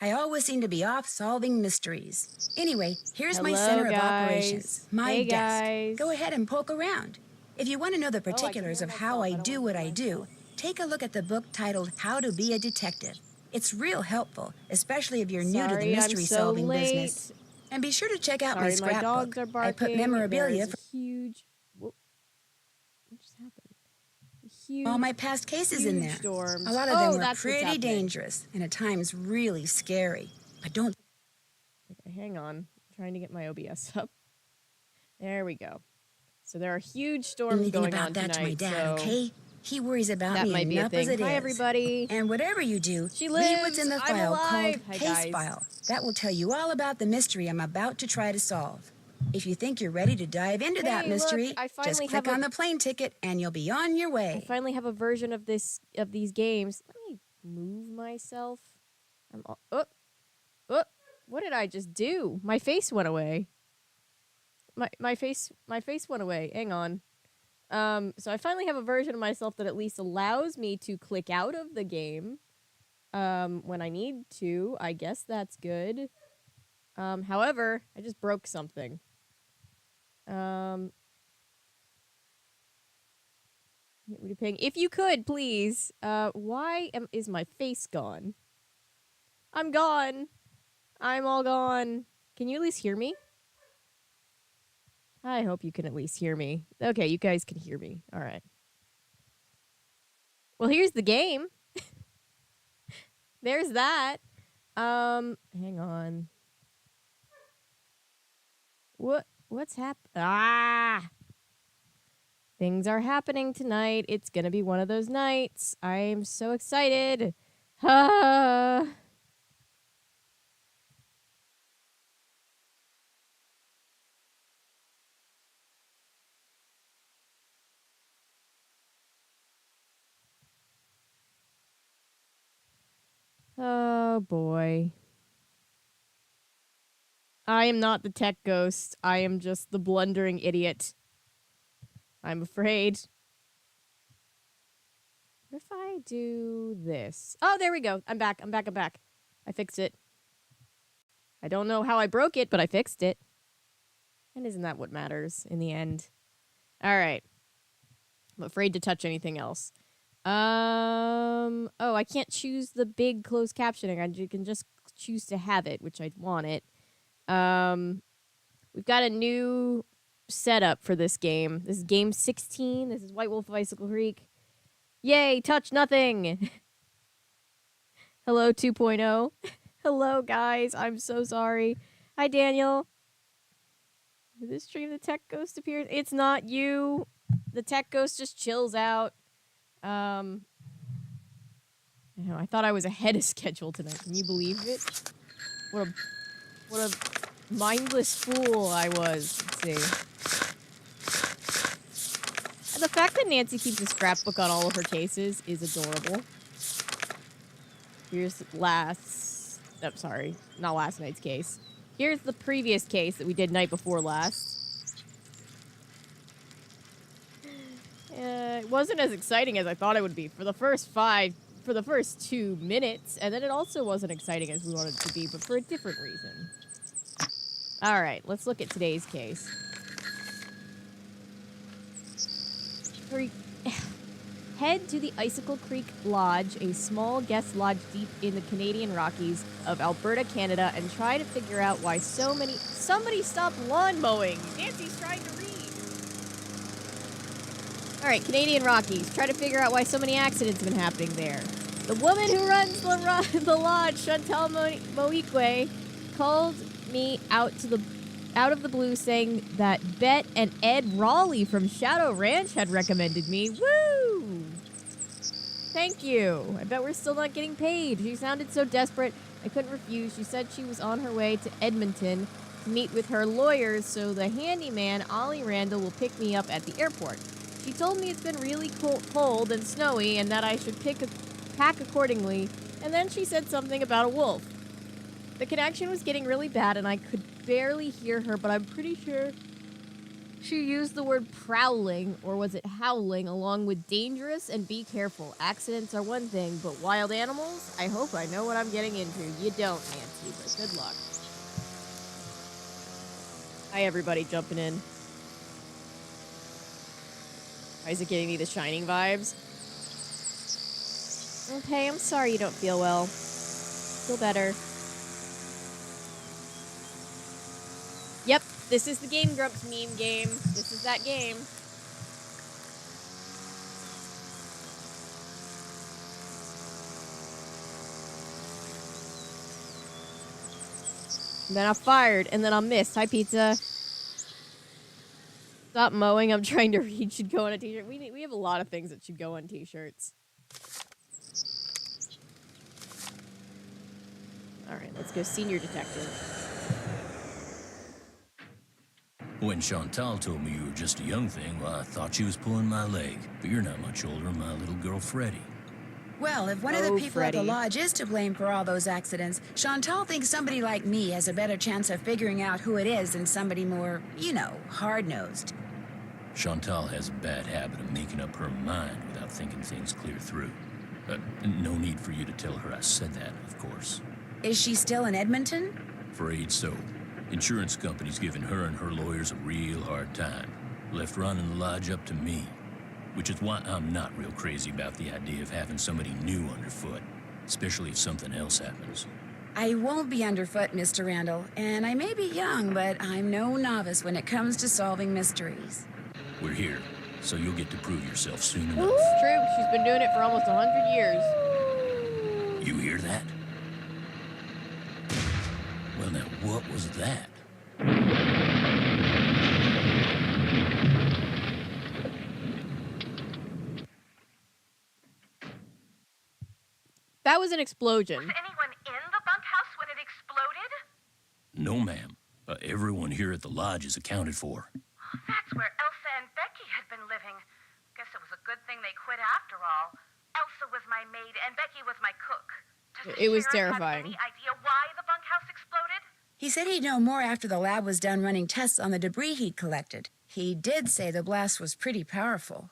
I always seem to be off solving mysteries. Anyway, here's my Hello, center of guys. operations, my Hey, desk. guys. Go ahead and poke around. If you want to know the Oh, I can particulars hear of how myself. I I don't do wanna what hear I do, myself. take a look at the book titled How to Be a Detective. It's real helpful, especially if you're new to the Sorry, I'm mystery so solving late. business. And be sure to check out my Sorry, my dogs scrapbook. are I put barking. memorabilia There's a huge... Whoop. What just happened? A all huge, my past cases in there. storms. A lot of Oh, them were that's what's pretty happening. dangerous and at times really scary. But don't. Okay, hang on. I'm trying to get my OBS up. There we go. So there are huge storms Anything going about on that tonight, to my dad, so okay? He worries about that me might be a enough as thing. it Hi, is. everybody. And whatever you do, She leave what's lives. in the I'm file alive. called Hi, Case guys. File. That will tell you all about the mystery I'm about to try to solve. If you think you're ready to dive into that Hey, look, mystery, I just finally click have on the plane ticket and you'll be on your I way. finally have a version of these games. Let me move myself. Oh, what did I just do? My face went away. My face went away. Hang on. So I finally have a version of myself that at least allows me to click out of the game when I need to. I guess that's good. However, I just broke something. If you could, please. Why is my face gone? I'm gone. I'm all gone. Can you at least hear me? I hope you can at least hear me. Okay, you guys can hear me. All right. Well, here's the game. There's that. Hang on. What's Ah! Things are happening tonight. It's gonna be one of those nights. I'm so excited. Ah! Oh boy. I am not the tech ghost. I am just the blundering idiot. I'm afraid. What if I do this? Oh, there we go. I'm back. I fixed it. I don't know how I broke it, but I fixed it. And isn't that what matters in the end? All right. I'm afraid to touch anything else. Oh, I can't choose the big closed captioning. I can just choose to have it, which I'd want it. We've got a new setup for this game. This is game 16. This is White Wolf of Icicle Creek. Yay, touch nothing. Hello 2.0. Hello, guys. I'm so sorry. Hi, Daniel. Did this stream the tech ghost appears? It's not you. The tech ghost just chills out. I know, I thought I was ahead of schedule tonight. Can you believe it? What a mindless fool I was. Let's see. And the fact that Nancy keeps a scrapbook on all of her cases is adorable. Here's I'm sorry, not last night's case. Here's the previous case that we did night before last. It wasn't as exciting as I thought it would be for the first 2 minutes, and then it also wasn't exciting as we wanted it to be, but for a different reason. All right, let's look at today's case. Head to the Icicle Creek Lodge, a small guest lodge deep in the Canadian Rockies of Alberta, Canada, and try to figure out why somebody stopped lawn mowing. Nancy's trying to read. All right, Canadian Rockies. Try to figure out why so many accidents have been happening there. The woman who runs the lodge, Chantal Moique, called me out of the blue saying that Bet and Ed Raleigh from Shadow Ranch had recommended me. Woo! Thank you. I bet we're still not getting paid. She sounded so desperate, I couldn't refuse. She said she was on her way to Edmonton to meet with her lawyers, so the handyman, Ollie Randall, will pick me up at the airport. She told me it's been really cold and snowy and that I should pack accordingly, and then she said something about a wolf. The connection was getting really bad and I could barely hear her, but I'm pretty sure She used the word prowling, or was it howling, along with dangerous and be careful. Accidents are one thing, but wild animals? I hope I know what I'm getting into. You don't, Nancy, but good luck. Hi, everybody jumping in. Why is it giving me the Shining vibes? Okay, I'm sorry you don't feel well. Feel better. Yep, this is the Game Grumps meme game. This is that game. And then I fired, and then I missed. Hi, pizza. Stop mowing. I'm trying to read. Should go on a t-shirt. We have a lot of things that should go on t-shirts. All right, let's go senior detective. When Chantal told me you were just a young thing, well, I thought she was pulling my leg. But you're not much older than my little girl, Freddie. Well, if one of the people at Freddie. the lodge is to blame for all those accidents, Chantal thinks somebody like me has a better chance of figuring out who it is than somebody more, hard-nosed. Chantal has a bad habit of making up her mind without thinking things clear through. No need for you to tell her I said that, of course. Is she still in Edmonton? Afraid so. Insurance company's giving her and her lawyers a real hard time. Left running the lodge up to me. Which is why I'm not real crazy about the idea of having somebody new underfoot. Especially if something else happens. I won't be underfoot, Mr. Randall, and I may be young, but I'm no novice when it comes to solving mysteries. We're here, so you'll get to prove yourself soon enough. True, she's been doing it for almost 100 years. You hear that? Well, now, what was that? That was an explosion. Was anyone in the bunkhouse when it exploded? No, ma'am. Everyone here at the lodge is accounted for. That's where Elsa and Becky had been living. Guess it was a good thing they quit after all. Elsa was my maid and Becky was my cook. Does the It was sheriff terrifying. have any idea why the bunkhouse exploded? He said he'd know more after the lab was done running tests on the debris he'd collected. He did say the blast was pretty powerful.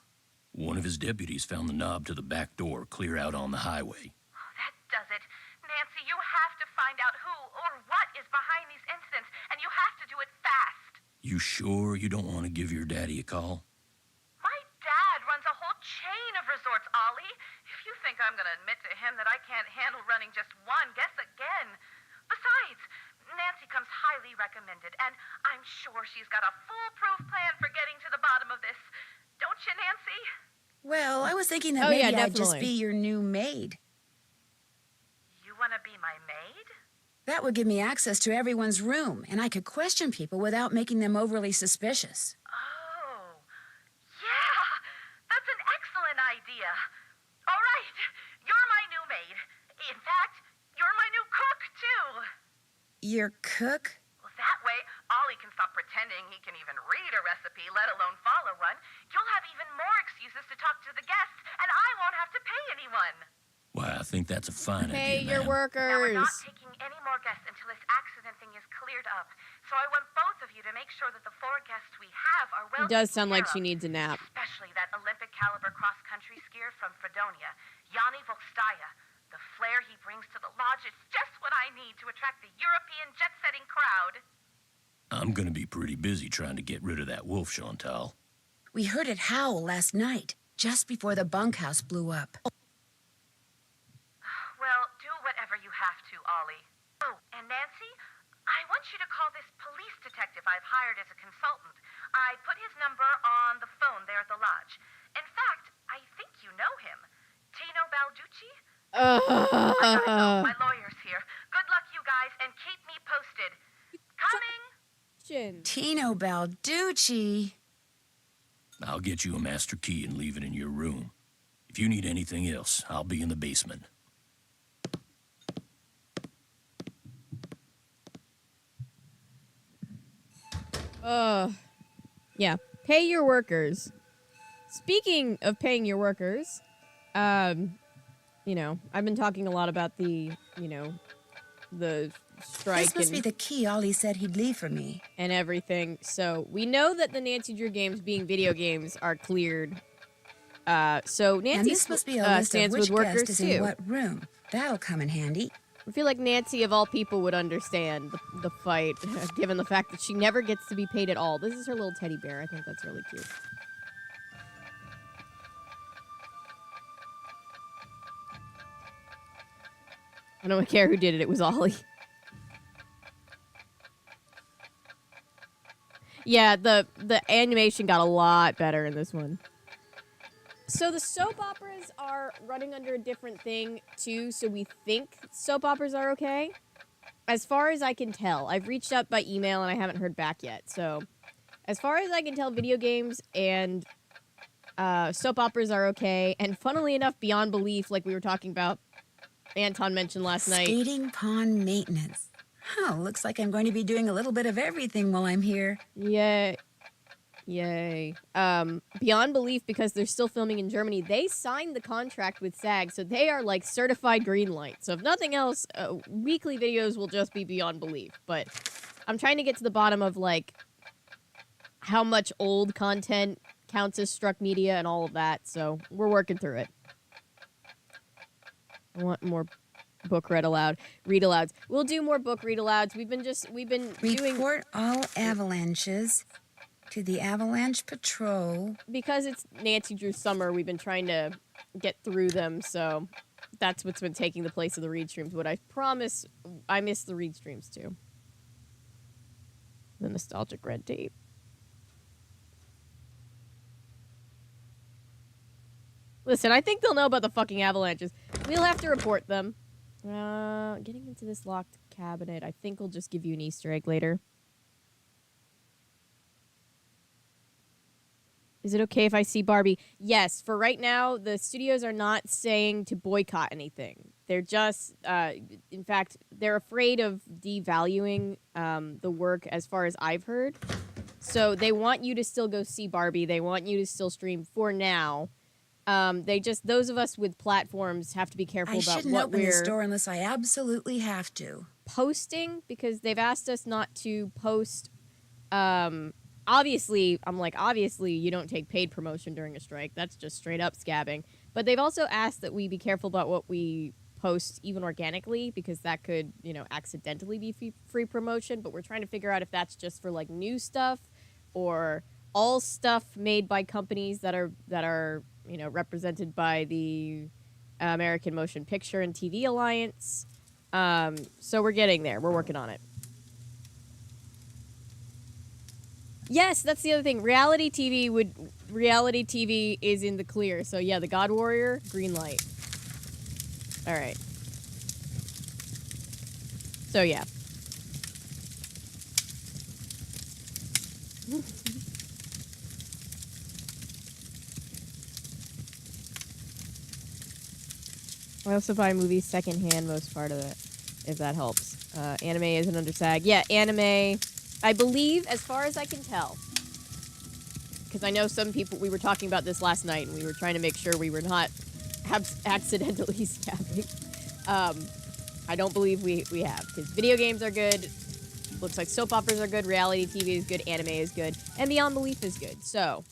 One of his deputies found the knob to the back door clear out on the highway. Oh, that does it. Nancy, you have to find out who or what is behind these incidents, and you have to do it fast. You sure you don't want to give your daddy a call? My dad runs a whole chain of resorts, Ollie. If you think I'm going to admit to him that I can't handle running just one, guess again. Besides, Nancy comes highly recommended, and I'm sure she's got a foolproof plan for getting to the bottom of this. Don't you, Nancy? Well, I was thinking that Oh, yeah, maybe I'd just definitely. be your new maid. You want to be my maid? That would give me access to everyone's room, and I could question people without making them overly suspicious. Oh, yeah, that's an excellent idea. All right, you're my new maid. In fact, you're my new cook, too. Your cook? Well, that way, Ollie can stop pretending he can even read a recipe, let alone follow one. You'll have even more excuses to talk to the guests, and I won't have to pay anyone. Why, I think that's a fine Pay idea, your ma'am. Now, we're not workers. taking any more guests until this accident thing is cleared up. So I want both of you to make sure that the 4 guests we have are well It does taken sound like care she of. needs a nap. Especially that Olympic caliber cross-country skier from Fredonia, Yanni Volstaya. The flair he brings to the lodge is just what I need to attract the European jet-setting crowd. I'm gonna be pretty busy trying to get rid of that wolf, Chantal. We heard it howl last night, just before the bunkhouse blew up. Well, do whatever you have to, Ollie. Oh, and Nancy, I want you to call this police detective I've hired as a consultant. I put his number on the phone there at the lodge. In fact, I think you know him. Tino Balducci? I gotta go. My lawyer's here. Good luck, you guys, and keep me posted. Coming! Tino Balducci. I'll get you a master key and leave it in your room. If you need anything else, I'll be in the basement. Yeah. Pay your workers. Speaking of paying your workers, I've been talking a lot about the, strike This must be the key Ollie said he'd leave for me. and everything. So we know that the Nancy Drew games being video games are cleared. So Nancy And this must be a list of stands which with workers guest is too. in what room. That'll come in handy. I feel like Nancy, of all people, would understand the fight, given the fact that she never gets to be paid at all. This is her little teddy bear. I think that's really cute. I don't care who did it. It was Ollie. Yeah, the animation got a lot better in this one. So the soap operas are running under a different thing, too, so we think soap operas are okay. As far as I can tell. I've reached out by email and I haven't heard back yet. So as far as I can tell, video games and soap operas are okay. And funnily enough, beyond belief, like we were talking about, Anton mentioned last night. Skating pond maintenance. Oh, looks like I'm going to be doing a little bit of everything while I'm here. Yay. Yay. Beyond belief, because they're still filming in Germany, they signed the contract with SAG, so they are like certified green light. So if nothing else, weekly videos will just be beyond belief. But I'm trying to get to the bottom of like how much old content counts as struck media and all of that. So we're working through it. I want more book read alouds. We'll do more book read alouds. We've been doing Report all avalanches to the Avalanche Patrol. Because it's Nancy Drew's summer, we've been trying to get through them, so that's what's been taking the place of the read streams. But I promise I miss the read streams too. The nostalgic red tape. Listen, I think they'll know about the fucking avalanches. We'll have to report them. Getting into this locked cabinet, I think we'll just give you an Easter egg later. Is it okay if I see Barbie? Yes, for right now, the studios are not saying to boycott anything. They're just, in fact, they're afraid of devaluing the work as far as I've heard. So they want you to still go see Barbie. They want you to still stream for now. Those of us with platforms have to be careful about shouldn't what open the we're store unless I absolutely have to. posting, because they've asked us not to post, obviously you don't take paid promotion during a strike. That's just straight up scabbing. But they've also asked that we be careful about what we post even organically, because that could, accidentally be free promotion. But we're trying to figure out if that's just for like new stuff or all stuff made by companies that are represented by the American Motion Picture and TV Alliance. So we're getting there. We're working on it. Yes, that's the other thing. Reality TV is in the clear. So yeah, the God Warrior, green light. All right. So yeah. I also buy movies secondhand most part of it, if that helps. Anime isn't under SAG. Yeah, anime, I believe, as far as I can tell, because I know some people, we were talking about this last night, and we were trying to make sure we were not accidentally scabbing. I don't believe we have, because video games are good, looks like soap operas are good, reality TV is good, anime is good, and Beyond Belief is good. So,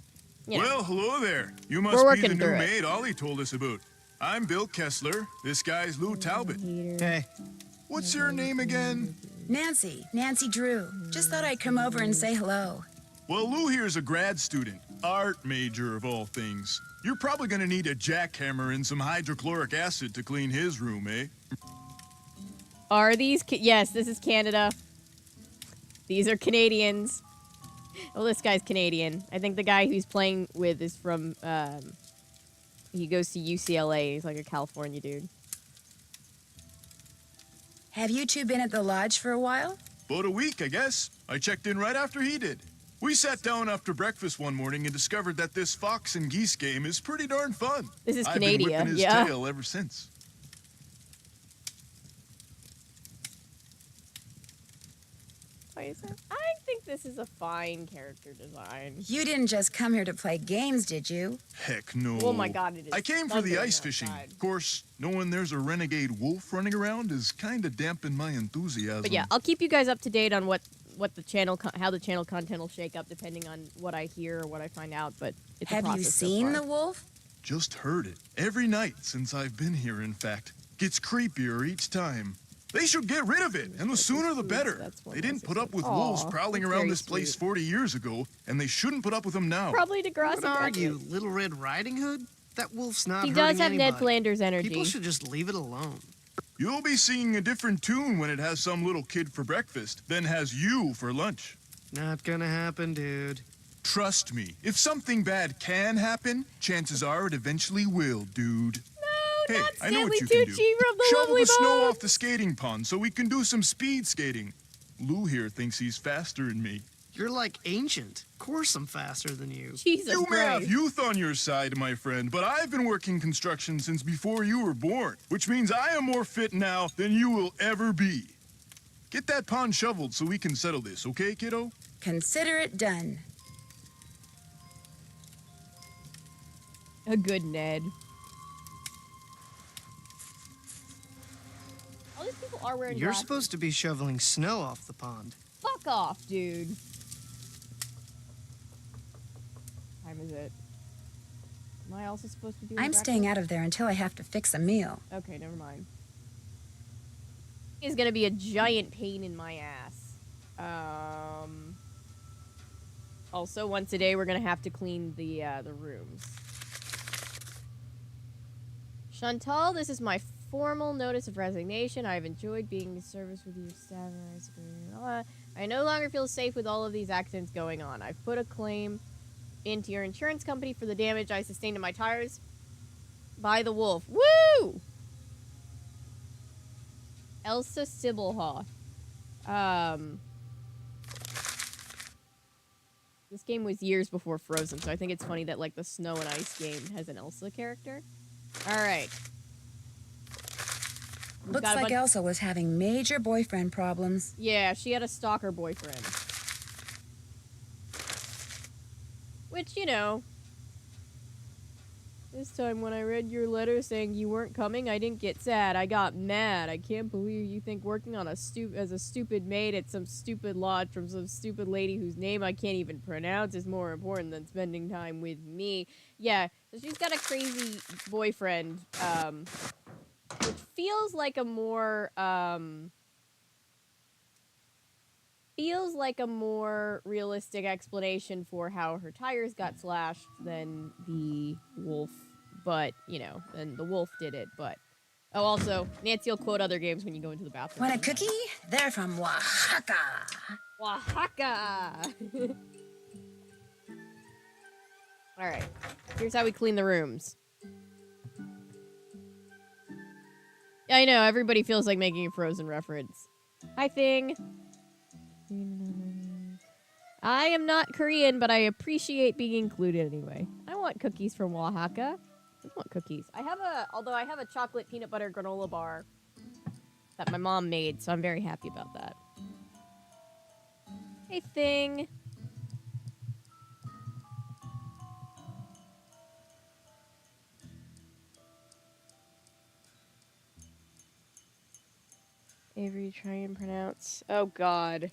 Well, hello there. You must be the new maid Ollie told us about. I'm Bill Kessler. This guy's Lou Talbot. Hey. What's your name again? Nancy Drew. Just thought I'd come over and say hello. Well, Lou here's a grad student, art major of all things. You're probably gonna need a jackhammer and some hydrochloric acid to clean his room, eh? Are these... Yes, this is Canada. These are Canadians. Well, this guy's Canadian. I think the guy who's playing with is from... he goes to UCLA. He's like a California dude. Have you two been at the lodge for a while? About a week, I guess. I checked in right after he did. We sat down after breakfast one morning and discovered that this fox and geese game is pretty darn fun. This is I've Canada, been whipping his yeah. tail ever since. Spicer. I think this is a fine character design. You didn't just come here to play games, did you? Heck no. Oh my god, it is. I came for the thundering ice fishing. outside. Of course, knowing there's a renegade wolf running around is kind of dampened my enthusiasm. But yeah, I'll keep you guys up to date on what the channel how the channel content will shake up depending on what I hear or what I find out. But it's a Have you process so seen far. the wolf? Just heard it. Every night since I've been here, in fact. Gets creepier each time. They should get rid of it, and the sooner the better. That's one They didn't put up with Aw, wolves prowling that's around very this place sweet. 40 years ago, and they shouldn't put up with them now. Probably Degrassi. What are Graduate. you, Little Red Riding Hood? That wolf's not He hurting does have Ned anybody. Flanders energy. People should just leave it alone. You'll be singing a different tune when it has some little kid for breakfast, then has you for lunch. Not gonna happen, dude. Trust me, if something bad can happen, chances are it eventually will, dude. No, Hey, not I know Stanley what you can do. Tucci from the Shovel Lovely the snow Bones. off the skating pond so we can do some speed skating. Lou here thinks he's faster than me. You're like ancient. Of course I'm faster than you. Jesus You may have Christ. youth on your side, my friend, but I've been working construction since before you were born, which means I am more fit now than you will ever be. Get that pond shoveled so we can settle this, okay, kiddo? Consider it done. A good Ned. All these people are wearing You're glasses. supposed to be shoveling snow off the pond. Fuck off, dude. What time is it? Am I also supposed to be doing I'm staying out of there until I have to fix a meal. Okay, never mind. Is gonna be a giant pain in my ass. Also, once a day, we're gonna have to clean the rooms. Chantal, this is my formal notice of resignation. I've enjoyed being in service with your staff. I no longer feel safe with all of these accidents going on. I've put a claim into your insurance company for the damage I sustained to my tires by the wolf. Woo! Elsa Sibelhoff. This game was years before Frozen, so I think it's funny that, like, the Snow and Ice game has an Elsa character. Alright. Looks like Elsa was having major boyfriend problems. Yeah, she had a stalker boyfriend. Which, you know... This time when I read your letter saying you weren't coming, I didn't get sad. I got mad. I can't believe you think working on as a stupid maid at some stupid lodge from some stupid lady whose name I can't even pronounce is more important than spending time with me. Yeah, so she's got a crazy boyfriend, which feels like a more, realistic explanation for how her tires got slashed than the wolf, but, you know, then the wolf did it, but... Oh, also, Nancy will quote other games when you go into the bathroom. Want a cookie? They're from Oaxaca. Oaxaca! Alright, here's how we clean the rooms. Yeah, I know, everybody feels like making a Frozen reference. Hi, Thing. I am not Korean, but I appreciate being included anyway. I want cookies from Oaxaca. I want cookies. Although I have a chocolate peanut butter granola bar that my mom made, so I'm very happy about that. Hey, Thing. Avery, try and pronounce. Oh, God.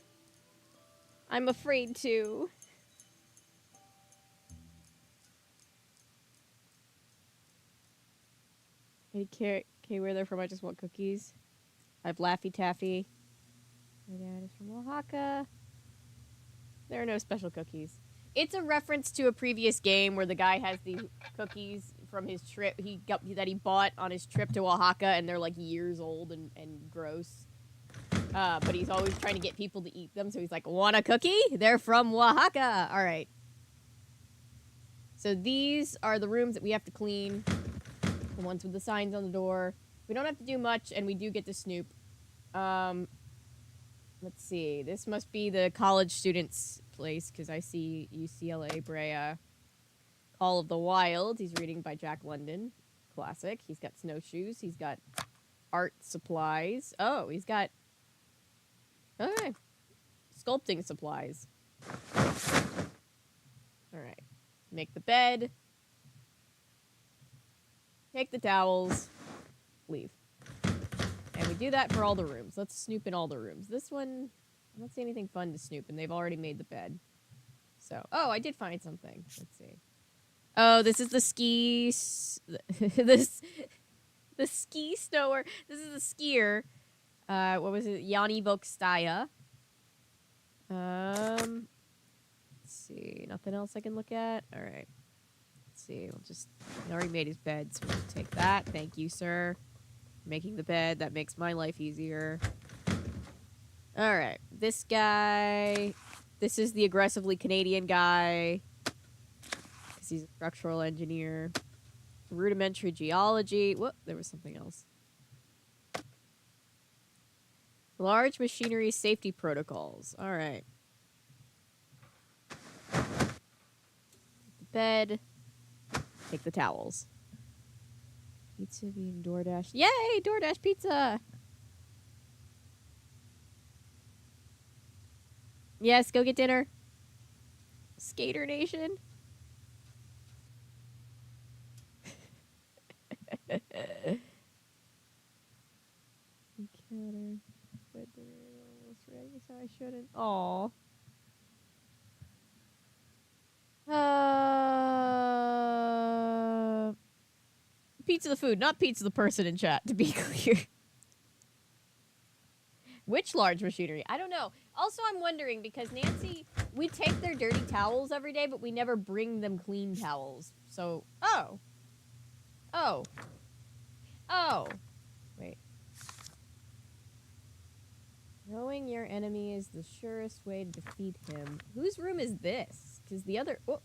I'm afraid to. Hey, where they're from, I just want cookies. I have Laffy Taffy. My dad is from Oaxaca. There are no special cookies. It's a reference to a previous game where the guy has these cookies from his trip that he bought on his trip to Oaxaca, and they're like years old and gross. But he's always trying to get people to eat them, so he's like, want a cookie? They're from Oaxaca. All right. So these are the rooms that we have to clean. The ones with the signs on the door. We don't have to do much, and we do get to snoop. Let's see. This must be the college students' place, because I see UCLA Brea. Call of the Wild. He's reading by Jack London. Classic. He's got snowshoes. He's got art supplies. Oh, he's got... Okay. sculpting supplies. Alright. Make the bed. Take the towels. Leave. And we do that for all the rooms. Let's snoop in all the rooms. This one, I don't see anything fun to snoop, and they've already made the bed. So, oh, I did find something. Let's see. Oh, this is the ski... the ski snower. This is the skier. What was it? Yanni Vokstaya. Let's see. Nothing else I can look at? All right. Let's see. He already made his bed, so we'll take that. Thank you, sir. Making the bed. That makes my life easier. All right. This guy. This is the aggressively Canadian guy. Because he's a structural engineer. Rudimentary geology. Whoop, there was something else. Large machinery safety protocols. All right. The bed. Take the towels. Pizza being DoorDash. Yay! DoorDash pizza! Yes, go get dinner. Skater Nation. Encounter. But they're almost ready, so I shouldn't. Aw. Pizza the food, not pizza the person in chat, to be clear. Which large machinery? I don't know. Also, I'm wondering, because Nancy, we take their dirty towels every day, but we never bring them clean towels. So, oh. Wait. Knowing your enemy is the surest way to defeat him. Whose room is this? Because the other... Oh.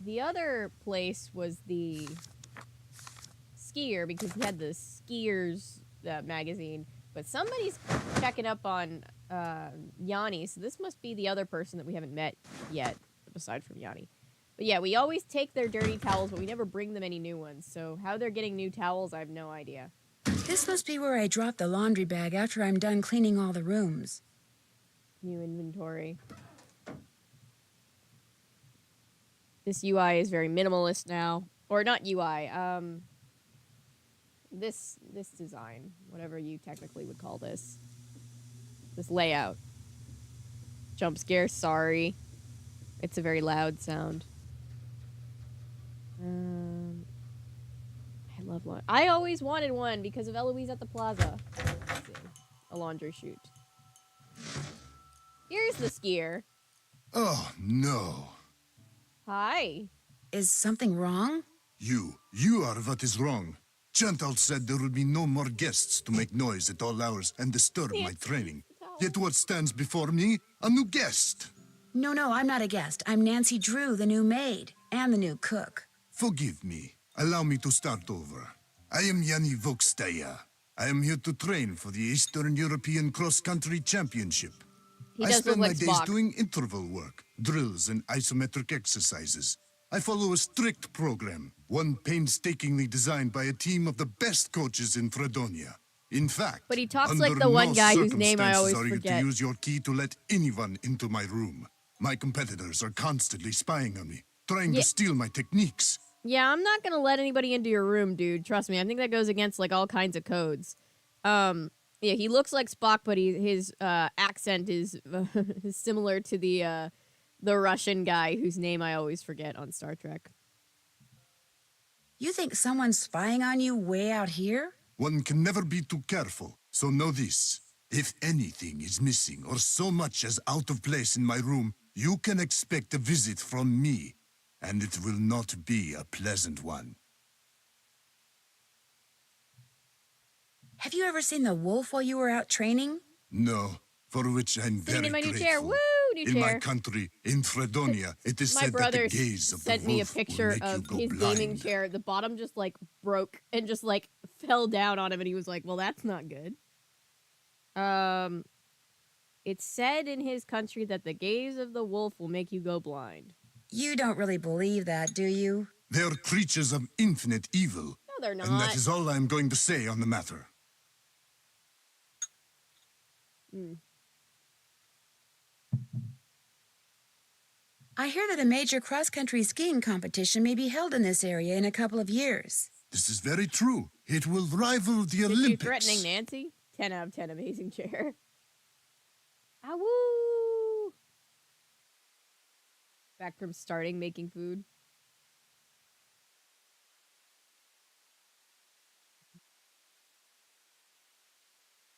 The other place was the skier, because he had the skiers magazine. But somebody's checking up on Yanni, so this must be the other person that we haven't met yet, aside from Yanni. But yeah, we always take their dirty towels, but we never bring them any new ones. So how they're getting new towels, I have no idea. This must be where I drop the laundry bag after I'm done cleaning all the rooms. New inventory. This UI is very minimalist now. Or not UI, this design, whatever you technically would call this. This layout. Jump scare, sorry. It's a very loud sound. I love laundry. I always wanted one because of Eloise at the Plaza. Let's see. A laundry chute. Here's the skier. Oh, no. Hi. Is something wrong? You are what is wrong. Chantal said there would be no more guests to make noise at all hours and disturb my training. Yet what stands before me? A new guest. No, I'm not a guest. I'm Nancy Drew, the new maid, and the new cook. Forgive me. Allow me to start over. I am Yanni Vokstaya. I am here to train for the Eastern European Cross Country Championship. I spend my days doing interval work, drills, and isometric exercises. I follow a strict program, one painstakingly designed by a team of the best coaches in Fredonia. In fact, but he talks under like the one no guy whose name I always circumstances are you forget. to use your key to let anyone into my room. My competitors are constantly spying on me, trying to steal my techniques. Yeah, I'm not gonna let anybody into your room, dude. Trust me. I think that goes against like all kinds of codes. Yeah, he looks like Spock, but his accent is similar to the Russian guy whose name I always forget on Star Trek. You think someone's spying on you way out here? One can never be too careful, so know this. If anything is missing or so much as out of place in my room, you can expect a visit from me, and it will not be a pleasant one. Have you ever seen the wolf while you were out training? No, for which I'm Sitting very in my new grateful. chair. Woo, new in chair. my country, in Fredonia, it is My said that brother the gaze of the sent me a wolf will picture make you of go his blind. gaming chair. The bottom just like broke and just like fell down on him, and he was like, "Well, that's not good." It's said in his country that the gaze of the wolf will make you go blind. You don't really believe that, do you? They are creatures of infinite evil. No, they're not. And that is all I am going to say on the matter. Mm. I hear that a major cross-country skiing competition may be held in this area in a couple of years. This is very true. It will rival the Is she Olympics. threatening Nancy? 10 out of 10 amazing chair. Awoo! Back from starting making food.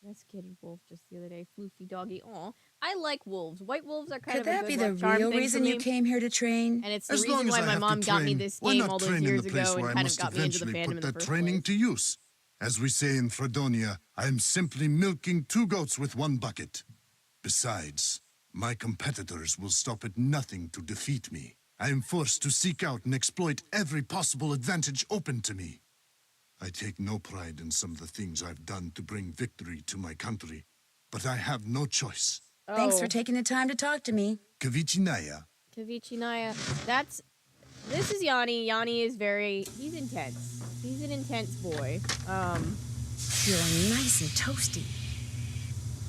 Rescued wolf just the other day. Floofy doggy. Aw. I like wolves. White wolves are kind Could of a that good be the luck charm real thing reason for you me. came here to train? And it's the As reason long as why I my have mom to got me train, this why game not all those train in years the place ago and where I kind of must got me into the eventually fandom put in the that first training place. to use? As we say in Fredonia, I am simply milking 2 goats with 1 bucket. Besides, my competitors will stop at nothing to defeat me. I am forced to seek out and exploit every possible advantage open to me. I take no pride in some of the things I've done to bring victory to my country, but I have no choice. Thanks for Oh, taking the time to talk to me. Kavichinaya. Kavichinaya. This is Yanni. Yanni is he's intense. He's an intense boy. Feeling nice and toasty.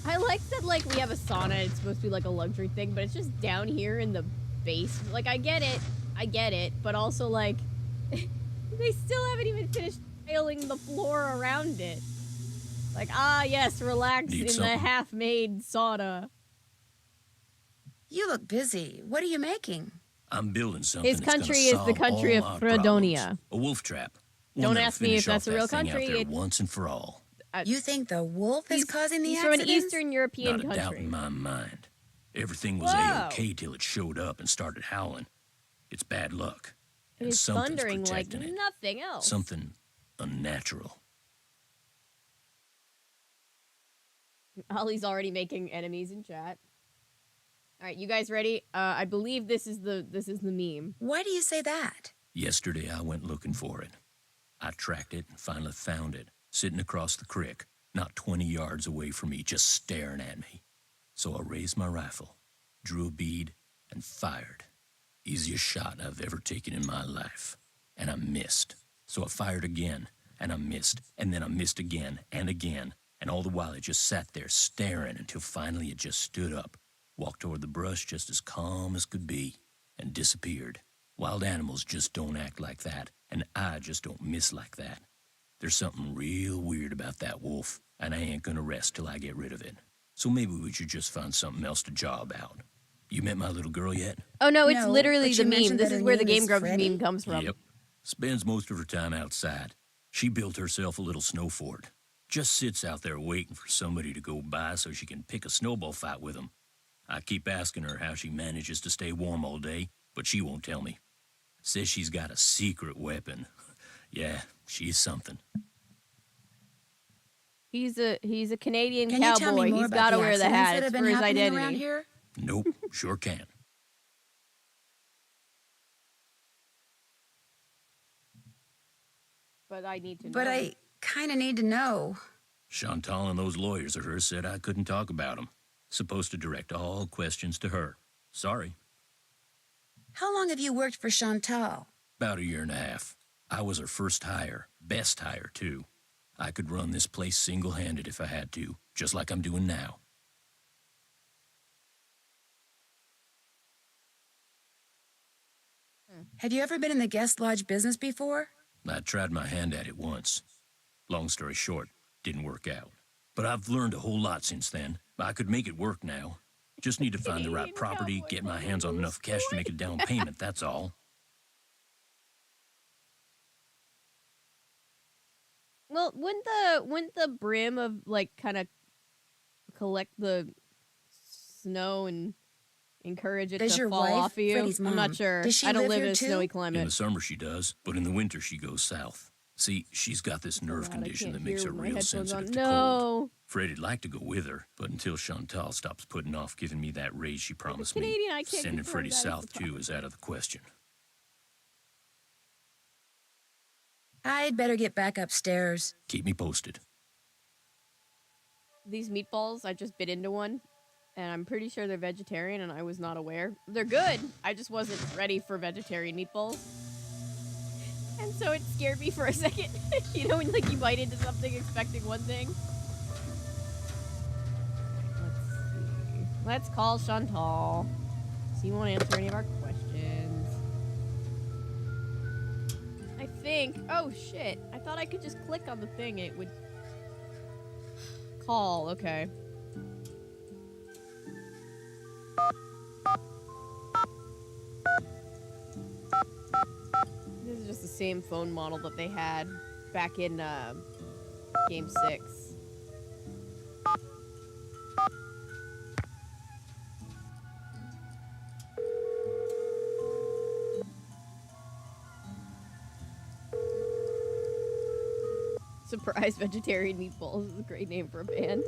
I like that, like, we have a sauna. It's supposed to be like a luxury thing, but it's just down here in the base. Like, I get it, but also, like, they still haven't even finished tiling the floor around it. Like, yes, relax Need in something. the half-made sauna. You look busy. What are you making? I'm building something His that's gonna country is the solve country all of our Fredonia. problems. A wolf trap. One Don't that'll ask me if finish that's off a real that thing country. out there It's- once and for all. You think the wolf is causing the He's from an accidents? Eastern European Not a doubt country. in my mind. Everything was Whoa. A-OK till it showed up and started howling. It's bad luck. It And is something's thundering like protecting it. nothing else. Something unnatural. Ollie's already making enemies in chat. All right, you guys ready? I believe this is the meme. Why do you say that? Yesterday, I went looking for it. I tracked it and finally found it, sitting across the creek, not 20 yards away from me, just staring at me. So I raised my rifle, drew a bead, and fired. Easiest shot I've ever taken in my life. And I missed. So I fired again, and I missed, and then I missed again, and all the while it just sat there staring until finally it just stood up, walked toward the brush just as calm as could be, and disappeared. Wild animals just don't act like that, and I just don't miss like that. There's something real weird about that wolf, and I ain't gonna rest till I get rid of it. So maybe we should just find something else to job out. You met my little girl yet? Oh no, it's No, literally but the you meme. mentioned This that is her where the name Game is Grumps Freddy? meme comes from. Yep. Spends most of her time outside. She built herself a little snow fort. Just sits out there waiting for somebody to go by so she can pick a snowball fight with them. I keep asking her how she manages to stay warm all day, but she won't tell me. Says she's got a secret weapon. Yeah, she's something. He's a Canadian Can you tell cowboy. me more He's about got to the wear the accidents hat. that It's have for been his happening around identity. here? Nope, sure can. But I need to know. But I kind of need to know. Chantal and those lawyers of hers said I couldn't talk about them. Supposed to direct all questions to her. Sorry. How long have you worked for Chantal? About a year and a half. I was her first hire. Best hire, too. I could run this place single-handed if I had to, just like I'm doing now. Have you ever been in the guest lodge business before? I tried my hand at it once. Long story short, didn't work out. But I've learned a whole lot since then. I could make it work now. Just need to find the right Canadian property, cowboy get my from hands on enough cash to Toy make a down payment, that's all. Well, wouldn't the brim of like kind of collect the snow and encourage it Does to your fall wife, off of you? Freddie's I'm mom, not sure. does she I don't live live here in a too? snowy In climate. the summer she does, but in the winter she goes south. See, she's got this nerve God, I condition can't that makes hear her with my real headphones sensitive on. to cold. No, Freddie'd like to go with her, but until Chantal stops putting off giving me that raise she promised me, Canadian. I can't sending confirm Freddie that is south the too is out of the question. I'd better get back upstairs. Keep me posted. these meatballs, I just bit into one, and I'm pretty sure they're vegetarian, and I was not aware. They're good. I just wasn't ready for vegetarian meatballs. And so it scared me for a second. You know, when like you bite into something expecting one thing. Let's call Chantal. So he won't answer any of our questions. I think... Oh, shit. I thought I could just click on the thing and it would... Call, okay. This is just the same phone model that they had back in Game 6. Surprise vegetarian meatballs is a great name for a band.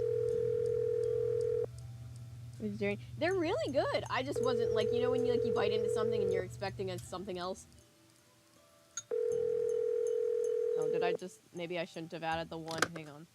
Vegetarian. They're really good. I just wasn't like, you know when you bite into something and you're expecting something else? Oh, did I just... Maybe I shouldn't have added the one. Hang on.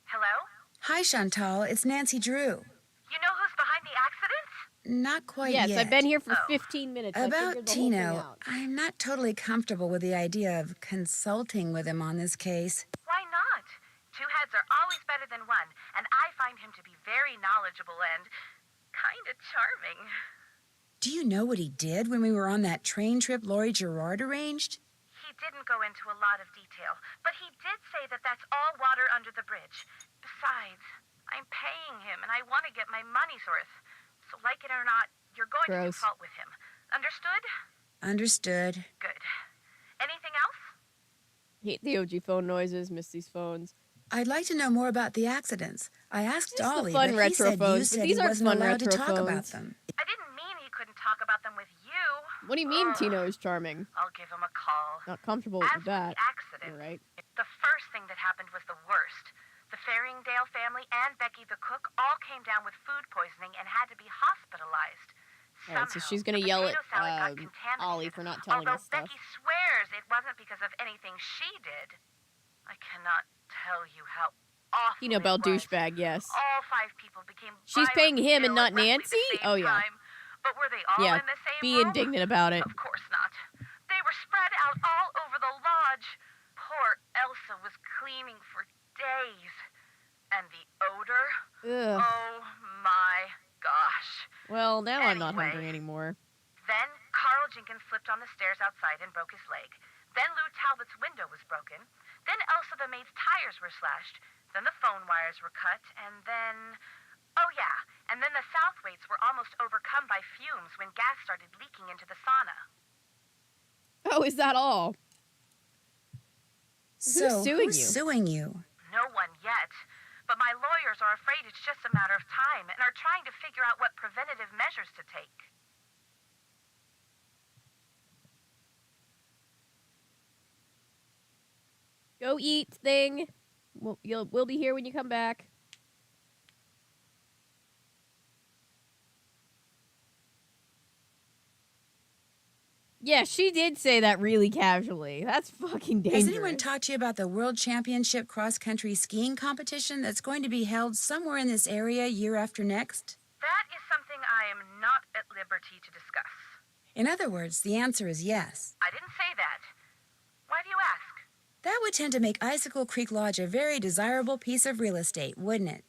Hello? Hi, Chantal. It's Nancy Drew. You know who's behind the accidents? Not quite Yes, yet. I've been here for 15 minutes. I About figured the whole thing Tino, out. I'm not totally comfortable with the idea of consulting with him on this case. Why not? Two heads are always better than one, and I find him to be very knowledgeable and kind of charming. Do you know what he did when we were on that train trip Laurie Gerard arranged? He didn't go into a lot of detail, but he did say that that's all water under the bridge. Besides, I'm paying him, and I want to get my money's worth. So like it or not, you're going to Gross. default with him. Understood? Understood. Good. Anything else? Hate the OG phone noises, miss these phones. I'd like to know more about the accidents. I asked Just the Ollie, fun but he retro said you phones, but said these he aren't wasn't fun allowed to retro talk about phones. them. I didn't mean he couldn't talk about them with you. What do you mean Ugh. Tino is charming? I'll give him a call. Not comfortable As with for that. the accident, You're right. the first thing that happened was the worst. The Faringdale family and Becky the cook all came down with food poisoning and had to be hospitalized. Alright, so Somehow, she's gonna the yell at potato salad got contaminated, Ollie for not telling although us stuff. Becky swears it wasn't because of anything she did. I cannot tell you how awful Tino it Bell was. douchebag, yes. All 5 people became She's paying violently him and ill not at roughly Nancy? the same Oh, yeah. time. But were they all Yeah, in the same be room? indignant about it. Of course not. They were spread out all over the lodge. Poor Elsa was cleaning for days. And the odor? Ugh. Oh my gosh. Well, now I'm not Anyway. hungry anymore. Then Carl Jenkins slipped on the stairs outside and broke his leg. Then Lou Talbot's window was broken. Then Elsa the maid's tires were slashed. Then the phone wires were cut. And then... Oh yeah, and then the Southwaites were almost overcome by fumes when gas started leaking into the sauna. Oh, is that all? So, suing who's you? suing you? No one yet. But my lawyers are afraid it's just a matter of time and are trying to figure out what preventative measures to take. Go eat, thing. We'll be here when you come back. Yeah, she did say that really casually. That's fucking dangerous. Has anyone talked to you about the World Championship cross-country skiing competition that's going to be held somewhere in this area year after next? That is something I am not at liberty to discuss. In other words, the answer is yes. I didn't say that. Why do you ask? That would tend to make Icicle Creek Lodge a very desirable piece of real estate, wouldn't it?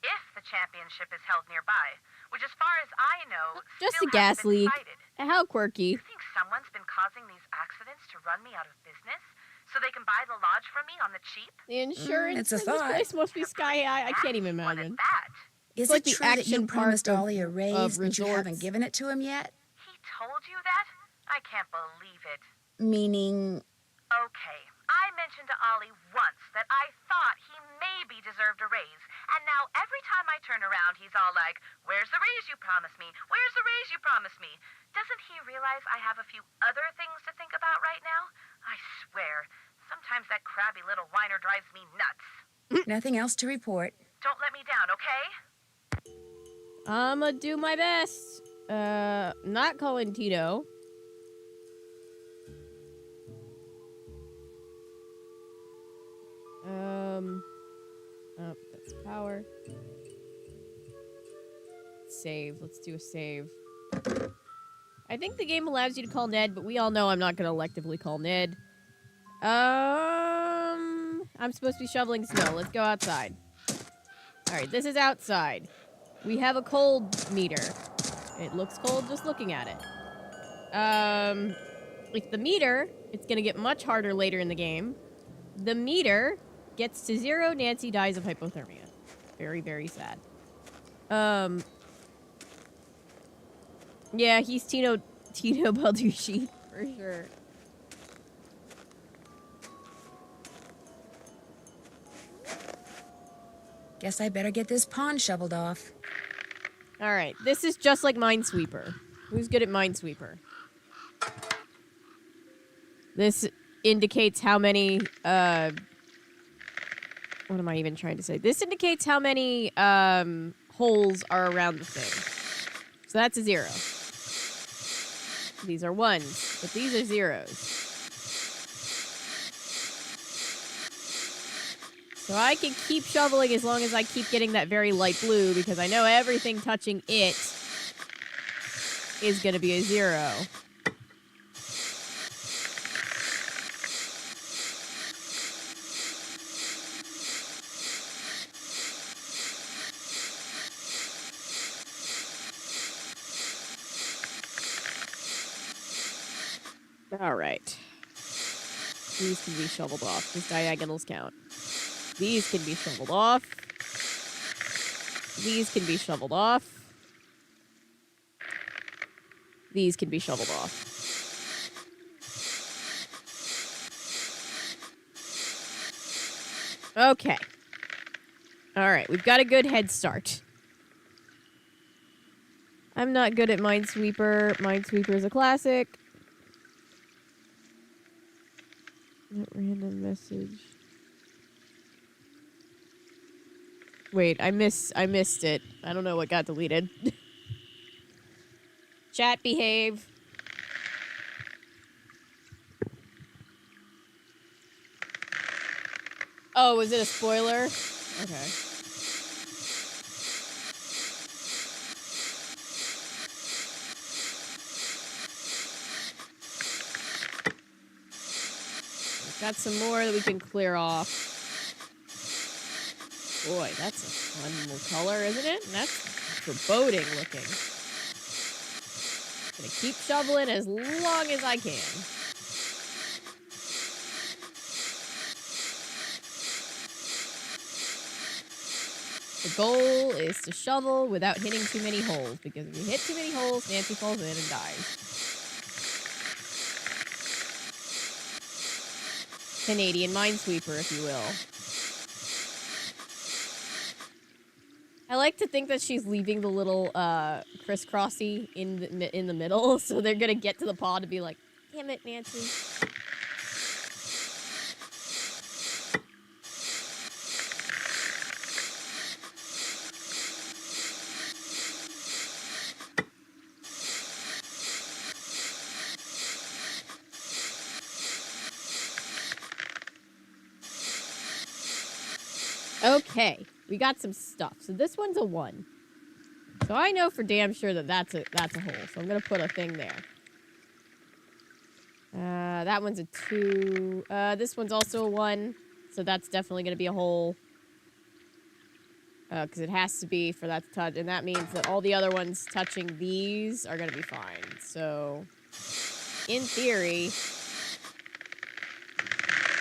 If the championship is held nearby, which as far as I know, Just still a gas hasn't been leak. cited. How quirky. You think someone's been causing these accidents to run me out of business so they can buy the lodge from me on the cheap? The insurance it's a for this thought. place must be sky high. I can't even What imagine. is that? Is like it the true that you action promised park of- Ollie a raise, of but you haven't resorts. given it to him yet? He told you that? I can't believe it. Meaning, Okay, I mentioned to Ollie once that I thought he maybe deserved a raise, and now every time I turn around, he's all like, "Where's the raise you promised me? Where's the raise you promised me?" Doesn't he realize I have a few other things to think about right now? I swear, sometimes that crabby little whiner drives me nuts. nothing else to report. Don't let me down, okay? I'ma do my best. Not calling Tito. are. Save. Let's do a save. I think the game allows you to call Ned, but we all know I'm not going to electively call Ned. I'm supposed to be shoveling snow. Let's go outside. Alright, this is outside. We have a cold meter. It looks cold just looking at it. If the meter, it's gonna get much harder later in the game. The meter gets to 0, Nancy dies of hypothermia. Very, very sad. Yeah, he's Tino Balducci, for sure. Guess I better get this pond shoveled off. Alright, this is just like Minesweeper. Who's good at Minesweeper? This indicates how many, what am I even trying to say? This indicates how many, holes are around the thing. So that's a 0. These are 1s, but these are 0s. So I can keep shoveling as long as I keep getting that very light blue, because I know everything touching it is going to be a 0. All right. These can be shoveled off. These diagonals count. These can be shoveled off. These can be shoveled off. These can be shoveled off. Okay. All right, we've got a good head start. I'm not good at Minesweeper. Minesweeper is a classic. That random message. Wait, I missed it. I don't know what got deleted. Chat, behave. Oh, was it a spoiler? Okay. We've got some more that we can clear off. Boy, that's a fun color, isn't it? And that's foreboding looking. Gonna keep shoveling as long as I can. The goal is to shovel without hitting too many holes, because if you hit too many holes, Nancy falls in and dies. Canadian Minesweeper, if you will. I like to think that she's leaving the little crisscrossy in the middle, so they're gonna get to the pond and be like, "Damn it, Nancy." Okay, we got some stuff. So this one's a 1. So I know for damn sure that that's a hole. So I'm gonna put a thing there. That one's a 2. This one's also a 1. So that's definitely gonna be a hole. Because it has to be for that to touch, and that means that all the other ones touching these are gonna be fine. So, in theory,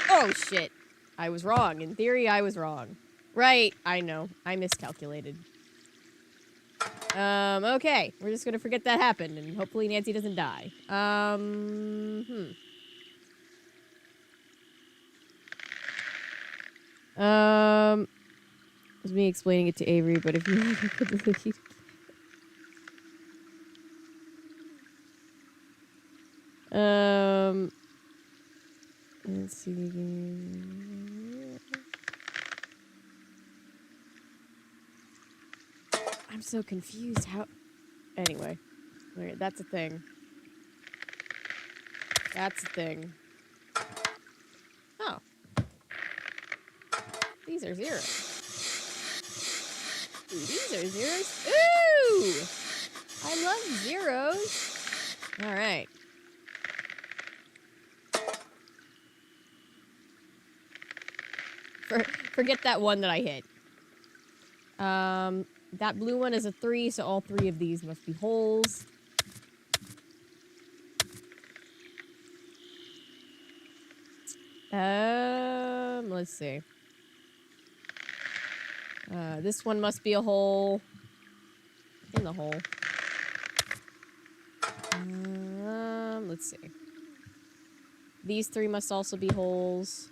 oh shit, I was wrong. In theory, I was wrong. Right, I know. I miscalculated. Okay. We're just gonna forget that happened, and hopefully Nancy doesn't die. It was me explaining it to Avery, but if you like, I could delete. Let's see again. I'm so confused. How? Anyway, alright, that's a thing. That's a thing. Oh, these are 0. Ooh, these are zeros. Ooh! I love zeros. All right. Forget that one that I hit. That blue one is a 3, so all 3 of these must be holes. Let's see. This one must be a hole. In the hole. Let's see. These 3 must also be holes.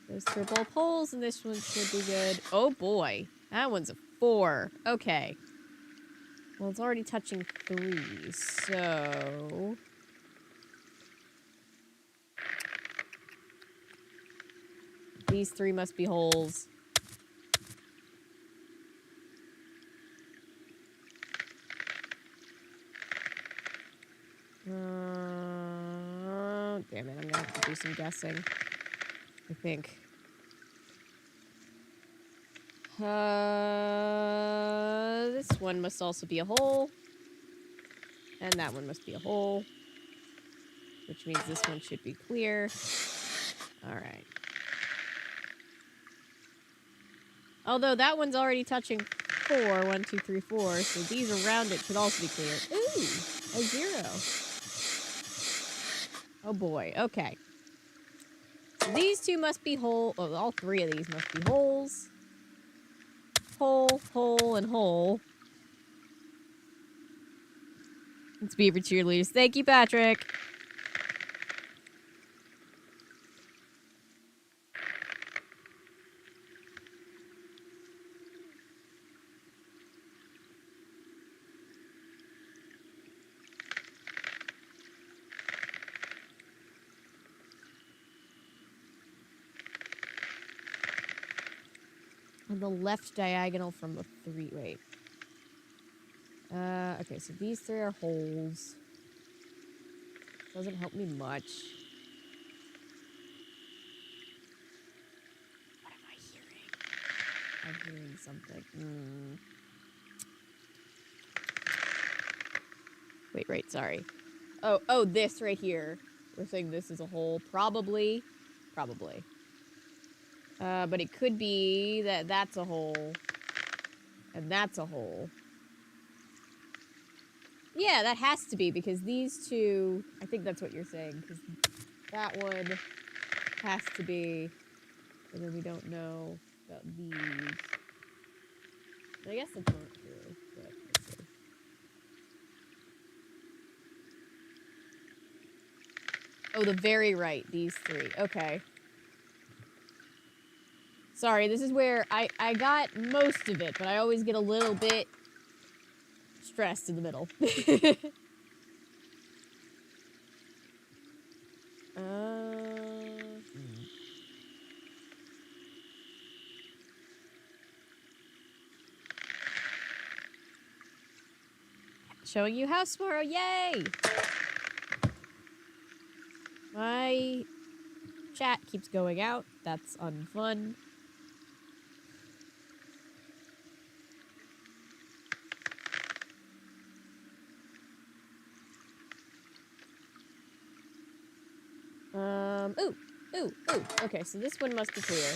Those 2 are both holes, and this one should be good. Oh boy. That one's a 4. Okay. Well, it's already touching 3, so... These 3 must be holes. Damn it, I'm gonna have to do some guessing. I think. This one must also be a hole. And that one must be a hole. Which means this one should be clear. Alright. Although that one's already touching 4. 1, 2, 3, 4. So these around it should also be clear. Ooh! A 0. Oh boy. Okay. So these 2 must be hole. Oh, all 3 of these must be holes. Hole, hole, and hole. It's Beaver Cheerleaders. Thank you, Patrick. On the left diagonal from the 3. Wait. Okay, so these 3 are holes. Doesn't help me much. What am I hearing? I'm hearing something. Wait, sorry. Oh, this right here. We're saying this is a hole. Probably. But it could be that that's a hole. And that's a hole. Yeah, that has to be, because these 2... I think that's what you're saying, because that one has to be... And then we don't know about these. I guess that's not true, but let's see. Oh, the very right, these 3. Okay. Sorry, this is where I got most of it, but I always get a little bit stressed in the middle. Showing you house tomorrow, yay! My chat keeps going out. That's unfun. Ooh. Okay, so this one must be clear.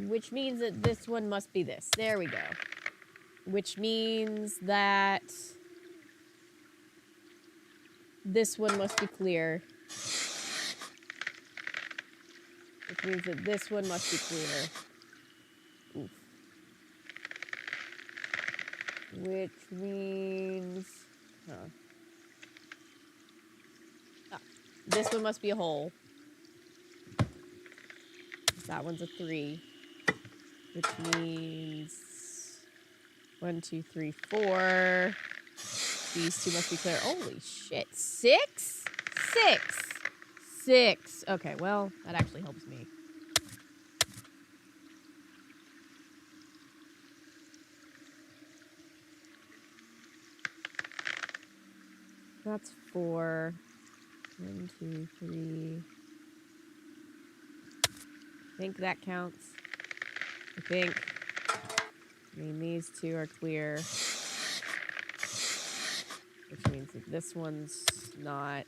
Which means that this one must be this. There we go. Which means that this one must be clear. Which means that this one must be clear. Oof. Which means... this one must be a hole. That one's a 3. Which means... 1, 2, 3, 4. These 2 must be clear. Holy shit. 6? 6. Okay, well, that actually helps me. That's 4. 1, 2, 3. think that counts. I think. I mean, these two are clear. Which means that this one's not.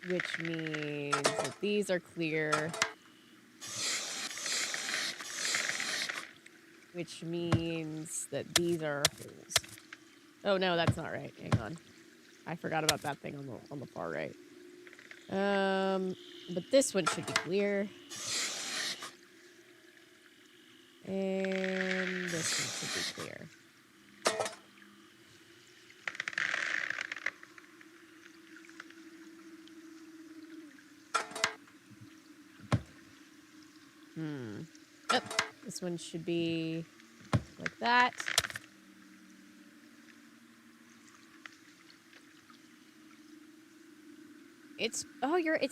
Which means that these are clear. Which means that these are holes. Oh no, that's not right. Hang on. I forgot about that thing on the far right. But this one should be clear. And this one should be clear. Oh, this one should be like that. It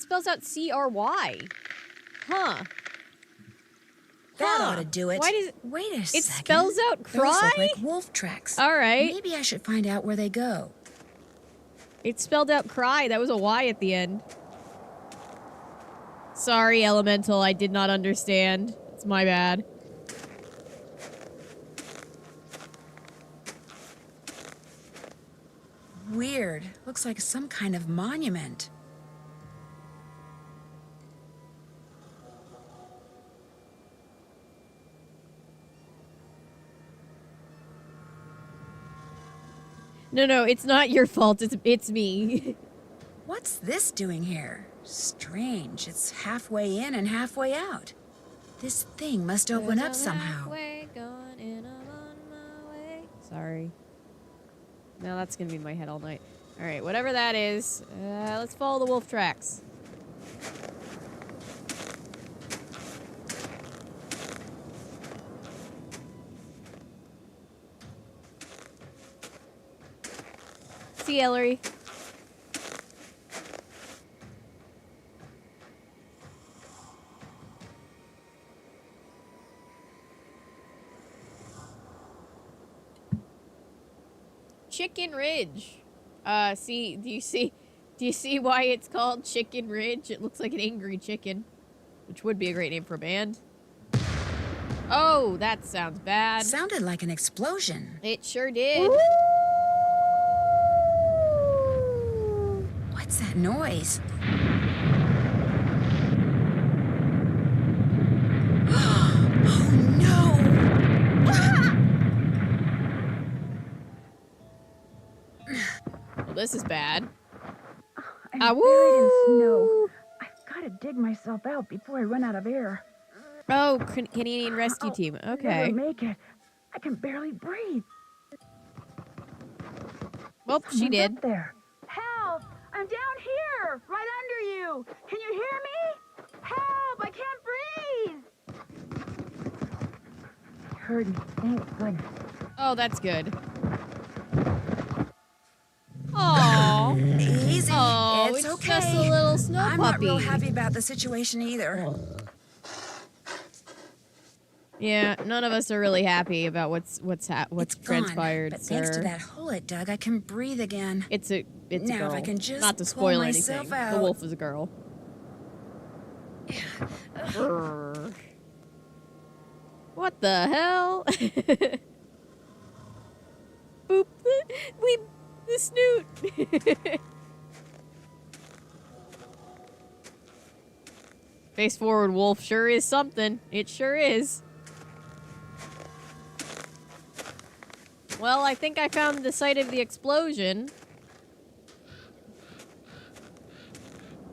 spells out C-R-Y. Huh. That ought to do it. Why does Wait a second. it spells out Those cry? look like wolf tracks. All right. Maybe I should find out where they go. It spelled out cry. That was a Y at the end. Sorry, Elemental. I did not understand. It's my bad. Weird. Looks like some kind of monument. No, it's not your fault. It's me. What's this doing here? Strange. It's halfway in and halfway out. This thing must open up somehow. Sorry. No, that's gonna be in my head all night. All right, whatever that is, let's follow the wolf tracks. See, Ellery. Chicken Ridge. Do you see why it's called Chicken Ridge? It looks like an angry chicken, which would be a great name for a band. Oh, that sounds bad. Sounded like an explosion. It sure did. What's that noise? Oh no! Well, this is bad. I'm Ah, buried in woo! snow. I've got to dig myself out before I run out of air. Oh, Canadian Rescue Team. I'll Okay. never make it. I can barely breathe. Well, she Someone's did. up there. Help! I'm down here, right under you. Can you hear me? Help! I can't breathe. You heard me. Thank goodness. Oh, that's good. Aww. Easy. Oh, it's okay. just a little snow I'm puppy. not real happy about the situation either. Yeah, none of us are really happy about what's It's transpired, gone, but sir. thanks to that hole it dug, I can breathe again. It's a Now, if girl. I can just Not to pull spoil myself anything. out. The wolf is a girl. Brrr. What the hell? Boop the snoot. Face forward, wolf sure is something. It sure is. Well, I think I found the site of the explosion.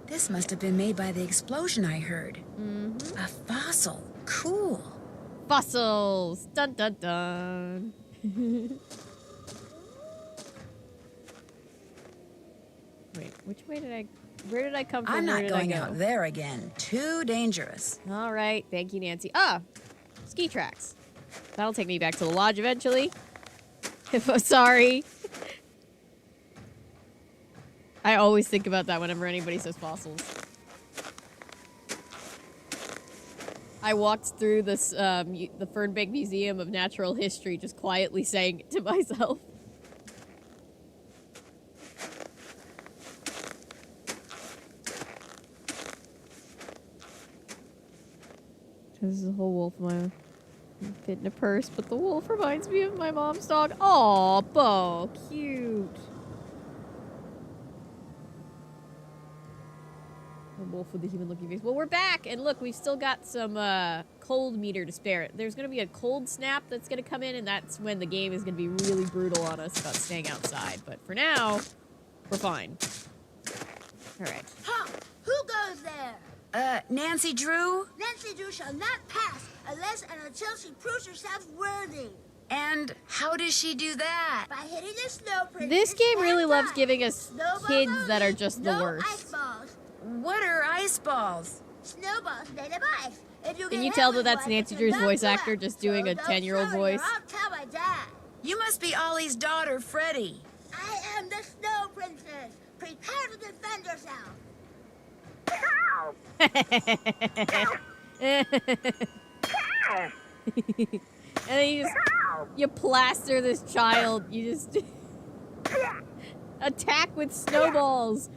This must have been made by the explosion I heard. Mm-hmm. A fossil. Cool. Fossils! Dun dun dun! Wait, which way did I... Where did I come from? I'm Where not did going I go? out there again. Too dangerous. Alright, thank you, Nancy. Ah! Ski tracks. That'll take me back to the lodge eventually. If I'm sorry. I always think about that whenever anybody says fossils. I walked through this, the Fernbank Museum of Natural History just quietly saying it to myself. This is a whole wolf of my fit in a purse, but the wolf reminds me of my mom's dog. Aw, Bo, cute. A wolf with a human-looking face. Well, we're back, and look, we've still got some cold meter to spare. There's gonna be a cold snap that's gonna come in, and that's when the game is gonna be really brutal on us about staying outside. But for now, we're fine. All right. Huh? Who goes there? Nancy Drew? Nancy Drew shall not pass unless and until she proves herself worthy. And how does she do that? By hitting the snow princess. This game really and loves die. giving us Snowballs kids that are only, just no the worst. Ice balls. What are ice balls? Snowballs made of ice. If you Can get you hit tell with that that's one, Nancy it's Drew's enough voice blood. actor just doing a So 10-year-old don't voice? worry, or I'll tell my dad. You must be Ollie's daughter, Freddie. I am the snow princess. Prepare to defend yourself. And then you plaster this child. You just attack with snowballs.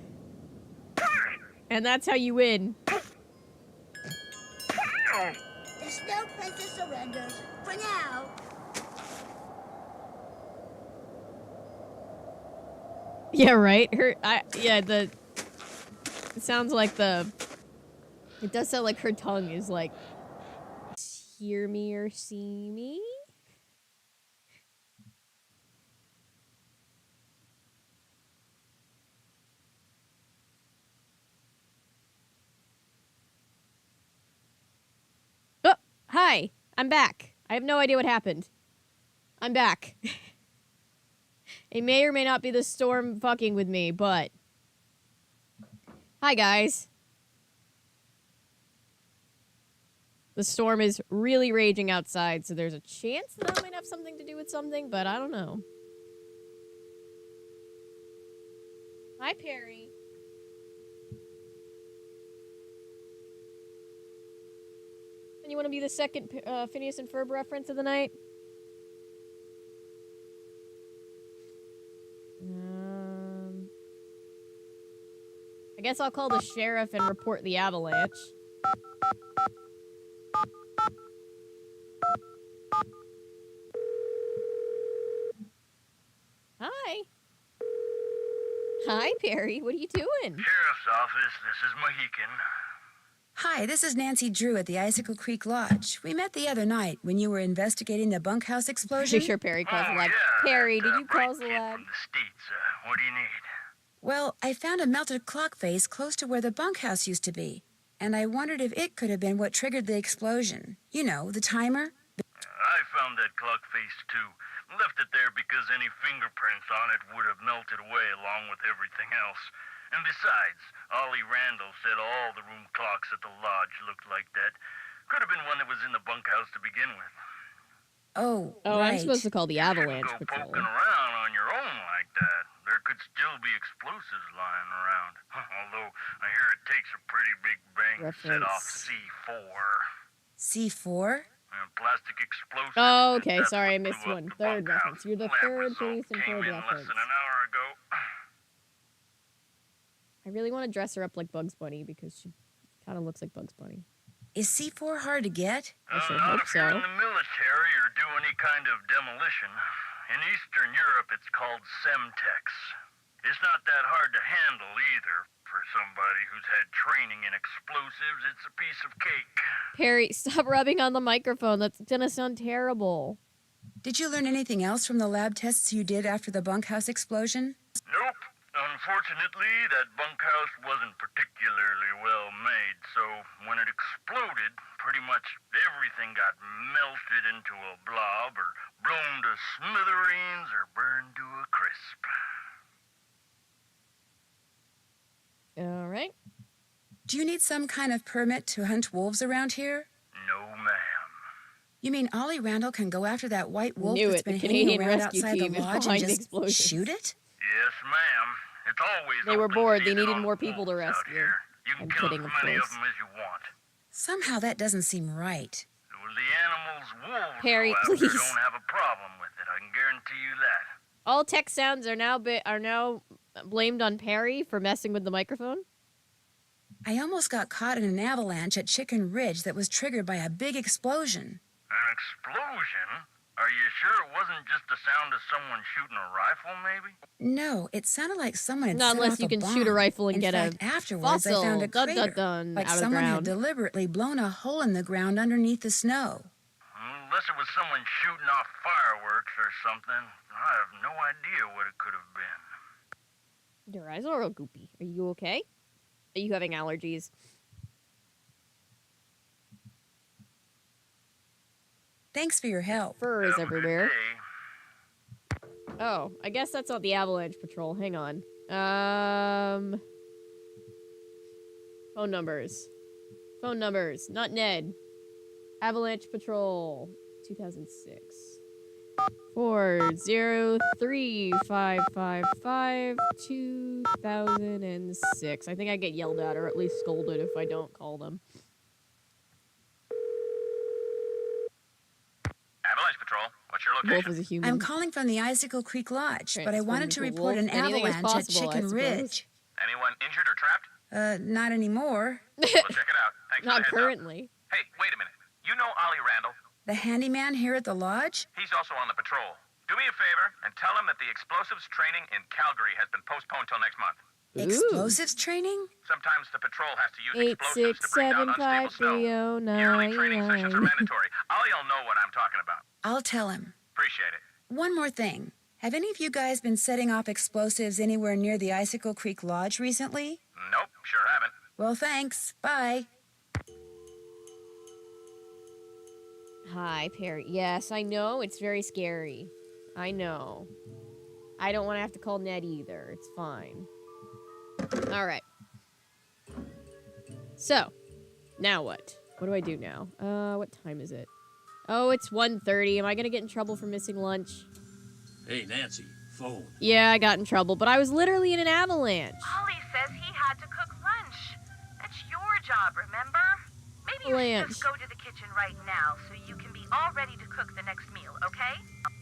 And that's how you win. The snow princess surrenders. For now. Yeah, right. It sounds like it does sound like her tongue is like, hear me or see me? Oh, hi. I'm back. I have no idea what happened. I'm back. It may or may not be the storm fucking with me, but... Hi, guys. The storm is really raging outside, so there's a chance that I might have something to do with something, but I don't know. Hi, Perry. And you want to be the second Phineas and Ferb reference of the night? I guess I'll call the sheriff and report the avalanche. Hi. Hi, Perry. What are you doing? Sheriff's office, this is Mohican. Hi, this is Nancy Drew at the Icicle Creek Lodge. We met the other night when you were investigating the bunkhouse explosion. Pretty sure Perry calls the lab. Yeah, Perry, did that, you call bright the kid lab? from the States. What do you need? Well, I found a melted clock face close to where the bunkhouse used to be. And I wondered if it could have been what triggered the explosion. You know, the timer. I found that clock face, too. Left it there because any fingerprints on it would have melted away along with everything else. And besides, Ollie Randall said all the room clocks at the lodge looked like that. Could have been one that was in the bunkhouse to begin with. Oh, Oh, right. I'm supposed to call the avalanche You patrol. go poking around on your own like that. There could still be explosives lying around. Although, I hear it takes a pretty big bang to set off Reference. C4. C4? Plastic explosives. Oh, okay. That's Sorry, I what missed blew up one. the Third bunkhouse. reference. You're the Lab third result Phineas and came Ferb in less reference. than an hour ago. I really want to dress her up like Bugs Bunny because she kind of looks like Bugs Bunny. Is C4 hard to get? I sure Not hope if you're so. in the military or do any kind of demolition. In Eastern Europe, it's called Semtex. It's not that hard to handle either. For somebody who's had training in explosives, it's a piece of cake. Perry, stop rubbing on the microphone. That's gonna sound terrible. Did you learn anything else from the lab tests you did after the bunkhouse explosion? Nope. Unfortunately, that bunkhouse wasn't particularly well made, so when it exploded, pretty much everything got melted into a blob or blown to smithereens or burned to a crisp. All right. Do you need some kind of permit to hunt wolves around here? No, ma'am. You mean Ollie Randall can go after that white wolf Knew that's it. The been Canadian hanging around rescue outside the team is lodge and behind the just explosions. shoot it? Yes, ma'am. It's always They were open bored. They season needed on more people to wolves out rescue. here. You can I'm kill kidding, as of many of course. them as you want. Somehow that doesn't seem right. Well, the animals wolves Perry, go after please. don't have a problem with it. I can guarantee you that. All tech sounds are now blamed on Perry for messing with the microphone. I almost got caught in an avalanche at Chicken Ridge that was triggered by a big explosion. An explosion? Are you sure it wasn't just the sound of someone shooting a rifle, maybe? No, it sounded like someone had Not set unless off you a can bomb. shoot a rifle and in get fact, a afterwards fossil. I found a Dun, crater, dun, dun, like out of the someone had ground. deliberately blown a hole in the ground underneath the snow. Unless it was someone shooting off fireworks or something. I have no idea what it could have been. Your eyes are all goopy. Are you okay? Are you having allergies? Thanks for your help. Fur is Have a good everywhere. day. Oh, I guess that's not the avalanche patrol. Hang on. Phone numbers. Phone numbers. Not Ned. Avalanche patrol. 2006. 403-555-2006. I think I get yelled at or at least scolded if I don't call them. Avalanche Patrol, what's your Wolf location? is a human. I'm calling from the Icicle Creek Lodge, but I wanted to Transforming to report wolf. an Anything is avalanche at possible, I Chicken suppose. Ridge. Anyone injured or trapped? Not anymore. We'll check it out. Thanks for Not the heads up. currently. Hey, wait a minute. You know Ollie Randall? The handyman here at the lodge? He's also on the patrol. Do me a favor and tell him that the explosives training in Calgary has been postponed till next month. Explosives training? Sometimes the patrol has to use explosives to bring down unstable snow. Yearly training sessions are 8675309. mandatory. Ollie'll know what I'm talking about. I'll tell him. Appreciate it. One more thing. Have any of you guys been setting off explosives anywhere near the Icicle Creek Lodge recently? Nope, sure haven't. Well, thanks. Bye. Hi, Perry. Yes, I know. It's very scary. I know. I don't want to have to call Ned either. It's fine. All right. So, now what? What do I do now? What time is it? Oh, it's 1:30. Am I going to get in trouble for missing lunch? Hey, Nancy, phone. Yeah, I got in trouble, but I was literally in an avalanche. Ollie says he had to cook lunch. That's your job, remember? Maybe you should just go to the kitchen right now so you can be all ready to cook the next meal, okay?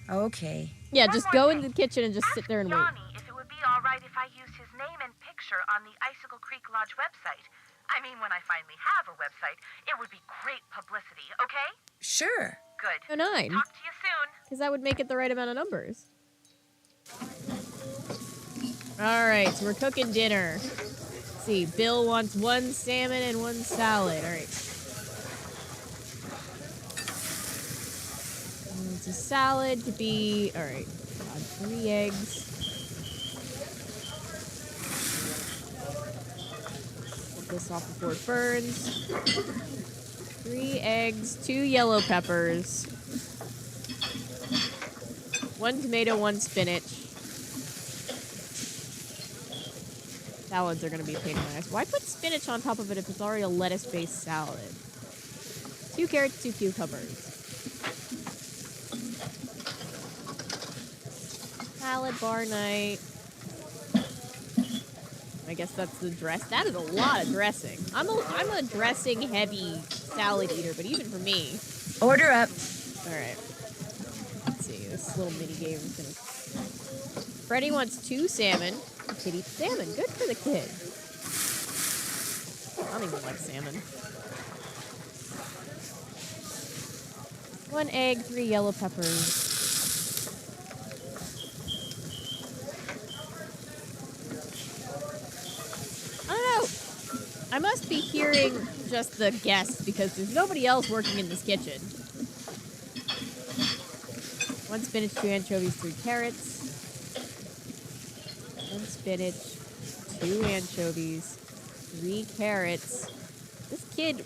Okay. Yeah, One just more go thing. into the kitchen and just sit there and wait. Johnny if it would be all right if I used his name and picture on the Icicle Creek Lodge website. I mean, when I finally have a website, it would be great publicity, okay? Sure. Good. Oh, 9. Talk to you soon. Because that would make it the right amount of numbers. Alright, so we're cooking dinner. Let's see, Bill wants 1 salmon and 1 salad. Alright. It's a salad to be... Alright. 3 eggs. Put this off before it burns. 3 eggs, 2 yellow peppers. 1 tomato, 1 spinach. Salads are going to be a pain in the ass. Why put spinach on top of it if it's already a lettuce-based salad? 2 carrots, 2 cucumbers. Salad bar night. I guess that's the dress. That is a lot of dressing. I'm a dressing-heavy salad eater, but even for me. Order up. All right. Let's see. This little mini game is gonna. Freddie wants 2 salmon. The kid eats salmon. Good for the kid. I don't even like salmon. 1 egg, 3 yellow peppers. I don't know. I must be hearing just the guests because there's nobody else working in this kitchen. 1 spinach, 2 anchovies, 3 carrots. 1 spinach, 2 anchovies, 3 carrots. This kid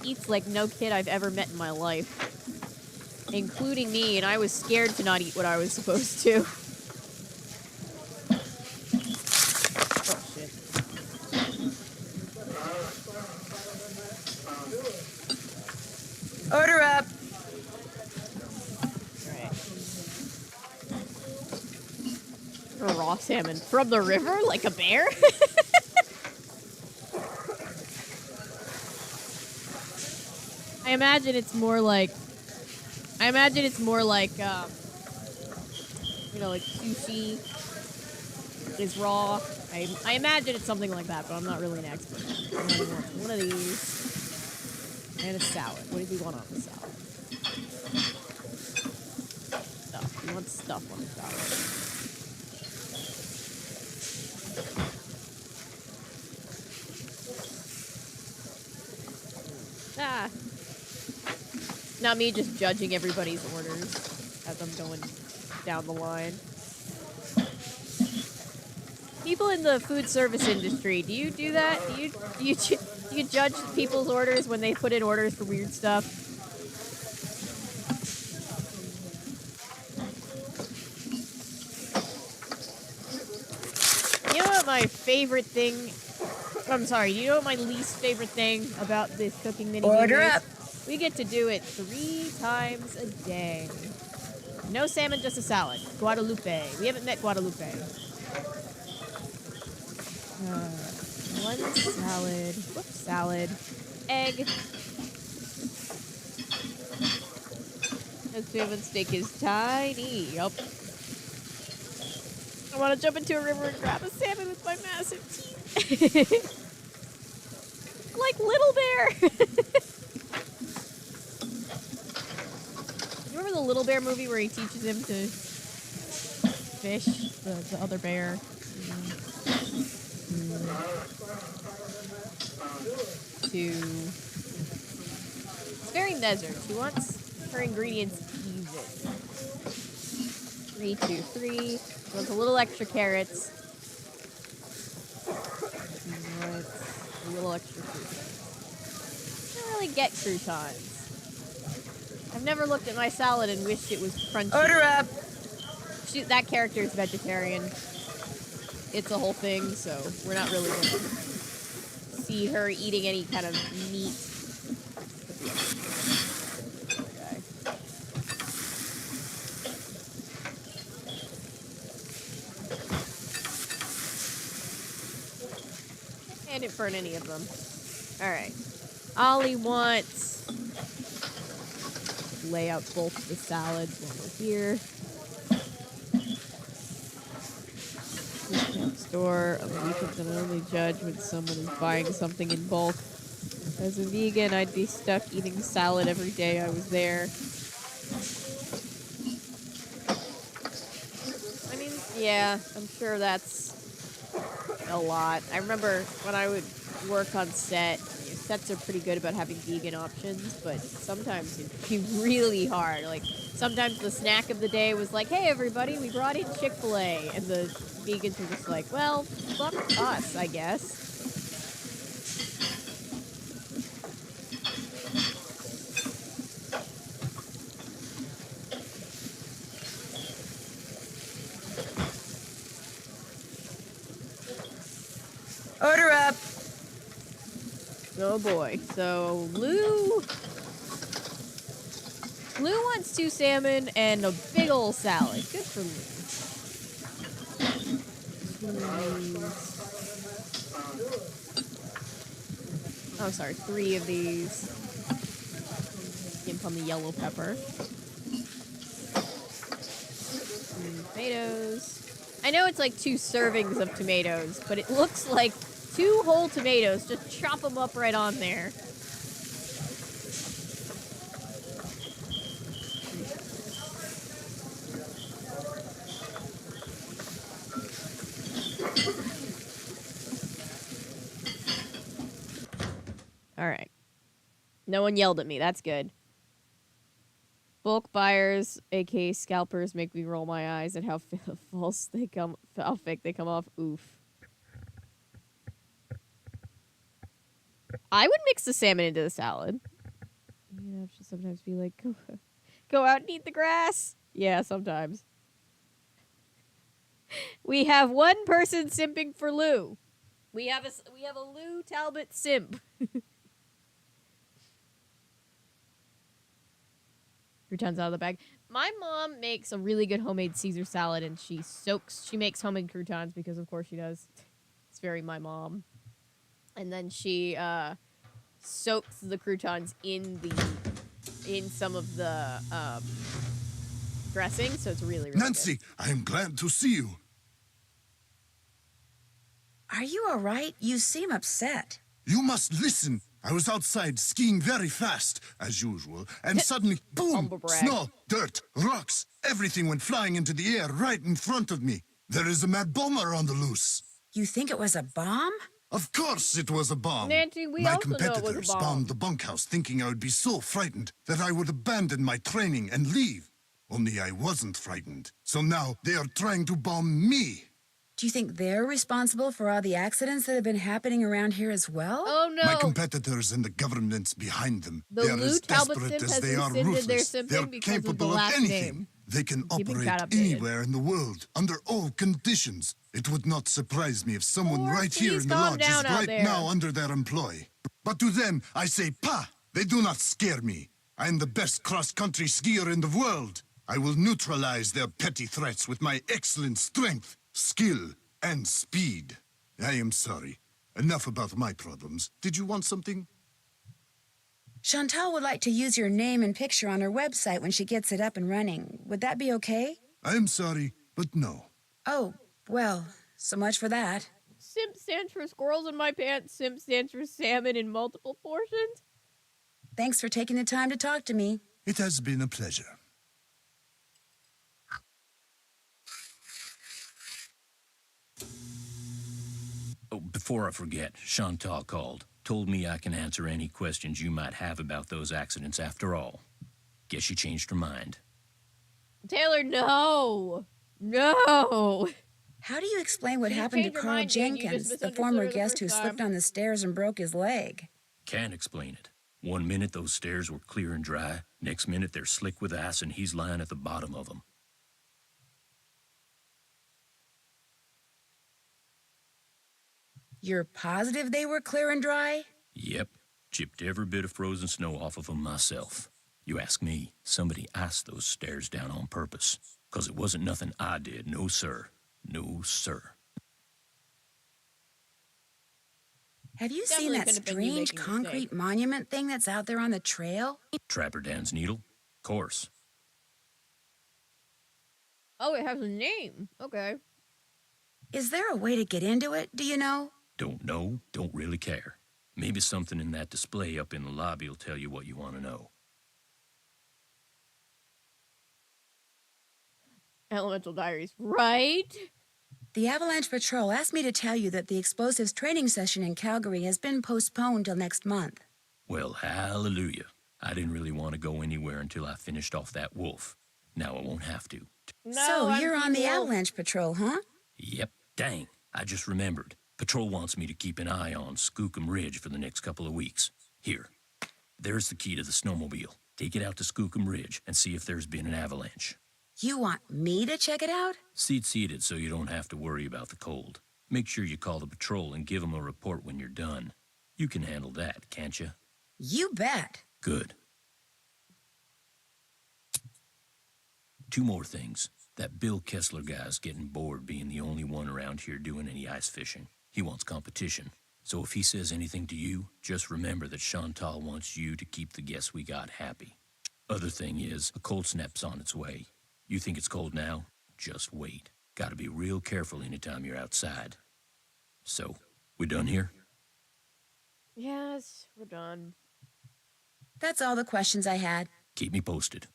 eats like no kid I've ever met in my life, including me, and I was scared to not eat what I was supposed to. Oh, shit. Order up. Raw salmon from the river like a bear? I imagine it's more like you know, like sushi. is raw. I imagine it's something like that, but I'm not really an expert. And I want one of these and a salad. What do we want on the salad? Stuff. We want stuff on the salad. Ah. Not me just judging everybody's orders as I'm going down the line. People in the food service industry, do you do that? Do you judge people's orders when they put in orders for weird stuff? You know what my favorite thing... I'm sorry, you know what my least favorite thing about this cooking mini Order is? up. We get to do it 3 times a day. No salmon, just a salad. Guadalupe. We haven't met Guadalupe. One salad. Whoops, salad. Egg. The salmon steak is tiny. Yup. I want to jump into a river and grab a salmon with my massive teeth. Like Little Bear. You remember the Little Bear movie where he teaches him to fish, the other bear? It's very desert. He wants her ingredients even. 3, 2, 3. He wants a little extra carrots. A little extra croutons. I don't really get croutons. I've never looked at my salad and wished it was crunchy. Order up. That character is vegetarian. It's a whole thing, so we're not really going to see her eating any kind of meat. And it burn any of them. Alright. Ollie wants... lay out both the salads while we're here. Discount store. On the weekends, I only judge when someone is buying something in bulk. As a vegan, I'd be stuck eating salad every day I was there. I mean, yeah, I'm sure that's a lot. I remember when I would work on set, sets are pretty good about having vegan options, but sometimes it'd be really hard. Like, sometimes the snack of the day was like, hey, everybody, we brought in Chick-fil-A. And the vegans were just like, well, fuck us, I guess. Order up. Oh boy. So Lou wants 2 salmon and a big ol' salad. Good for Lou. Oh, sorry, 3 of these. Gimp on the yellow pepper. Tomatoes. I know it's like 2 servings of tomatoes, but it looks like 2 whole tomatoes. Just chop them up right on there. All right. No one yelled at me. That's good. Bulk buyers, aka scalpers, make me roll my eyes at how how fake they come off. Oof. I would mix the salmon into the salad. You know, she'll sometimes be like, go out and eat the grass. Yeah, sometimes. We have one person simping for Lou. We have a Lou Talbot simp. Croutons out of the bag. My mom makes a really good homemade Caesar salad, and she makes homemade croutons because, of course, she does. It's very my mom. And then she soaks the croutons in some of the dressing, so it's really, really Nancy, good. I am glad to see you. Are you all right? You seem upset. You must listen. I was outside skiing very fast, as usual, and suddenly, boom! Humble brag. Snow, dirt, rocks, everything went flying into the air right in front of me. There is a mad bomber on the loose. You think it was a bomb? Of course it was a bomb. Nancy, we My also know it was a competitors bomb. bombed the bunkhouse thinking I would be so frightened that I would abandon my training and leave. Only I wasn't frightened. So now they are trying to bomb me. Do you think they're responsible for all the accidents that have been happening around here as well? Oh no! My competitors and the governments behind them. The They are Lou as Talbot desperate Sim as has they are rescinded their ruthless. simping They're because of the capable of last anything. name. They can Keeping operate Cat updated. anywhere in the world, under all conditions. It would not surprise me if someone Lord, right here please in the calm lodge is down out right there. now under their employ. But to them, I say, "Pa!" They do not scare me. I am the best cross-country skier in the world. I will neutralize their petty threats with my excellent strength, skill, and speed. I am sorry. Enough about my problems. Did you want something? Chantal would like to use your name and picture on her website when she gets it up and running. Would that be okay? I am sorry, but no. Oh, well, so much for that. Simp stands for squirrels in my pants. Simp stands for salmon in multiple portions. Thanks for taking the time to talk to me. It has been a pleasure. Oh, before I forget, Chantal called. Told me I can answer any questions you might have about those accidents after all. Guess she changed her mind. Taylor, no! No! How do you explain what She happened to changed her Carl mind, Jane. You just Jenkins, the misunderstood former her the guest who first slipped time. on the stairs and broke his leg? Can't explain it. One minute those stairs were clear and dry. Next minute they're slick with ice and he's lying at the bottom of them. You're positive they were clear and dry? Yep. Chipped every bit of frozen snow off of them myself. You ask me, somebody iced those stairs down on purpose. 'Cause it wasn't nothing I did, no sir. No sir. Have you Definitely seen that could have been you strange making a concrete mistake. monument thing that's out there on the trail? Trapper Dan's needle? Course. Oh, it has a name. Okay. Is there a way to get into it, do you know? Don't know, don't really care. Maybe something in that display up in the lobby will tell you what you want to know. Elemental Diaries. Right? The Avalanche Patrol asked me to tell you that the explosives training session in Calgary has been postponed till next month. Well, hallelujah. I didn't really want to go anywhere until I finished off that wolf. Now I won't have to. No, So I'm you're on the Team Wolf. Avalanche Patrol, huh? Yep, dang. I just remembered. Patrol wants me to keep an eye on Skookum Ridge for the next couple of weeks. Here, there's the key to the snowmobile. Take it out to Skookum Ridge and see if there's been an avalanche. You want me to check it out? Seat seated so you don't have to worry about the cold. Make sure you call the patrol and give them a report when you're done. You can handle that, can't you? You bet. Good. Two more things. That Bill Kessler guy's getting bored being the only one around here doing any ice fishing. He wants competition. So if he says anything to you, just remember that Chantal wants you to keep the guests we got happy. Other thing is, a cold snap's on its way. You think it's cold now? Just wait. Gotta be real careful anytime you're outside. So, we done here? Yes, we're done. That's all the questions I had. Keep me posted.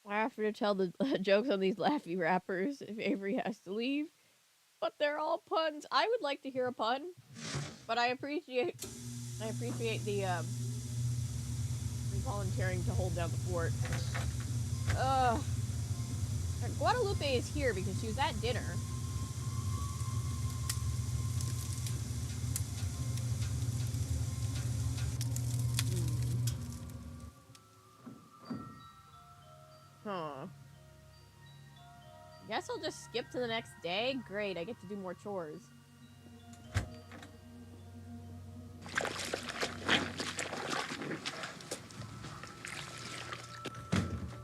I have to tell the jokes on these laughy rappers if Avery has to leave. But they're all puns. I would like to hear a pun, but I appreciate the volunteering to hold down the fort. Guadalupe is here because she was at dinner. Huh. Guess I'll just skip to the next day. Great, I get to do more chores.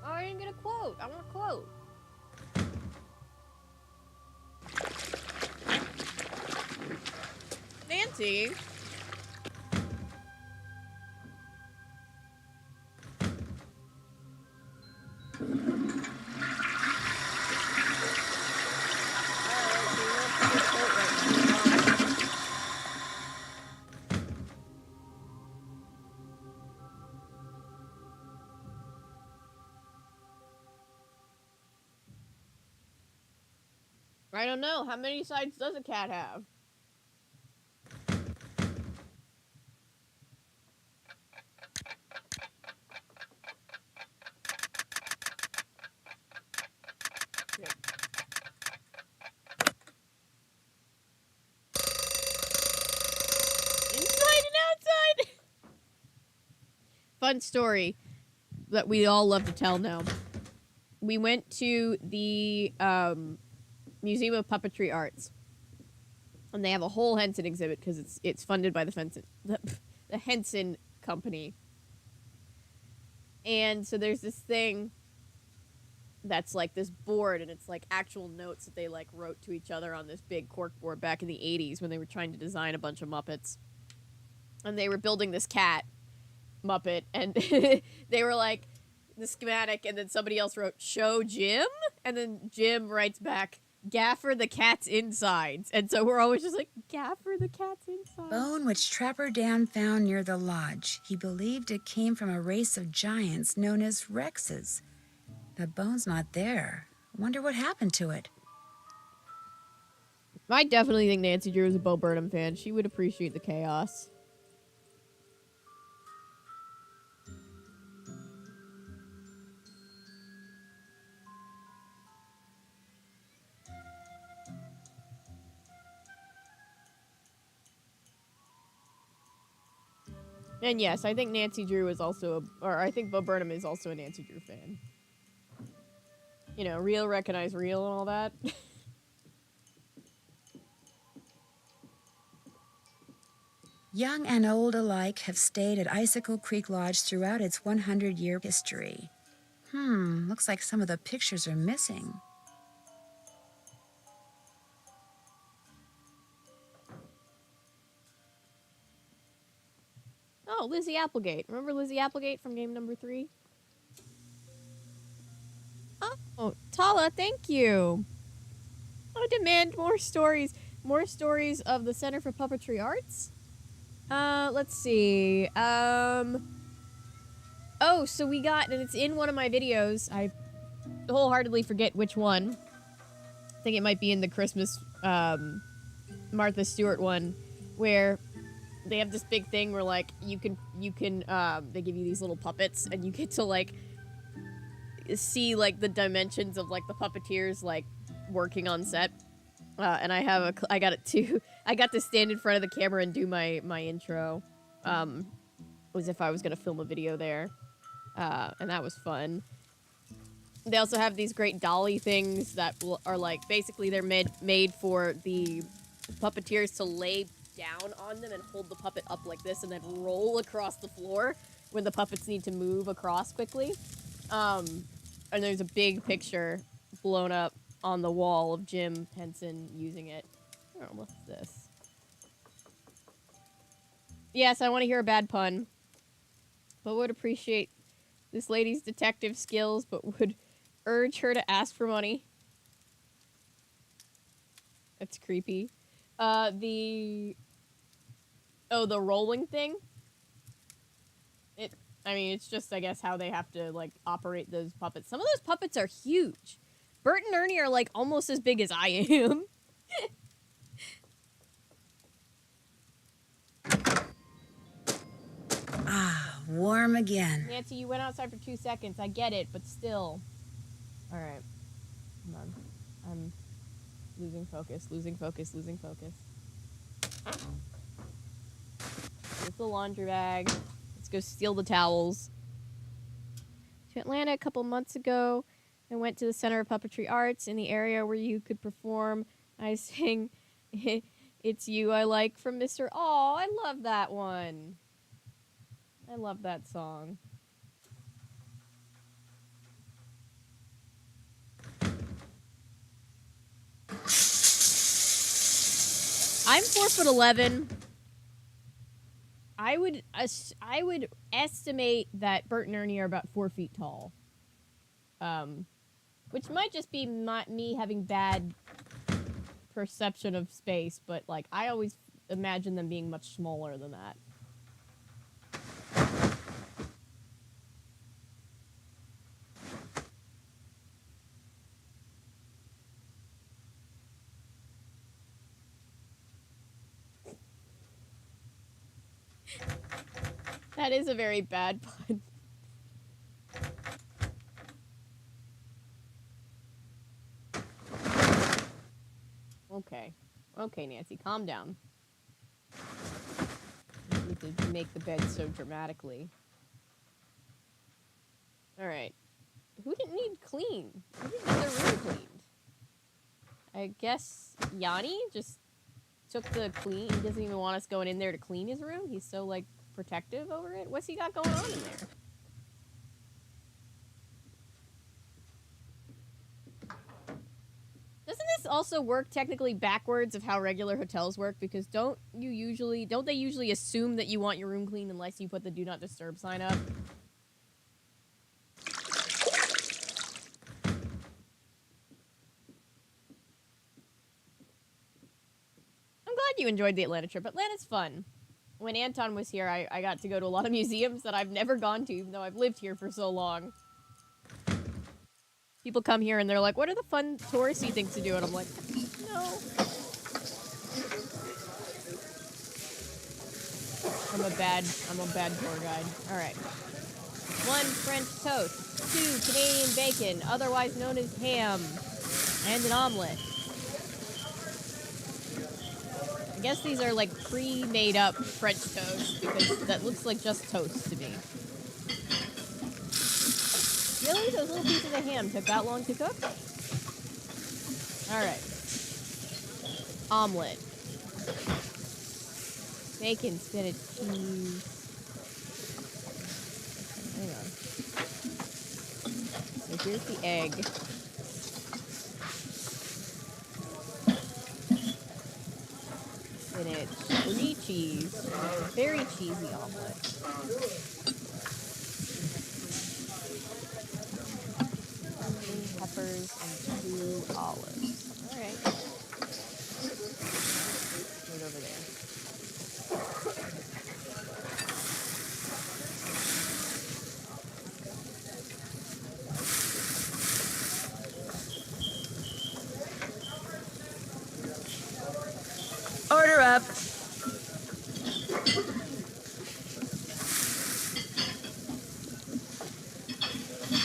Oh, I didn't get a quote. I want a quote. Nancy. I don't know. How many sides does a cat have? Inside and outside! Fun story that we all love to tell now. We went to the Museum of Puppetry Arts, and they have a whole Henson exhibit because it's funded by the Henson Company. And so there's this thing that's like this board, and it's like actual notes that they like wrote to each other on this big cork board back in the 80s when they were trying to design a bunch of Muppets. And they were building this cat Muppet, and they were like the schematic, and then somebody else wrote "Show Jim," and then Jim writes back "Gaffer the cat's insides," and so we're always just like "Gaffer the cat's insides." Bone which Trapper Dan found near the lodge. He believed it came from a race of giants known as Rexes. The bone's not there. Wonder what happened to it. I definitely think Nancy Drew is a Bo Burnham fan. She would appreciate the chaos. And yes, I think Nancy Drew is also I think Bo Burnham is also a Nancy Drew fan. You know, real recognize real and all that. Young and old alike have stayed at Icicle Creek Lodge throughout its 100-year history. Looks like some of the pictures are missing. Oh, Lizzie Applegate. Remember Lizzie Applegate from game number 3? Oh, Tala, thank you. I demand more stories. More stories of the Center for Puppetry Arts? Let's see. Oh, so we got, and it's in one of my videos. I wholeheartedly forget which one. I think it might be in the Christmas, Martha Stewart one, where they have this big thing where, like, you can, they give you these little puppets, and you get to, like, see, like, the dimensions of, like, the puppeteers, like, working on set. And I got it too. I got to stand in front of the camera and do my intro, as if I was gonna film a video there. And that was fun. They also have these great dolly things that are, like, basically they're made for the puppeteers to lay down on them and hold the puppet up like this and then roll across the floor when the puppets need to move across quickly. And there's a big picture blown up on the wall of Jim Henson using it. Oh, what's this? Yes, I want to hear a bad pun. But would appreciate this lady's detective skills, but would urge her to ask for money. That's creepy. The rolling thing? I mean, it's just, I guess, how they have to, like, operate those puppets. Some of those puppets are huge. Bert and Ernie are, like, almost as big as I am. Warm again. Nancy, you went outside for 2 seconds. I get it, but still. Alright. Come on. I'm losing focus. Here's the laundry bag. Let's go steal the towels. To Atlanta a couple months ago. I went to the Center of Puppetry Arts in the area where you could perform. I sang It's You I Like from Mr. Aw, I love that one. I love that song. I'm 4'11". I would estimate that Bert and Ernie are about 4 feet tall. Which might just be me having bad perception of space, but, like, I always imagine them being much smaller than that. That is a very bad pun. Okay. Okay, Nancy, calm down. You need to make the bed so dramatically. Alright. Who didn't need clean? Who didn't get their room cleaned? I guess Yanni just took the clean. He doesn't even want us going in there to clean his room. He's so, like, protective over it. What's he got going on in there? Doesn't this also work technically backwards of how regular hotels work? Because don't they usually assume that you want your room clean unless you put the do not disturb sign up? I'm glad you enjoyed the Atlanta trip. Atlanta's fun. When Anton was here, I got to go to a lot of museums that I've never gone to, even though I've lived here for so long. People come here and they're like, what are the fun touristy things to do? And I'm like, no. I'm a bad tour guide. Alright. 1 French toast. 2 Canadian bacon, otherwise known as ham. And an omelet. I guess these are like pre-made up French toast because that looks like just toast to me. Really? Those little pieces of ham took that long to cook? Alright. Omelet. Bacon, spinach, cheese. Hang on. So here's the egg. Spinach, 3 cheese. Very cheesy omelet. Peppers and 2 olives. Alright. Put it over there. Order up.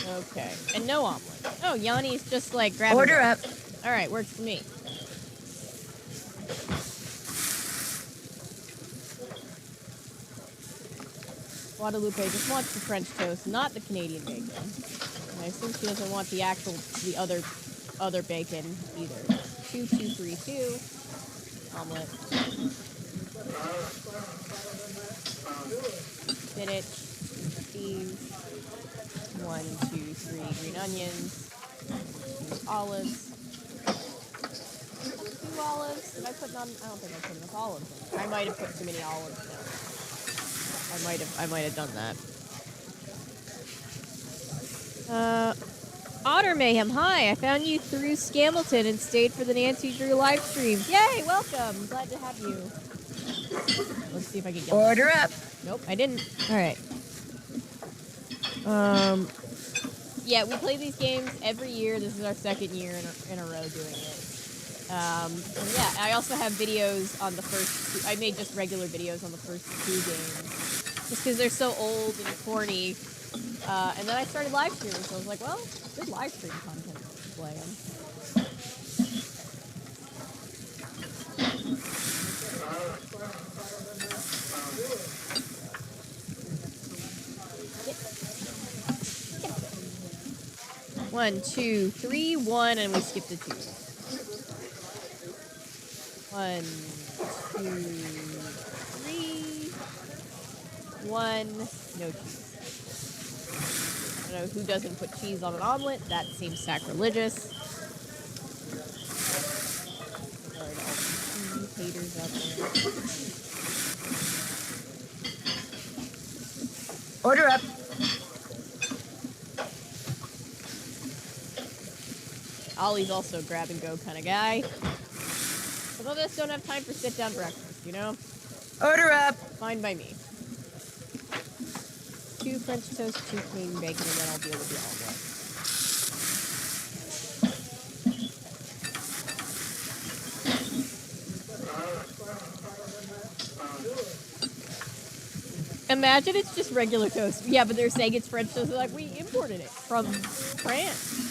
Okay. And no omelet. Oh, Yanni's just like grabbing Order it. up. Alright, works for me. Guadalupe just wants the French toast, not the Canadian bacon. And I assume she doesn't want the other bacon either. 2, 2, 3, 2. Omelet. Spinach. Cheese. 1, 2, 3 green onions. 2 olives. 2 olives. Did I put none? I don't think I put enough olives in. I might have put too many olives in. I might have done that. Otter Mayhem, hi! I found you through Scamilton and stayed for the Nancy Drew live stream. Yay! Welcome! Glad to have you. Let's see if I can get Order up. Nope, I didn't. Alright. Yeah, we play these games every year. This is our 2nd year in a row doing it. And yeah, I also have videos on the first 2. I made just regular videos on the first 2 games. Just because they're so old and corny. And then I started live streaming, so I was like, well, good live stream content to play in. One, 2, 3, 1, and we skipped a 2. 1, 2, 3, 1, no cheese. I don't know who doesn't put cheese on an omelet. That seems sacrilegious. Sorry to all the cheese haters out there. Order up. Ollie's also a grab and go kind of guy. Some of us don't have time for sit down breakfast, you know? Order up. Fine by me. 2 French toast, 2 Canadian bacon, and then I'll deal with the omelet. Imagine it's just regular toast. Yeah, but they're saying it's French toast. They're like, we imported it from France.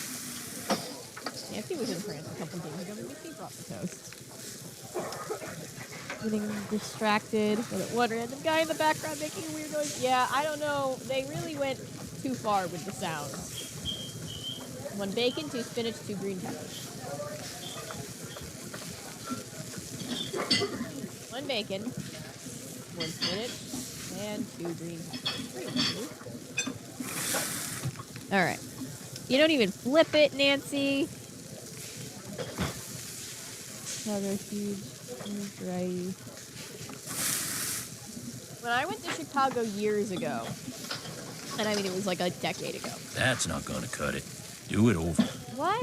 Nancy was in France a couple days ago. Maybe she brought the toast. Getting distracted with one random guy in the background making a weird noise. Yeah, I don't know. They really went too far with the sounds. 1 bacon, 2 spinach, 2 green peppers. 1 bacon, 1 spinach, and 2 green peppers. Alright. You don't even flip it, Nancy. Another huge dry. When I went to Chicago years ago, and I mean it was like a decade ago. That's not gonna cut it. Do it over. What?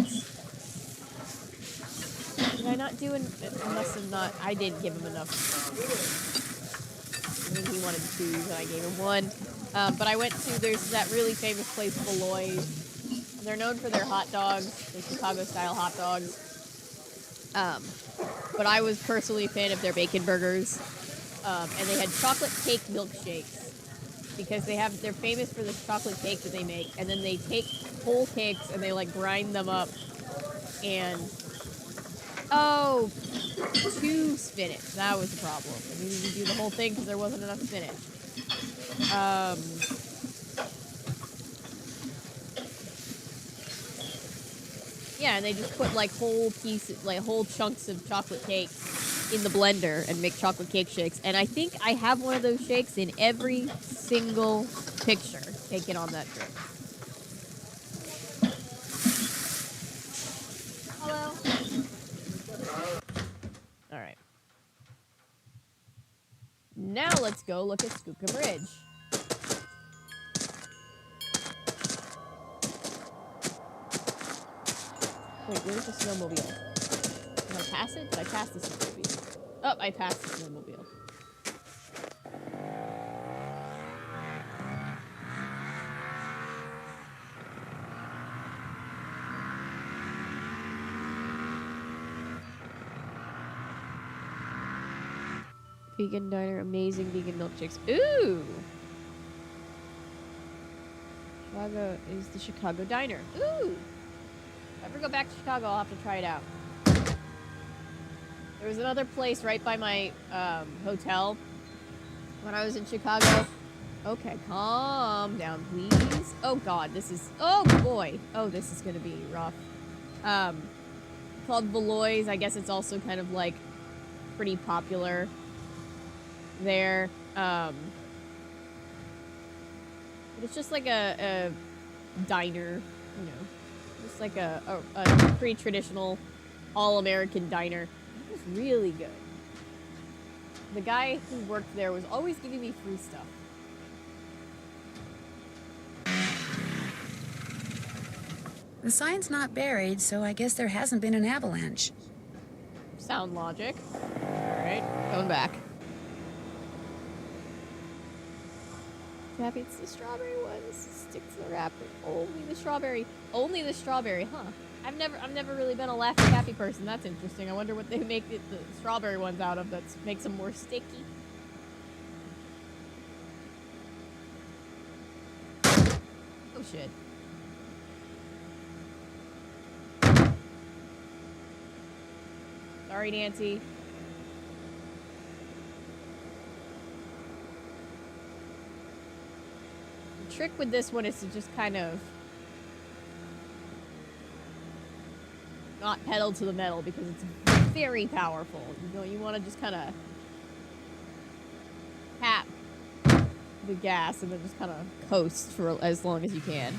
Did I not do it? I must have not. I didn't give him enough. I think he wanted 2, and I gave him 1. But I went to, there's that really famous place, Beloy's. They're known for their hot dogs, their Chicago-style hot dogs. But I was personally a fan of their bacon burgers. And they had chocolate cake milkshakes. Because they're famous for the chocolate cake that they make. And then they take whole cakes and they, like, grind them up. And... Oh, 2 spinach. That was the problem. I needed to do the whole thing because there wasn't enough spinach. Yeah, and they just put like whole chunks of chocolate cake in the blender and make chocolate cake shakes. And I think I have one of those shakes in every single picture taken on that trip. Hello. Alright. Now let's go look at Skookum Ridge. Wait, where's the snowmobile? Did I pass it? Did I pass the snowmobile? Oh, I passed the snowmobile. Vegan diner, amazing vegan milkshakes. Ooh! Chicago is the Chicago diner. Ooh! If I ever go back to Chicago, I'll have to try it out. There was another place right by my hotel when I was in Chicago. Okay, calm down, please. Oh god, this is... Oh boy! Oh, this is gonna be rough. Called Beloy's. I guess it's also kind of like pretty popular there. But it's just like a diner, you know. Just like a pretty traditional all-American diner. It was really good. The guy who worked there was always giving me free stuff. The sign's not buried, so I guess there hasn't been an avalanche. Sound logic. Alright, going back. Happy it's the strawberry ones. Stick to the wrapper. Only the strawberry. Only the strawberry, huh? I've never really been a Laffy Taffy person. That's interesting. I wonder what they make the strawberry ones out of that makes them more sticky. Oh shit. Sorry, Nancy. The trick with this one is to just kind of not pedal to the metal because it's very powerful. You know, you want to just kind of tap the gas and then just kind of coast for as long as you can.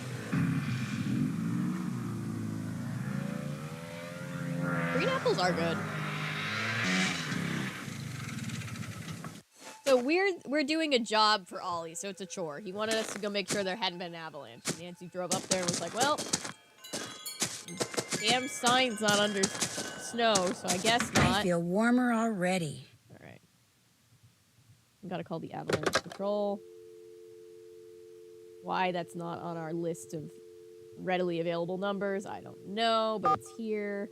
Green apples are good. So we're doing a job for Ollie, so it's a chore. He wanted us to go make sure there hadn't been an avalanche. And Nancy drove up there and was like, well, damn sign's not under snow, so I guess not. I feel warmer already. Alright. I've got to call the avalanche patrol. Why that's not on our list of readily available numbers, I don't know, but it's here.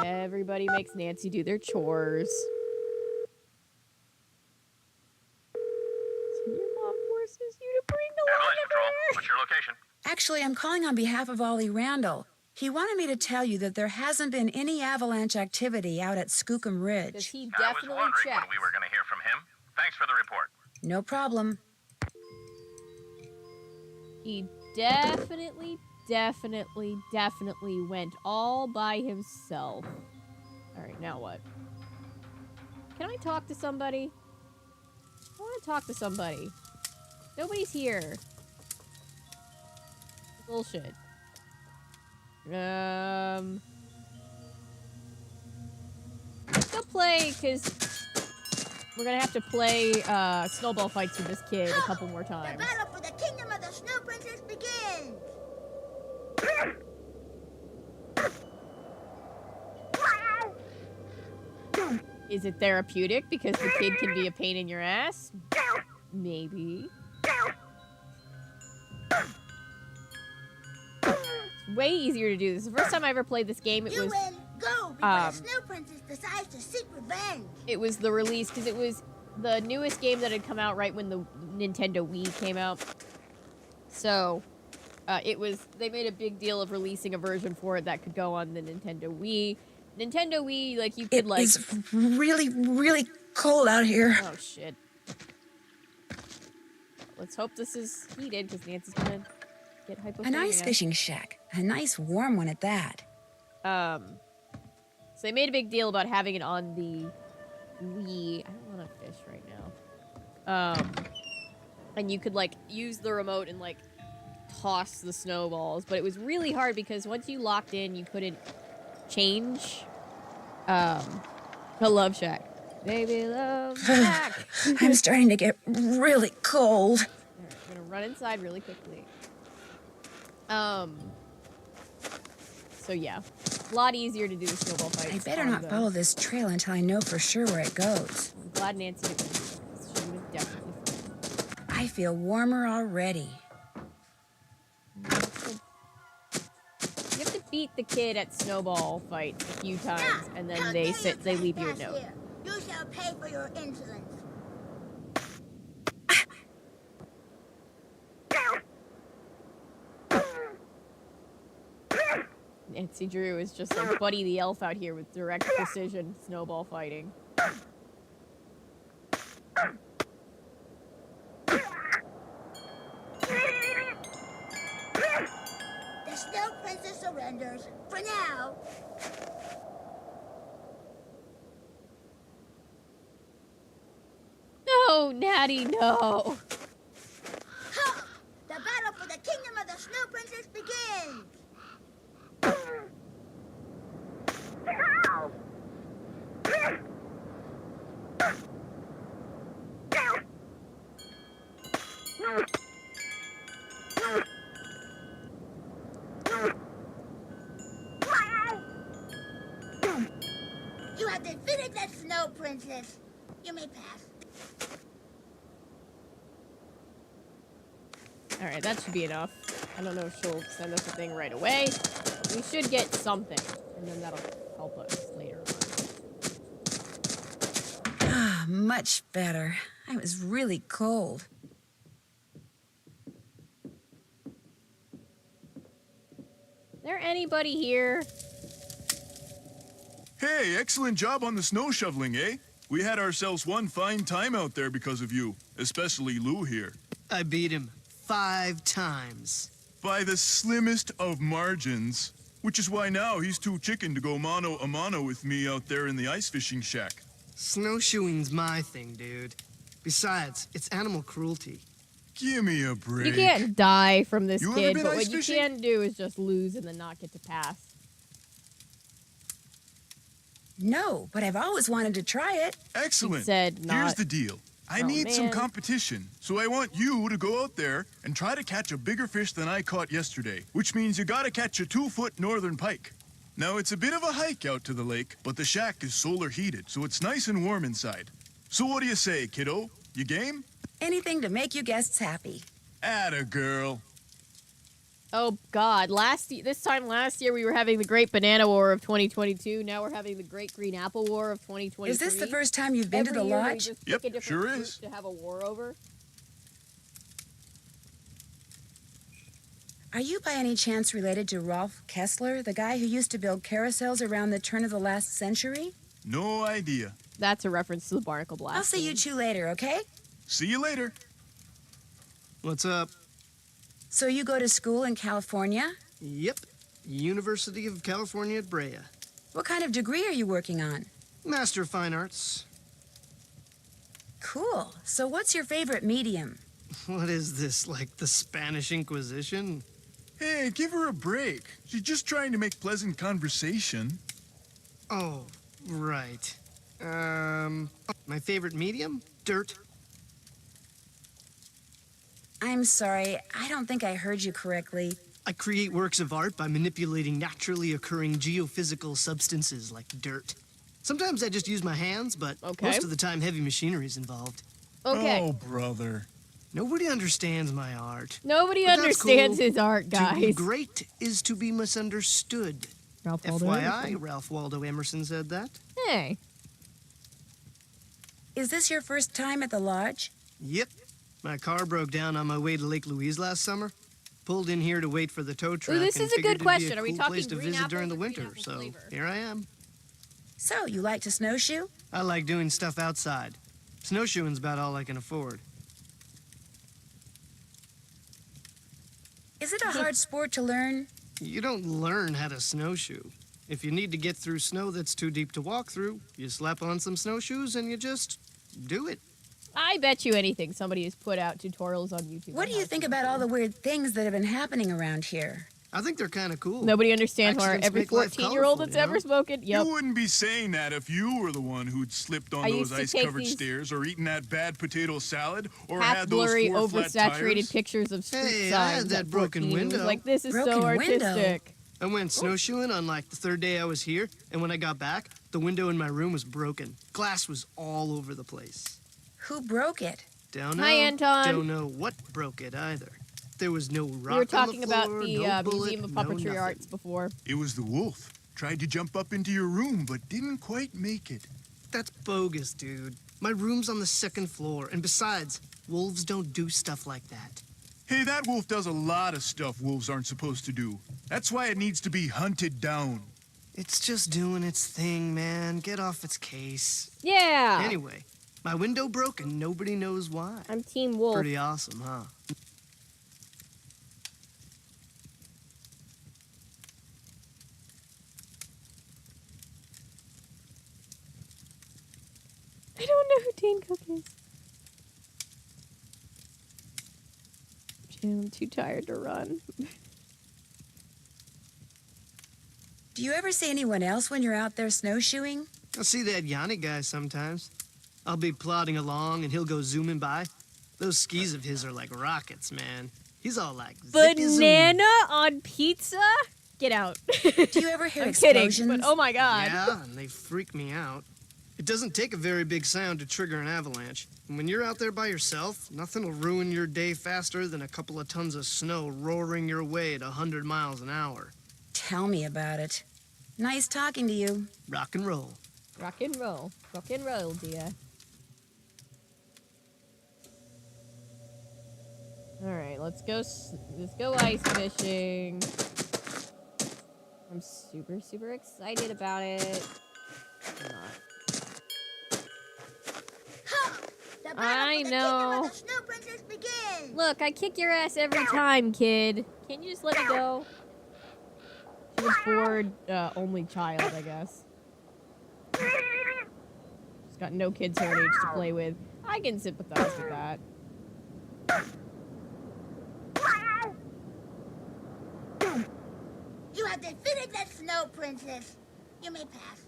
Everybody makes Nancy do their chores. So your mom forces you to bring the Ambulance log Patrol, over. what's your location? Actually, I'm calling on behalf of Ollie Randall. He wanted me to tell you that there hasn't been any avalanche activity out at Skookum Because Ridge. he I was definitely wondering checked. when we were going to hear from him. Thanks for the report. No problem. He definitely went all by himself. Alright, now what? Can I talk to somebody? I want to talk to somebody. Nobody's here. Bullshit. Let's go play, because we're gonna have to play snowball fights with this kid a couple more The times. battle for the kingdom of the Snow Princess begins! Is it therapeutic because the kid can be a pain in your ass? Maybe. It's way easier to do this. The first time I ever played this game, it You was win! Go! Before the Snow Princess decides to seek revenge! it was the release, because it was the newest game that had come out right when the Nintendo Wii came out. So, they made a big deal of releasing a version for it that could go on the Nintendo Wii. Nintendo Wii, like, you could, It is really, really cold out here. Oh, shit. Let's hope this is heated, because Nancy's gonna get hypothermia. An ice fishing shack. A nice warm one at that. So they made a big deal about having it on the Wii. I don't want to fish right now. And you could, like, use the remote and, like, toss the snowballs. But it was really hard because once you locked in, you couldn't change. A Love Shack. Baby Love Shack. I'm starting to get really cold. Alright, I'm gonna run inside really quickly. So yeah. A lot easier to do the snowball fights. I better on not the- follow this trail until I know for sure where it goes. I'm glad Nancy didn't do this. She was definitely fine. I feel warmer already. You have to beat the kid at snowball fights a few times, and How then dare they leave you a trespass note. here? You shall pay for your insolence. Nancy Drew is just like Buddy the Elf out here with direct precision snowball fighting. The Snow Princess surrenders. For now. No, Natty, no. Ha! The battle for the kingdom of the Snow Princess begins! You have defeated the Snow Princess. You may pass. Alright, that should be enough. I don't know if she'll send us a thing right away. We should get something, and then that'll help us later on. Ah, much better. I was really cold. Is there anybody here? Hey, excellent job on the snow shoveling, eh? We had ourselves one fine time out there because of you, especially Lou here. I beat him 5 times. By the slimmest of margins, which is why now he's too chicken to go mano a mano with me out there in the ice fishing shack. Snowshoeing's my thing, dude. Besides, it's animal cruelty. Give me a break. You can't die from this You ever kid, been but ice what you fishing? can do is just lose and then not get to pass. No, but I've always wanted to try it. Excellent. He said Here's not. the deal. I Oh, need some man. competition, so I want you to go out there and try to catch a bigger fish than I caught yesterday, which means you gotta catch a 2-foot northern pike. Now, it's a bit of a hike out to the lake, but the shack is solar heated, so it's nice and warm inside. So what do you say, kiddo? You game? Anything to make you guests happy. Atta girl. Oh, God. This time last year, we were having the Great Banana War of 2022. Now we're having the Great Green Apple War of 2023. Is this the first time you've been to the Every year, we lodge? just Yep, pick a different sure fruit is. to have a war over. Are you by any chance related to Rolf Kessler, the guy who used to build carousels around the turn of the last century? No idea. That's a reference to the Barnacle Blast. I'll see you two later, okay? See you later. What's up? So you go to school in California? Yep. University of California at Brea. What kind of degree are you working on? Master of Fine Arts. Cool. So what's your favorite medium? What is this, like the Spanish Inquisition? Hey, give her a break. She's just trying to make pleasant conversation. Oh, right. My favorite medium? Dirt. I'm sorry, I don't think I heard you correctly. I create works of art by manipulating naturally occurring geophysical substances like dirt. Sometimes I just use my hands, but most of the time heavy machinery is involved. Okay. Oh, brother. Nobody understands my art. Nobody But that's understands cool. his art, guys. To be great is to be misunderstood. Ralph Waldo FYI, Emerson. Ralph Waldo Emerson said that. Hey. Is this your first time at the lodge? Yep. My car broke down on my way to Lake Louise last summer. Pulled in here to wait for the tow truck. this and is a figured good it'd be question. Are we cool talking place to green visit apples during the or green winter, apple so flavor? here I am. So, you like to snowshoe? I like doing stuff outside. Snowshoeing's about all I can afford. Is it a hard sport to learn? You don't learn how to snowshoe. If you need to get through snow that's too deep to walk through, you slap on some snowshoes and you just do it. I bet you anything somebody has put out tutorials on YouTube. What do you think about all the weird things that have been happening around here? I think they're kind of cool. Nobody understands why Accidents every make life 14-year-old colorful, that's you ever know? spoken. Yep. You wouldn't be saying that if you were the one who'd slipped on I those used to take ice-covered these stairs or eaten that bad potato salad or Half had those blurry, four flat oversaturated tires. pictures of street Hey, signs. I had that at broken 14. It was window. like, this is so Broken window? artistic. I went snowshoeing on like the third day I was here, and when I got back, the window in my room was broken. Glass was all over the place. Who broke it? Don't know. Hi, Anton. Don't know what broke it either. There was no rock We were talking on the about floor, the no bullet, Museum of no Puppetry nothing. Arts before. It was the wolf. Tried to jump up into your room, but didn't quite make it. That's bogus, dude. My room's on the second floor, and besides, wolves don't do stuff like that. Hey, that wolf does a lot of stuff wolves aren't supposed to do. That's why it needs to be hunted down. It's just doing its thing, man. Get off its case. Yeah. Anyway, my window broke and nobody knows why. I'm Team Wolf. Pretty awesome, huh? I don't know who Dane Cook is. I'm too tired to run. Do you ever see anyone else when you're out there snowshoeing? I see that Yanni guy sometimes. I'll be plodding along and he'll go zooming by. Those skis of his are like rockets, man. He's all like, zip-y-zoom. Banana on pizza? Get out. Do you ever hear I'm explosions? kidding, but oh my god. Yeah, and they freak me out. It doesn't take a very big sound to trigger an avalanche. And when you're out there by yourself, nothing will ruin your day faster than a couple of tons of snow roaring your way at 100 miles an hour. Tell me about it. Nice talking to you. Rock and roll. Rock and roll. Rock and roll, dear. Alright, let's go ice fishing. I'm super, super excited about it. I'm not. The battle I for the know. kingdom of the Snow Princess begins. Look, I kick your ass every time, kid. Can you just let me go? She was bored, only child, I guess. She's got no kids her age to play with. I can sympathize with that. You have defeated the Snow Princess. You may pass.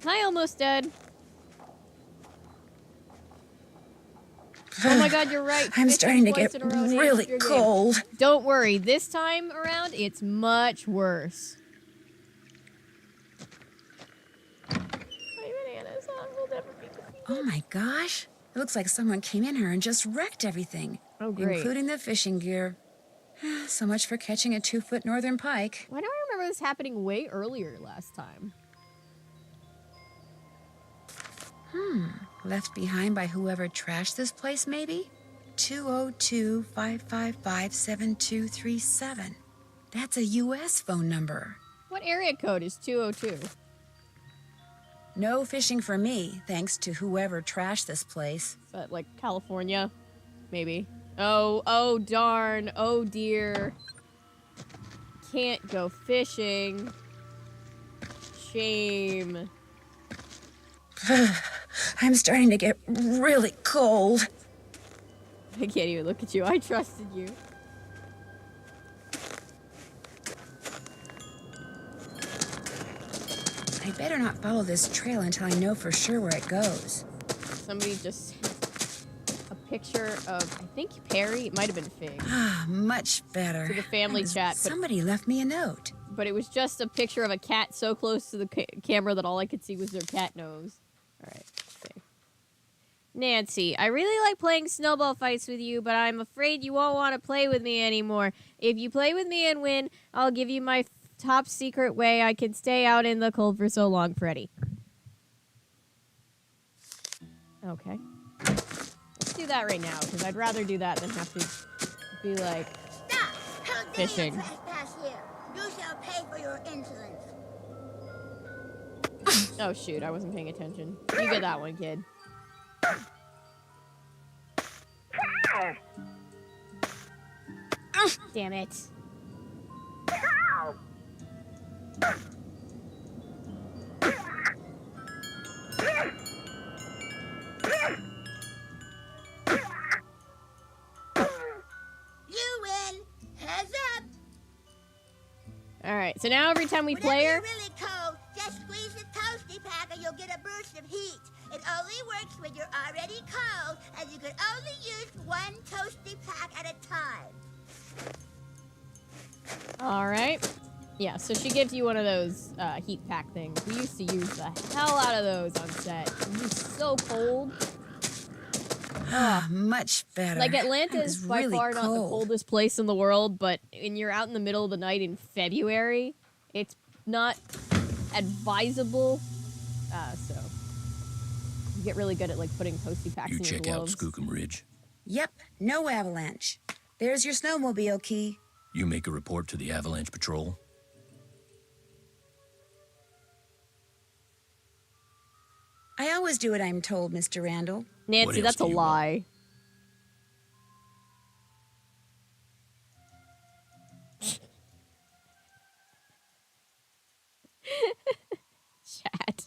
Hi, almost dead. Oh my god, you're right. I'm Fishing starting to twice get in a row and really your game. cold. Don't worry, this time around, it's much worse. My bananas will never be defeated. Oh my gosh. It looks like someone came in here and just wrecked everything. Oh, great. Including the fishing gear. So much for catching a 2-foot northern pike. Why do I remember this happening way earlier last time? Left behind by whoever trashed this place, maybe? 202-555-7237. That's a U.S. phone number. What area code is 202? No fishing for me, thanks to whoever trashed this place. Is that like California? Maybe. Oh darn. Oh dear. Can't go fishing. Shame. I'm starting to get really cold. I can't even look at you. I trusted you. I better not follow this trail until I know for sure where it goes. Somebody just sent a picture of, I think Perry, it might have been Fig, Much better. to the family chat, Somebody left me a note. but it was just a picture of a cat so close to the camera that all I could see was their cat nose. All right, okay. Nancy, I really like playing snowball fights with you, but I'm afraid you won't want to play with me anymore. If you play with me and win, I'll give you my top secret way I can stay out in the cold for so long, Freddy. Okay. Let's do that right now, because I'd rather do that than have to be like Stop! How dare fishing. you trespass here? You shall pay for your insolence. Oh shoot, I wasn't paying attention. You get that one, kid. Damn it. You win. Heads up. Alright, so now every time we Whenever play her, you're really cold, just squeeze the toasty pack and you'll get a burst of heat. It only works when you're already cold, and you can only use one toasty pack at a time. alright. Yeah, so she gives you one of those heat pack things. We used to use the hell out of those on set. It was so cold. Much better. Like, Atlanta It is was by really far not the cold. coldest place in the world, but when you're out in the middle of the night in February, it's not advisable. So you get really good at, like, putting toasty packs You in your check out gloves. Skookum Ridge. Yep, no avalanche. There's your snowmobile key. You make a report to the Avalanche Patrol. I always do what I'm told, Mr. Randall. Nancy, What else that's a do you lie. Chat.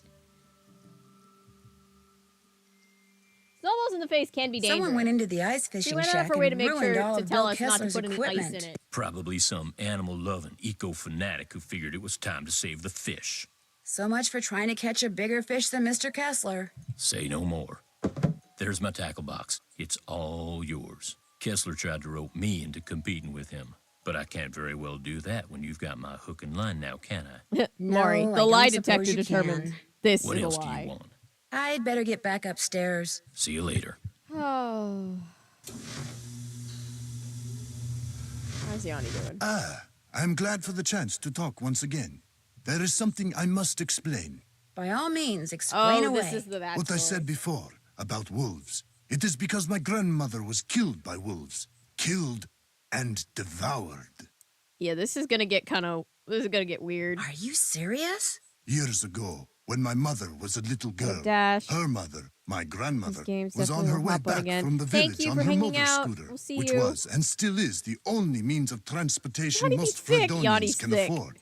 Snowballs in the face can be dangerous. Someone went into the ice She fishing went out of shack her way to and make ruined sure all to of tell Bill us not to Kessler's put any equipment. ice in it. Probably some animal-loving eco-fanatic who figured it was time to save the fish. So much for trying to catch a bigger fish than Mr. Kessler. Say no more. There's my tackle box. It's all yours. Kessler tried to rope me into competing with him, but I can't very well do that when you've got my hook and line now, can I? Maury, No, I the don't lie suppose detector you determines can. this What is a else do lie. you want? I'd better get back upstairs. See you later. Oh. How's Yanni doing? I'm glad for the chance to talk once again. There is something I must explain. By all means, explain Oh, away. this is the that What I story. said before about wolves. It is because my grandmother was killed by wolves. Killed and devoured. Yeah, this is gonna get weird. Are you serious? Years ago, when my mother was a little girl, Dash. her mother, my grandmother, This game's was on definitely her a way hot button back again. from the Thank village you on for her hanging motor out. scooter, We'll see which you. was and still is the only means of transportation Yanni's most sick. Fredonians Yanni's can sick. afford.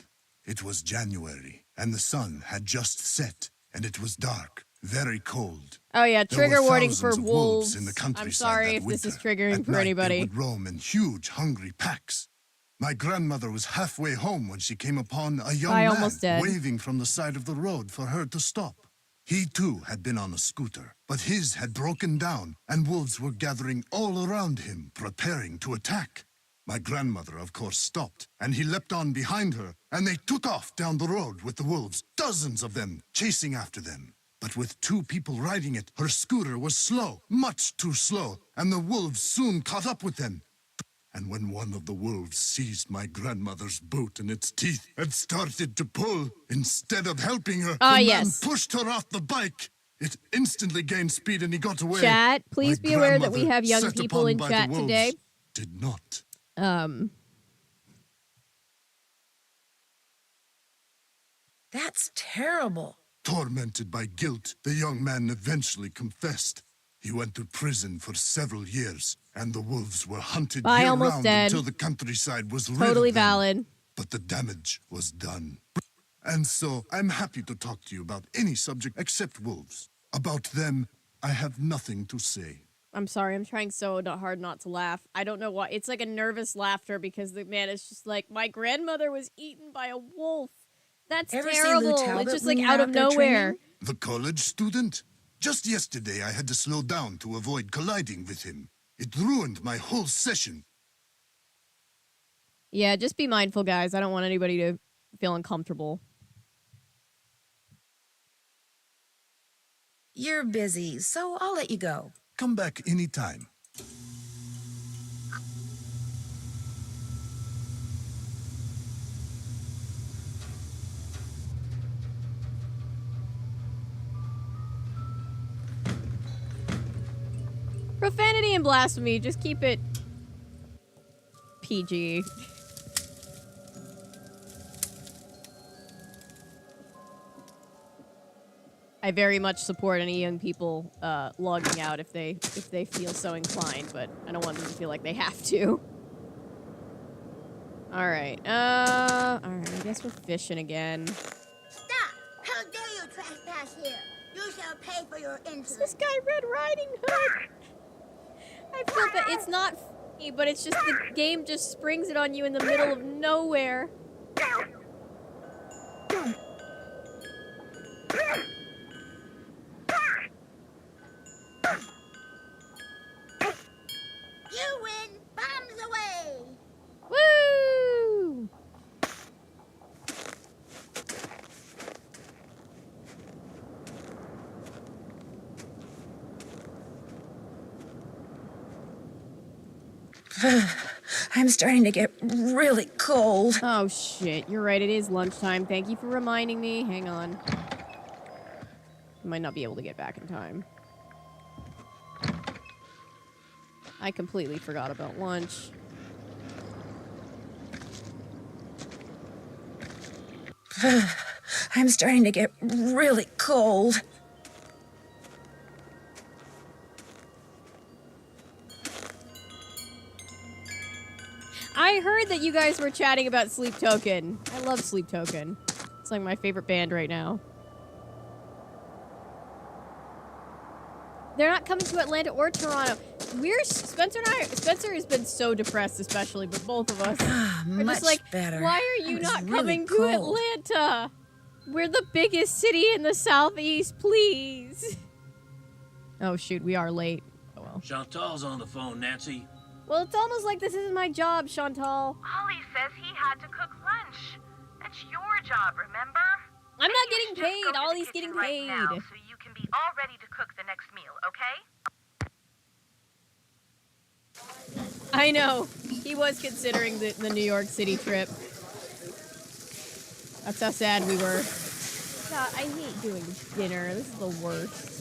It was January, and the sun had just set, and it was dark, very cold. Oh yeah, There trigger were warning for thousands of wolves. in the I'm countryside sorry that if this is winter. triggering At for night, anybody. They would roam in huge, hungry packs. My grandmother was halfway home when she came upon a young I man almost dead. waving from the side of the road for her to stop. He too had been on a scooter, but his had broken down, and wolves were gathering all around him, preparing to attack. My grandmother, of course, stopped, and he leapt on behind her, and they took off down the road with the wolves, dozens of them, chasing after them. But with 2 people riding it, her scooter was slow, much too slow, and the wolves soon caught up with them. And when one of the wolves seized my grandmother's boot in its teeth and started to pull, instead of helping her, the man pushed her off the bike. It instantly gained speed and he got away. Chat, please be aware that we have young people in chat today. Did not. That's terrible. Tormented by guilt, the young man eventually confessed. He went to prison for several years, and the wolves were hunted year-round until the countryside was rid of them. Totally valid. But the damage was done. And so, I'm happy to talk to you about any subject except wolves. About them, I have nothing to say. I'm sorry, I'm trying so hard not to laugh. I don't know why. It's like a nervous laughter because the man is just like, my grandmother was eaten by a wolf. That's terrible. It's just like out of nowhere. The college student? Just yesterday, I had to slow down to avoid colliding with him. It ruined my whole session. Yeah, just be mindful, guys. I don't want anybody to feel uncomfortable. You're busy, so I'll let you go. Come back anytime. Profanity and blasphemy, just keep it PG. I very much support any young people logging out if they feel so inclined, but I don't want them to feel like they have to. Alright, I guess we're fishing again. Stop! How dare you trespass here? You shall pay for your insolence. Is this guy Red Riding Hood? I feel that it's not funny, but it's just the game just springs it on you in the middle of nowhere. You win! Bombs away! Woo! I'm starting to get really cold. Oh shit, you're right, it is lunchtime. Thank you for reminding me. Hang on. I might not be able to get back in time. I completely forgot about lunch. I'm starting to get really cold. I heard that you guys were chatting about Sleep Token. I love Sleep Token. It's like my favorite band right now. They're not coming to Atlanta or Toronto. Spencer has been so depressed, especially, but both of us are just like, better. why are you not really coming to cold. Atlanta? We're the biggest city in the Southeast, please. Oh shoot, we are late. Oh well. Chantal's on the phone, Nancy. Well, it's almost like this isn't my job, Chantal. Ollie says he had to cook lunch. That's your job, remember? I'm not Maybe you getting should just paid. go to the Ollie's kitchen getting right paid. now, so you can be all ready to cook the next meal, okay? I know. He was considering the New York City trip. That's how sad we were. God, I hate doing dinner. This is the worst.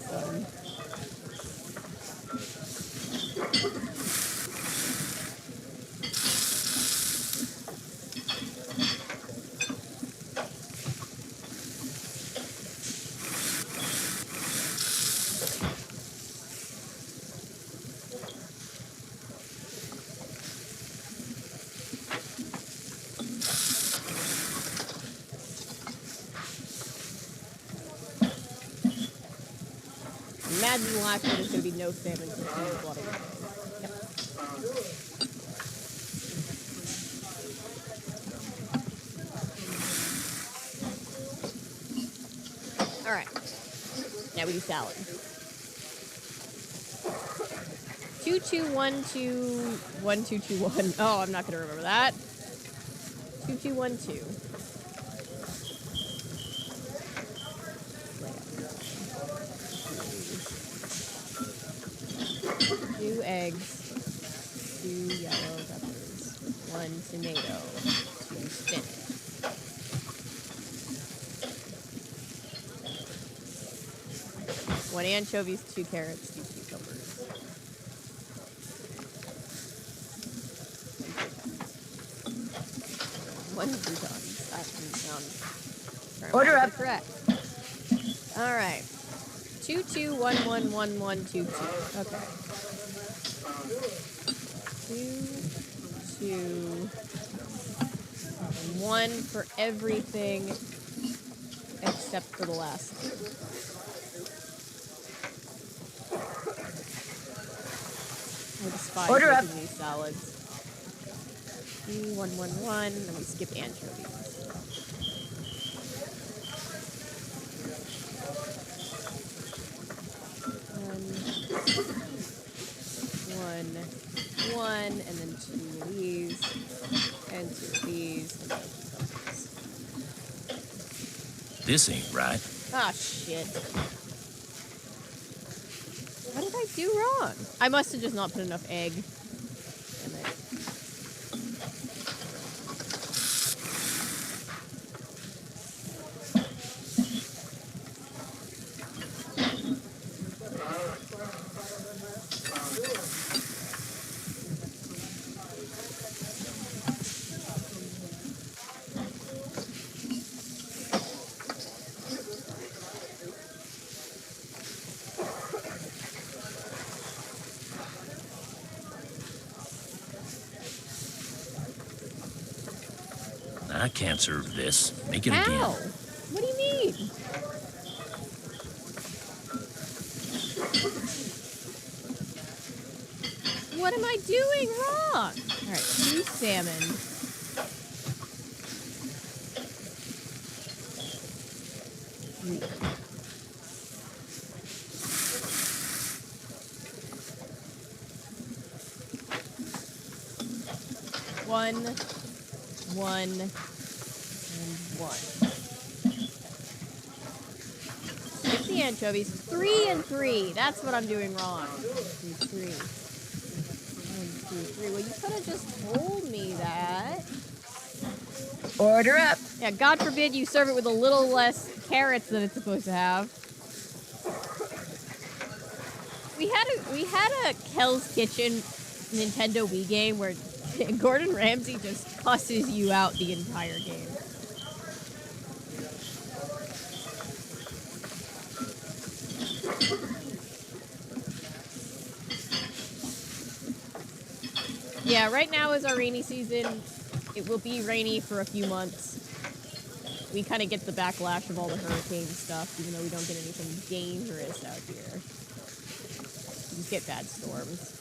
Fun. Imagine the last one is going to be no salmon for 2 bloody days. Yep. Alright. Now we do salad. 2 22121221. Oh, I'm not gonna remember that. 2212. 2 eggs. 2 yellow peppers. 1 tomato. 2 spinach. 1 anchovies, 2 carrots, 2 cucumbers. 1 croutons. That doesn't sound Order up. correct. All right. 22111122. Okay. 2, 2, and 1 for everything except for the last 2. I despise Order up. making these salads. 111. Then we skip anchovies. 1, and then 2 of these, and 2 of these, and 2 of these. This ain't right. Ah, shit. What did I do wrong? I must have just not put enough egg. Damn it. I can't serve this. Make it How? again. What do you mean? What am I doing wrong? All right, 2 salmon. One, and 1. Skip the anchovies. 3 and 3. That's what I'm doing wrong. 2, 3. 1, 2, 3. Well, you could have just told me that. Order up. Yeah, God forbid you serve it with a little less carrots than it's supposed to have. We had a Kel's Kitchen Nintendo Wii game where Gordon Ramsay just cusses you out the entire game. Yeah, right now is our rainy season. It will be rainy for a few months. We kind of get the backlash of all the hurricane stuff, even though we don't get anything dangerous out here. We just get bad storms.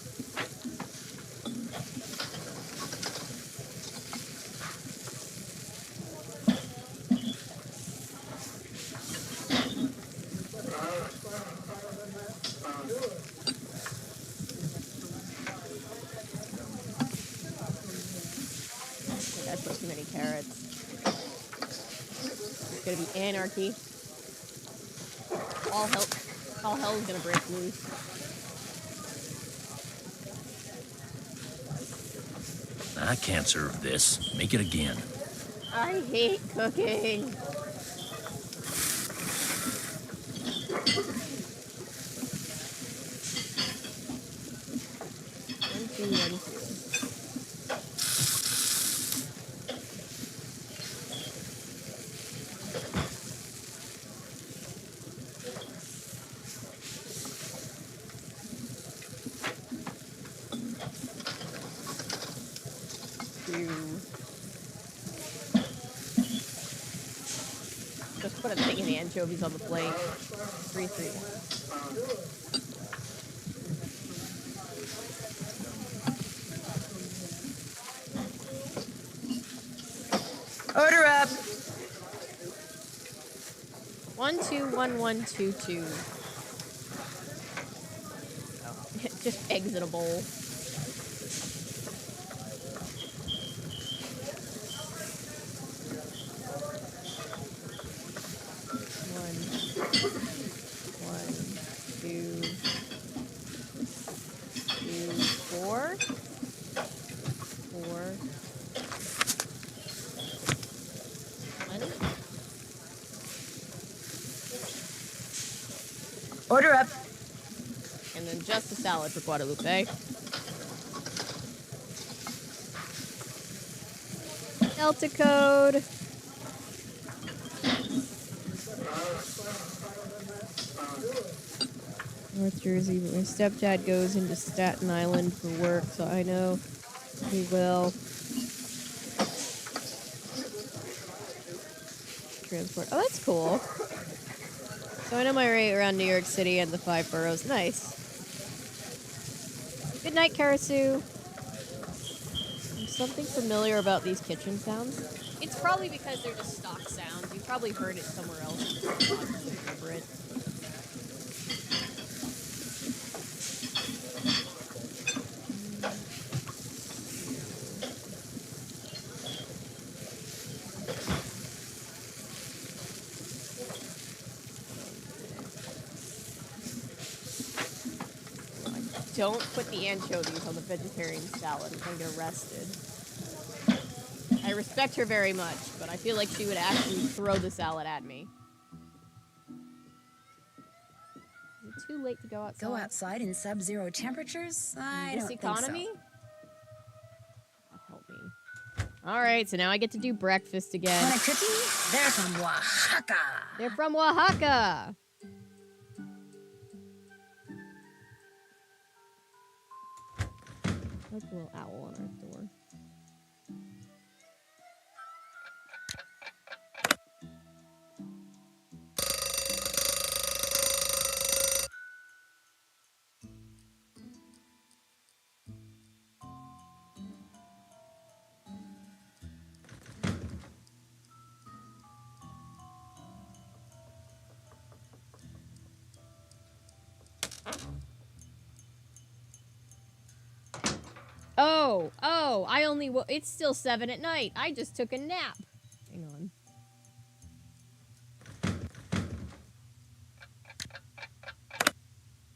I put too many carrots. It's gonna be anarchy. All hell is gonna break loose. I can't serve this. Make it again. I hate cooking. 1, 2, 1, 2. Just put a thing of anchovies on the plate. 3, 3. Order up. 1, 2, 1, 1, 2, 2. Just eggs in a bowl. One, two, 4. 4. 1. Order up. And then just a salad for Guadalupe. Delta code. North Jersey, but my stepdad goes into Staten Island for work, so I know he will. Transport. Oh, that's cool. So I know my way around New York City and the 5 boroughs. Nice. Good night, Karasu. There's something familiar about these kitchen sounds. It's probably because they're just stock sounds. You've probably heard it somewhere else. I don't remember it. Don't put the anchovies on the vegetarian salad. I'm going to get arrested. I respect her very much, but I feel like she would actually throw the salad at me. Is it too late to go outside? Go outside in sub-zero temperatures? I This don't economy? think God help me. Alright, so now I get to do breakfast again. Want a cookie? They're from Oaxaca. They're from Oaxaca! Like a little owl on our door. Oh, I only it's still 7 at night. I just took a nap. Hang on.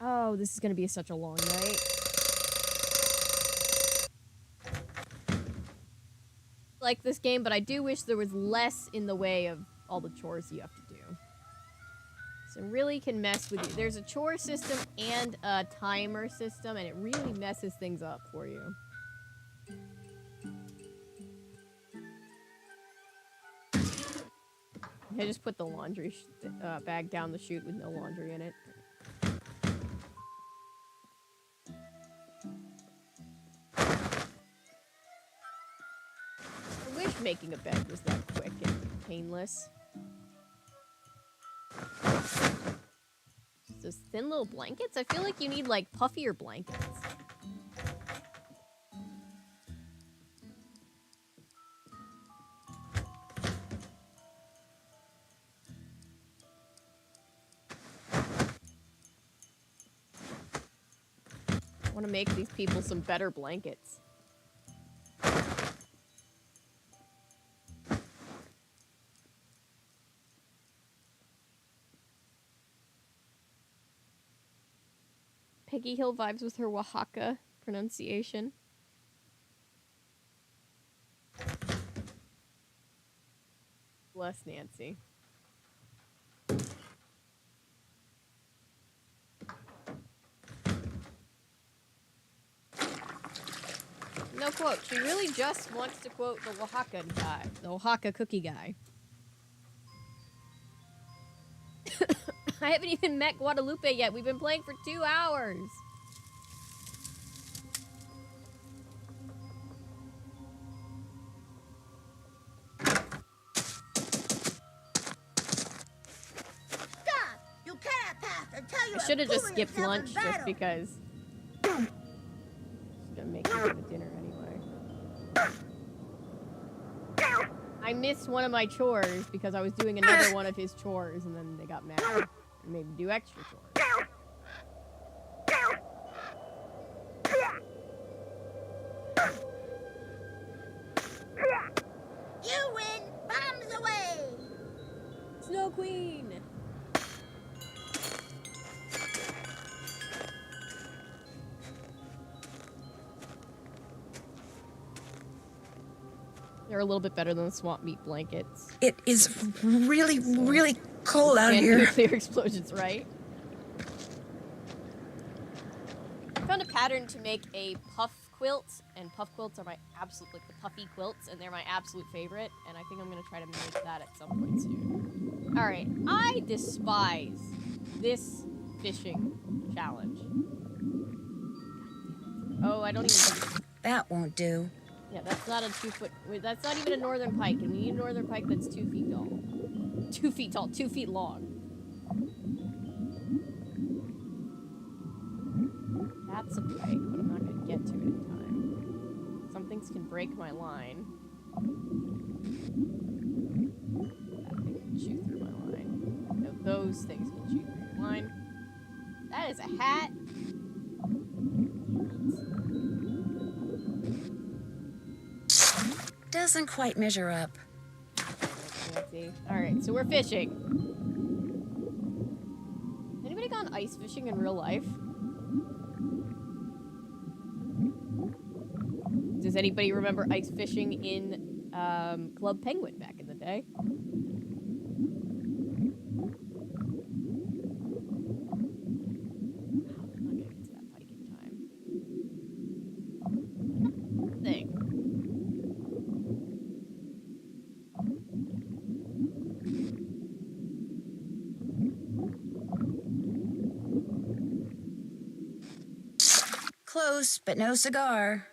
Oh, this is gonna be such a long night. Like this game, but I do wish there was less in the way of all the chores you have to do. So it really can mess with you. There's a chore system and a timer system, and it really messes things up for you. I just put the laundry bag down the chute with no laundry in it. I wish making a bed was that quick and painless. Just those thin little blankets? I feel like you need, like, puffier blankets. I want to make these people some better blankets. Peggy Hill vibes with her Oaxaca pronunciation. Bless Nancy. No quote. She really just wants to quote the Oaxaca guy, the Oaxaca cookie guy. I haven't even met Guadalupe yet. We've been playing for 2 hours. Stop! You cannot pass until you I should have just proven skipped yourself in lunch just battle. because. Just gonna make me go to dinner anyway. I missed one of my chores because I was doing another one of his chores, and then they got mad and made me do extra chores. They're a little bit better than the swamp meat blankets. It is really, really cold out And here. nuclear explosions, right? I found a pattern to make a puff quilt, and puff quilts are my absolute, like the puffy quilts, and they're my absolute favorite, and I think I'm gonna try to make that at some point soon. Alright, I despise this fishing challenge. Oh, I don't even think That won't do. yeah, that's not a 2 foot, wait, that's not even a northern pike, and we need a northern pike that's 2 feet tall. 2 feet tall, 2 feet long. That's a pike, but I'm not gonna get to it in time. Some things can break my line. That thing can shoot through my line. No, those things can shoot through your line. That is a hat. Doesn't quite measure up. Alright, so we're fishing. Anybody gone ice fishing in real life? Does anybody remember ice fishing in Club Penguin back in the day? I'm not gonna get to that pike in time. Thing. Close, but no cigar.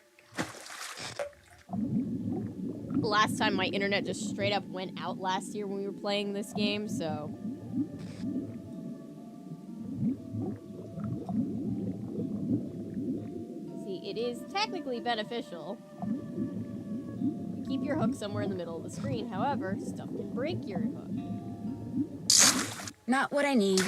Last time my internet just straight up went out last year when we were playing this game, so... See, it is technically beneficial to keep your hook somewhere in the middle of the screen. However, stuff can break your hook. Not what I need.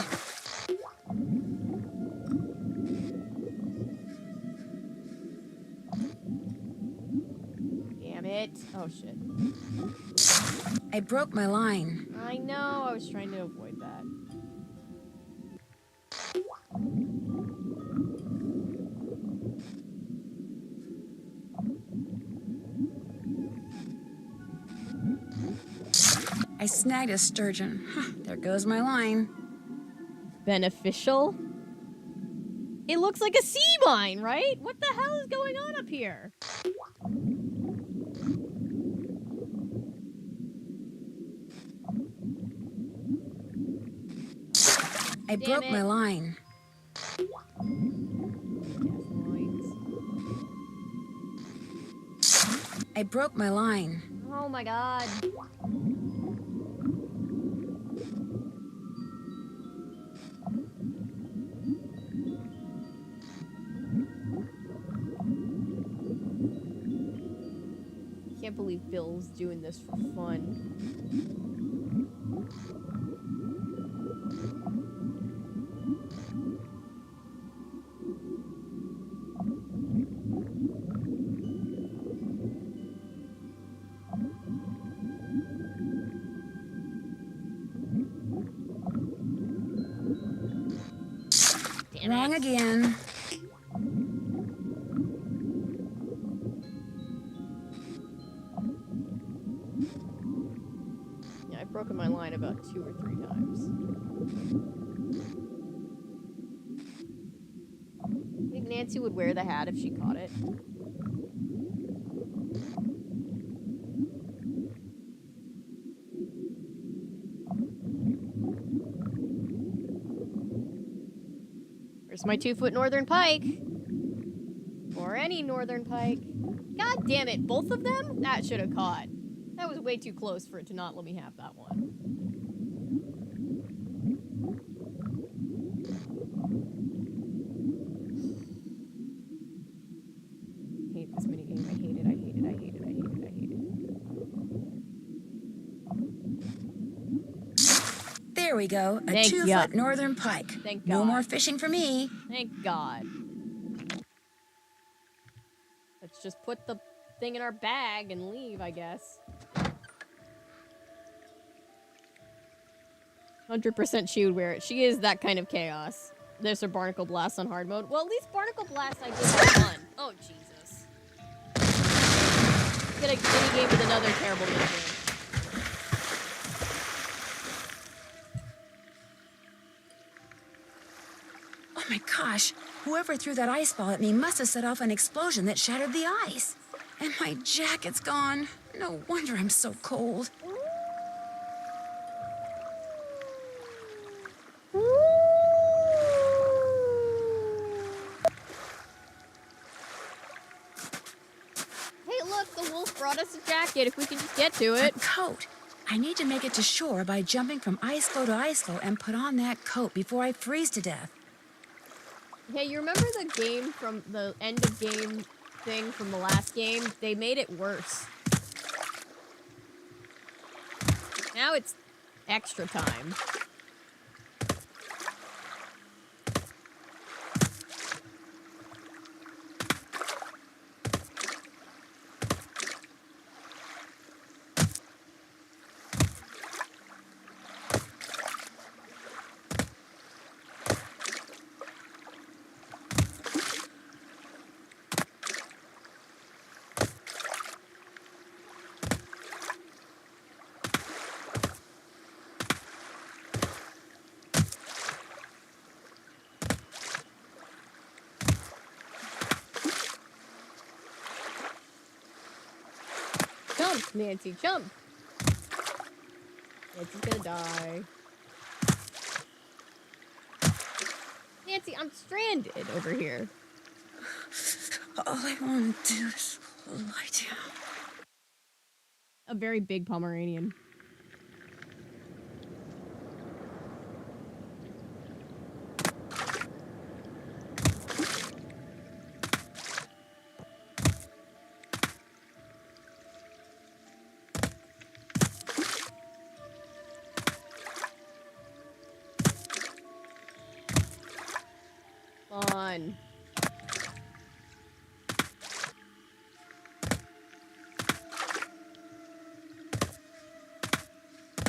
Damn it. Oh, shit. I broke my line. I know, I was trying to avoid that. I snagged a sturgeon. Huh, there goes my line. Beneficial? It looks like a sea mine, right? What the hell is going on up here? I broke my line. I broke my line. Oh my god. Can't believe Bill's doing this for fun. Damn Wrong it. again. Yeah, I've broken my line about 2 or 3 times. I think Nancy would wear the hat if she caught it. Where's my 2-foot northern pike? Or any northern pike. God damn it, both of them? That should have caught. That was way too close for it to not let me have that one. I hate this minigame. I hate it, I hate it, I hate it, I hate it, I hate it. There we go. A Thank 2-foot ya. northern pike. Thank No God. more fishing for me. Thank God. Let's just put the thing in our bag and leave, I guess. 100% she would wear it. She is that kind of chaos. There's her Barnacle Blast on hard mode. Well, at least Barnacle Blast I did have fun. Oh, Jesus. Get a mini game with another terrible mini game. Oh my gosh! Whoever threw that ice ball at me must have set off an explosion that shattered the ice. And my jacket's gone. No wonder I'm so cold. Hey, look, the wolf brought us a jacket if we can just get to A it. coat. I need to make it to shore by jumping from ice floe to ice floe and put on that coat before I freeze to death. Hey, you remember the game from the end of game thing from the last game? They made it worse. Now it's extra time. Jump, Nancy, jump! Nancy's gonna die. Nancy, I'm stranded over here. All I want to do is lie down. A very big Pomeranian. On.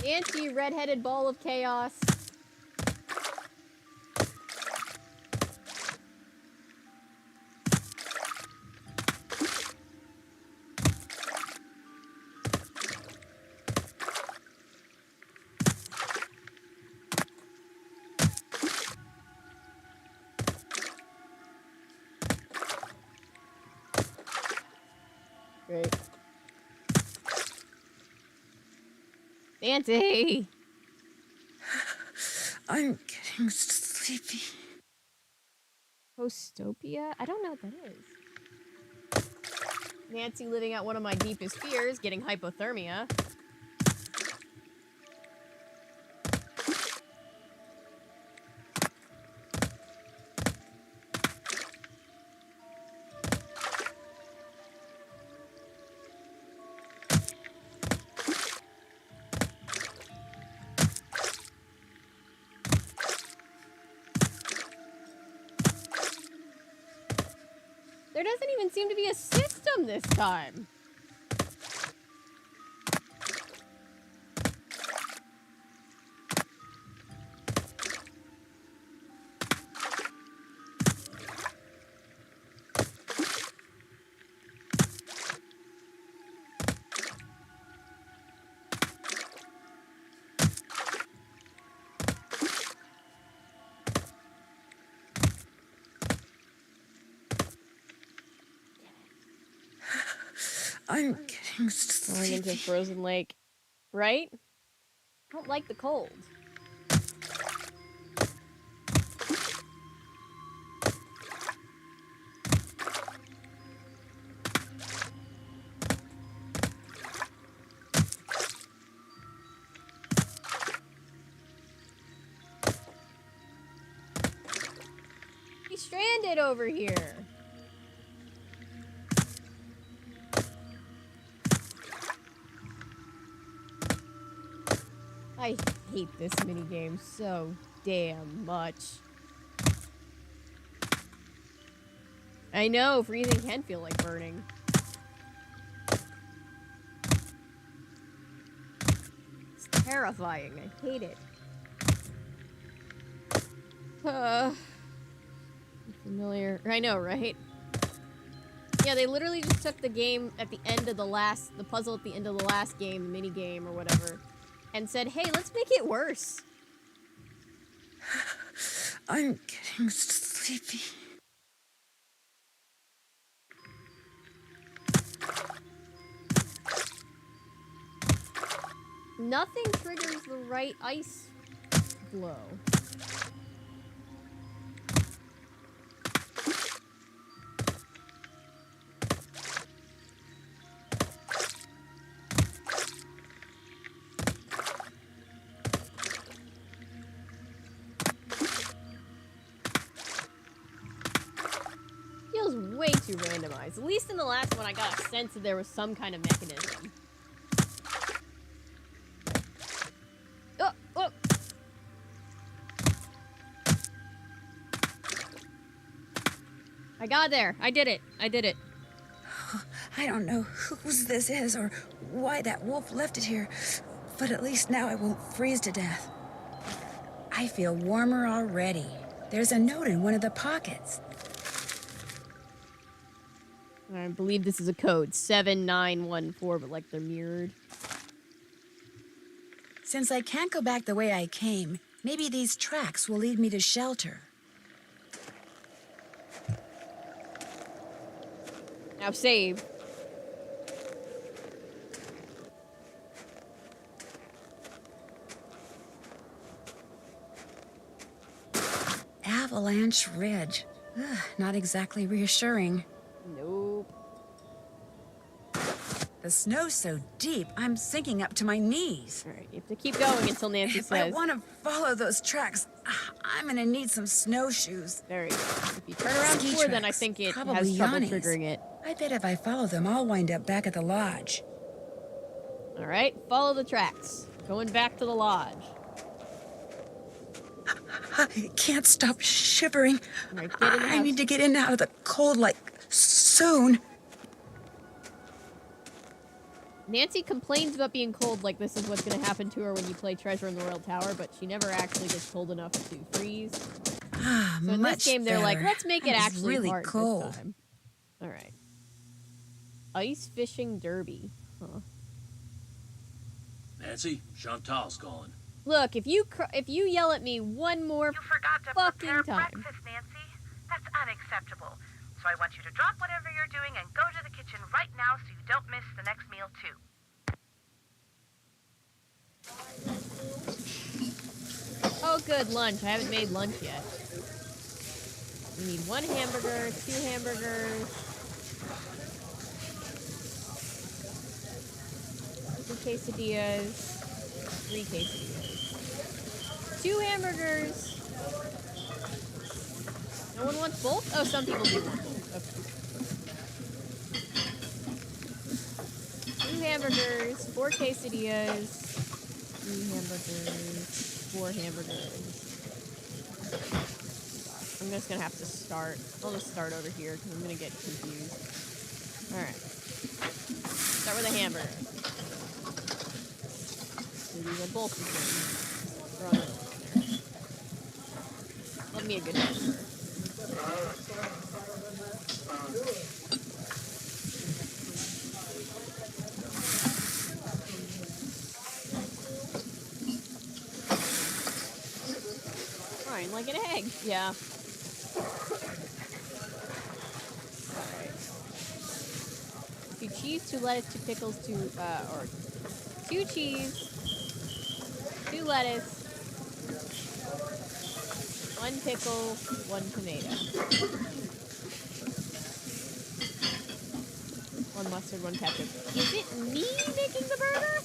Nancy, red-headed ball of chaos. Great. Nancy! I'm getting sleepy. Postopia? I don't know what that is. Nancy living out one of my deepest fears, getting hypothermia. There doesn't even seem to be a system this time. I'm getting Going sleepy. into a frozen lake. Right? I don't like the cold. He's stranded over here. I hate this minigame so damn much. I know, freezing can feel like burning. It's terrifying. I hate it. Familiar. I know, right? Yeah, they literally just took the game at the end of the puzzle at the end of the last game, the mini game or whatever, and said, hey, let's make it worse. I'm getting sleepy. Nothing triggers the right ice blow. Feels way too randomized. At least in the last one, I got a sense that there was some kind of mechanism. Oh, oh. I got there. I did it. I did it. I don't know whose this is or why that wolf left it here, but at least now I won't freeze to death. I feel warmer already. There's a note in one of the pockets. I believe this is a code 7914, but like they're mirrored. Since I can't go back the way I came, maybe these tracks will lead me to shelter. Now save. Avalanche Ridge. Ugh, not exactly reassuring. Nope. The snow's so deep, I'm sinking up to my knees. All right, you have to keep going until Nancy If I says. want to follow those tracks, I'm gonna need some snowshoes. There you go. If you turn around Ski before, then I tracks, think it probably has trouble Yanni's. triggering it. I bet if I follow them, I'll wind up back at the lodge. All right, follow the tracks. Going back to the lodge. I can't stop shivering. All right, get in the I house. need to get in and out of the cold, like, soon. Nancy complains about being cold like this is what's going to happen to her when you play Treasure in the Royal Tower, but she never actually gets cold enough to freeze. Ah, So in much this game, they're like, better. let's make it That was actually really hard cold. this time. All right. Ice fishing derby. Huh. Nancy, Chantal's calling. Look, if you yell at me one more You forgot to fucking prepare time. breakfast, Nancy. That's unacceptable. So I want you to drop whatever you're doing and go to the kitchen right now so you don't miss the next meal, too. Oh, good, lunch. I haven't made lunch yet. We need 1 hamburger, 2 hamburgers, 2 quesadillas, 3 quesadillas, 2 hamburgers. No one wants both? Oh, some people do want both. Okay. 2 hamburgers, 4 quesadillas, 3 hamburgers, 4 hamburgers. I'm just gonna have to start. I'll just start over here because I'm gonna get confused. Alright. Start with a hamburger. So these are both the same. Throw another one in there. Love me a good hamburger. Fine, like an egg. Yeah. Alright. 2 cheese, 2 lettuce, 2 pickles, 2 cheese, 2 lettuce, 1 pickle, 1 tomato. 1 mustard, 1 ketchup. Is it me making the burger?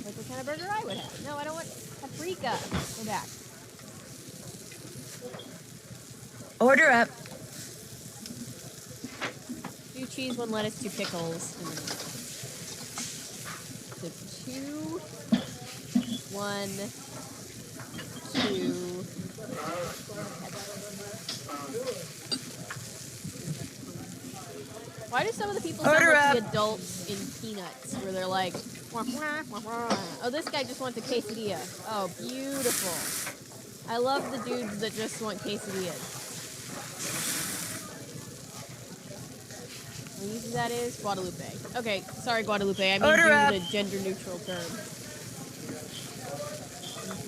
Like what kind of burger I would have. No, I don't want paprika. Go back. Order up. 2 cheese, 1 lettuce, 2 pickles. And so 2, 1, 2. Why do some of the people sound Order like the up. adults in Peanuts, where they're like, wah, wah, wah, wah. Oh, this guy just wants a quesadilla. Oh, beautiful. I love the dudes that just want quesadillas. How easy that is? Guadalupe. Okay, sorry, Guadalupe. I mean Order to up. use a gender-neutral term.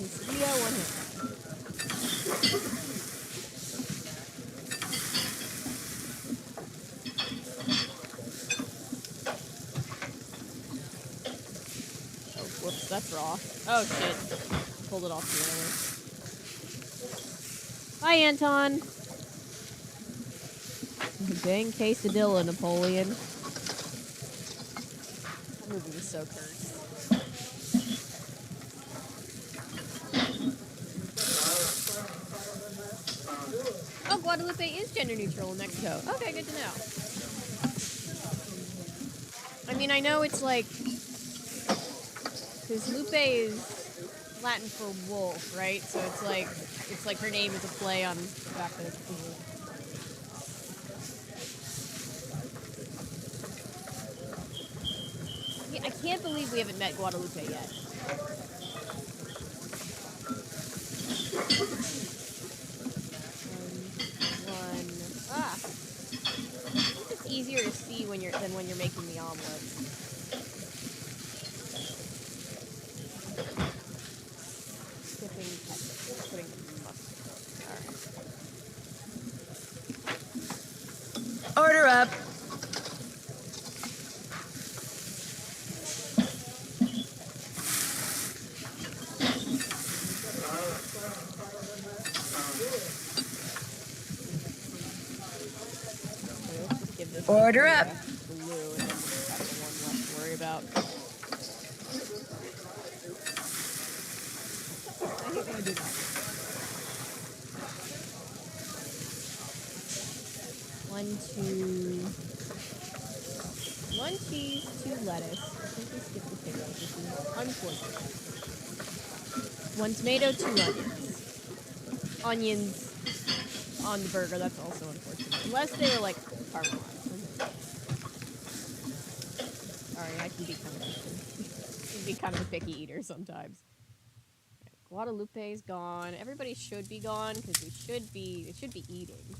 Mosquito, one hand. Oh, whoops, that's raw. Oh, shit. Pulled it off the other way. Hi, Anton. Dang quesadilla, Napoleon. That movie was so cursed. Oh, Guadalupe is gender neutral in Mexico. Okay, good to know. I mean, I know it's like... Because Lupe is Latin for wolf, right? So it's like her name is a play on the fact that it's a wolf. Yeah, I can't believe we haven't met Guadalupe yet. Ah. It's easier to see when than when you're making the omelet. Skipping ketchup, putting mustard. All right. Order up. Order up. Blue, and then we'll just have the one left to worry about. I hate when I do that. One cheese, 2 lettuce. I think we skipped the pickles, which is unfortunate. 1 tomato, 2 onions. Onions on the burger, that's also unfortunate. Unless they were like caramelized. Sorry, I can be kind of a picky eater sometimes. Okay, Guadalupe's gone. Everybody should be gone because it should be eating.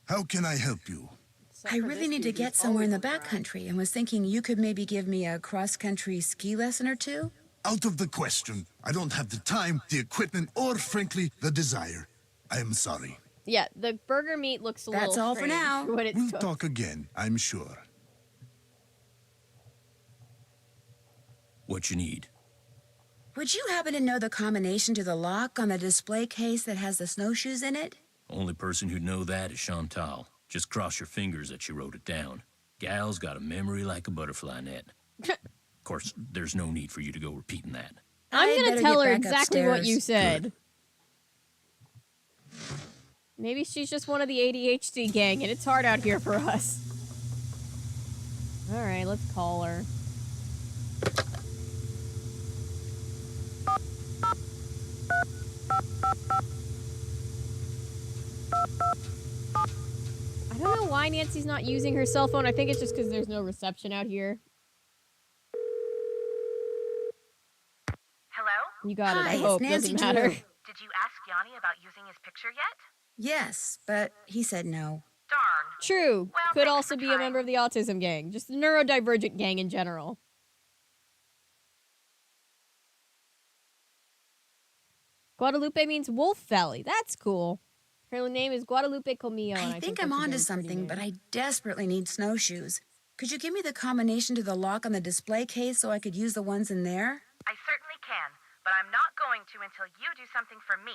How can I help you? Except I for really this need to dude get who's somewhere in always the on ground. backcountry and was thinking you could maybe give me a cross-country ski lesson or two? Out of the question. I don't have the time, the equipment, or frankly, the desire. I am sorry. Yeah, the burger meat looks a That's little all for strange now. when it's We'll cooked. talk again, I'm sure. What you need? Would you happen to know the combination to the lock on the display case that has the snowshoes in it? Only person who'd know that is Chantal. Just cross your fingers that she wrote it down. Gal's got a memory like a butterfly net. Of course, there's no need for you to go repeating that. I'm I'd gonna better tell get her back exactly what upstairs. you said. Maybe she's just one of the ADHD gang, and it's hard out here for us. All right, let's call her. I don't know why Nancy's not using her cell phone. I think it's just because there's no reception out here. Hello? You got it. Hi, I it's hope. Nancy Doesn't matter. Drew. Did you ask Yanni about using his picture yet? Yes, but he said no. Darn. True. Well, Could thanks also for be a trying. member of the autism gang. Just the neurodivergent gang in general. Guadalupe means Wolf Valley. That's cool. Her name is Guadalupe Comillo. And I think I'm that's a onto very something, pretty but name. I desperately need snowshoes. Could you give me the combination to the lock on the display case so I could use the ones in there? I certainly can, but I'm not going to until you do something for me.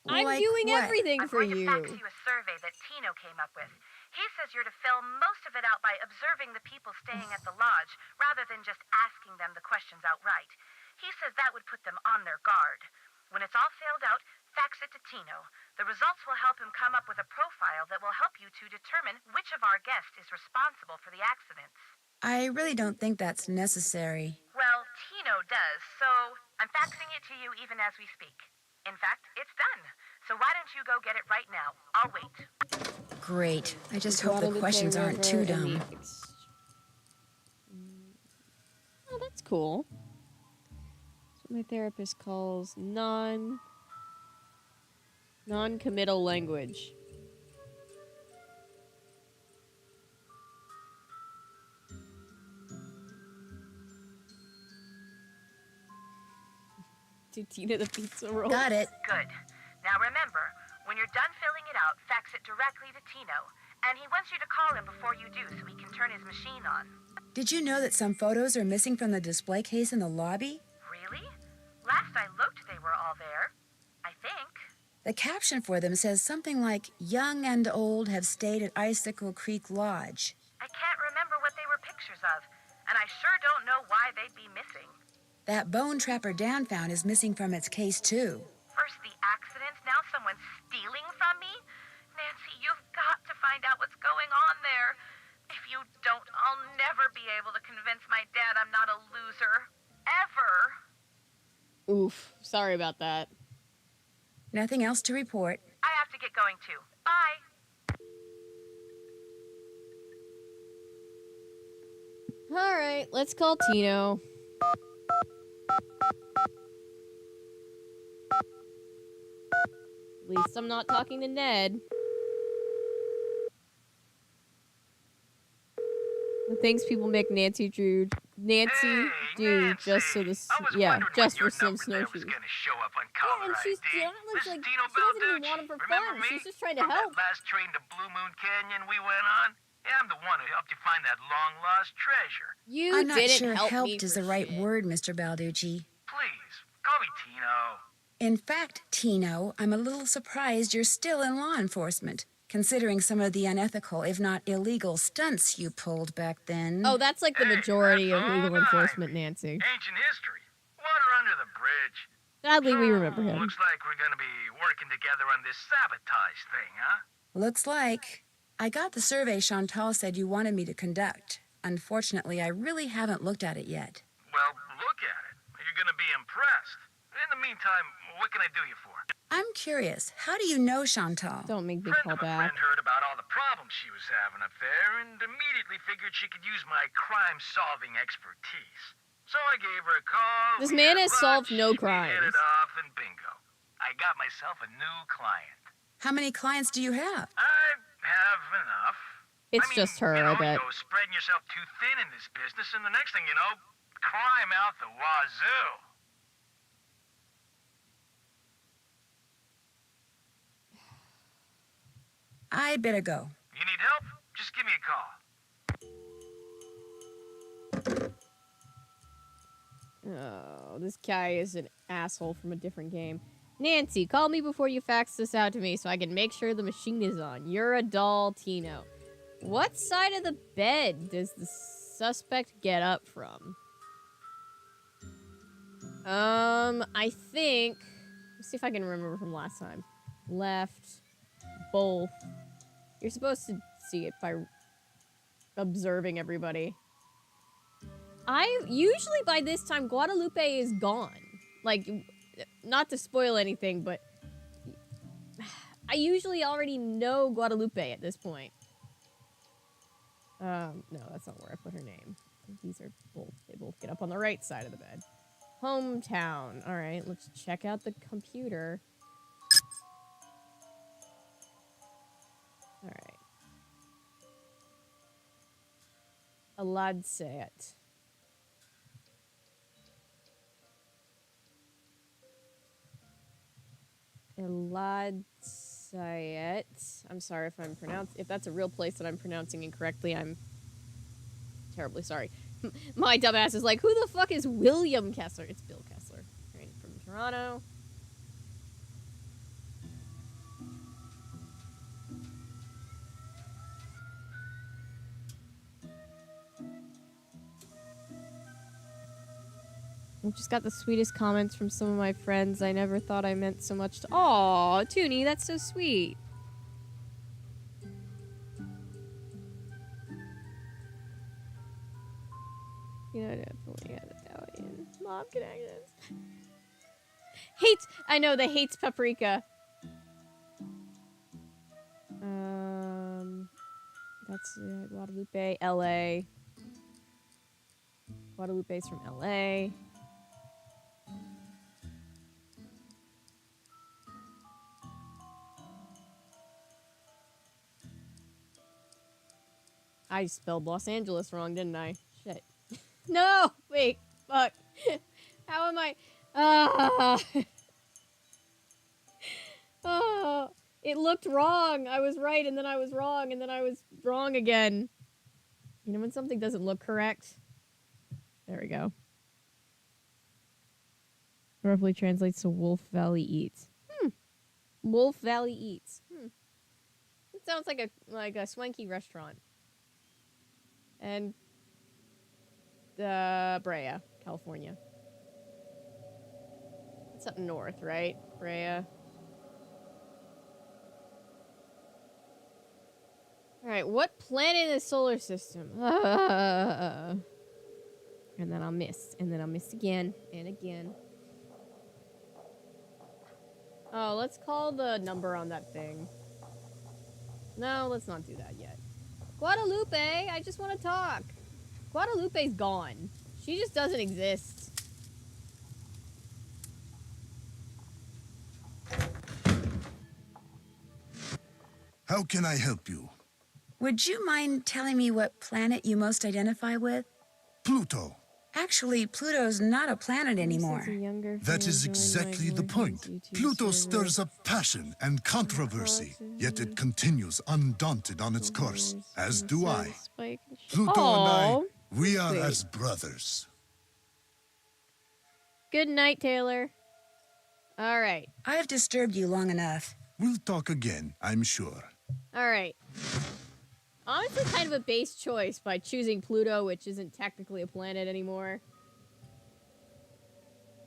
I'm Like doing what? everything I'm for going to you. fax you a survey that Tino came up with. He says you're to fill most of it out by observing the people staying at the lodge, rather than just asking them the questions outright. He says that would put them on their guard. When it's all filled out, fax it to Tino. The results will help him come up with a profile that will help you to determine which of our guests is responsible for the accidents. I really don't think that's necessary. Well, Tino does, so I'm faxing it to you even as we speak. In fact, it's done. So why don't you go get it right now? I'll wait. Great. I just hope the Guadalupe questions aren't River too and the dumb. Oh, that's cool. That's what my therapist calls Non-committal language. To Tina the pizza roll. Got it. Good. Now remember, when you're done filling it out, fax it directly to Tino. And he wants you to call him before you do so he can turn his machine on. Did you know that some photos are missing from the display case in the lobby? Really? Last I looked, they were all there. I think. The caption for them says something like, "Young and old have stayed at Icicle Creek Lodge." I can't remember what they were pictures of, and I sure don't know why they'd be missing. That bone trapper Dan found is missing from its case, too. First the accident, now someone's stealing from me? Nancy, you've got to find out what's going on there. If you don't, I'll never be able to convince my dad I'm not a loser. Ever. Oof. Sorry about that. Nothing else to report. I have to get going too. Bye. Alright, let's call Tino. At least I'm not talking to Ned. The things people make Nancy do just so this, just for some snowshoes. Yeah, and she's not like she doesn't even want him for fun. She's just trying to help. That last train to Blue Moon Canyon we went on? Yeah, I'm the one who helped you find that long-lost treasure. You I'm not didn't sure help helped me is for the right shit. word, Mr. Balducci. Please, call me Tino. In fact, Tino, I'm a little surprised you're still in law enforcement, considering some of the unethical, if not illegal, stunts you pulled back then. Oh, that's like the majority of that's legal all enforcement, behind me. Nancy. Ancient history. Water under the bridge. Sadly, we remember him. Looks like we're gonna be working together on this sabotage thing, huh? Looks like. I got the survey Chantal said you wanted me to conduct. Unfortunately, I really haven't looked at it yet. Well, look at it. You're gonna be impressed. In the meantime, what can I do you for? I'm curious, how do you know Chantal? Don't make me call Friend of a back. friend heard about all the problems she was having up there and immediately figured she could use my crime-solving expertise. So I gave her a call. This we man had has solved lunch, no we hit crimes. it off, and bingo. I got myself a new client. How many clients do you have? I have enough. It's I mean, just her, you know, I bet. You go spreading yourself too thin in this business, and the next thing you know, crime out the wazoo. I better go. You need help? Just give me a call. Oh, this guy is an asshole from a different game. Nancy, call me before you fax this out to me so I can make sure the machine is on. You're a doll, Tino. What side of the bed does the suspect get up from? I think... Let's see if I can remember from last time. Left. Both. You're supposed to see it by observing everybody. Usually by this time, Guadalupe is gone. Like, not to spoil anything, but I usually already know Guadalupe at this point. No, that's not where I put her name. These are both, they both get up on the right side of the bed. Hometown. All right, let's check out the computer. All right. Aladset. Aladset. I'm sorry if that's a real place that I'm pronouncing incorrectly. I'm terribly sorry. My dumbass is like, who the fuck is William Kessler? It's Bill Kessler, right, from Toronto. I've just got the sweetest comments from some of my friends. I never thought I meant so much to... Aw, Toonie, that's so sweet. You know, definitely had Italian. Mom can accents. Hates... I know, that hates paprika. That's Guadalupe, LA. Guadalupe's from LA. I spelled Los Angeles wrong, didn't I? Shit. No! Wait. Fuck. How am I... Oh, it looked wrong. I was right, and then I was wrong, and then I was wrong again. You know when something doesn't look correct? There we go. Roughly translates to Wolf Valley Eats. Wolf Valley Eats. It sounds like a swanky restaurant. And Brea, California. It's up north, right? Brea. Alright, what planet in the solar system? And then I'll miss. And then I'll miss again. And again. Oh, let's call the number on that thing. No, let's not do that yet. Guadalupe, I just want to talk. Guadalupe's gone. She just doesn't exist. How can I help you? Would you mind telling me what planet you most identify with? Pluto. Actually, Pluto's not a planet anymore. That is exactly the point. Pluto stirs up passion and controversy, yet it continues undaunted on its course, as do I. Pluto and I, we are as brothers. Good night, Taylor. All right. I've disturbed you long enough. We'll talk again, I'm sure. All right. Honestly, kind of a base choice by choosing Pluto, which isn't technically a planet anymore.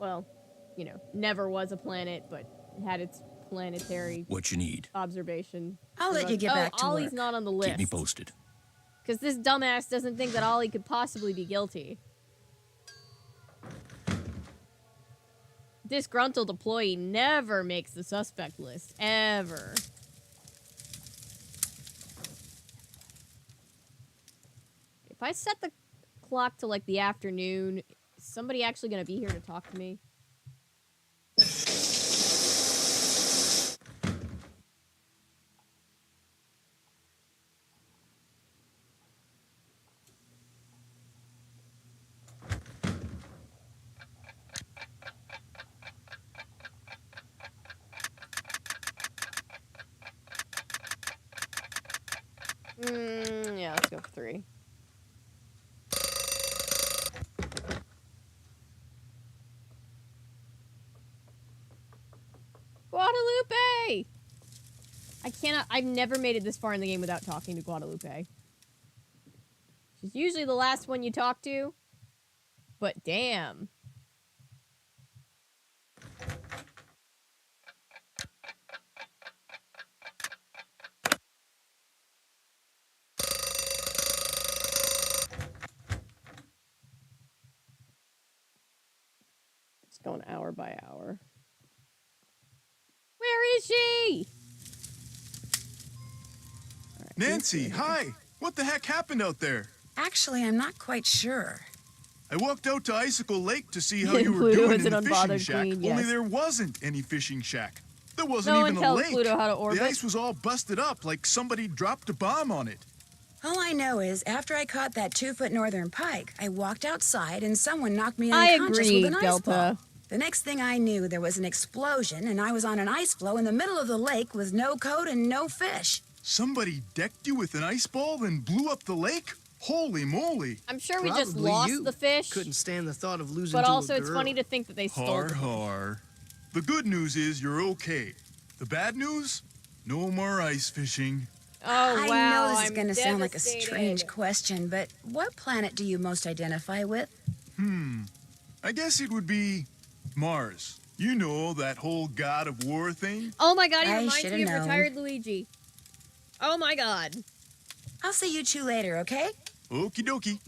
Well, you know, never was a planet, but had its planetary What you need. observation. I'll let you get back to Ollie's work. not on the list. Keep me posted. Because this dumbass doesn't think that Ollie could possibly be guilty. Disgruntled employee never makes the suspect list. Ever. If I set the clock to, like, the afternoon, is somebody actually going to be here to talk to me? Yeah, let's go for 3. Guadalupe! I've never made it this far in the game without talking to Guadalupe. She's usually the last one you talk to, but damn. It's going hour by hour. Where is she? Right, Nancy, hi! What the heck happened out there? Actually, I'm not quite sure. I walked out to Icicle Lake to see how you were Pluto doing is in an the fishing unbothered shack, queen, only yes. there wasn't any fishing shack. There wasn't No even one a tells lake. Pluto how to orbit. The ice was all busted up like somebody dropped a bomb on it. All I know is, after I caught that 2-foot northern pike, I walked outside and someone knocked me I unconscious agree, with an ice Delta. ball. The next thing I knew, there was an explosion, and I was on an ice floe in the middle of the lake with no coat and no fish. Somebody decked you with an ice ball, then blew up the lake? Holy moly! I'm sure we just Probably lost you. the fish, Couldn't stand the thought of losing but to also a it's girl. funny to think that they stole Har the fish. har. The good news is you're okay. The bad news? No more ice fishing. Oh, wow. I know this is I'm going to sound like a devastated. strange question, but what planet do you most identify with? I guess it would be Mars. You know, that whole god of war thing? Oh my god, he I reminds shoulda me of known. retired Luigi. Oh my god. I'll see you two later, okay? Okie dokie.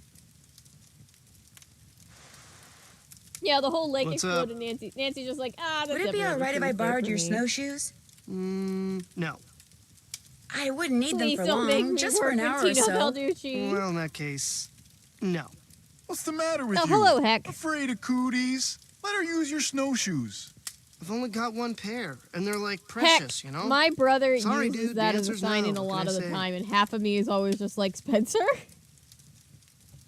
Yeah, the whole lake What's exploded. Nancy's just like, that's Would it be all right if I borrowed your snowshoes? No. I wouldn't need Please them for don't make long, me just work for an with hour or Tino so. Balducci. Well, in that case, no. What's the matter with Oh, you? hello, Heck. Afraid of cooties? Let her use your snowshoes. I've only got one pair, and they're like Heck, precious, you know? my brother Sorry, uses dude, that the as a answer's sign no. in a What lot can I of the say? time, and half of me is always just like, Spencer?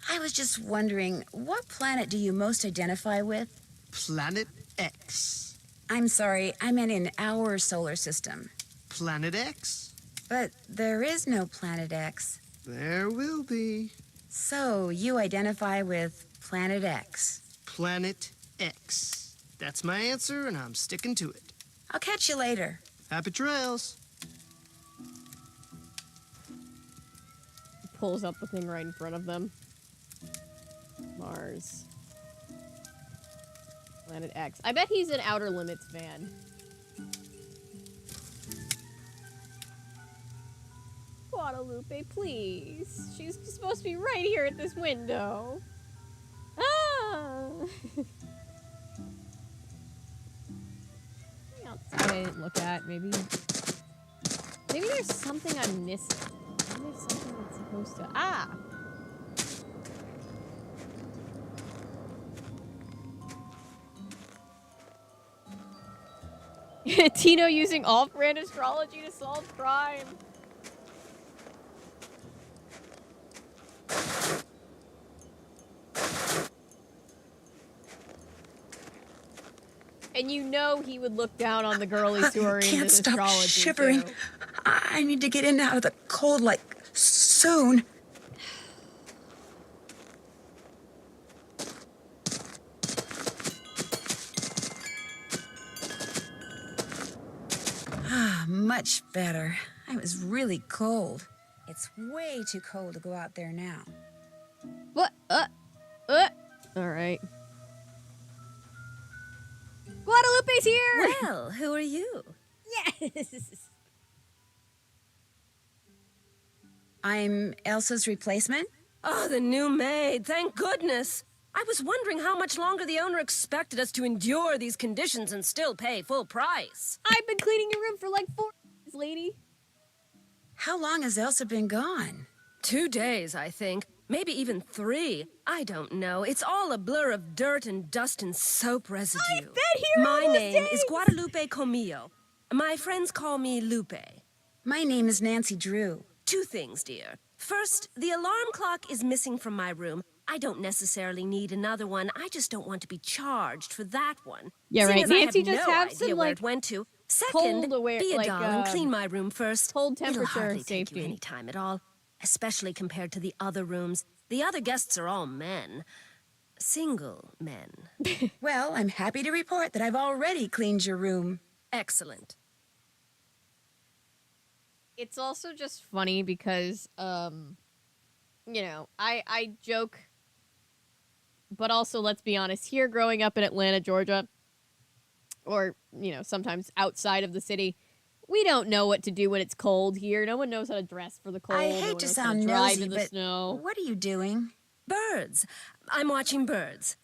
I was just wondering, what planet do you most identify with? Planet X. I'm sorry, I meant in our solar system. Planet X? But there is no Planet X. There will be. So you identify with Planet X. Planet X. That's my answer, and I'm sticking to it. I'll catch you later. Happy trails. Pulls up the thing right in front of them. Mars. Planet X. I bet he's an Outer Limits fan. Guadalupe, please. She's supposed to be right here at this window. Ah! Outside I didn't look at. Maybe there's something I'm missing. Maybe there's something that's supposed to... Ah! Tino using off-brand astrology to solve crime. And you know he would look down on the girlies who are in Can't this stop astrology shivering. too. I need to get in and out of the cold, like, soon. Much better. I was really cold. It's way too cold to go out there now. What? All right. Guadalupe's here! Well, who are you? Yes! I'm Elsa's replacement? Oh, the new maid. Thank goodness. I was wondering how much longer the owner expected us to endure these conditions and still pay full price. I've been cleaning your room for like 4 days, lady. How long has Elsa been gone? 2 days, I think. Maybe even 3. I don't know. It's all a blur of dirt and dust and soap residue. I've been here all My those name is days. Guadalupe Comillo. My friends call me Lupe. My name is Nancy Drew. 2 things, dear. First, the alarm clock is missing from my room. I don't necessarily need another one. I just don't want to be charged for that one. Yeah, Seeing right. as I Nancy have just no have idea some, where like, it went to. Second, cold aware- be a like, doll and clean my room first. cold It'll temperature hardly take safety. you any time at all, especially compared to the other rooms. The other guests are all men. Single men. Well, I'm happy to report that I've already cleaned your room. Excellent. It's also just funny because, you know, I joke, but also, let's be honest, here growing up in Atlanta, Georgia, or, you know, sometimes outside of the city, we don't know what to do when it's cold here. No one knows how to dress for the cold. I No hate one to knows how sound drive nosy, in the but snow. what are you doing? Birds. I'm watching birds.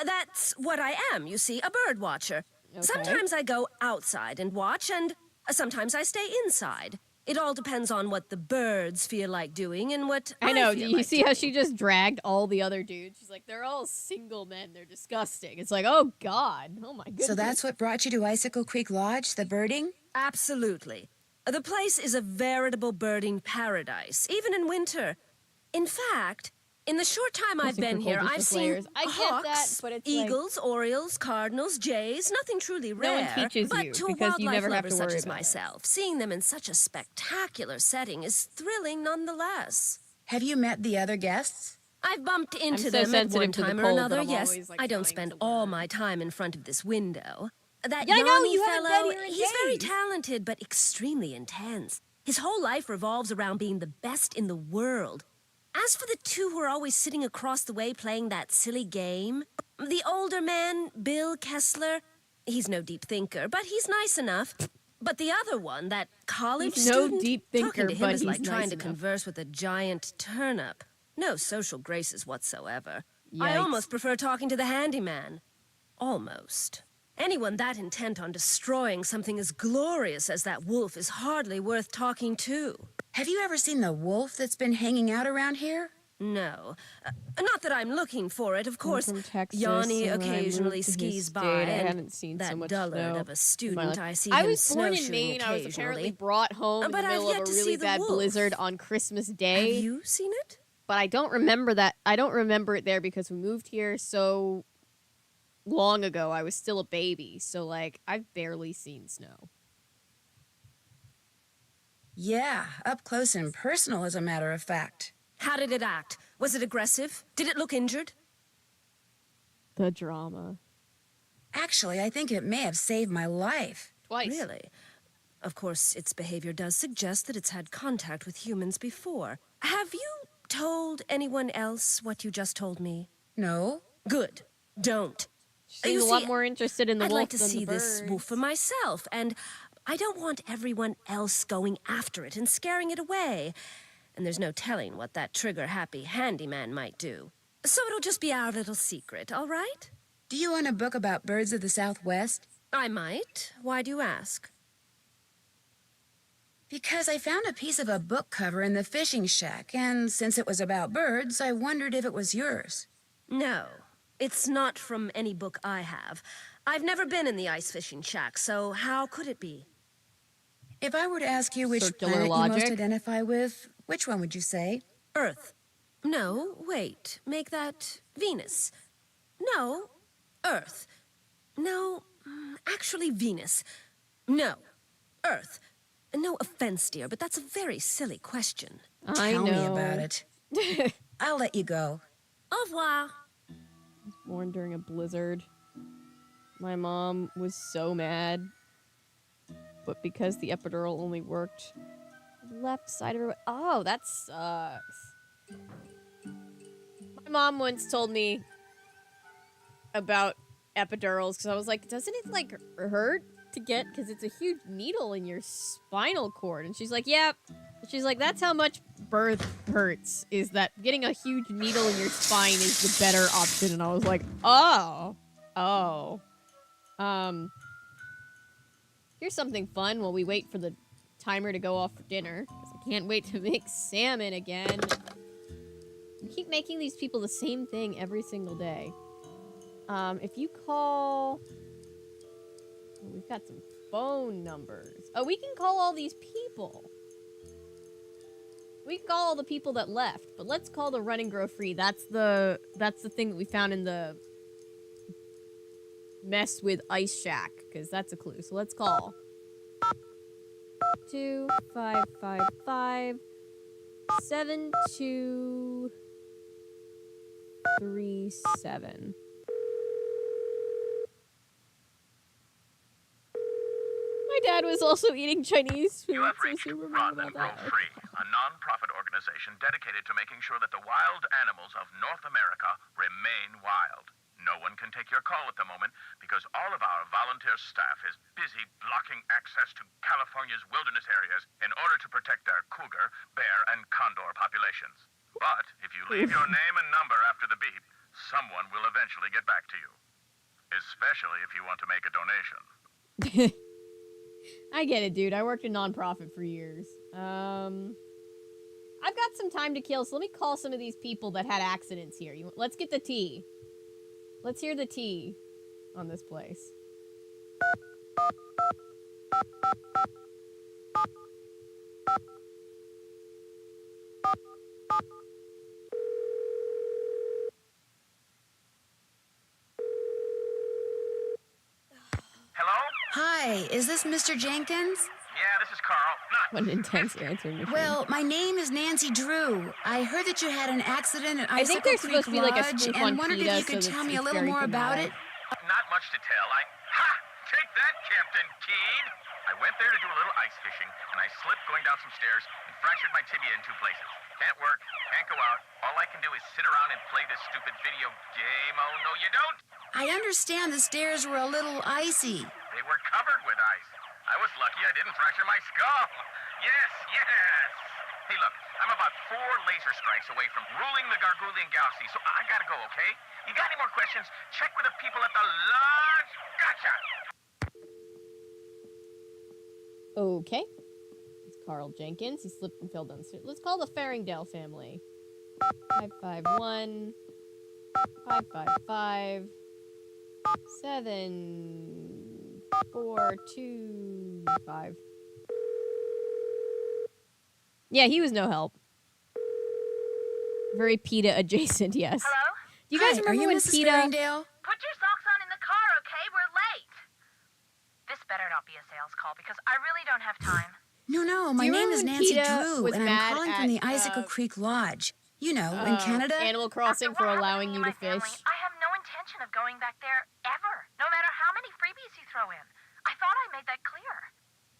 That's what I am, you see, a bird watcher. Okay. Sometimes I go outside and watch, and sometimes I stay inside. It all depends on what the birds feel like doing and what I know. feel You like see how doing. she just dragged all the other dudes? She's like, they're all single men. They're disgusting. It's like, oh, God. Oh, my goodness. So that's what brought you to Icicle Creek Lodge, the birding? Absolutely. The place is a veritable birding paradise, even in winter. In fact, in the short time I've Super been here, cold with I've the seen flares. I get hawks, that, but it's like- eagles, orioles, cardinals, jays, nothing truly No one rare. teaches but you to a because you wildlife never have lover to such worry as about it. myself, seeing them in such a spectacular setting is thrilling nonetheless. Have you met the other guests? I've bumped into so them at sensitive one to the time or cold that another, I'm yes. always, like, I don't trying spend to all learn. my time in front of this window. That Yeah, I know, Yanni you haven't been fellow, here in he's very days. talented, but extremely intense. His whole life revolves around being the best in the world. As for the 2 who are always sitting across the way playing that silly game, the older man, Bill Kessler, he's no deep thinker, but he's nice enough. But the other one, that college He's no student, deep thinker, talking to him but is he's like trying nice to enough. converse with a giant turnip. No social graces whatsoever. I Yikes. almost prefer talking to the handyman. Almost. Anyone that intent on destroying something as glorious as that wolf is hardly worth talking to. Have you ever seen the wolf that's been hanging out around here? No. Not that I'm looking for it, of I'm course. from Texas, Yanni and when I occasionally moved to his skis state, by, I and haven't seen that so much dullard snow of a in my student, life. I see I him was born in snowshoeing Maine. I was apparently occasionally. brought home in the But I've middle of yet a to really see the bad wolf. blizzard on Christmas Have Day. you seen it? But I don't remember that. I don't remember it there because we moved here so long ago. I was still a baby, so like I've barely seen snow. Yeah, up close and personal, as a matter of fact. How did it act? Was it aggressive? Did it look injured? The drama. Actually, I think it may have saved my life. Twice. Really? Of course, its behavior does suggest that it's had contact with humans before. Have you told anyone else what you just told me? No? Good. Don't. She's You a lot see, more interested in the I'd wolf like to than see the this wolf for birds. myself, and I don't want everyone else going after it and scaring it away. And there's no telling what that trigger-happy handyman might do. So it'll just be our little secret, all right? Do you own a book about birds of the Southwest? I might. Why do you ask? Because I found a piece of a book cover in the fishing shack, and since it was about birds, I wondered if it was yours. No, it's not from any book I have. I've never been in the ice fishing shack, so how could it be? If I were to ask you which Circular planet you logic. most identify with, which one would you say? Earth. No, wait. Make that Venus. No, Earth. No, actually Venus. No, Earth. No offense, dear, but that's a very silly question. I Tell know. me about it. I'll let you go. Au revoir. Born during a blizzard. My mom was so mad. But because the epidural only worked left side of her... Oh, that sucks. My mom once told me about epidurals because I was like, doesn't it, like, hurt to get? Because it's a huge needle in your spinal cord. And she's like, yeah. She's like, that's how much birth hurts, is that getting a huge needle in your spine is the better option. And I was like, oh. Here's something fun while we wait for the timer to go off for dinner. Because I can't wait to make salmon again. We keep making these people the same thing every single day. If you call... Oh, we've got some phone numbers. Oh, we can call all these people. We can call all the people that left. But let's call the Run and Grow Free. That's the thing that we found in the mess with Ice Shack, because that's a clue. So let's call 2555 7237. My dad was also eating Chinese food. You have so reached super Run mad and about Grow that. Free, a non-profit organization dedicated to making sure that the wild animals of North America remain wild. No one can take your call at the moment because all of our volunteer staff is busy blocking access to California's wilderness areas in order to protect their cougar, bear, and condor populations. But if you leave your name and number after the beep, someone will eventually get back to you. Especially if you want to make a donation. I get it, dude. I worked in nonprofit for years. I've got some time to kill, so let me call some of these people that had accidents here. Let's get the tea. Let's hear the tea on this place. Hello? Hi, is this Mr. Jenkins? Yeah, this is Carl. What an intense answering machine. Well, my name is Nancy Drew. I heard that you had an accident at I think Icicle there's Creek supposed to be like a Lodge, spoof and on wondered PETA, if you could so tell it's me a little very more about dramatic. it. Not much to tell. Take that, Captain Keen! I went there to do a little ice fishing, and I slipped going down some stairs and fractured my tibia in 2 places. Can't work, can't go out. All I can do is sit around and play this stupid video game. Oh, no, you don't! I understand the stairs were a little icy. They were covered with ice. I was lucky I didn't fracture my skull. Yes! Hey, look, I'm about 4 laser strikes away from ruling the Gargoulian galaxy, so I gotta go, okay? You got any more questions? Check with the people at the lodge. Gotcha! Okay. It's Carl Jenkins. He slipped and fell downstairs. Let's call the Farringdale family. 551 555 7425. Yeah, he was no help. Very PETA adjacent, yes. Hello? Do you guys Hi, remember are you when Mrs. PETA... Faringdale? Put your socks on in the car, okay? We're late. This better not be a sales call because I really don't have time. No, Do my you name remember is when Nancy PETA Drew, was and I'm mad calling at, from the Icicle Creek Lodge. You know, in Oh, Canada. Animal Crossing for After what allowing happened you me to and my fish. family, I have no intention of going back there ever, no matter how many freebies you throw in. I thought I made that clear.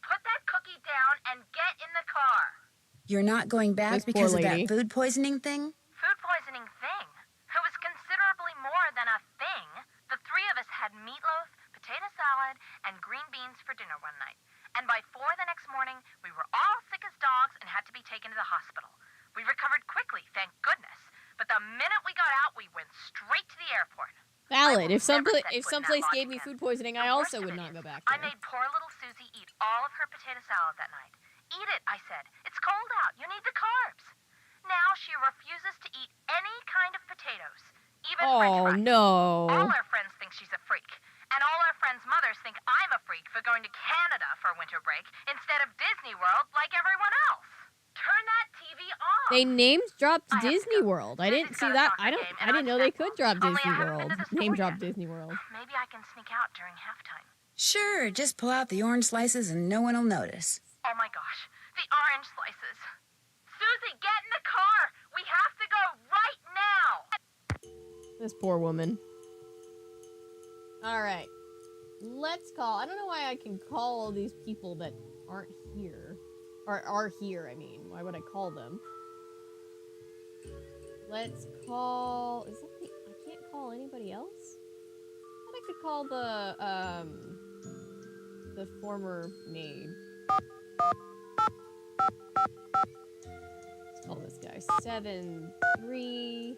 Put that cookie down and get in the car. You're not going back This poor because of lady. that food poisoning thing? Food poisoning thing. It was considerably more than a thing. The three of us had meatloaf, potato salad, and green beans for dinner one night. And by 4 the next morning, we were all sick as dogs and had to be taken to the hospital. We recovered quickly, thank goodness. But the minute we got out, we went straight to the airport. Valid. If never set if foot in someplace that gave me lodge food again. poisoning, I The worst also of would it not is, go back I there. made poor little Susie eat all of her potato salad that night. Eat it, I said. It's cold out. You need the carbs. Now she refuses to eat any kind of potatoes, even French Oh, fries. no. All our friends think she's a freak. And all our friends' mothers think I'm a freak for going to Canada for winter break instead of Disney World like everyone else. Turn that TV off. They name dropped I have to Disney go. World. I didn't Susie's see got a that. soccer game, and I didn't I'm know they snapped. could drop Only Disney I haven't World. been to the Name store drop yet. Disney World. Maybe I can sneak out during halftime. Sure, just pull out the orange slices and no one will notice. Oh my gosh, the orange slices. Susie, get in the car. We have to go right now. This poor woman. All right. Let's call. I don't know why I can call all these people that aren't here. Or are here, I mean. Why would I call them? Let's call... Is that the... I can't call anybody else? I thought I could call the former maid. Let's call this guy. 7387.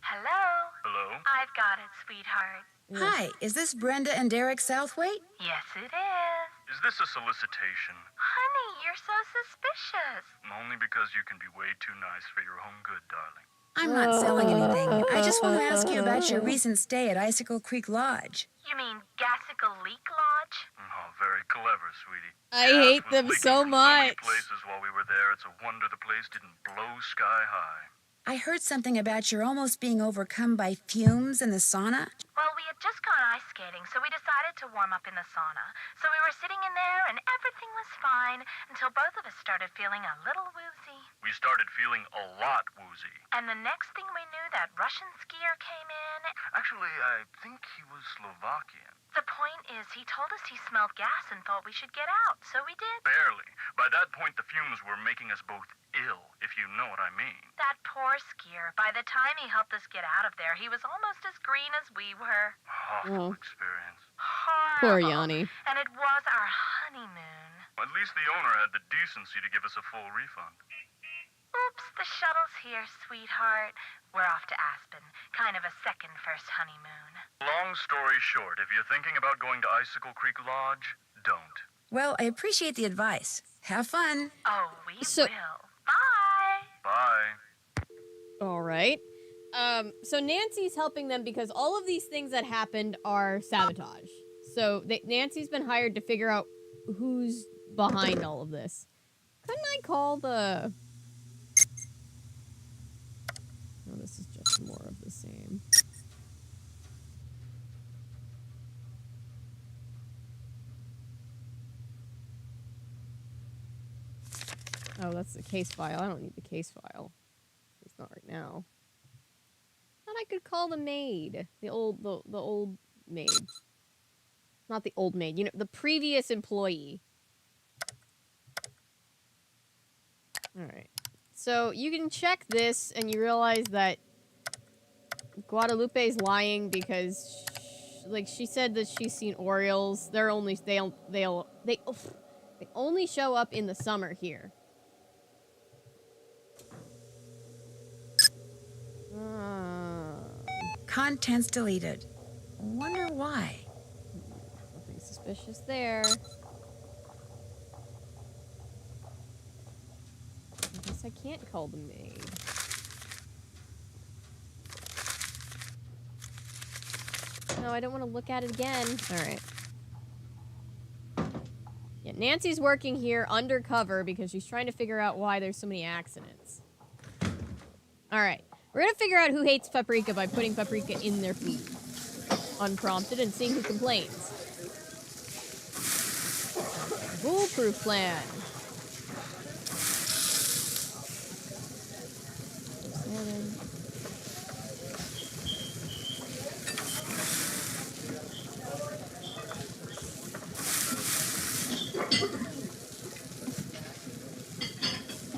Hello? Hello? I've got it, sweetheart. Hi, is this Brenda and Derek Southwaite? Yes, it is. Is this a solicitation? Honey, you're so suspicious. Only because you can be way too nice for your own good, darling. I'm not selling anything. I just want to ask you about your recent stay at Icicle Creek Lodge. You mean Gassicle Leak Lodge? Oh, very clever, sweetie. I Gas hate was them leaking so from many much. places while we were there. It's a wonder the place didn't blow sky high. I heard something about your almost being overcome by fumes in the sauna. Well, we had just gone ice skating, so we decided to warm up in the sauna. So we were sitting in there, and everything was fine until both of us started feeling a little woozy. We started feeling a lot woozy. And the next thing we knew, that Russian skier came in. Actually, I think he was Slovakian. The point is, he told us he smelled gas and thought we should get out, so we did. Barely. By that point, the fumes were making us both ill, if you know what I mean. That poor skier. By the time he helped us get out of there, he was almost as green as we were. Awful experience. Horrible. Poor Yanni. And it was our honeymoon. At least the owner had the decency to give us a full refund. Oops, the shuttle's here, sweetheart. We're off to Aspen. Kind of a second first honeymoon. Long story short, if you're thinking about going to Icicle Creek Lodge, don't. Well, I appreciate the advice. Have fun. Oh, we So- will. Bye. Bye. All right. So Nancy's helping them because all of these things that happened are sabotage. So Nancy's been hired to figure out who's behind all of this. Couldn't I call the... Oh, this is just more of the same. Oh, that's the case file. I don't need the case file. It's not right now. Thought I could call the maid. The old maid. Not the old maid. You know, the previous employee. Alright. So, you can check this and you realize that Guadalupe's lying because she said that she's seen Orioles. They only show up in the summer here. Contents deleted. Wonder why. Nothing suspicious there. I guess I can't call the maid. No, I don't want to look at it again. Alright. Yeah, Nancy's working here undercover because she's trying to figure out why there's so many accidents. Alright. We're gonna figure out who hates paprika by putting paprika in their food. Unprompted and seeing who complains. Foolproof plan. Salmon.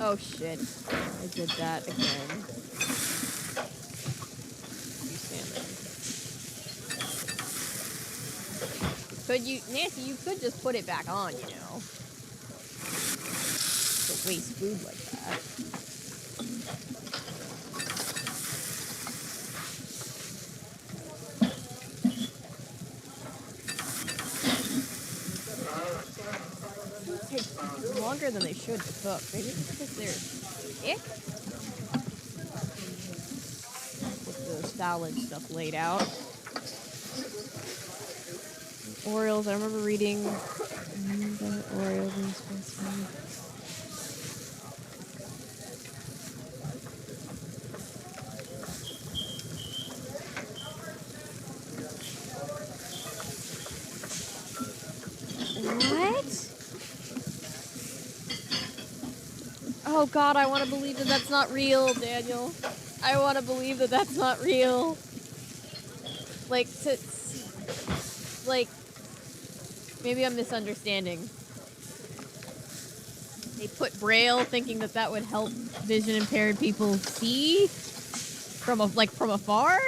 Oh shit. I did that again. Salmon. Could you, Nancy, you could just put it back on, you know. Don't waste food like that. They take longer than they should to cook. Maybe it's because they're thick? With the salad stuff laid out. Orioles, I remember reading Orioles in Space. What? Oh god, I want to believe that that's not real, Daniel. I want to believe that that's not real. Like, maybe I'm misunderstanding. They put Braille thinking that that would help vision impaired people see from afar?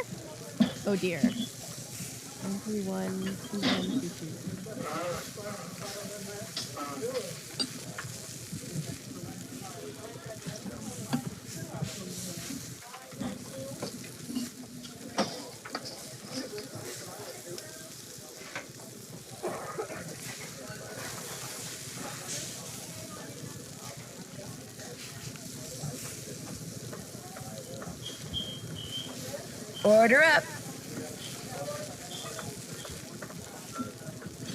Oh dear. 131 2122. Order up.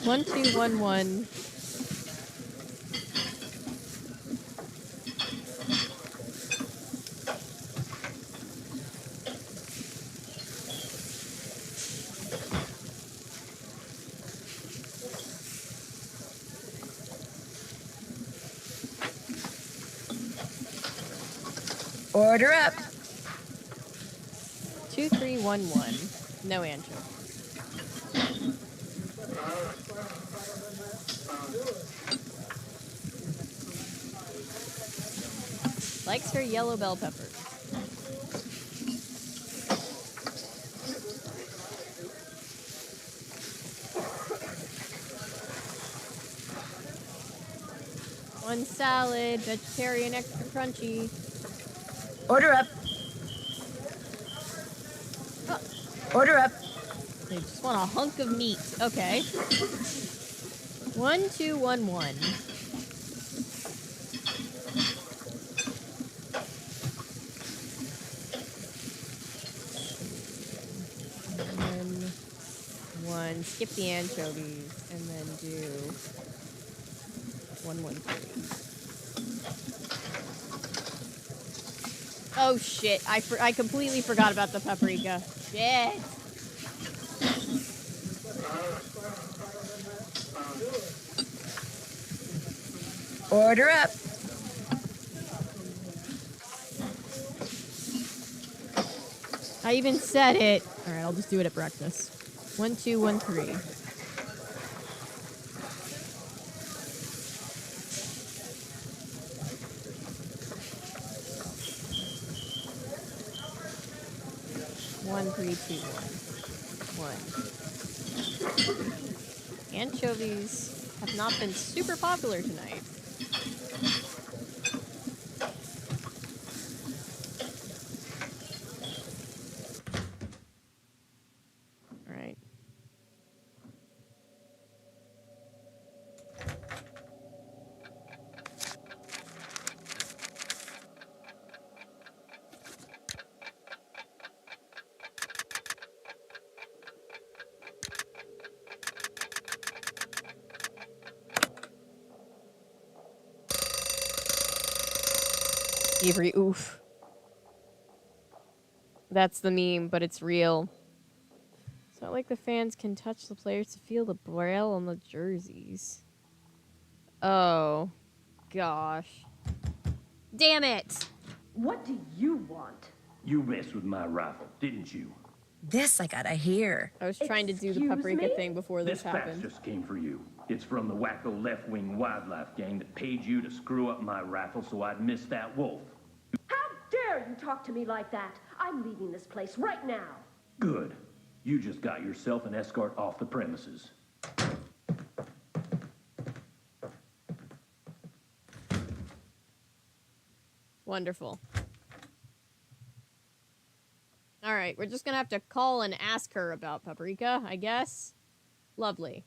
1211. Order up. 2311. No anchovy. Likes her yellow bell peppers. One salad, vegetarian, extra crunchy. Order up. Order up. They just want a hunk of meat. Okay. 1211. One. Skip the anchovies and then do 113. Oh shit! I completely forgot about the paprika. Shit. Order up. I even said it. All right, I'll just do it at breakfast. 1213. One, three, two, one. Anchovies have not been super popular tonight. All right. Avery, oof. That's the meme, but it's real. It's not like the fans can touch the players to feel the braille on the jerseys. Oh, gosh. Damn it! What do you want? You messed with my rifle, didn't you? This I gotta hear. I was trying to do the Excuse paprika me? thing before this This fax happened. just came for you. It's from the wacko left-wing wildlife gang that paid you to screw up my rifle so I'd miss that wolf. How dare you talk to me like that? I'm leaving this place right now. Good. You just got yourself an escort off the premises. Wonderful. Alright, we're just gonna have to call and ask her about paprika, I guess. Lovely.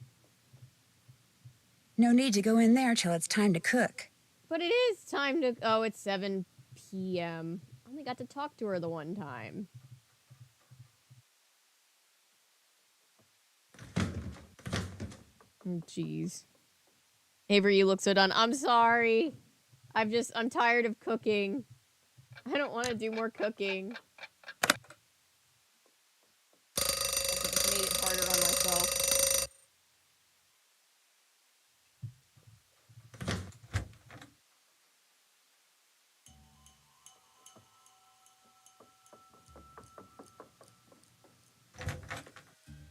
No need to go in there till it's time to cook. But it is time to... Oh, it's 7 p.m. Only got to talk to her the one time. Jeez. Avery, you look so done. I'm sorry. I'm tired of cooking. I don't want to do more cooking. I just made it harder on myself.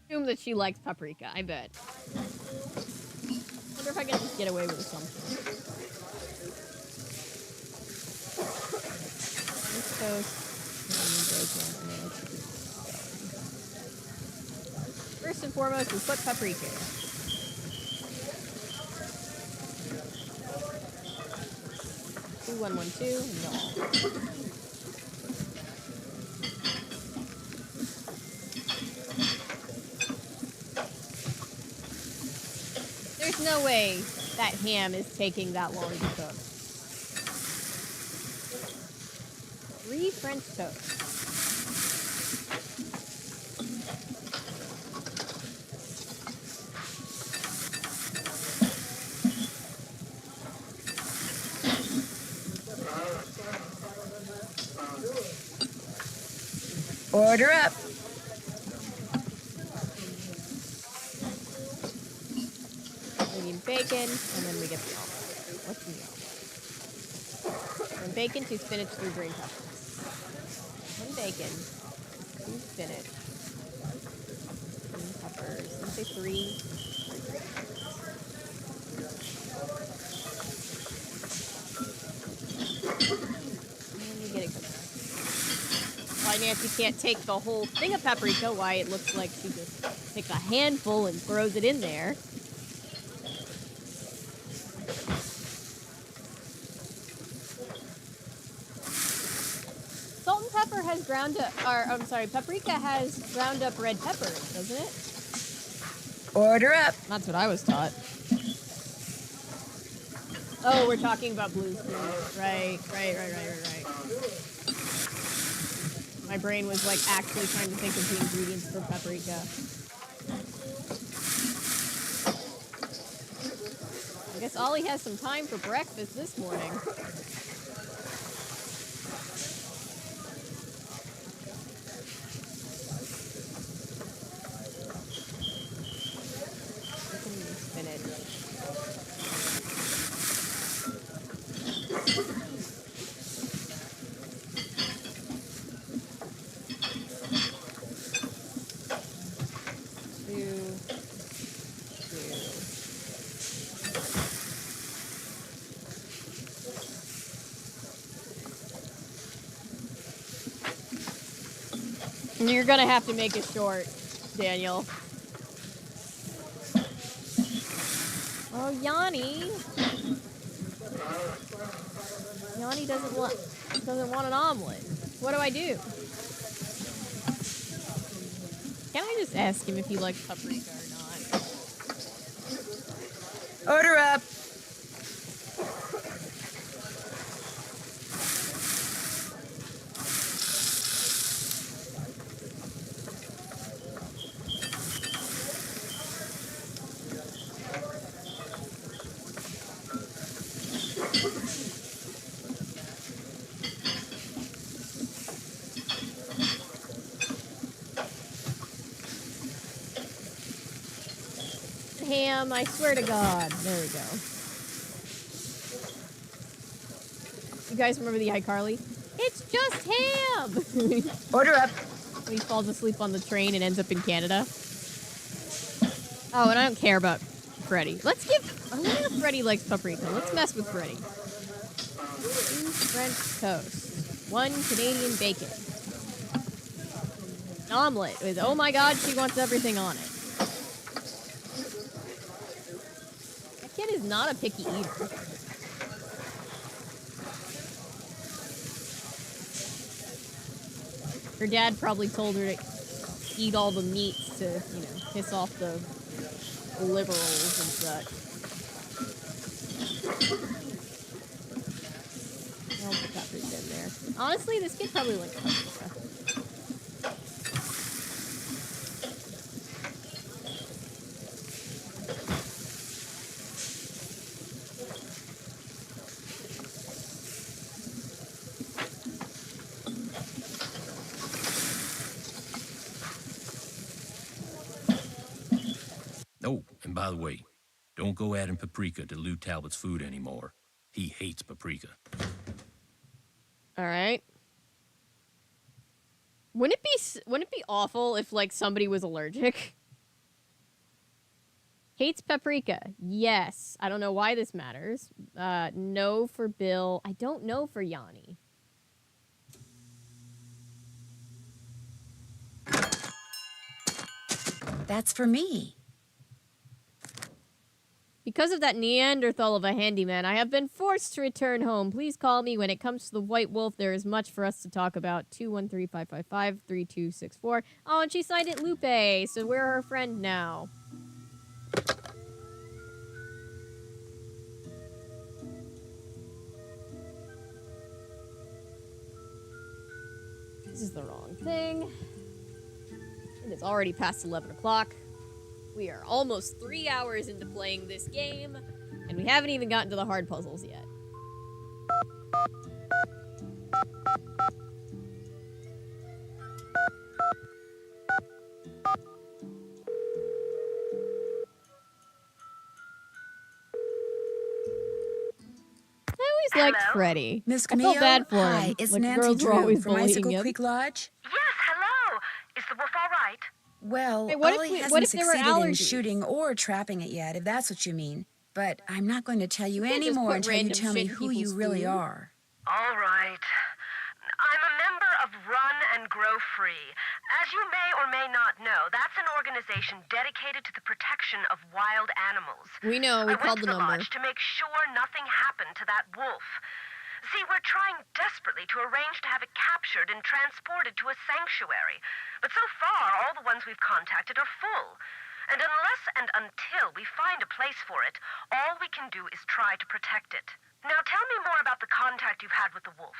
Assume that she likes paprika, I bet. Wonder if I can just get away with something. Toast, and bacon, and first and foremost, we put paprika. 2112, no. There's no way that ham is taking that long to cook. 3 French toast. Order up. We need bacon, and then we get the omelet. What's the omelet? From bacon to spinach through green peppers. 1 bacon, 2 spinach, green peppers. Did I say 3? And we get it cooked. Why Nancy can't take the whole thing of paprika, why it looks like she just takes a handful and throws it in there. Salt and pepper has ground up, paprika has ground up red peppers, doesn't it? Order up. That's what I was taught. Oh, we're talking about blues clues. Right. My brain was like actually trying to think of the ingredients for paprika. I guess Ollie has some time for breakfast this morning. Spinach. You're gonna have to make it short, Daniel. Oh, Yanni. Yanni doesn't want an omelet. What do I do? Can I just ask him if he likes paprika or not? Order up. ham, I swear to God. There we go. You guys remember the iCarly? It's just ham! Order up. When he falls asleep on the train and ends up in Canada. Oh, and I don't care about Freddy. I wonder if Freddy likes paprika. Let's mess with Freddy. 2 French toast. 1 Canadian bacon. An omelet with, oh my God, she wants everything on it. That kid is not a picky eater. Her dad probably told her to eat all the meats to, you know, piss off the liberals and such. All the peppers in there. Honestly, this kid probably likes paprika. Oh, and by the way, don't go adding paprika to Lou Talbot's food anymore. He hates paprika. All right. Wouldn't it be awful if like somebody was allergic? Hates paprika. Yes. I don't know why this matters. No for Bill. I don't know for Yanni. That's for me. Because of that Neanderthal of a handyman, I have been forced to return home. Please call me when it comes to the White Wolf. There is much for us to talk about. 213-555-3264. Oh, and she signed it Lupe, so we're her friend now. This is the wrong thing. It is already past 11 o'clock. We are almost 3 hours into playing this game, and we haven't even gotten to the hard puzzles yet. I always liked Hello? Freddy. Miss I Camillo? felt bad for Hi, him. it's Like, Nancy girls were Drew always from bullying Icicle him. Creek Lodge. Yes, hello. Is the wolf all right? Well, Hey, what if Ollie we- hasn't what if there were succeeded in allergies? shooting or trapping it yet, if that's what you mean. But I'm not going to tell you can't any just more put until you random tell me shit in who you people's really food. are. All right. I'm a member of Run and Grow Free. As you may or may not know, that's an organization dedicated to the protection of wild animals. We know, we I called went the to the number. lodge to make sure nothing happened to that wolf. See, we're trying desperately to arrange to have it captured and transported to a sanctuary. But so far, all the ones we've contacted are full. And unless and until we find a place for it, all we can do is try to protect it. Now tell me more about the contact you've had with the wolf.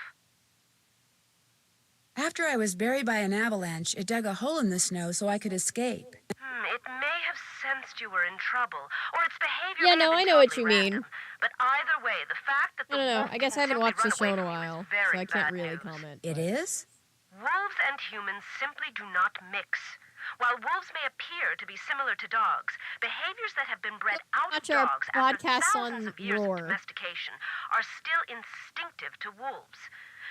After I was buried by an avalanche, it dug a hole in the snow so I could escape. It may have sensed you were in trouble, or its behavior Yeah, may no, have I been know what totally you mean. random. But either way, the fact that I the don't know. wolf I guess I didn't haven't watched simply the show in run a away from you while, is very so I can't bad really news. comment. It but- is? Wolves and humans simply do not mix. While wolves may appear to be similar to dogs, behaviors that have been bred out of Watch our dogs after podcasts thousands on of years Roar. of domestication are still instinctive to wolves.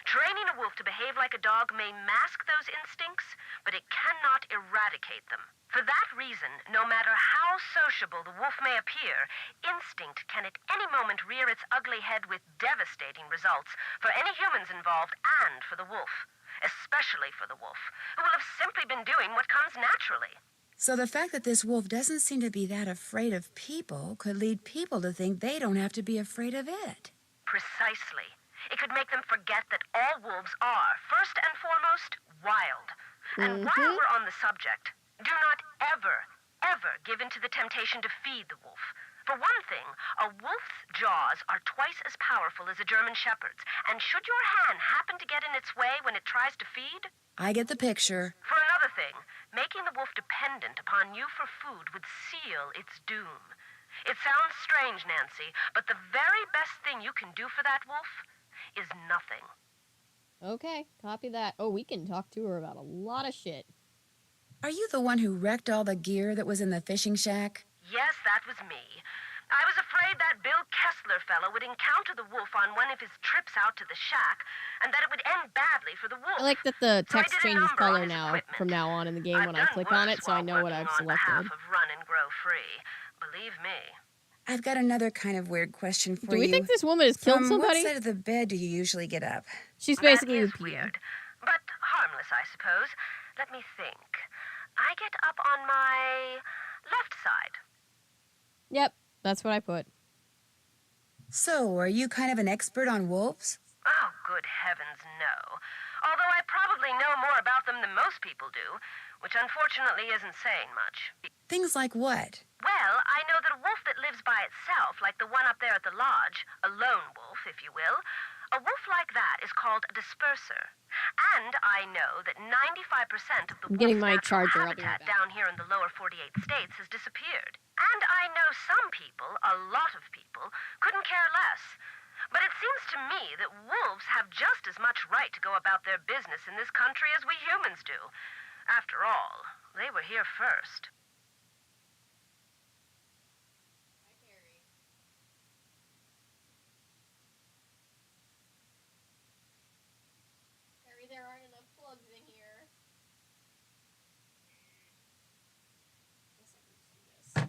Training a wolf to behave like a dog may mask those instincts, but it cannot eradicate them. For that reason, no matter how sociable the wolf may appear, instinct can at any moment rear its ugly head with devastating results for any humans involved and for the wolf. Especially for the wolf, who will have simply been doing what comes naturally. So the fact that this wolf doesn't seem to be that afraid of people could lead people to think they don't have to be afraid of it. Precisely. It could make them forget that all wolves are, first and foremost, wild. And while we're on the subject, do not ever give in to the temptation to feed the wolf. For one thing, a wolf's jaws are twice as powerful as a German shepherd's, and should your hand happen to get in its way when it tries to feed? I get the picture. For another thing, making the wolf dependent upon you for food would seal its doom. It sounds strange, Nancy, but the very best thing you can do for that wolf is nothing. Okay, copy that. Oh, we can talk to her about a lot of shit. Are you the one who wrecked all the gear that was in the fishing shack? Yes, that was me. I was afraid that Bill Kessler fellow would encounter the wolf on one of his trips out to the shack, and that it would end badly for the wolf. I like that the So I text did a changes number on color his now equipment. from now on in the game I've when I done click on it, worse so I while know what working I've on behalf selected. of Run and Grow Free. Believe me. I've got another kind of weird question for Do we you. think this woman has killed From what somebody? side of the bed do you usually get up? She's That basically is Lupita. weird, but harmless, I suppose. Let me think. I get up on my left side. Yep, that's what I put. So, are you kind of an expert on wolves? Oh, good heavens, no. Although I probably know more about them than most people do, which unfortunately isn't saying much. Things like what? Well, I know that a wolf that lives by itself, like the one up there at the lodge, a lone wolf, if you will, a wolf like that is called a disperser. And I know that 95% of the I'm getting wolf's my natural charger. I'll be right habitat back. down here in the lower 48 states has disappeared. And I know some people, a lot of people, couldn't care less. But it seems to me that wolves have just as much right to go about their business in this country as we humans do. After all, they were here first. Harry, there aren't enough plugs in here. Guess I can just do this.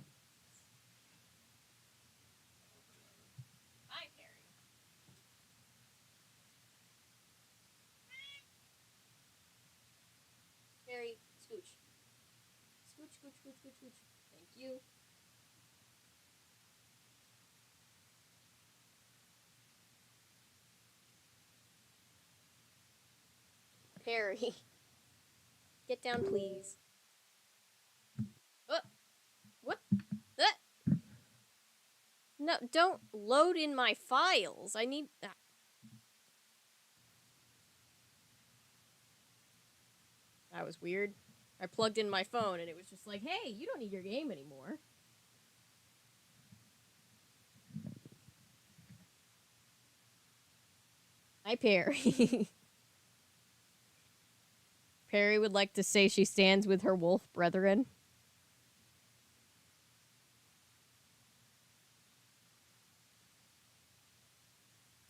Hi, Perry. Perry, scooch. Scooch, scooch, scooch, scooch, scooch. Thank you. Perry. Get down, please. What? No, don't load in my files. I need that. That was weird. I plugged in my phone and it was just like, hey, you don't need your game anymore. Hi, Perry. Perry would like to say she stands with her wolf brethren.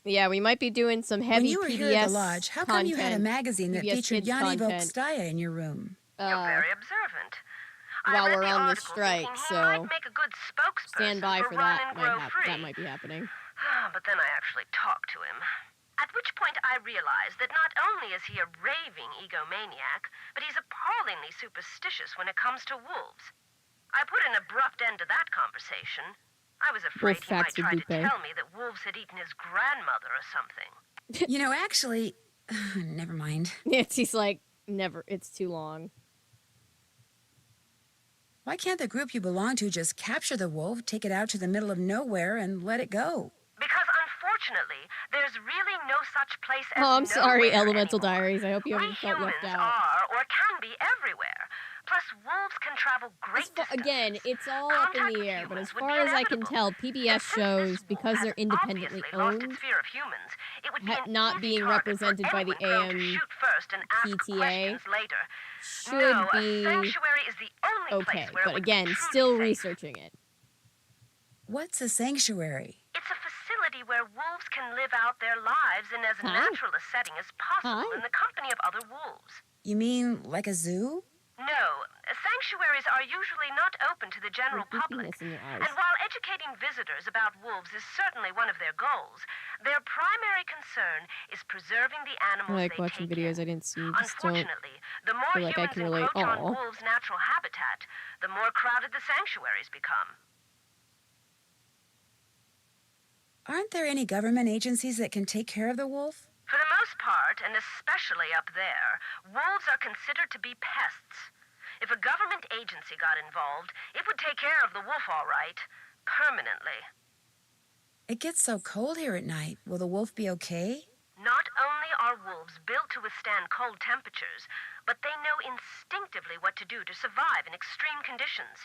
Yeah, we might be doing some heavy When you were PBS here at the lodge, how come you had a content, magazine that PBS featured kids Yanni content. Volkstaya in your room? You're very observant. While I read we're the on this article strike, thinking he so might make a good spokesperson stand by for Run that. and Grow Free. That might be happening. But then I actually talked to him. At which point I realized that not only is he a raving egomaniac, but he's appallingly superstitious when it comes to wolves. I put an abrupt end to that conversation. I was afraid he might try to tell me that wolves had eaten his grandmother or something. You know, actually, never mind. He's like, never. It's too long. Why can't the group you belong to just capture the wolf, take it out to the middle of nowhere, and let it go? Because unfortunately, there's really no such place as Oh, I'm sorry, nowhere Elemental anymore. Diaries. I hope you We haven't felt left humans out. are or can be everywhere. Plus, wolves can travel great distances. Again, it's all up in the air, but as far as I can tell, PBS shows, because they're independently owned, not being represented by the AMPTA, should be okay. But again, still researching it. What's a sanctuary? It's a facility where wolves can live out their lives in as natural a setting as possible in the company of other wolves. You mean like a zoo? No, sanctuaries are usually not open to the general public. And while educating visitors about wolves is certainly one of their goals, their primary concern is preserving the animals I like they watching take videos in. I didn't see. Just don't Unfortunately, the more feel like I humans can relate. encroach on wolves' natural habitat, the more crowded the sanctuaries become. Aren't there any government agencies that can take care of the wolf? For the most part, and especially up there, wolves are considered to be pests. If a government agency got involved, it would take care of the wolf all right, permanently. It gets so cold here at night. Will the wolf be okay? Not only are wolves built to withstand cold temperatures, but they know instinctively what to do to survive in extreme conditions.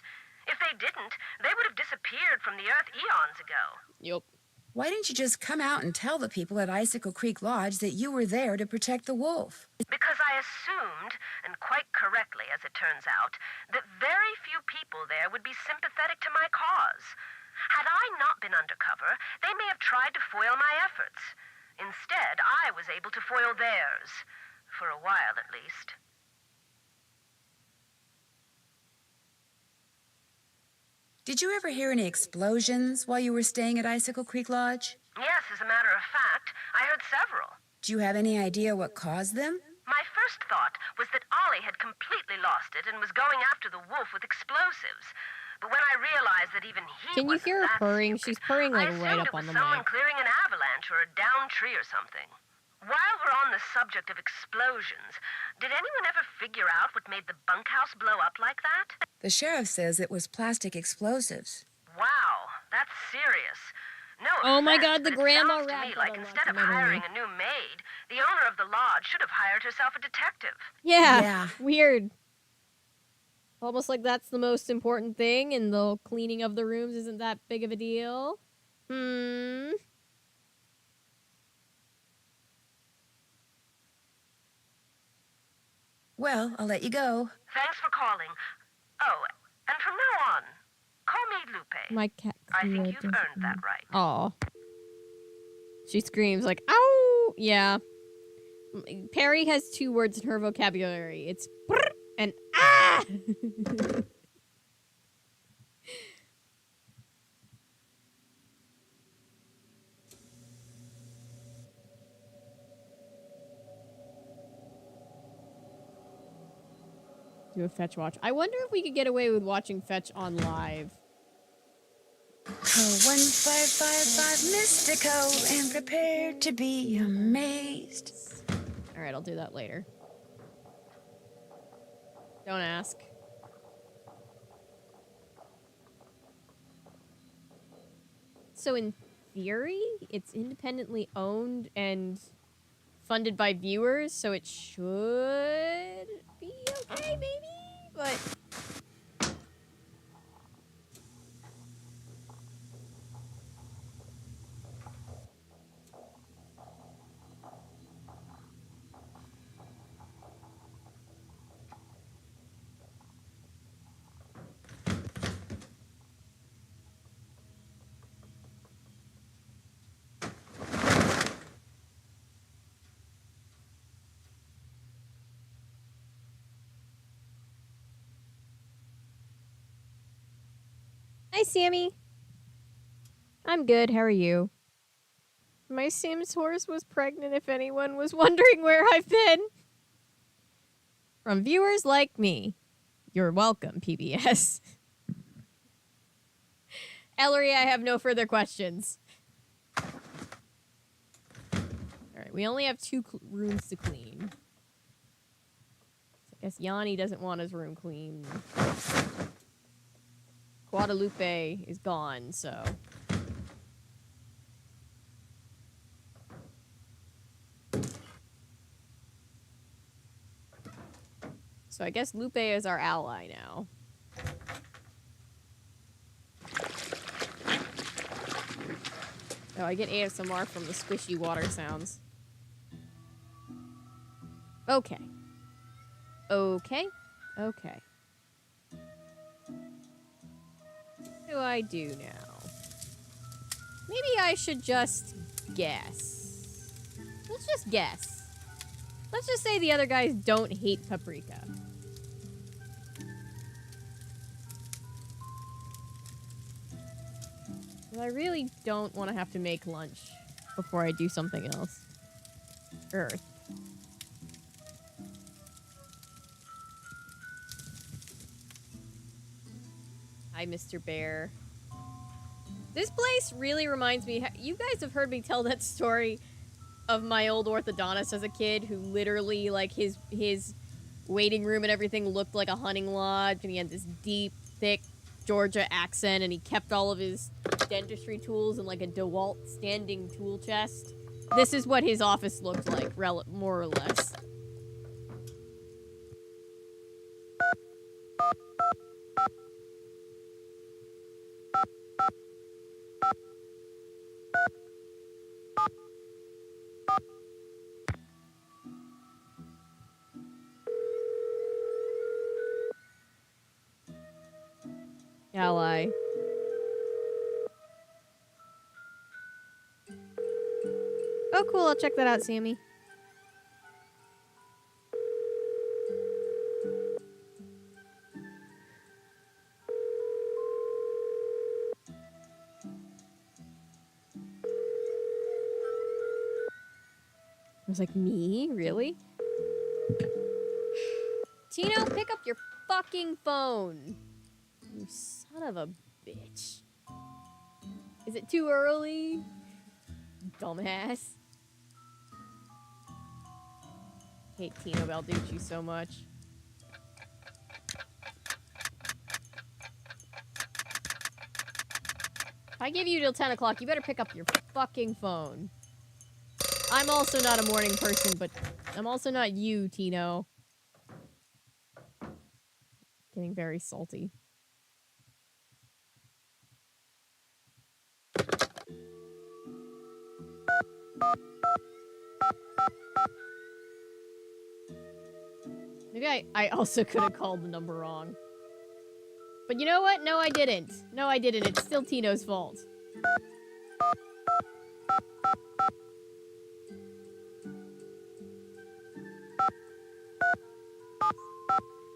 If they didn't, they would have disappeared from the earth eons ago. Yup. Why didn't you just come out and tell the people at Icicle Creek Lodge that you were there to protect the wolf? Because I assumed, and quite correctly as it turns out, that very few people there would be sympathetic to my cause. Had I not been undercover, they may have tried to foil my efforts. Instead, I was able to foil theirs. For a while, at least. Did you ever hear any explosions while you were staying at Icicle Creek Lodge? Yes, as a matter of fact, I heard several. Do you have any idea what caused them? My first thought was that Ollie had completely lost it and was going after the wolf with explosives. But when I realized that even he Can you wasn't hear her that purring? stupid, She's purring like I right assumed up on it the was someone mic. clearing an avalanche or a downed tree or something. While we're on the subject of explosions, did anyone ever figure out what made the bunkhouse blow up like that? The sheriff says it was plastic explosives. Wow, that's serious. No Oh my offense, God, the but it grandma sounds to rat me got like a lot instead of to memory. hiring a new maid, the owner of the lodge should have hired herself a detective. Yeah. Weird. Almost like that's the most important thing, and the cleaning of the rooms isn't that big of a deal. Well, I'll let you go. Thanks for calling. Oh, and from now on, call me Lupe. My cat. I think you've earned that right. Oh. She screams like, ow! Yeah. Perry has 2 words in her vocabulary. It's brr and ah! Do a fetch watch. I wonder if we could get away with watching fetch on live. Call 1555 Mystico and prepare to be amazed. Alright, I'll do that later. Don't ask. So in theory, it's independently owned and funded by viewers, so it should be okay, maybe? But... Hi, Sammy. I'm good. How are you? My Sims horse was pregnant, if anyone was wondering where I've been. From viewers like me. You're welcome, PBS. Ellery, I have no further questions. Alright, we only have 2 rooms to clean. So I guess Yanni doesn't want his room cleaned. Guadalupe is gone, so... So I guess Lupe is our ally now. Oh, I get ASMR from the squishy water sounds. Okay. Okay. Okay. What do I do now? Maybe I should just guess. Let's just guess. Let's just say the other guys don't hate paprika. I really don't want to have to make lunch before I do something else. Earth. Hi, Mr. Bear. This place really reminds me... You guys have heard me tell that story of my old orthodontist as a kid who literally, like, his waiting room and everything looked like a hunting lodge, and he had this deep, thick Georgia accent, and he kept all of his dentistry tools in, like, a DeWalt standing tool chest. This is what his office looked like, more or less. ally. Oh, cool. I'll check that out, Sammy. I was like, me? Really? Tino, pick up your fucking phone. You son of a bitch. Is it too early? Dumbass. Hate Tino Balducci so much. If I give you till 10 o'clock, you better pick up your fucking phone. I'm also not a morning person, but I'm also not you, Tino. Getting very salty. Maybe I also could have called the number wrong. But you know what? No, I didn't. No, I didn't. It's still Tino's fault.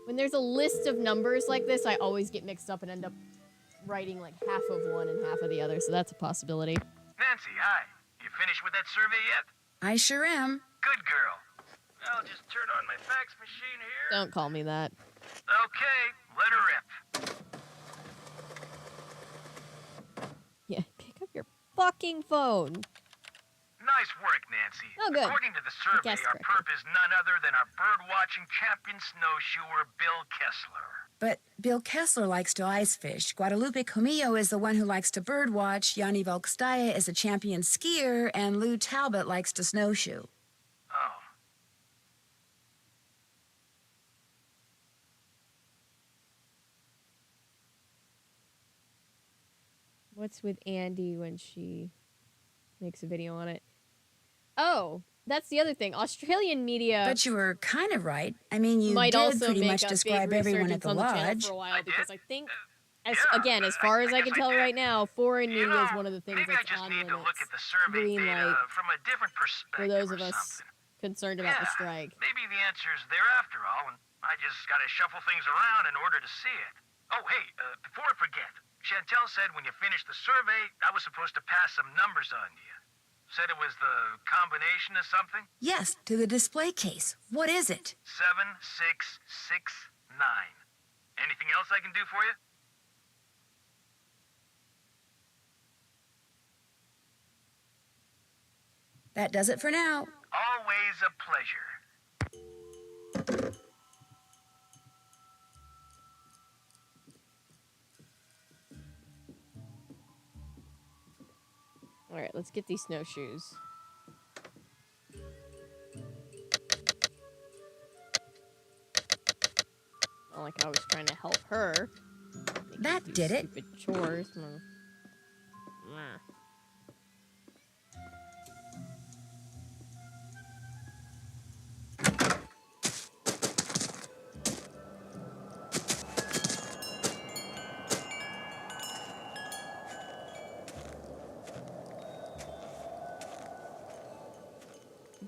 When there's a list of numbers like this, I always get mixed up and end up writing like half of one and half of the other, so that's a possibility. Nancy, hi. You finished with that survey yet? I sure am. Good girl. I'll just turn on my fax machine here. Don't call me that. Okay, let her rip. Yeah, pick up your fucking phone. Nice work, Nancy. Oh, good. According to the survey, guessed our correctly. perp is none other than our bird-watching champion snowshoer, Bill Kessler. But Bill Kessler likes to ice fish. Guadalupe Comillo is the one who likes to birdwatch. Yanni Volkstaya is a champion skier. And Lou Talbot likes to snowshoe. Oh. What's with Andy when she makes a video on it? Oh, that's the other thing. Australian media But you were kind of right. I mean, you might did also pretty make much a describe big everyone at resurgence the on the channel lodge. for a while because I think, as Yeah, again, as far as I can guess tell did. right now, foreign You media is know, one of the things maybe I that's just on need to limits. look at the survey Green data light from a different perspective for those or of us something. concerned about the Yeah, strike. Maybe the answer's there after all, and I just gotta shuffle things around in order to see it. Oh, hey, before I forget, Chantel said when you finished the survey, I was supposed to pass some numbers on to you. Said it was the combination of something? Yes, to the display case. What is it? 7669. Anything else I can do for you? That does it for now. Always a pleasure. All right, let's get these snowshoes. Not like I was trying to help her. Make That her do did it. Stupid chores. Mwah.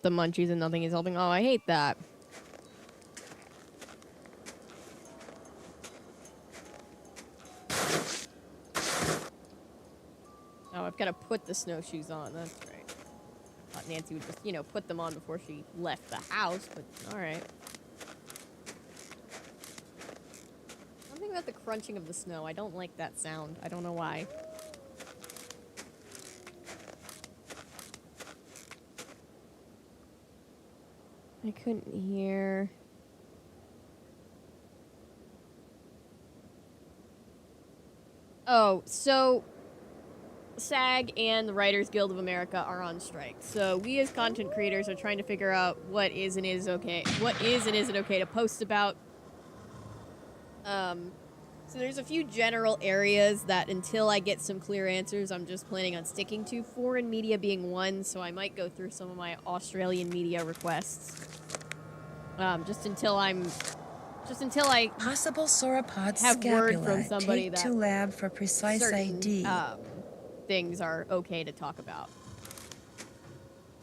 The munchies and nothing is helping. Oh, I hate that. Oh, I've got to put the snowshoes on. That's right. I thought Nancy would just, put them on before she left the house, but alright. Something about the crunching of the snow. I don't like that sound. I don't know why. I couldn't hear. Oh, so SAG and the Writers Guild of America are on strike. So we as content creators are trying to figure out what is and isn't okay to post about. So there's a few general areas that until I get some clear answers, I'm just planning on sticking to, foreign media being one, so I might go through some of my Australian media requests. Just until I'm Just until I Possible sauropod have word scapula. from somebody Take that to lab for precise certain ID. things are okay to talk about.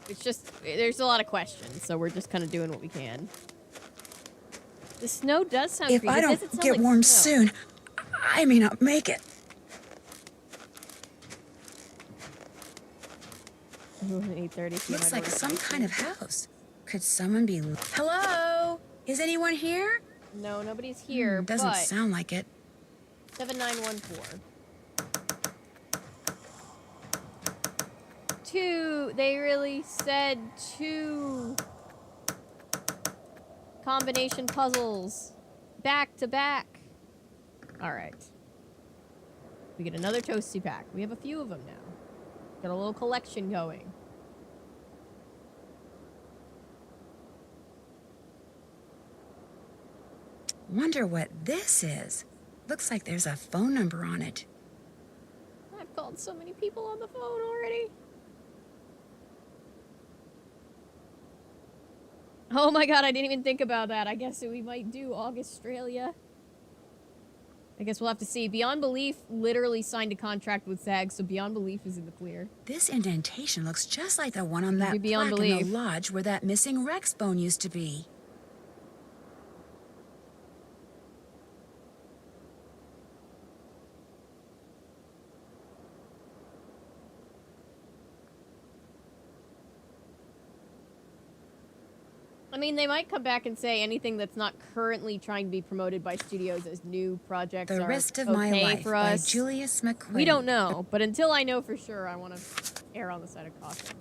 It's just, there's a lot of questions, so we're just kind of doing what we can. The snow does sound If creepy. I It doesn't don't sound get like warm snow. soon, I may not make it. Ooh, 8:30. Looks like some kind of house. Could someone be... Hello? Is anyone here? No, nobody's here, Doesn't but sound like it. 7914. 2. They really said 2 combination puzzles. Back to back. Alright. We get another toasty pack. We have a few of them now. Got a little collection going. Wonder what this is. Looks like there's a phone number on it. I've called so many people on the phone already. Oh my god, I didn't even think about that. I guess we might do Australia. I guess we'll have to see. Beyond Belief literally signed a contract with SAG, so Beyond Belief is in the clear. This indentation looks just like the one on that Beyond plaque in Belief. the lodge where that missing Rex bone used to be. I mean, they might come back and say anything that's not currently trying to be promoted by studios as new projects The are Rest of okay My Life for by us. Julius McQuaid. We don't know, but until I know for sure, I want to err on the side of caution.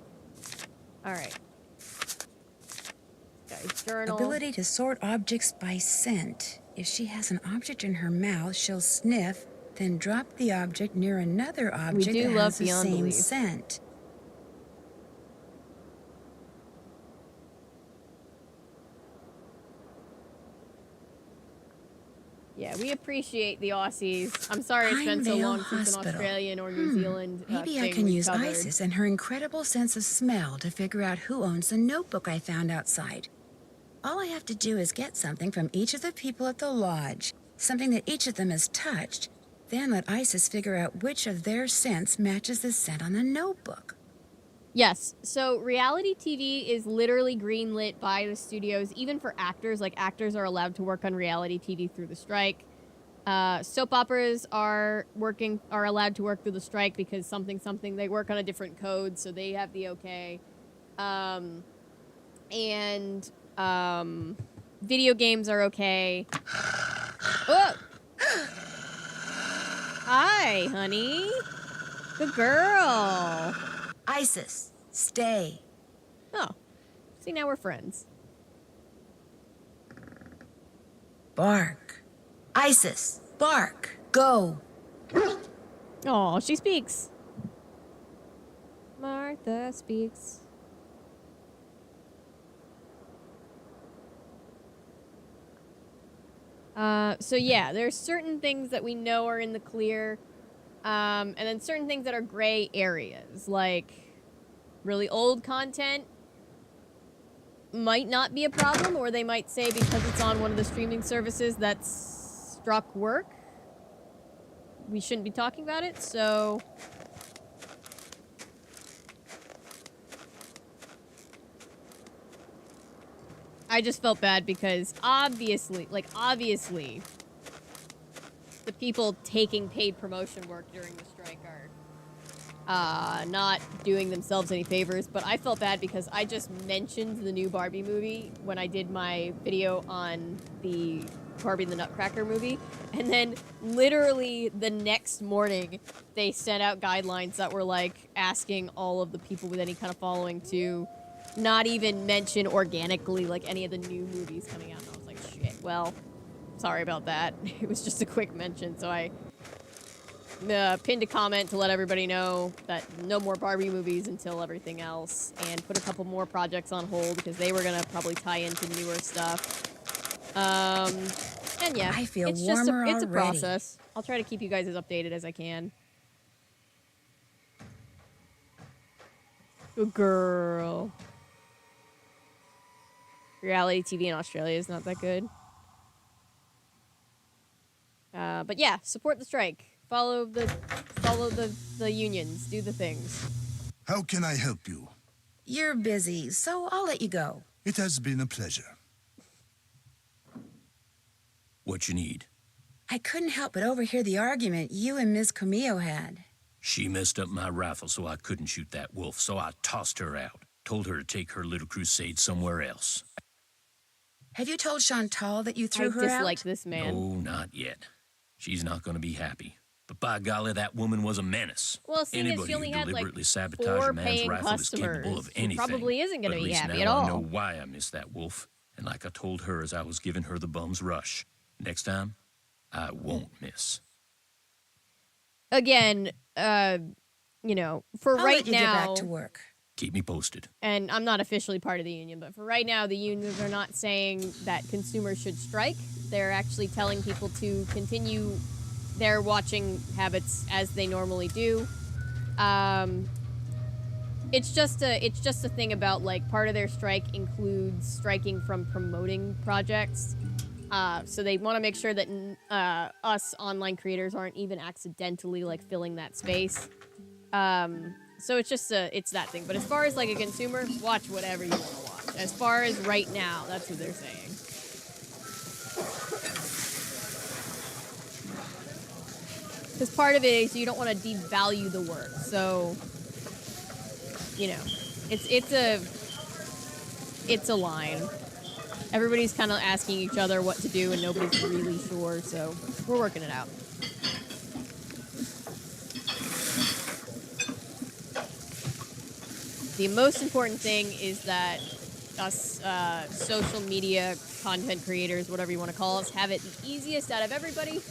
All right. Guy's journal. Ability to sort objects by scent. If she has an object in her mouth, she'll sniff, then drop the object near another object do that love has the Beyond same Belief. scent. Yeah, we appreciate the Aussies. I'm sorry it's been so Pinevale long since an Hospital. Australian or New Zealand Maybe I thing can we use covered. Isis and her incredible sense of smell to figure out who owns the notebook I found outside. All I have to do is get something from each of the people at the lodge, something that each of them has touched, then let Isis figure out which of their scents matches the scent on the notebook. Yes, so reality TV is literally greenlit by the studios, even for actors. Like, actors are allowed to work on reality TV through the strike. Soap operas are allowed to work through the strike because something, they work on a different code, so they have the okay. Video games are okay. Oh! Hi, honey. Good girl. Isis, stay. Oh. See, now we're friends. Bark. Isis, bark. Go. Oh, she speaks. Martha speaks. So yeah, there's certain things that we know are in the clear, and then certain things that are gray areas, like really old content might not be a problem, or they might say because it's on one of the streaming services that's struck work, we shouldn't be talking about it, so... I just felt bad because obviously, the people taking paid promotion work during the strike are not doing themselves any favors, but I felt bad because I just mentioned the new Barbie movie when I did my video on the Barbie and the Nutcracker movie, and then literally the next morning they sent out guidelines that were like asking all of the people with any kind of following to not even mention organically like any of the new movies coming out, and I was like, shit, well, sorry about that. It was just a quick mention, so I pinned a comment to let everybody know that no more Barbie movies until everything else, and put a couple more projects on hold because they were gonna probably tie into newer stuff. And yeah, I feel it's just warmer it's a already. process. I'll try to keep you guys as updated as I can. Good girl. Reality TV in Australia is not that good. But yeah, support the strike. Follow the unions. Do the things. How can I help you? You're busy, so I'll let you go. It has been a pleasure. What you need? I couldn't help but overhear the argument you and Miss Camillo had. She messed up my rifle so I couldn't shoot that wolf, so I tossed her out. Told her to take her little crusade somewhere else. Have you told Chantal that you threw I her dislike out? this man. No, not yet. She's not going to be happy. But by golly, that woman was a menace. Well, seeing as Anybody she only who had, like, deliberately sabotage 4 a man's paying rifle is capable of customers, she anything. probably isn't gonna But be least happy now at I know all. why I missed that wolf. And like I told her as I was giving her the bum's rush, next time, I won't miss. Again, you know, for I'll right let you now, get back to work. Keep me posted. and I'm not officially part of the union, but for right now, the unions are not saying that consumers should strike. They're actually telling people to continue their watching habits as they normally do. It's just a thing about, like, part of their strike includes striking from promoting projects. So they want to make sure that us online creators aren't even accidentally, like, filling that space. So it's just it's that thing. But as far as, like, a consumer, watch whatever you want to watch. As far as right now, that's what they're saying. Because part of it is you don't want to devalue the work. So, you know, it's a line. Everybody's kind of asking each other what to do, and nobody's really sure. So we're working it out. The most important thing is that us social media content creators, whatever you want to call us, have it the easiest out of everybody.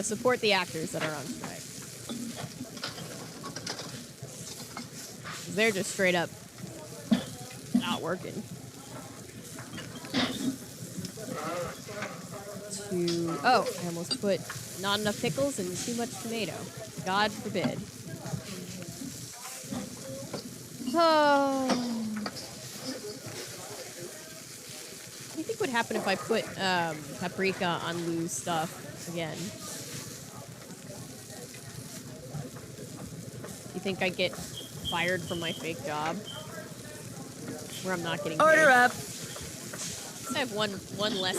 Support the actors that are on strike. They're just straight up not working. Oh, I almost put not enough pickles and too much tomato. God forbid. Oh. What do you think would happen if I put paprika on Lou's stuff again? You think I'd get fired from my fake job? Where I'm not getting paid? Order up. I have one less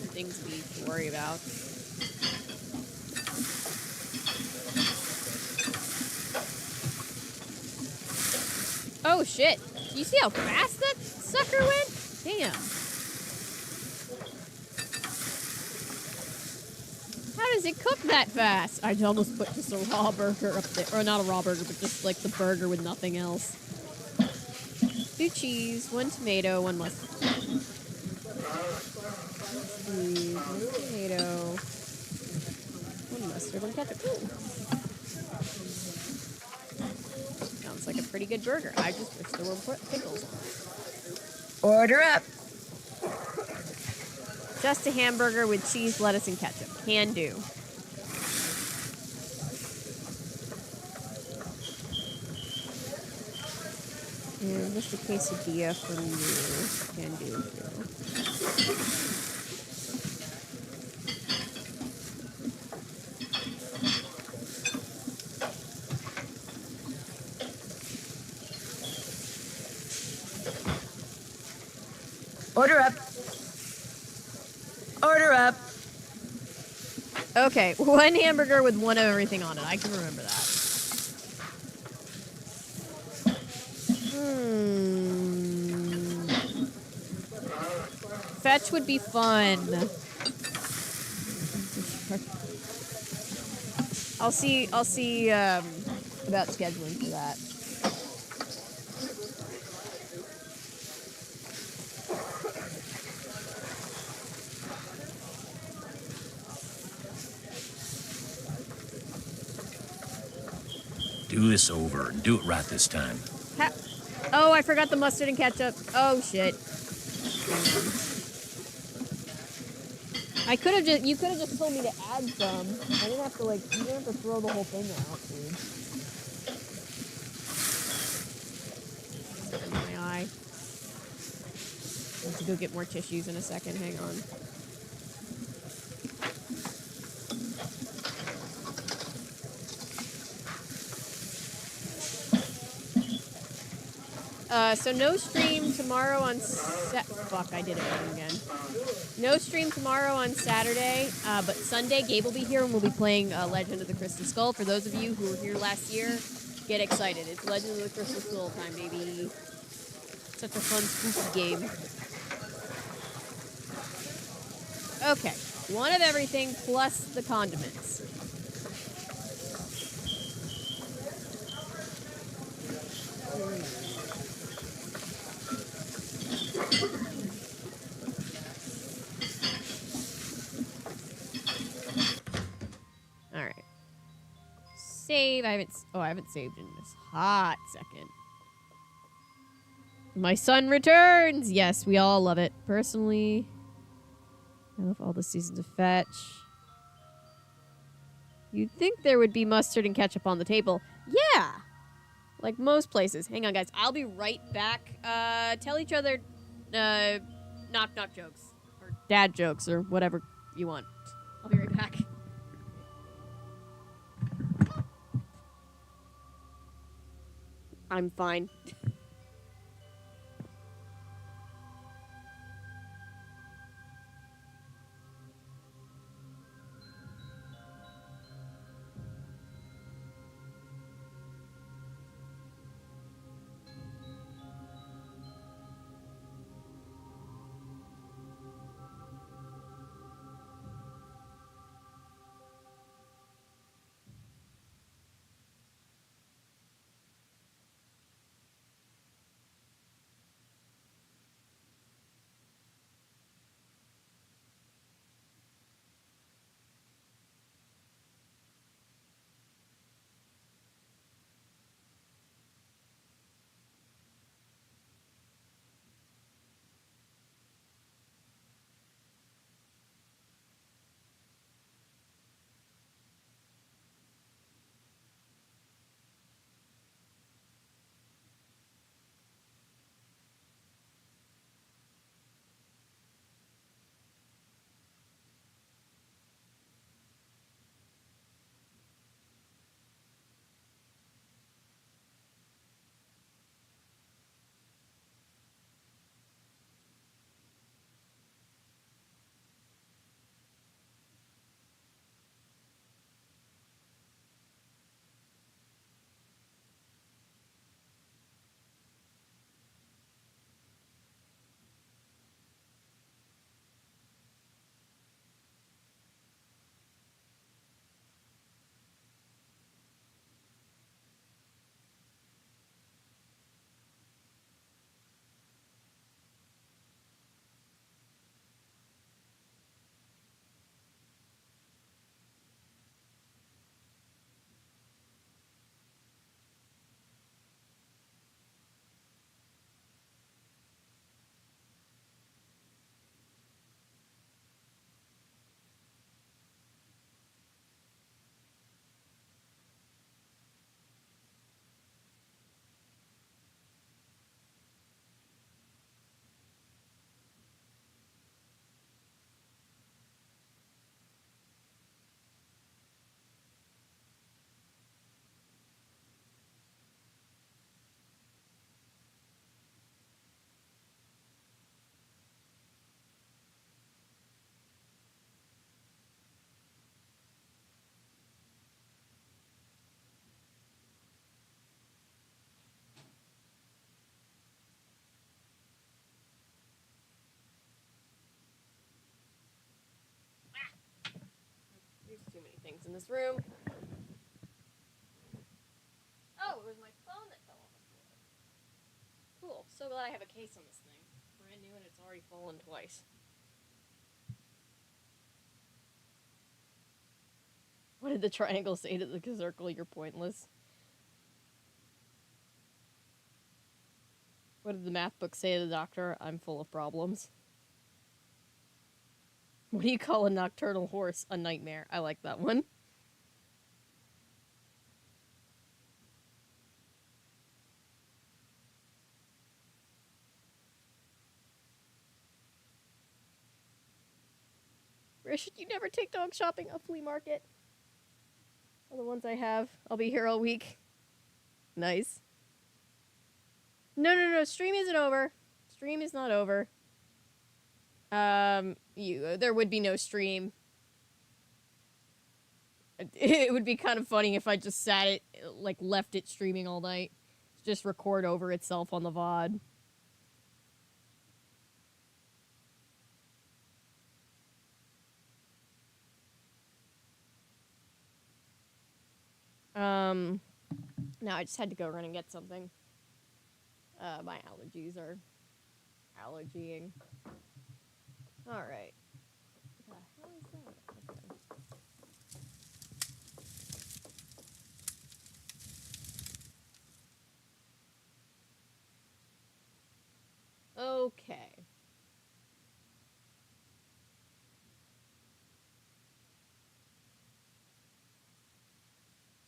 things to worry about. Oh shit! You see how fast that sucker went? Damn. How does it cook that fast? I almost put just a raw burger up there. Or not a raw burger, but just like the burger with nothing else. 2 cheese, 1 tomato, 1 mustard. Cheese, 1 tomato, 1 mustard, 1 ketchup. Ooh. Sounds like a pretty good burger. I just wish there were pickles on it. Order up. Just a hamburger with cheese, lettuce, and ketchup. Can do. And just a quesadilla for me. Can do too. Order up. Order up. Okay, 1 hamburger with 1 of everything on it. I can remember that. Fetch would be fun. I'll see about scheduling for that. Do this over and do it right this time. Oh, I forgot the mustard and ketchup. Oh shit. You could have just told me to add some. I didn't have to you didn't have to throw the whole thing out, dude. In my eye. I have to go get more tissues in a second. Hang on. So no stream tomorrow on fuck, I did it wrong again. No stream tomorrow on Saturday, but Sunday Gabe will be here and we'll be playing Legend of the Crystal Skull. For those of you who were here last year, get excited. It's Legend of the Crystal Skull time, baby. Such a fun, spooky game. Okay, one of everything plus the condiments. All right. Save. I haven't saved in this hot second. My son returns. Yes, we all love it. Personally, I love all the seasons of Fetch. You'd think there would be mustard and ketchup on the table. Yeah, like most places. Hang on, guys. I'll be right back. Tell each other knock jokes or dad jokes or whatever you want. I'll be right back. I'm fine. There's too many things in this room. Oh, it was my phone that fell on the floor. Cool. So glad I have a case on this thing. Brand new and it's already fallen twice. What did the triangle say to the circle? You're pointless. What did the math book say to the doctor? I'm full of problems. What do you call a nocturnal horse? A nightmare. I like that one. Where should you never take dog shopping? A flea market. All the ones I have. I'll be here all week. Nice. No. Stream isn't over. Stream is not over. There would be no stream. It would be kind of funny if I just sat it, like, left it streaming all night. Just record over itself on the VOD. No, I just had to go run and get something. My allergies are allergying. Alright. What the hell is that? Okay.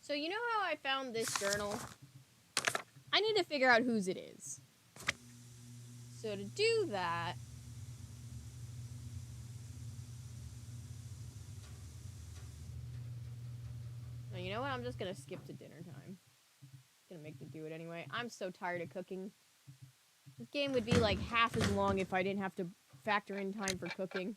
So you know how I found this journal? I need to figure out whose it is. So to do that... Oh, you know what? I'm just gonna skip to dinner time. Gonna make me do it anyway. I'm so tired of cooking. This game would be like half as long if I didn't have to factor in time for cooking.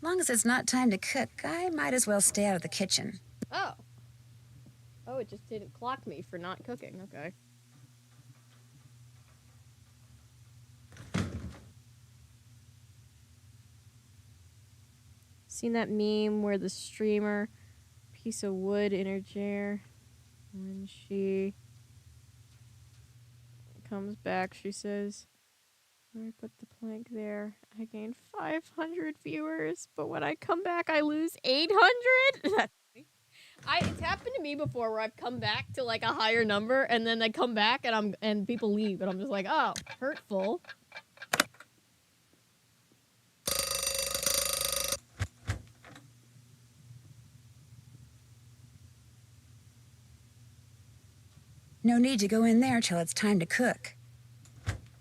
Long as it's not time to cook, I might as well stay out of the kitchen. Oh. Oh, it just didn't clock me for not cooking. Okay. Seen that meme where the streamer piece of wood in her chair, when she comes back, she says, I put the plank there. I gain 500 viewers, but when I come back, I lose 800. It's happened to me before where I've come back to like a higher number, and then I come back and people leave, and I'm just like, oh, hurtful. No need to go in there till it's time to cook.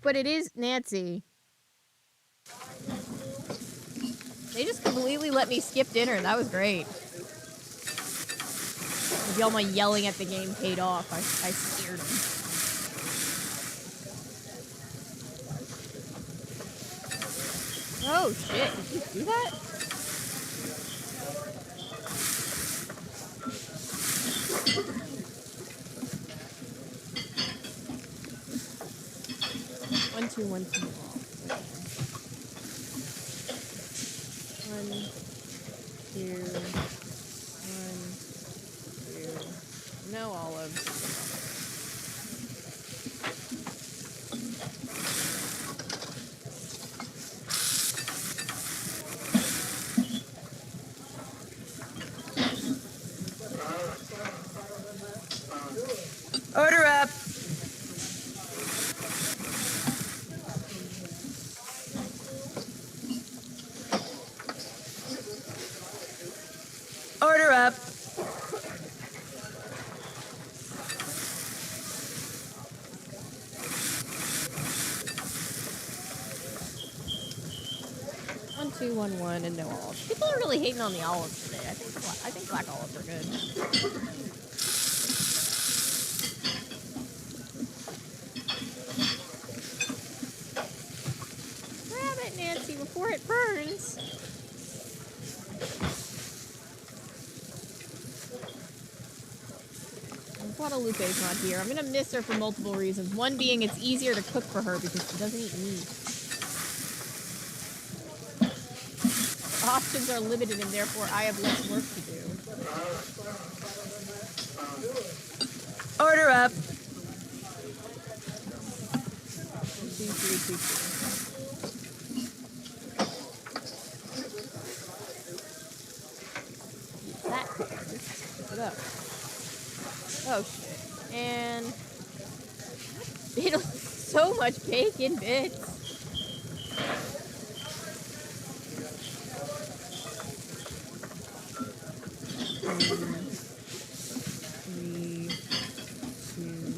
But it is Nancy. They just completely let me skip dinner. That was great. Maybe all my yelling at the game paid off. I scared them. Oh shit, did you do that? One, two, one, two. One, two, one, two. No olives. Order up. Order up. One, two, one, one, and no olives. People are really hating on the olives today. I think black olives are good. Grab it, Nancy, before it burns. Guadalupe's not here. I'm gonna miss her for multiple reasons. One being it's easier to cook for her because she doesn't eat meat. Options are limited and therefore I have less work to do. Order up. 2, 3, 2, 2. That pick it up. Oh shit. And so much bacon bits. Three, two,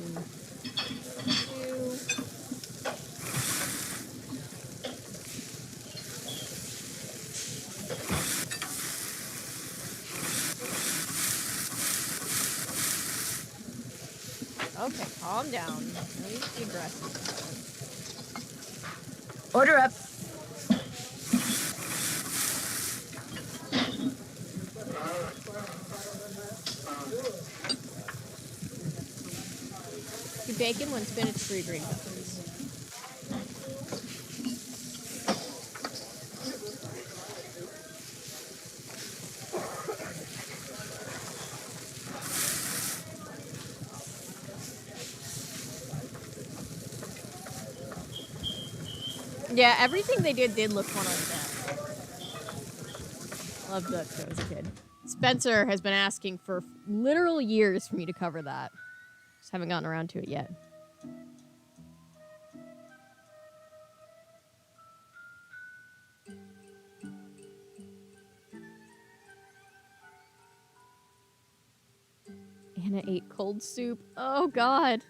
Okay, calm down. No need to be aggressive. Order up. Two bacon, one spinach, 3 green peppers. Yeah, everything they did look fun on set. Loved that show as a kid. Spencer has been asking for literal years for me to cover that. Just haven't gotten around to it yet. Anna ate cold soup. Oh, God.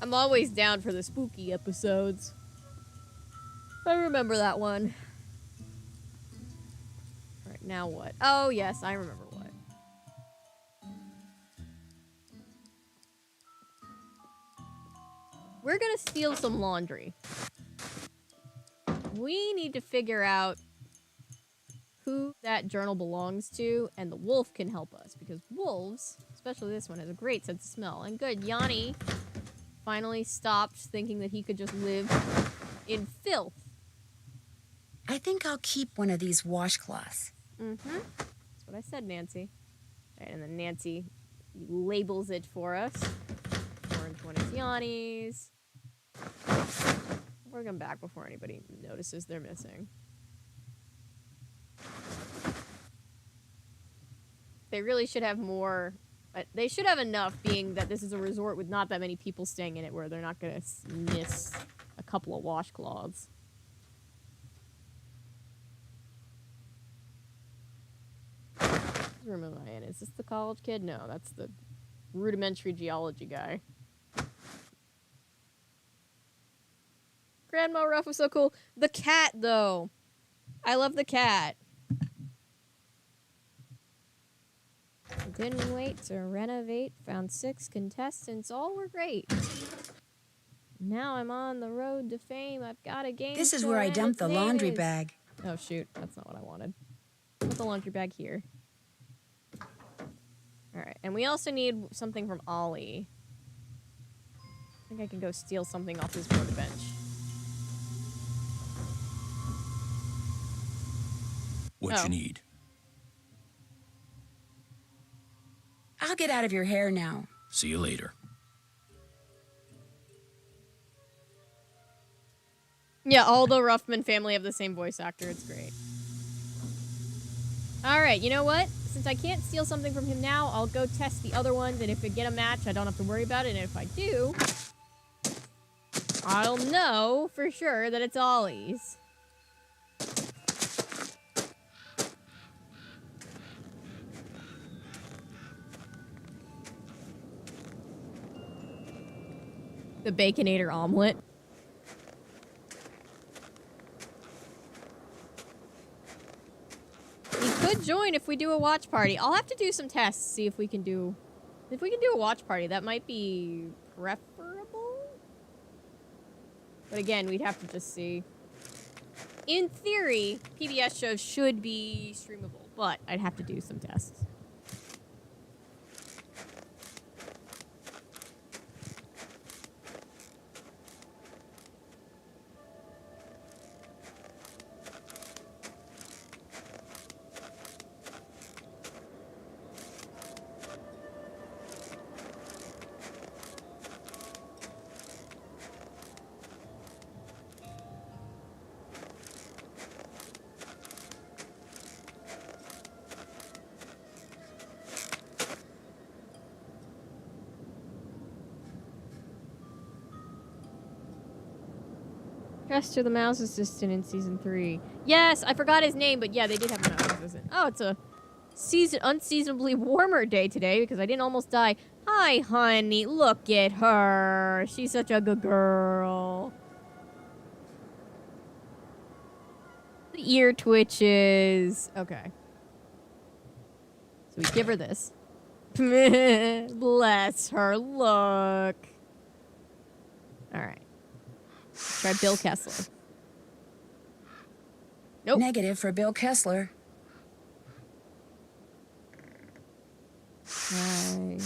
I'm always down for the spooky episodes. I remember that one. Alright, now what? Oh, yes, I remember what. We're gonna steal some laundry. We need to figure out who that journal belongs to, and the wolf can help us, because wolves, especially this one, has a great sense of smell. And good, Yanni finally stopped thinking that he could just live in filth. I think I'll keep one of these washcloths. Mm-hmm. That's what I said, Nancy. All right, and then Nancy labels it for us. Orange one is Yanni's. Bring them back before anybody notices they're missing. They really should have more. They should have enough, being that this is a resort with not that many people staying in it, where they're not going to miss a couple of washcloths. Whose room am I in? Is this the college kid? No, that's the rudimentary geology guy. Grandma Ruff was so cool. The cat, though. I love the cat. Didn't wait to renovate. Found 6 contestants. All were great. Now I'm on the road to fame. I've got a game. This is where I dumped the laundry bag. Oh, shoot. That's not what I wanted. Put the laundry bag here. Alright, and we also need something from Ollie. I think I can go steal something off his workbench. What you need? I'll get out of your hair now. See you later. Yeah, all the Ruffman family have the same voice actor. It's great. Alright, you know what? Since I can't steal something from him now, I'll go test the other ones, and if I get a match, I don't have to worry about it, and if I do, I'll know for sure that it's Ollie's. The Baconator omelet. He could join if we do a watch party. I'll have to do some tests, see if we can do... If we can do a watch party, that might be preferable. But again, we'd have to just see. In theory, PBS shows should be streamable, but I'd have to do some tests. Chester the Mouse Assistant in Season 3. Yes, I forgot his name, but yeah, they did have a Mouse Assistant. Oh, it's a unseasonably warmer day today because I didn't almost die. Hi, honey. Look at her. She's such a good girl. The ear twitches. Okay. So we give her this. Bless her. Look. All right. Try Bill Kessler. Nope. Negative for Bill Kessler. Try.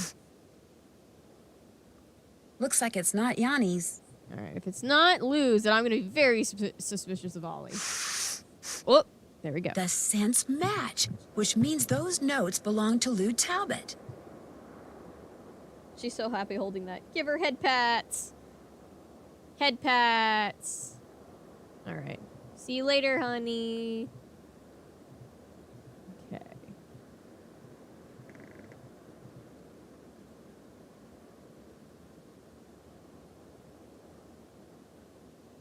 Looks like it's not Yanni's. All right. If it's not Lou's, then I'm going to be very suspicious of Ollie. Oh, there we go. The scents match, which means those notes belong to Lou Talbot. She's so happy holding that. Give her head pats. Head pats. All right. See you later, honey. Okay.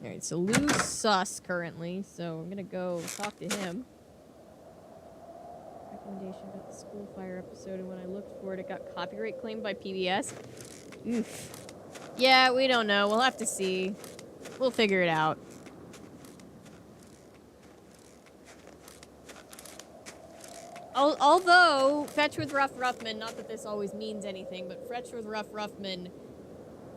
All right, so Lou's sus currently, so I'm gonna go talk to him. Recommendation about the school fire episode, and when I looked for it, it got copyright claimed by PBS. Oof. Yeah, we don't know. We'll have to see. We'll figure it out. Although, Fetch with Rough Ruffman, not that this always means anything, but Fetch with Rough Ruffman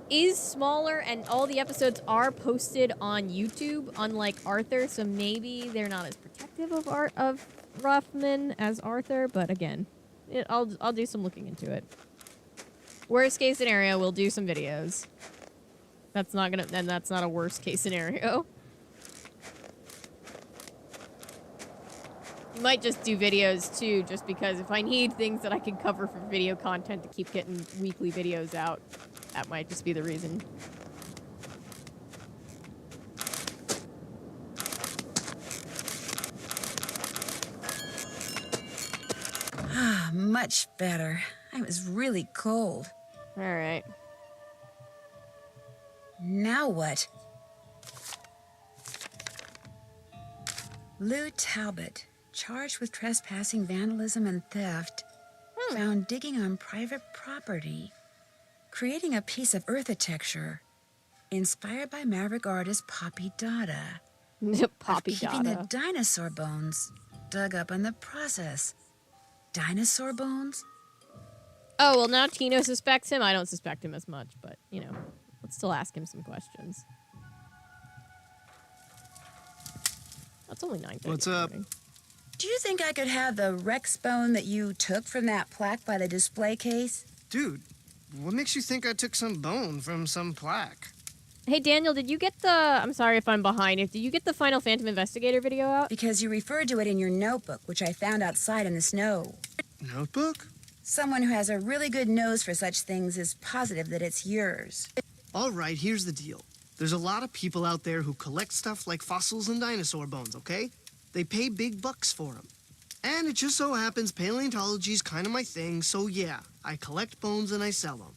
is smaller and all the episodes are posted on YouTube, unlike Arthur, so maybe they're not as protective of Ruffman as Arthur, but again, I'll do some looking into it. Worst case scenario, we'll do some videos. That's not a worst case scenario. You might just do videos too, just because if I need things that I can cover for video content to keep getting weekly videos out, that might just be the reason. Ah, much better. I was really cold. All right. Now what? Lou Talbot, charged with trespassing, vandalism, and theft, found digging on private property, creating a piece of architecture inspired by maverick artist Poppy Dada. Poppy keeping Dada. the dinosaur bones dug up in the process. Dinosaur bones? Oh, well, now Tino suspects him. I don't suspect him as much, but, you know, let's still ask him some questions. That's only 9:30. What's up? Do you think I could have the Rex bone that you took from that plaque by the display case? Dude, what makes you think I took some bone from some plaque? Hey, Daniel, did you get the... I'm sorry if I'm behind. Did you get the Final Phantom Investigator video out? Because you referred to it in your notebook, which I found outside in the snow. Notebook? Someone who has a really good nose for such things is positive that it's yours. All right, here's the deal. There's a lot of people out there who collect stuff like fossils and dinosaur bones, okay? They pay big bucks for them. And it just so happens paleontology's kind of my thing, so yeah, I collect bones and I sell them.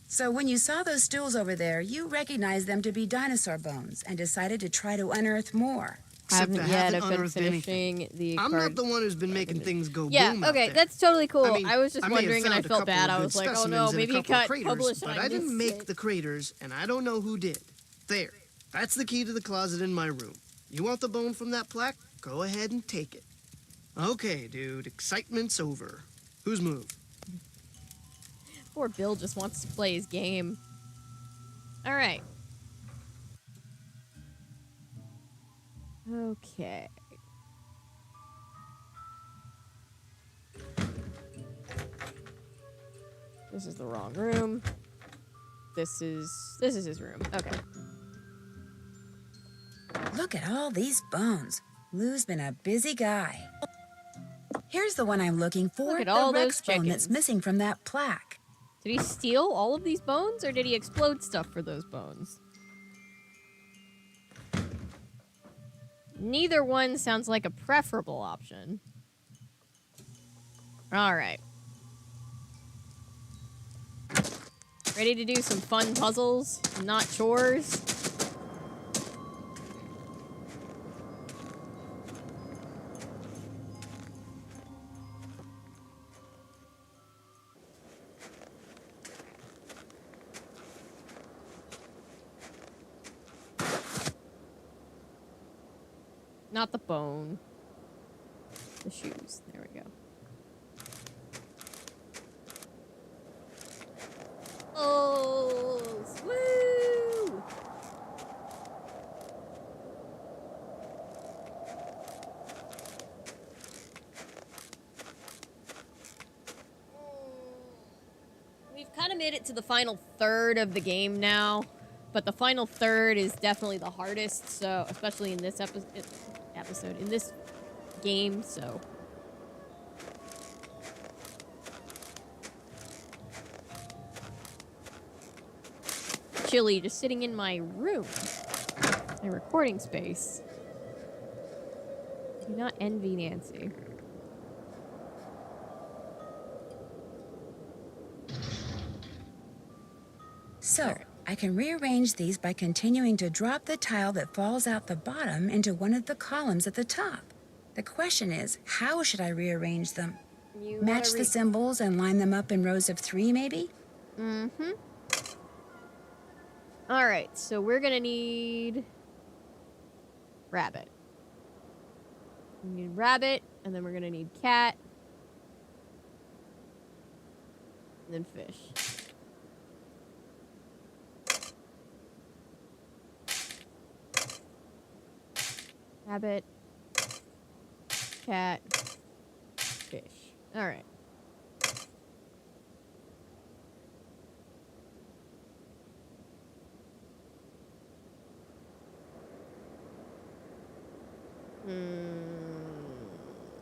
So when you saw those stools over there, you recognized them to be dinosaur bones and decided to try to unearth more. Except I haven't I've been unearthed finishing anything. the I'm card. not the one who's been making things go Yeah, boom out okay, there. that's totally cool. I mean, I was just may have wondering and I found a felt couple bad. of I good was like, oh specimens no, in a maybe he couple of got craters, published but and I didn't missed make it. the craters, and I don't know who did. There, that's the key to the closet in my room. You want the bone from that plaque? Go ahead and take it. Okay, dude, excitement's over. Whose move? Poor Bill just wants to play his game. All right. Okay. This is the wrong room. This is his room. Okay. Look at all these bones. Lou's been a busy guy. Here's the one I'm looking for. Look at the all Rex those bone that's chickens. missing from that plaque. Did he steal all of these bones or did he explode stuff for those bones? Neither one sounds like a preferable option. All right. Ready to do some fun puzzles, not chores? Not the bone. The shoes. There we go. Oh, woo! We've kind of made it to the final third of the game now, but the final third is definitely the hardest, so especially in this episode, in this game, so. Chilly, just sitting in my room, my recording space. Do not envy Nancy. So, I can rearrange these by continuing to drop the tile that falls out the bottom into one of the columns at the top. The question is, how should I rearrange them? Match the symbols and line them up in rows of 3, maybe? Mm-hmm. Alright, so we're gonna need... rabbit. We need rabbit, and then we're gonna need cat. And then fish. Rabbit, cat, fish. All right.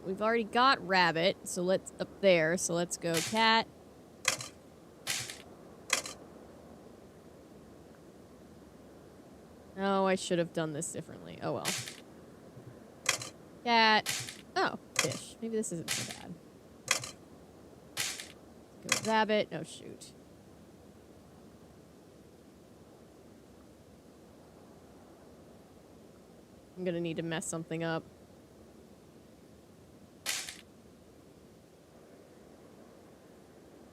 We've already got rabbit, so let's up there. So let's go cat. Oh, I should have done this differently. Oh well. Cat. Oh, fish. Maybe this isn't so bad. Let's go rabbit. Oh, shoot. I'm gonna need to mess something up.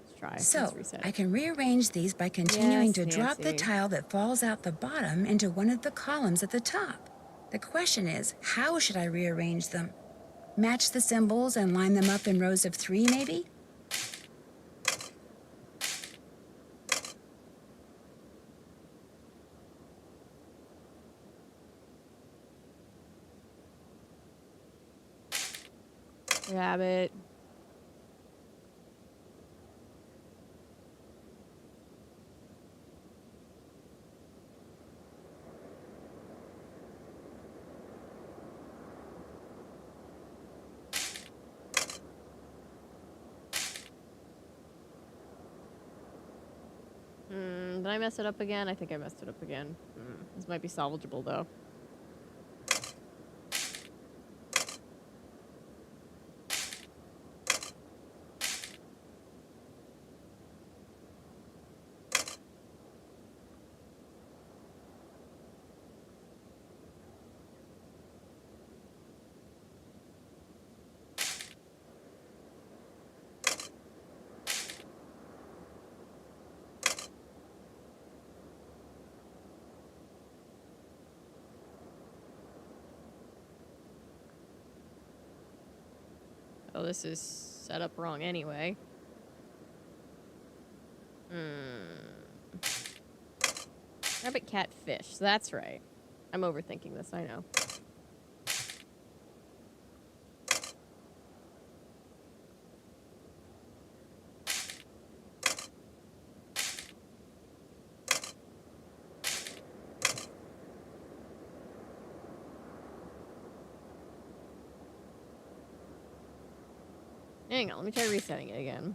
Let's try. So, Let's reset. I can rearrange these by continuing to drop the tile that falls out the bottom into one of the columns at the top. The question is, how should I rearrange them? Match the symbols and line them up in rows of 3, maybe? Rabbit. Did I mess it up again? I think I messed it up again. This might be salvageable, though. Oh, this is set up wrong anyway. Rabbit, cat, fish. That's right. I'm overthinking this, I know. Hang on, let me try resetting it again.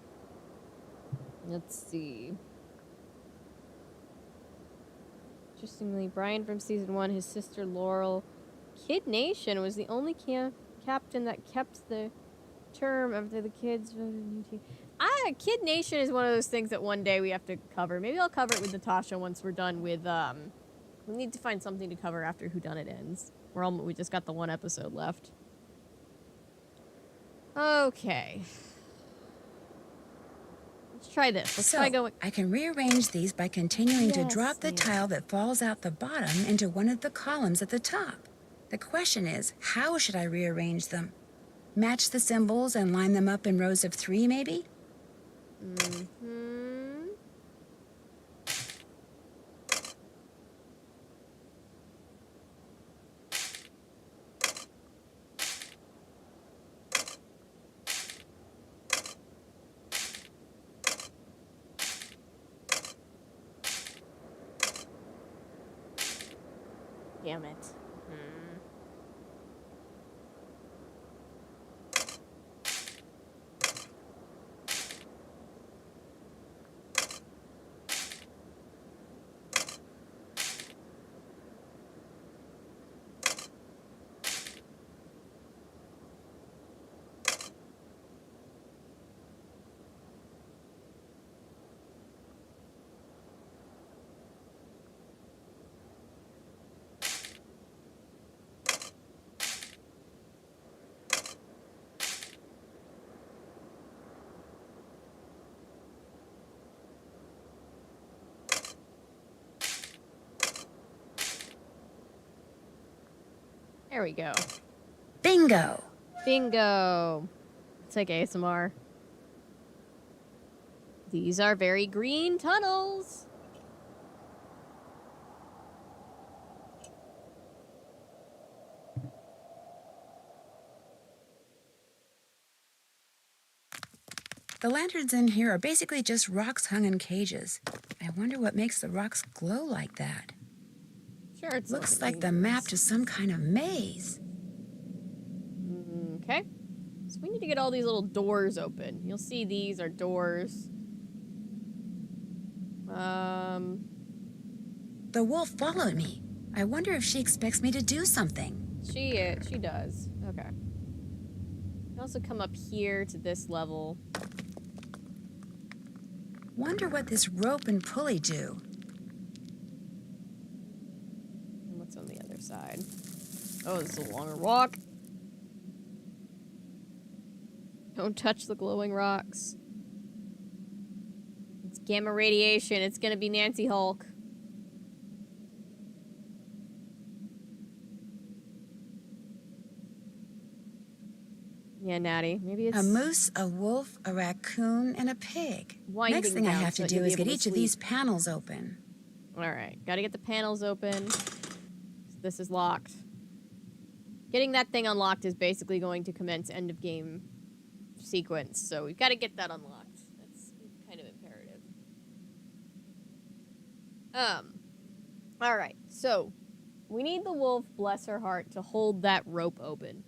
Let's see. Interestingly, Brian from season 1, his sister Laurel, Kid Nation was the only captain that kept the term after the kids voted. Kid Nation is one of those things that one day we have to cover. Maybe I'll cover it with Natasha once we're done with, we need to find something to cover after Whodunit ends. We just got the one episode left. Okay. Let's try this. Let's try going. I can rearrange these by continuing to drop the tile that falls out the bottom into one of the columns at the top. The question is, how should I rearrange them? Match the symbols and line them up in rows of 3, maybe? Mm-hmm. Damn it. There we go. Bingo! Bingo. It's like ASMR. These are very green tunnels. The lanterns in here are basically just rocks hung in cages. I wonder what makes the rocks glow like that. Sure, it's Looks like the map to some kind of maze. Okay. So we need to get all these little doors open. You'll see these are doors. The wolf followed me. I wonder if she expects me to do something. She does. Okay. You can also come up here to this level. Wonder what this rope and pulley do. And what's on the other side? Oh, this is a longer walk. Don't touch the glowing rocks. It's gamma radiation. It's gonna be Nancy Hulk. Yeah, Natty. Maybe it's a moose, a wolf, a raccoon, and a pig. winding Next thing I down have so to that you'll do be is get able to each of sleep. these panels open. Alright, gotta get the panels open. This is locked. Getting that thing unlocked is basically going to commence end of game sequence, so we've got to get that unlocked. That's kind of imperative. Alright, so we need the wolf, bless her heart, to hold that rope open.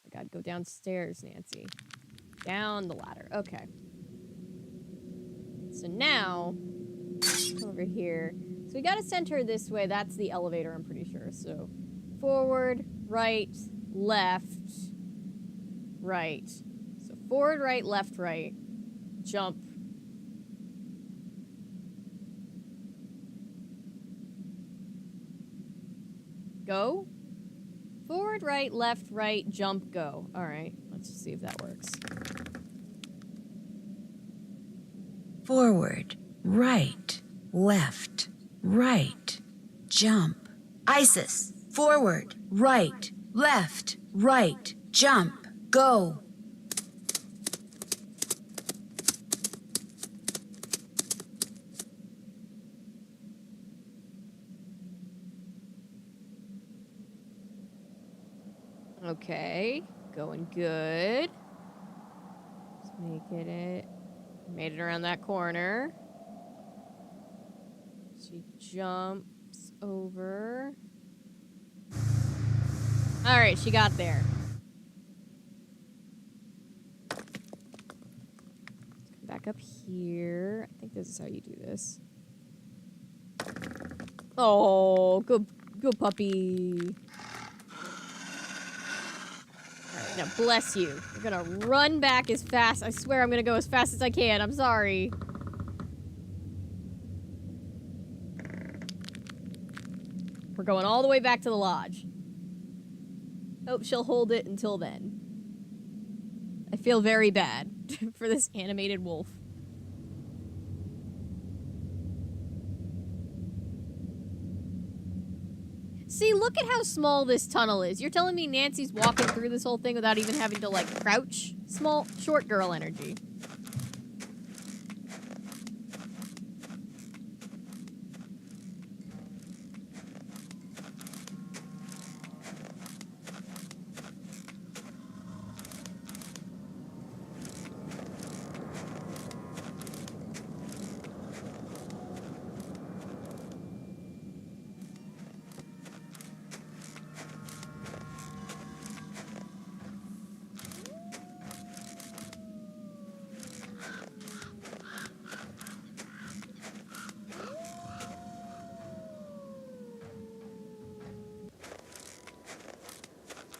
I gotta go downstairs, Nancy. Down the ladder. Okay. So now, over here. So we gotta send her this way. That's the elevator, I'm pretty sure. So, forward, right, left, right. So forward, right, left, right. Jump. Go. Forward, right, left, right, jump, go. Alright, let's just see if that works. Forward, right, left, right, jump. Isis, forward, right, left, right, jump, go. Okay, going good. Just making it. Made it around that corner. She jumps over. Alright, she got there. Let's come back up here. I think this is how you do this. Oh, good puppy. Now, bless you. We're gonna run back as fast. I swear I'm gonna go as fast as I can. I'm sorry. We're going all the way back to the lodge. Hope she'll hold it until then. I feel very bad. for this animated wolf. See, look at how small this tunnel is. You're telling me Nancy's walking through this whole thing without even having to, like, crouch? Small, short girl energy.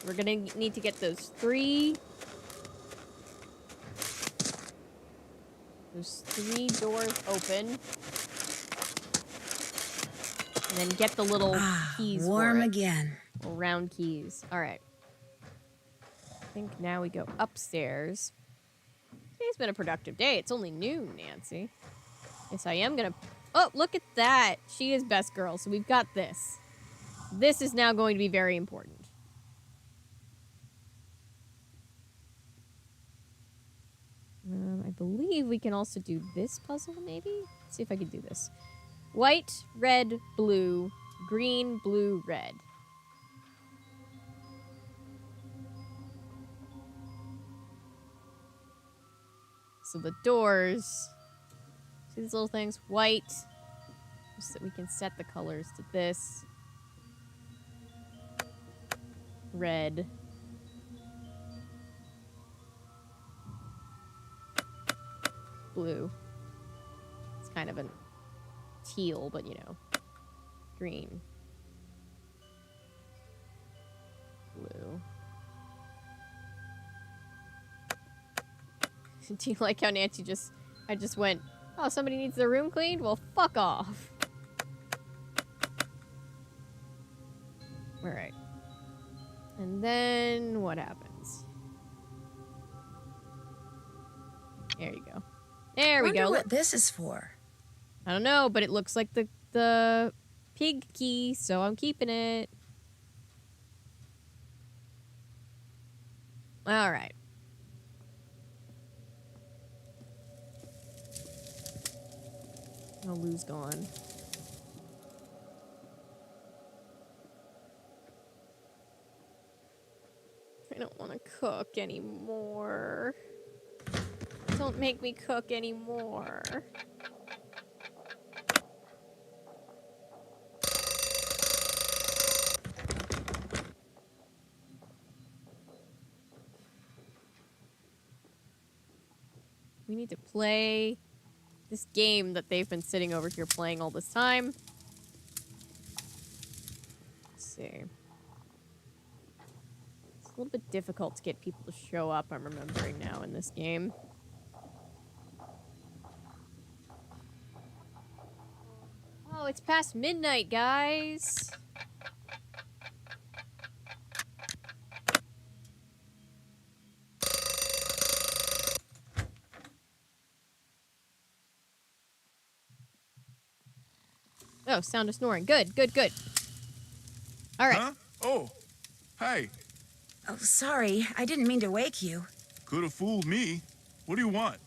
We're gonna need to get those three doors open. And then get the little keys warm for it. again. Little round keys. Alright. I think now we go upstairs. Today's been a productive day. It's only noon, Nancy. Yes, I am gonna... Oh, look at that! She is best girl, so we've got this. This is now going to be very important. I believe we can also do this puzzle, maybe? Let's see if I can do this. White, red, blue, green, blue, red. So the doors... See these little things? White. So that we can set the colors to this. Red. Blue. It's kind of a teal, but you know. Green. Blue. Do you like how Nancy I just went, oh, somebody needs their room cleaned? Well, fuck off. Alright. And then what happens? There you go. There we go. Wonder what this is for. I don't know, but it looks like the pig key, so I'm keeping it. All right. Oh, Lou's gone. I don't want to cook anymore. Don't make me cook anymore. We need to play this game that they've been sitting over here playing all this time. Let's see. It's a little bit difficult to get people to show up, I'm remembering now in this game. Oh, it's past midnight, guys. Oh, sound of snoring. Good, good, good. All right. Huh? Oh, hi. Oh, sorry. I didn't mean to wake you. Could have fooled me. What do you want?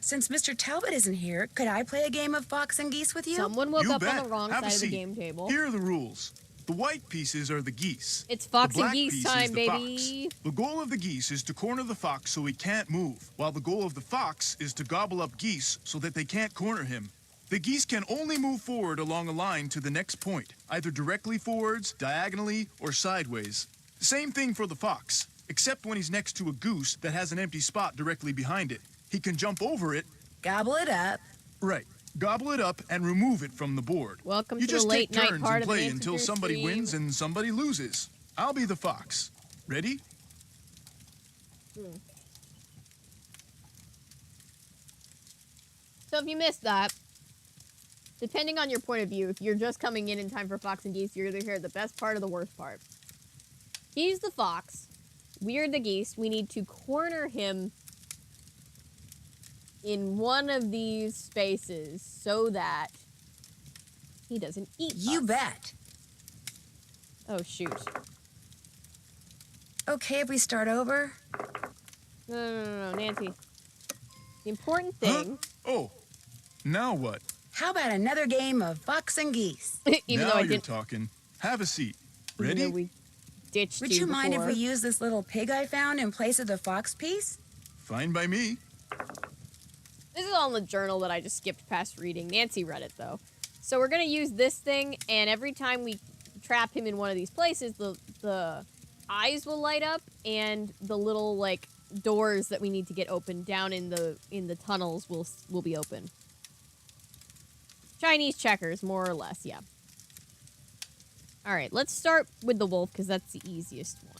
Since Mr. Talbot isn't here, could I play a game of fox and geese with you? Someone woke You up on bet. the wrong Have a side of the seat. game table. Here are the rules. The white pieces are the geese. It's fox The and black geese piece time, is the baby. fox. The goal of the geese is to corner the fox so he can't move, while the goal of the fox is to gobble up geese so that they can't corner him. The geese can only move forward along a line to the next point, either directly forwards, diagonally, or sideways. Same thing for the fox, except when he's next to a goose that has an empty spot directly behind it. He can jump over it. Gobble it up. Right. Gobble it up and remove it from the board. Welcome You to the just late take night turns part and of play an until Integer somebody stream. wins and somebody loses. I'll be the fox. Ready? So if you missed that, depending on your point of view, if you're just coming in time for fox and geese, you're either here at the best part or the worst part. He's the fox. weird the geese, we need to corner him in one of these spaces so that he doesn't eat You us. bet. Oh, shoot. Okay if we start over? No, Nancy. The important thing... Huh? Oh, now what? How about another game of fox and geese? even now though I you're didn't... talking. Have a seat. Even Ready? though we ditched Would you mind if before. we use this little pig I found in place of the fox piece? Fine by me. This is all in the journal that I just skipped past reading. Nancy read it, though. So we're going to use this thing, and every time we trap him in one of these places, the eyes will light up, and the little, like, doors that we need to get open down in the tunnels will be open. Chinese checkers, more or less, yeah. All right, let's start with the wolf, because that's the easiest one.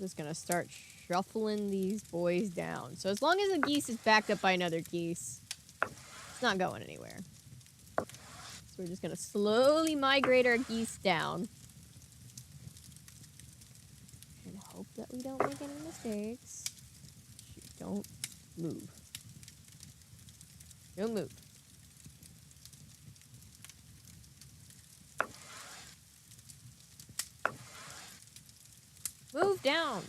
Just gonna start shuffling these boys down. So as long as the geese is backed up by another geese, it's not going anywhere. So we're just gonna slowly migrate our geese down. And hope that we don't make any mistakes. Shoot, don't move. Don't move. Move down.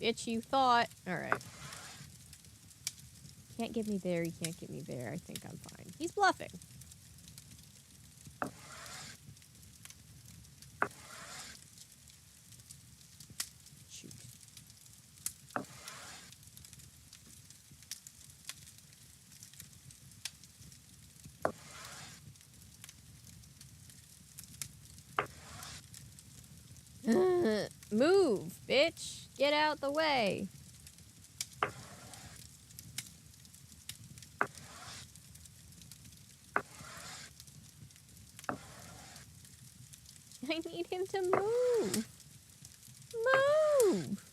Bitch, you thought. Alright. Can't get me there, you can't get me there. I think I'm fine. He's bluffing. Shoot. Move, bitch. Get out the way. I need him to move. Move.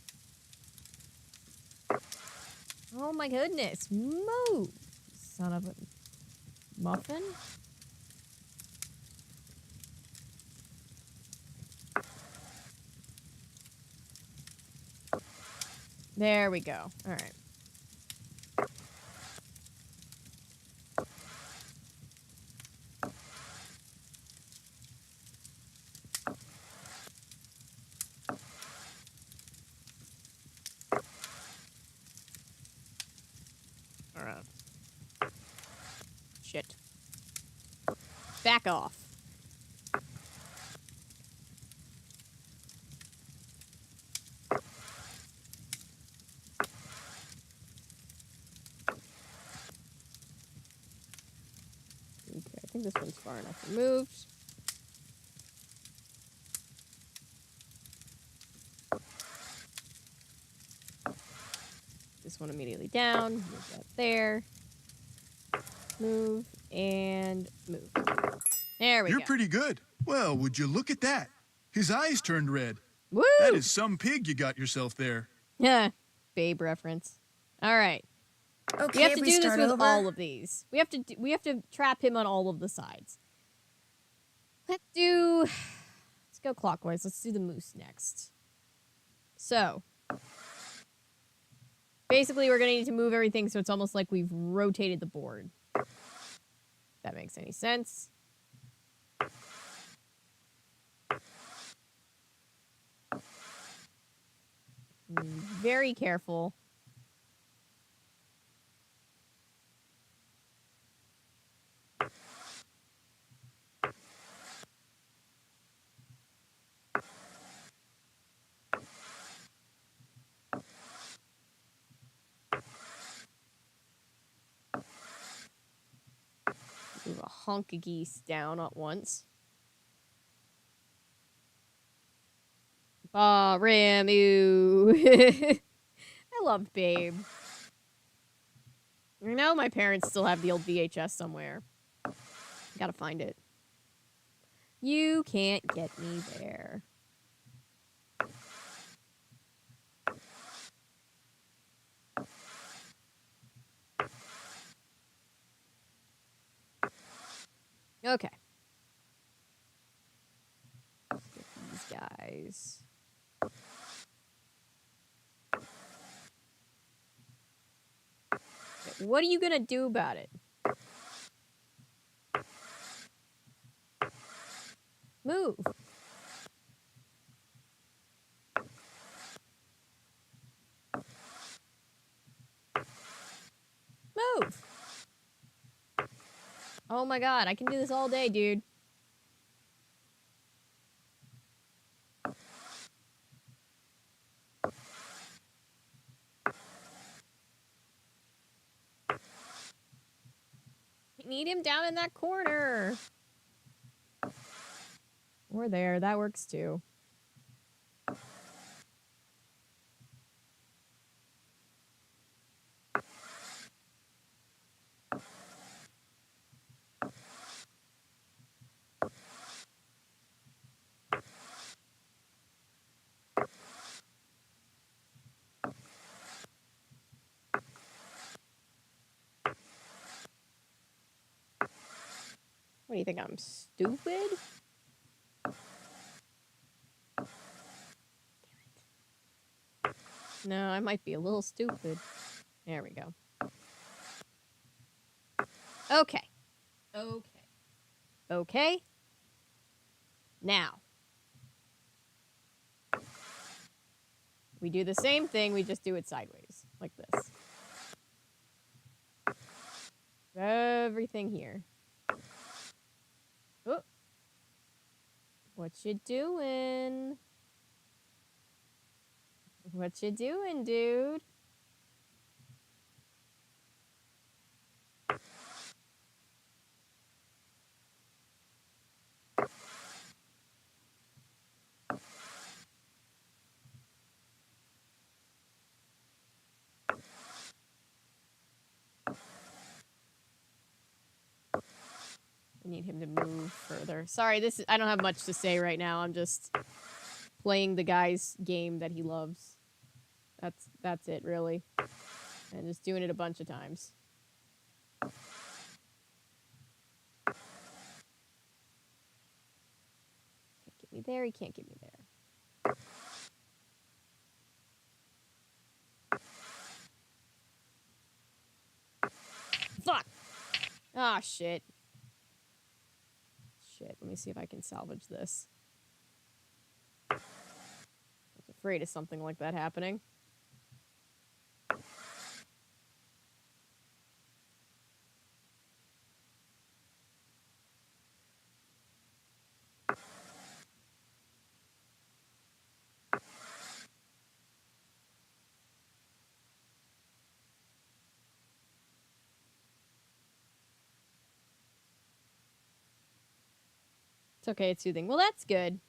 Oh my goodness. Move. Son of a muffin. There we go. All right. All right. Shit. Back off. Okay, I think this one's far enough removed. This one immediately down. Move that there. Move and move. There we go. You're pretty good. Well, would you look at that? His eyes turned red. Woo! That is some pig you got yourself there. Yeah, Babe reference. All right. Okay, We have if to we do this start with over? all of these. We have to trap him on all of the sides. Let's go clockwise. Let's do the moose next. So, basically we're going to need to move everything so it's almost like we've rotated the board. If that makes any sense. Very careful. Move a hunk of geese down at once. Aw, Ramu. I loved Babe. I know my parents still have the old VHS somewhere. Gotta find it. You can't get me there. Okay. Let's get these guys. Okay, what are you gonna do about it? Move. Move. Oh my god, I can do this all day, dude. I need him down in that corner. Or there, that works too. What do you think, I'm stupid? No, I might be a little stupid. There we go. Okay. Okay. Okay. Now. We do the same thing, we just do it sideways. Like this. Everything here. Oh. What you doing? What you doing, dude? I need him to move further. Sorry, I don't have much to say right now. I'm just playing the guy's game that he loves. That's it, really. And just doing it a bunch of times. Can't get me there, he can't get me there. Fuck! Ah, shit. Shit, let me see if I can salvage this. I was afraid of something like that happening. It's okay, it's soothing. Well, that's good.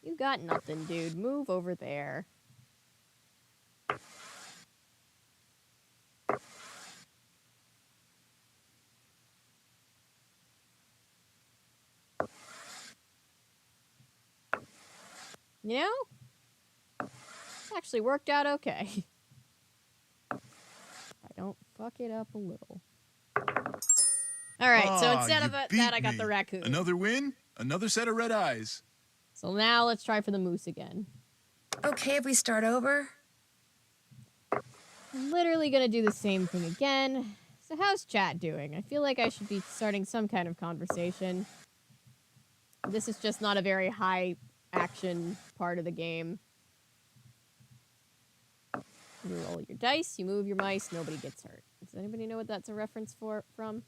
You got nothing, dude. Move over there. You know? It's actually worked out okay. I don't fuck it up a little. Alright, so instead of that, I got the raccoon. Another win, another set of red eyes. So now let's try for the moose again. Okay if we start over? I'm literally gonna do the same thing again. So how's chat doing? I feel like I should be starting some kind of conversation. This is just not a very high action part of the game. You roll your dice, you move your mice, nobody gets hurt. Does anybody know what that's a reference from?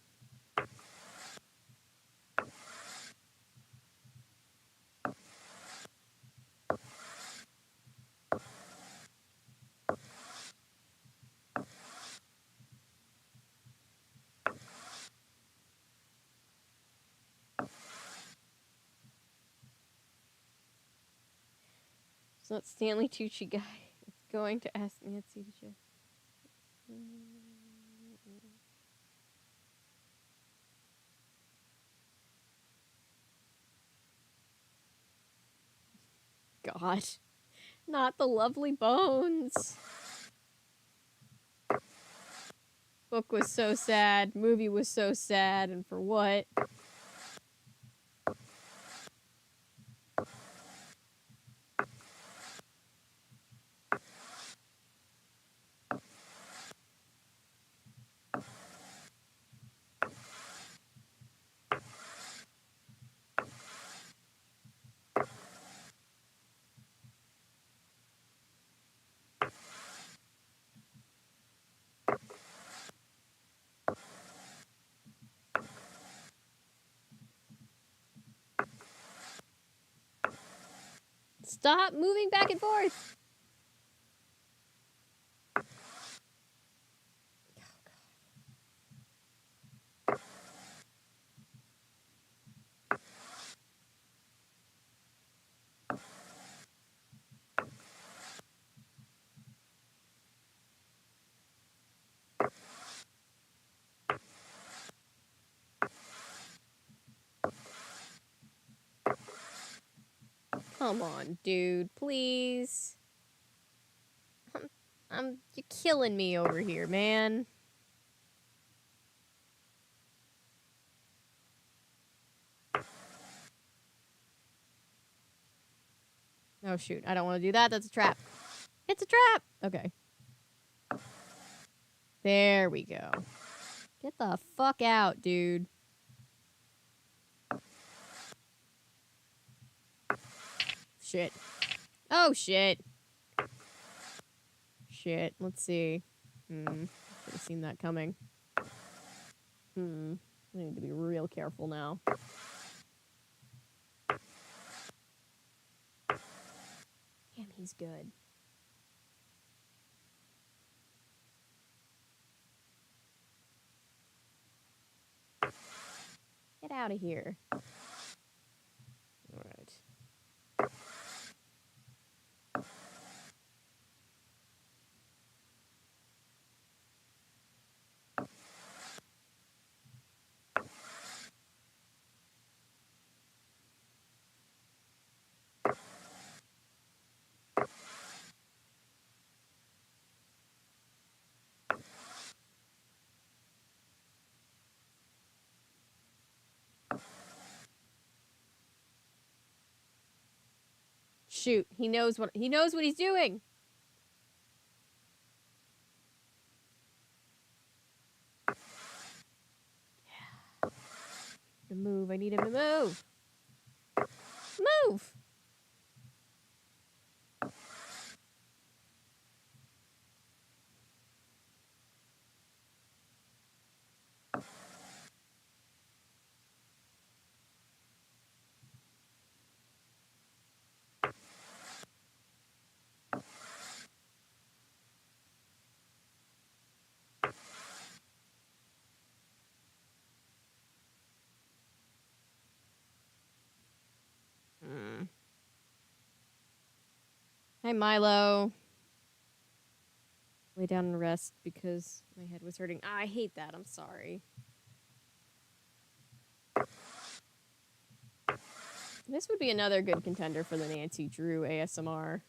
It's not Stanley Tucci guy. It's going to ask Nancy to check. God. Not the lovely bones. Book was so sad. Movie was so sad. And for what? Stop moving back and forth. Come on, dude, please. You're killing me over here, man. Oh, shoot. I don't want to do that. That's a trap. It's a trap. Okay. There we go. Get the fuck out, dude. Shit. Oh, shit. Shit. Let's see. Should have seen that coming. I need to be real careful now. Damn, he's good. Get out of here. All right. Shoot, he knows what he's doing. Yeah. To move, I need him to move. Move. Hi, Milo. Lay down and rest because my head was hurting. I hate that. I'm sorry. This would be another good contender for the Nancy Drew ASMR.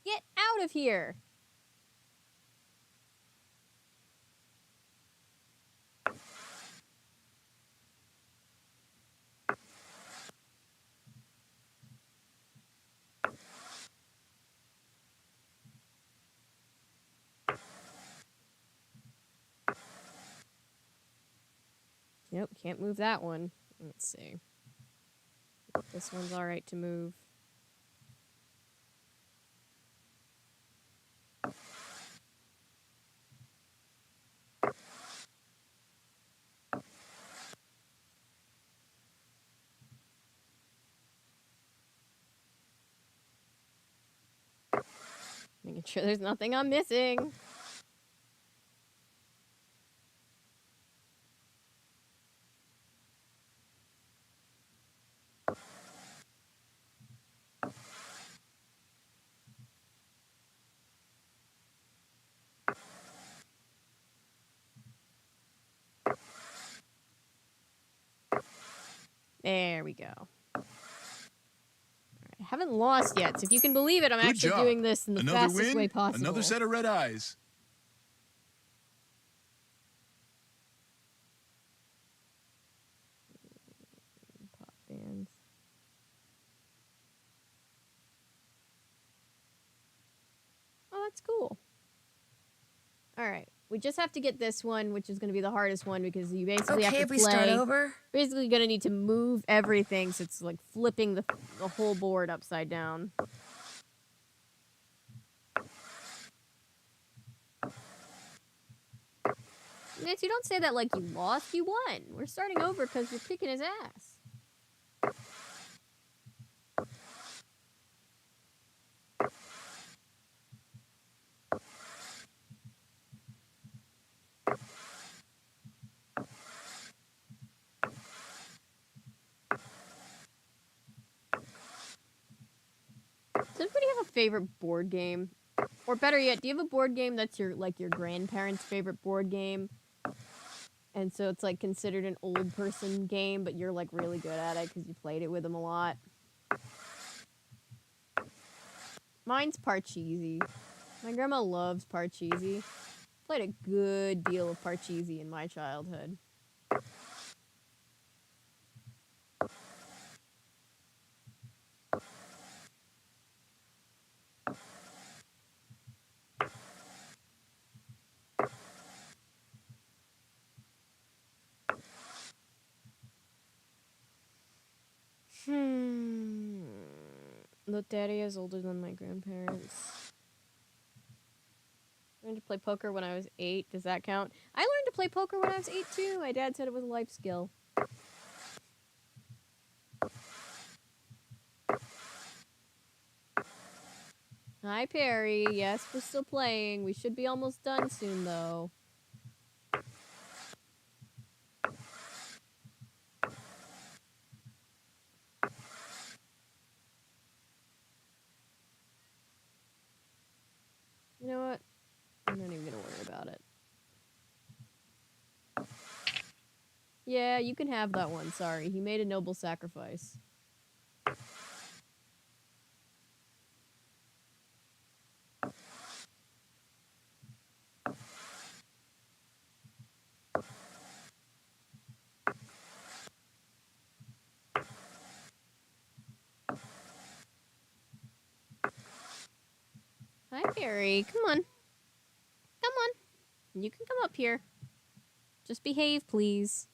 Get out of here! Nope, can't move that one. Let's see. This one's alright to move. Making sure there's nothing I'm missing. There we go. All right, I haven't lost yet, so if you can believe it, I'm Good actually job. doing this in the Another fastest win, way possible. another set of red eyes. Pop bands. Oh, that's cool. All right. We just have to get this one, which is going to be the hardest one because you basically have Okay, to if we start play. over. Basically, going to need to move everything, so it's like flipping the whole board upside down. Nancy, don't say that like you lost. You won. We're starting over because you're kicking his ass. Does everybody have a favorite board game? Or better yet, do you have a board game that's your grandparents' favorite board game? And so it's like considered an old person game, but you're like really good at it because you played it with them a lot. Mine's Parcheesi. My grandma loves Parcheesi. Played a good deal of Parcheesi in my childhood. Loteria is older than my grandparents. I learned to play poker when I was 8. Does that count? I learned to play poker when I was 8 too. My dad said it was a life skill. Hi, Perry. Yes, we're still playing. We should be almost done soon, though. You know what? I'm not even gonna worry about it. Yeah, you can have that one. Sorry. He made a noble sacrifice. Hi, Perry. Come on. Come on. You can come up here. Just behave, please.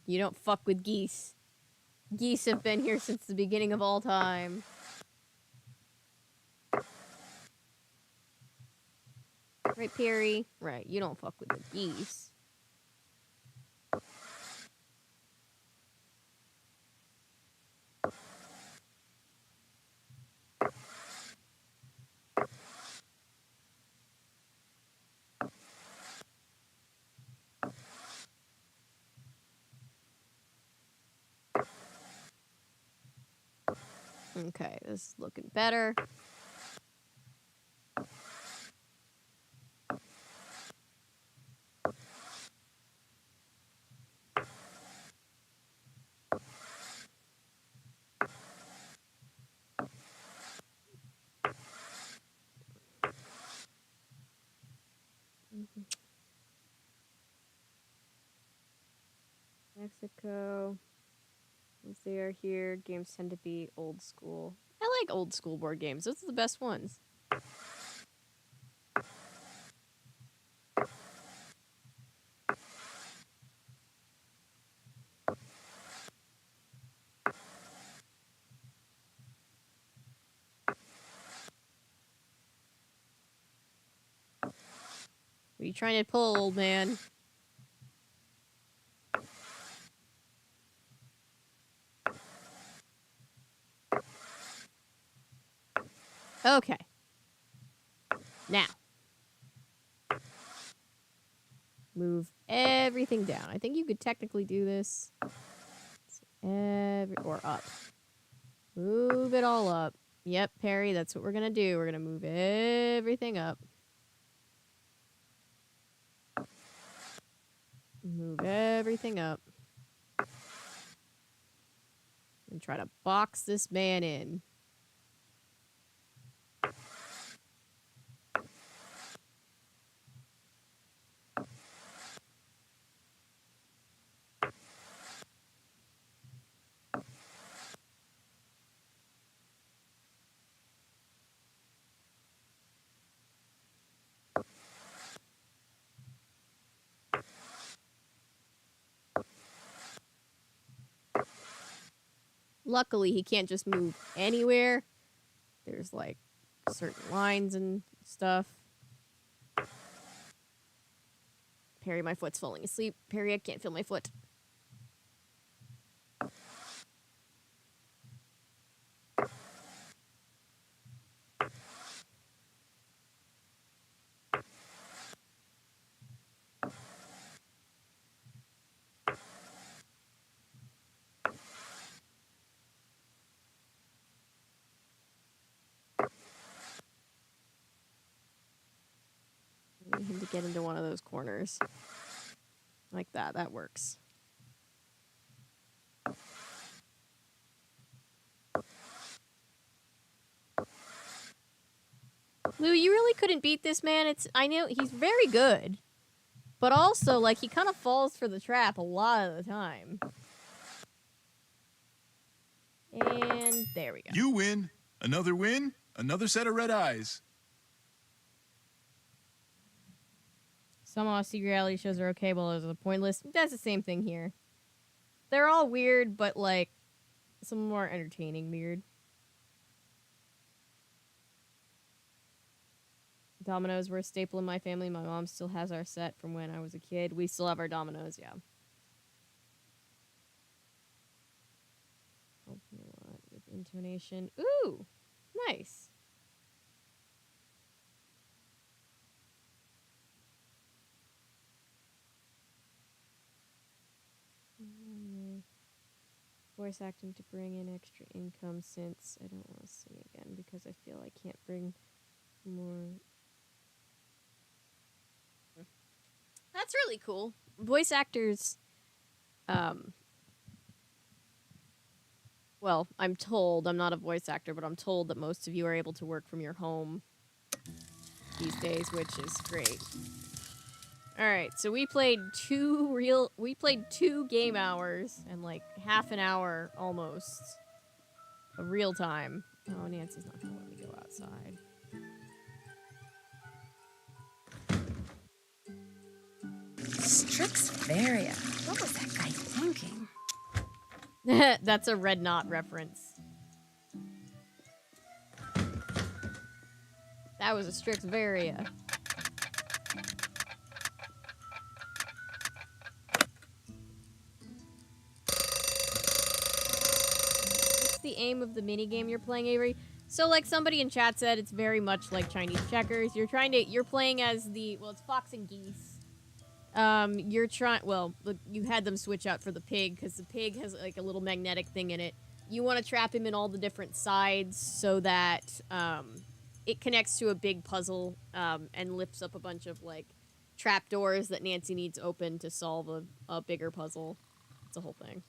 You don't fuck with geese. Geese have been here since the beginning of all time. Right, Perry? Right, you don't fuck with the geese. Okay, this is looking better. Mexico. Once they are here, games tend to be old school. I like old school board games. Those are the best ones. What are you trying to pull, old man? Okay. Now. Move everything down. I think you could technically do this. Or up. Move it all up. Yep, Perry, that's what we're going to do. We're going to move everything up. Move everything up. And try to box this man in. Luckily, he can't just move anywhere. There's like certain lines and stuff. Perry, my foot's falling asleep. Perry, I can't feel my foot. I need him to get into one of those corners. Like that. That works. Lou, you really couldn't beat this man. I know he's very good. But also, like, he kind of falls for the trap a lot of the time. And there we go. You win. Another win, another set of red eyes. Some Aussie reality shows are okay, while others are pointless. That's the same thing here. They're all weird, but, like, some more entertaining weird. Dominoes were a staple in my family. My mom still has our set from when I was a kid. We still have our dominoes, yeah. Help me a lot with intonation. Ooh, nice. Voice acting to bring in extra income since I don't want to sing again because I feel I can't bring more. That's really cool. Voice actors, well, I'm told, I'm not a voice actor, but I'm told that most of you are able to work from your home these days, which is great. Alright, so we played 2 game hours and like half an hour almost of real time. Oh, Nancy's not gonna let me go outside. Strixvaria. What was that guy thinking? That's a Red Knot reference. That was a Strixvaria. What's the aim of the minigame you're playing, Avery? So, like somebody in chat said, it's very much like Chinese checkers. You're playing as it's Fox and Geese. You had them switch out for the pig because the pig has like a little magnetic thing in it. You want to trap him in all the different sides so that it connects to a big puzzle and lifts up a bunch of like trapdoors that Nancy needs open to solve a bigger puzzle. It's a whole thing.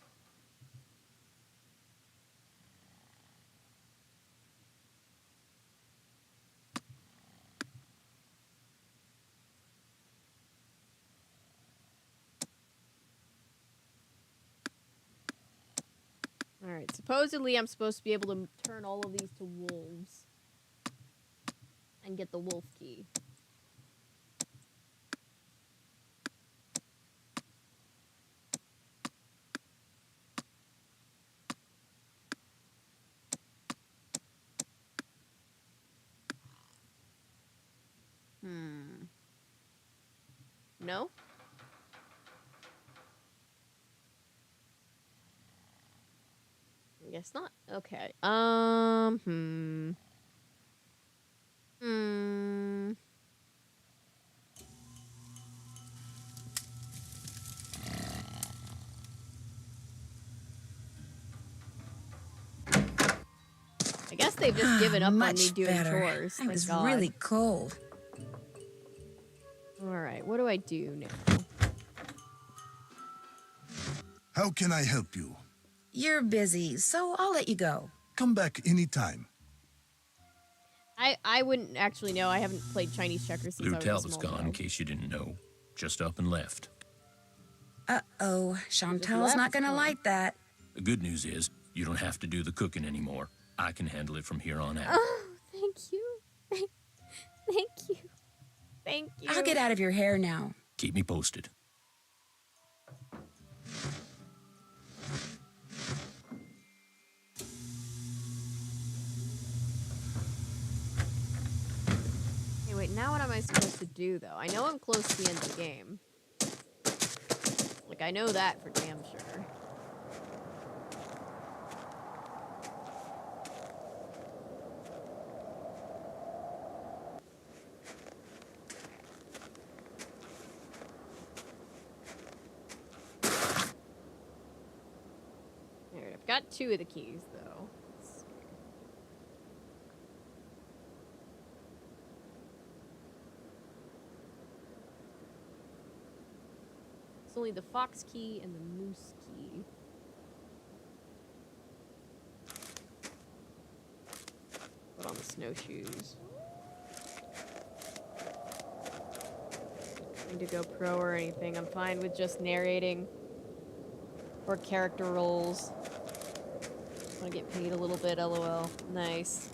Alright, supposedly I'm supposed to be able to turn all of these to wolves. And get the wolf key. No? I guess not. Okay. I guess they've just given up on me Much doing better. chores. It Thank was God. really cold. Alright, what do I do now? How can I help you? You're busy, so I'll let you go. Come back anytime. I wouldn't actually know. I haven't played Chinese checkers since Lou I was a Talbot's small gone, in child. case you didn't know. Just up and left. Uh-oh, Chantal's not left, gonna huh? like that. The good news is, you don't have to do the cooking anymore. I can handle it from here on out. Oh, thank you. Thank you. Thank you. I'll get out of your hair now. Keep me posted. Hey, wait, now what am I supposed to do, though? I know I'm close to the end of the game. Like, I know that for damn sure. Alright, I've got 2 of the keys, though. Let's see. It's only the fox key and the moose key. Put on the snowshoes. Don't need to go pro or anything. I'm fine with just narrating or character roles. Just want to get paid a little bit, lol. Nice.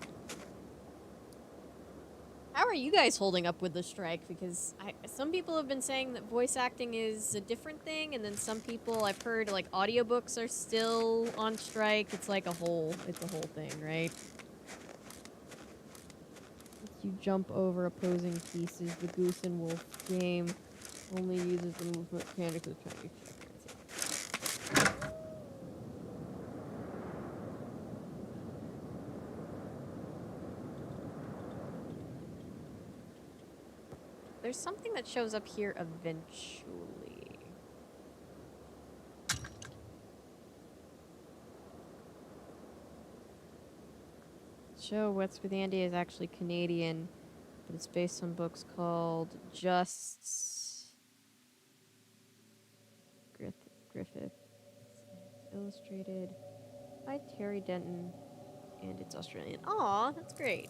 How are you guys holding up with the strike? Because some people have been saying that voice acting is a different thing, and then some people I've heard like audiobooks are still on strike. It's like it's a whole thing, right? You jump over opposing pieces. The Goose and Wolf game only uses the movement mechanics of Chinese checkers. There's something that shows up here eventually. Show What's with Andy is actually Canadian, but it's based on books called Griffith. It's illustrated by Terry Denton, and it's Australian. Aw, that's great.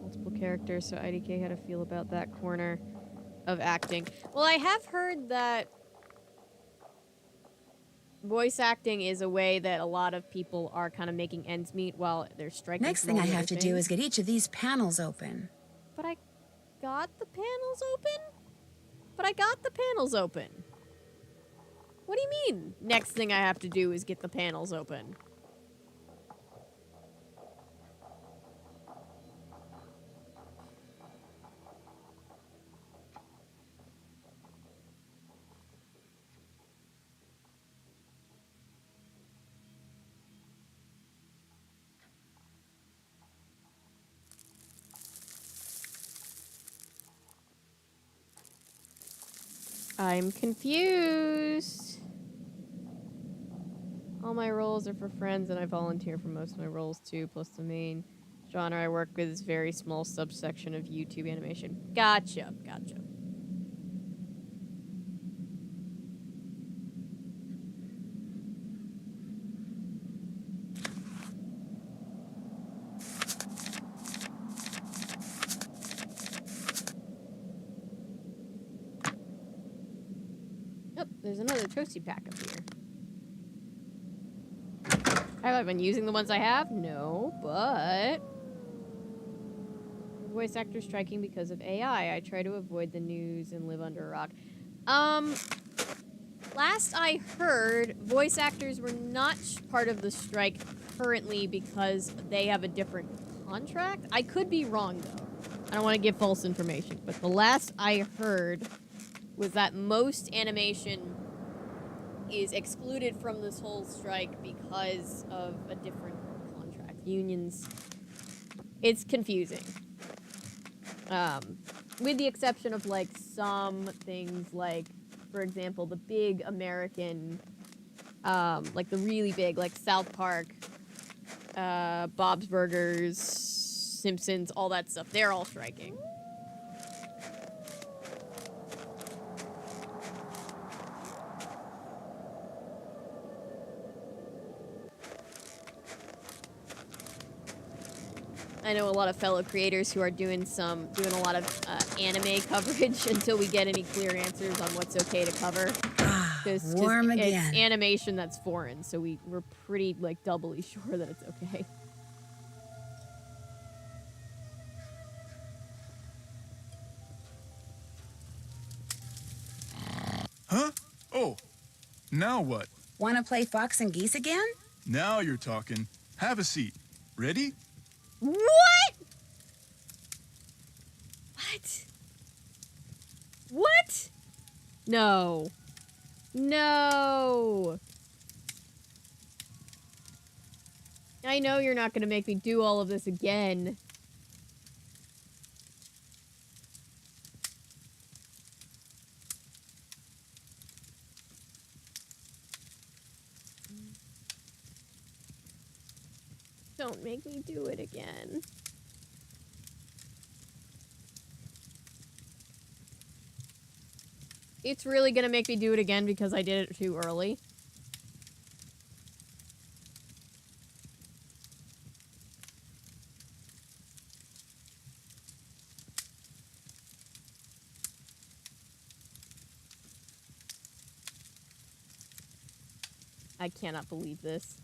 Multiple characters, so IDK had a feel about that corner of acting. Well, I have heard that voice acting is a way that a lot of people are kind of making ends meet while they're striking. Next thing I have to do is get each of these panels open. But I got the panels open? What do you mean? Next thing I have to do is get the panels open. I'm confused. All my roles are for friends, and I volunteer for most of my roles too, plus the main genre I work with is very small subsection of YouTube animation. Gotcha. Oh, there's another toasty pack up here. Have I been using the ones I have? No, but... Voice actor striking because of AI. I try to avoid the news and live under a rock. Last I heard, voice actors were not part of the strike currently because they have a different contract. I could be wrong, though. I don't want to give false information, but the last I heard was that most animation is excluded from this whole strike because of a different contract. Unions. It's confusing. With the exception of, like, some things like, for example, the big American, like the really big, like South Park, Bob's Burgers, Simpsons, all that stuff. They're all striking. I know a lot of fellow creators who are doing a lot of anime coverage until we get any clear answers on what's okay to cover. Cause Warm it's again. animation that's foreign, so we're pretty, like, doubly sure that it's okay. Huh? Oh, now what? Want to play Fox and Geese again? Now you're talking. Have a seat. Ready? What? What? What? No. No. I know you're not going to make me do all of this again. Don't make me do it again. It's really gonna make me do it again because I did it too early. I cannot believe this.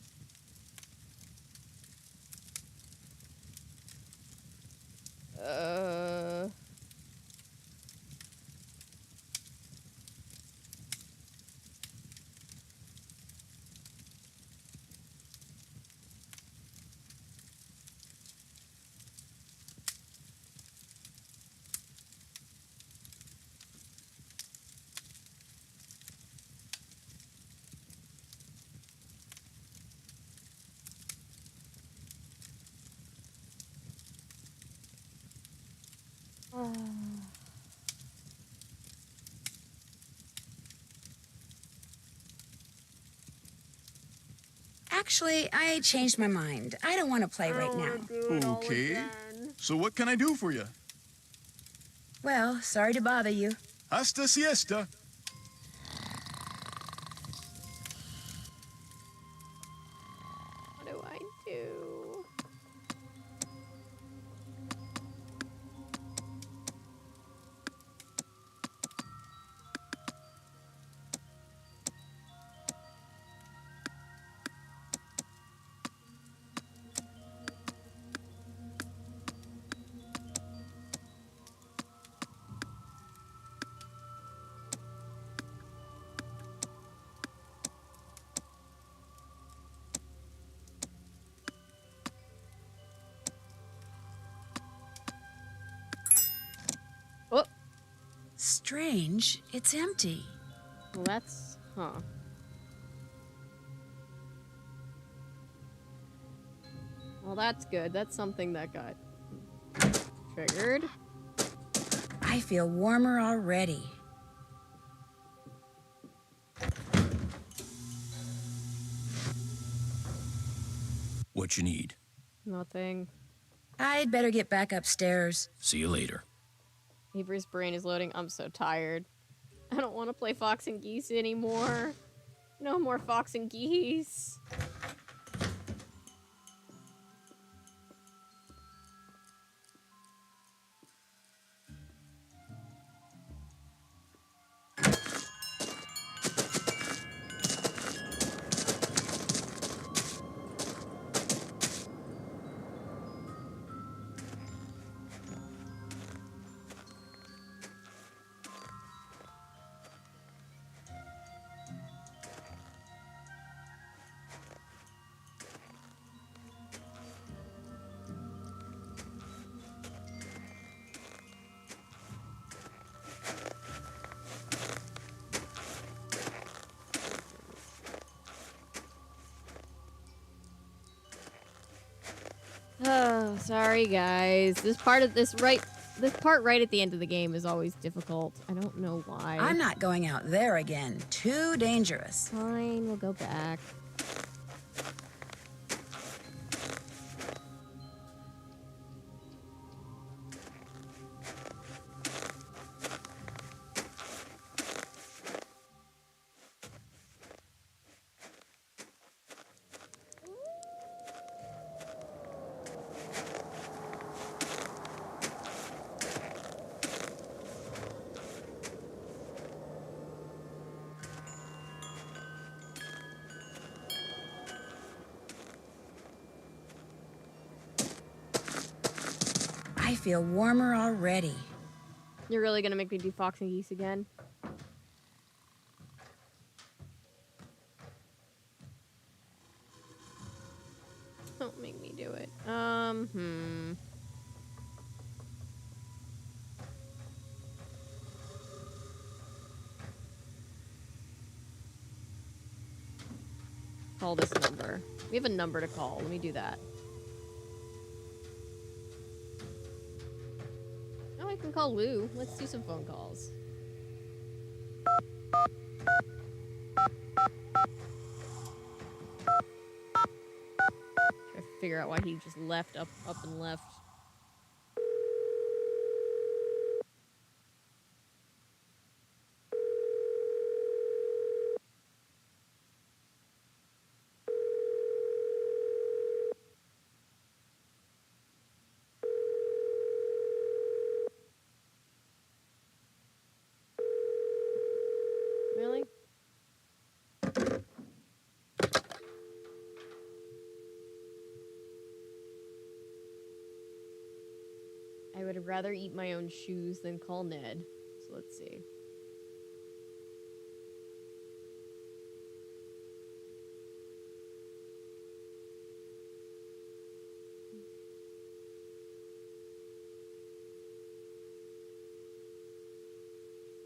Actually, I changed my mind. I don't want to play right now. Okay. So what can I do for you? Well, sorry to bother you. Hasta siesta. What do I do? Oh, Strange. It's empty. well, that's... huh. Well, that's good. That's something that got triggered. I feel warmer already. What you need? Nothing. I'd better get back upstairs. See you later. Avery's brain is loading. I'm so tired. I don't want to play Fox and Geese anymore. No more Fox and Geese. Oh, sorry guys. This part right at the end of the game is always difficult. I don't know why. I'm not going out there again. Too dangerous. Fine, we'll go back. I feel warmer already. You're really gonna make me do Fox and Geese again? Don't make me do it. Call this number. We have a number to call. Let me do that. Oh, I can call Lou. Let's do some phone calls. Try to figure out why he just left up and left. Really? I would rather eat my own shoes than call Ned. So let's see.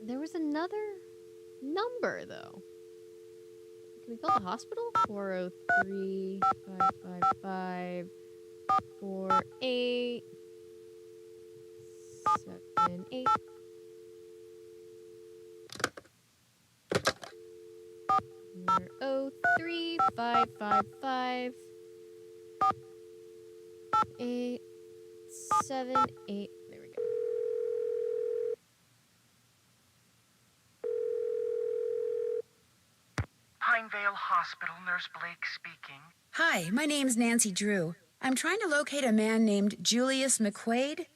There was another number, though. Can we call the hospital? 403 555 48 78. 403 555 878. There we go. Pinevale Hospital, Nurse Blake speaking. Hi, my name's Nancy Drew. I'm trying to locate a man named Julius McQuaid.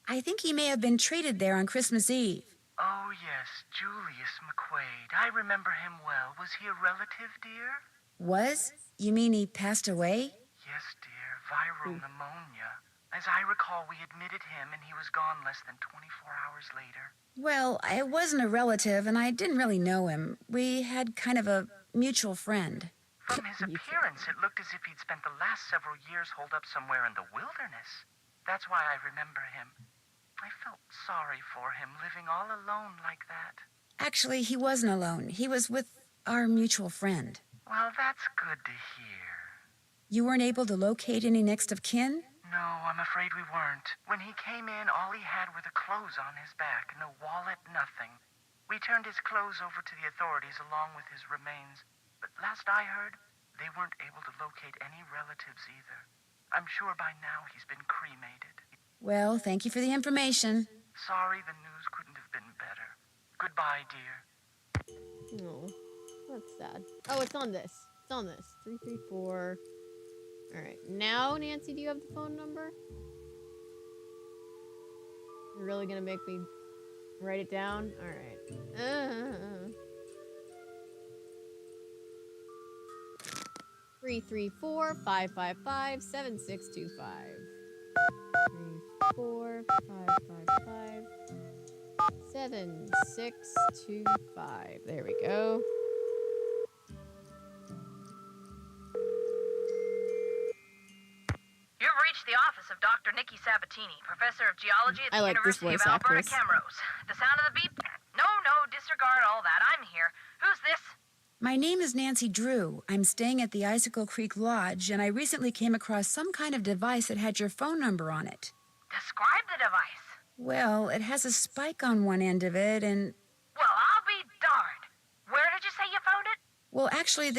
I think he may have been treated there on Christmas Eve. Oh, yes, Julius McQuaid. I remember him well. Was he a relative, dear? Was? You mean he passed away? Yes, dear. Viral pneumonia. As I recall, we admitted him and he was gone less than 24 hours later. Well, I wasn't a relative and I didn't really know him. We had kind of a mutual friend. From his appearance, it looked as if he'd spent the last several years holed up somewhere in the wilderness. That's why I remember him. I felt sorry for him, living all alone like that. Actually, he wasn't alone. He was with our mutual friend. Well, that's good to hear. You weren't able to locate any next of kin? No, I'm afraid we weren't. When he came in, all he had were the clothes on his back. No wallet, nothing. We turned his clothes over to the authorities along with his remains. But last I heard, they weren't able to locate any relatives either. I'm sure by now he's been cremated. Well, thank you for the information. Sorry the news couldn't have been better. Goodbye, dear. No, that's sad. Oh, it's on this. It's on this. 334. All right. Now, Nancy, do you have the phone number? You're really gonna make me write it down? All right. 334-555-7625. 334-555-7625. There we go. You've reached the office of Dr. Nikki Sabatini, professor of geology at the University of Alberta, Camrose. The sound of the beep? No, disregard all that. I'm here. Who's this? My name is Nancy Drew. I'm staying at the Icicle Creek Lodge, and I recently came across some kind of device that had your phone number on it. Describe the device. Well, it has a spike on one end of it, and... Well, I'll be darned. Where did you say you found it? Well, actually,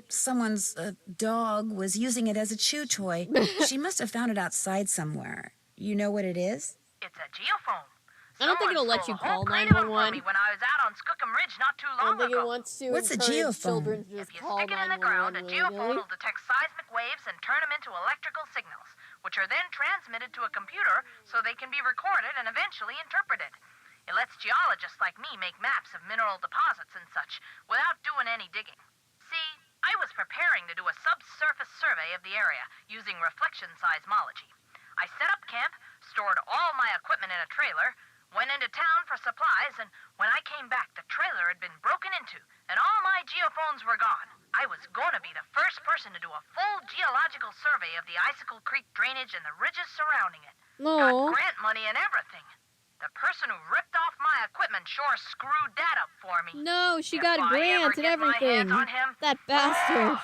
someone's dog was using it as a chew toy. She must have found it outside somewhere. You know what it is? It's a geophone. I don't think it'll let you call 911. When I was out on Skookum Ridge not too I long don't think ago. it wants to What's a encourage geophone? children to just If you call stick it in the ground, a 911 geophone willy-nilly. will detect seismic waves and turn them into electrical signals, which are then transmitted to a computer so they can be recorded and eventually interpreted. It lets geologists like me make maps of mineral deposits and such without doing any digging. See, I was preparing to do a subsurface survey of the area using reflection seismology. I set up camp, stored all my equipment in a trailer, went into town for supplies, and when I came back, the trailer had been broken into, and all my geophones were gone. I was going to be the first person to do a full geological survey of the Icicle Creek drainage and the ridges surrounding it. Got grant money and everything. The person who ripped off my equipment sure screwed that up for me. No, she If got I grants ever and get my everything. hands on him, That bastard.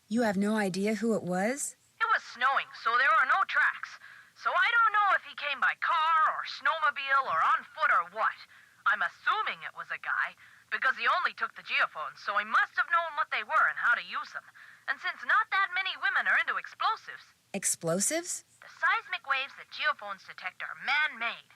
You have no idea who it was? It was snowing, so there were no tracks. So I don't know if he came by car or snowmobile or on foot or what. I'm assuming it was a guy, because he only took the geophones, so he must have known what they were and how to use them. And since not that many women are into explosives... Explosives? The seismic waves that geophones detect are man-made.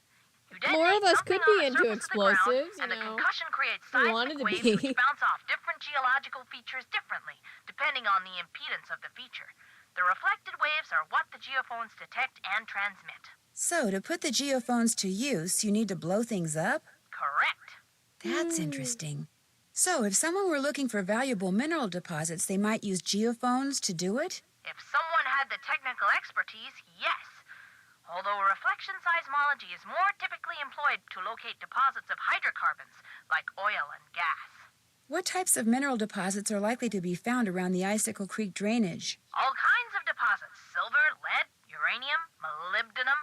You More of detonate us something could be on the into surface of the ground, explosives, and you the know. concussion creates We wanted seismic to waves be. which bounce off different geological features differently, depending on the impedance of the feature. The reflected waves are what the geophones detect and transmit. So, to put the geophones to use, you need to blow things up? Correct. That's interesting. So, if someone were looking for valuable mineral deposits, they might use geophones to do it? If someone had the technical expertise, yes. Although reflection seismology is more typically employed to locate deposits of hydrocarbons, like oil and gas. What types of mineral deposits are likely to be found around the Icicle Creek drainage? All kinds of deposits. Silver, lead, uranium, molybdenum.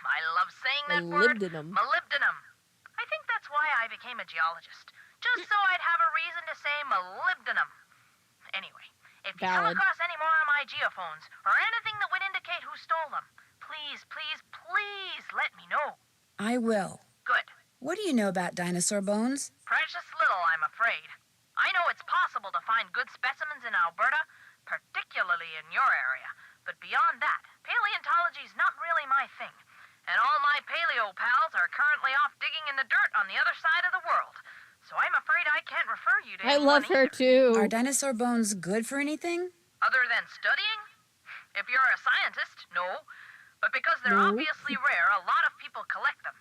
I love saying that word. Molybdenum. I think that's why I became a geologist. Just so I'd have a reason to say molybdenum. Anyway, if you come across any more of my geophones, or anything that would indicate who stole them, please, please, please let me know. I will. Good. What do you know about dinosaur bones? Precious little, I'm afraid. I know it's possible to find good specimens in Alberta, particularly in your area. But beyond that, paleontology's not really my thing. And all my paleo pals are currently off digging in the dirt on the other side of the world. So I'm afraid I can't refer you to I love her too. Are dinosaur bones good for anything? Other than studying? If you're a scientist, no. But because they're obviously rare, a lot of people collect them.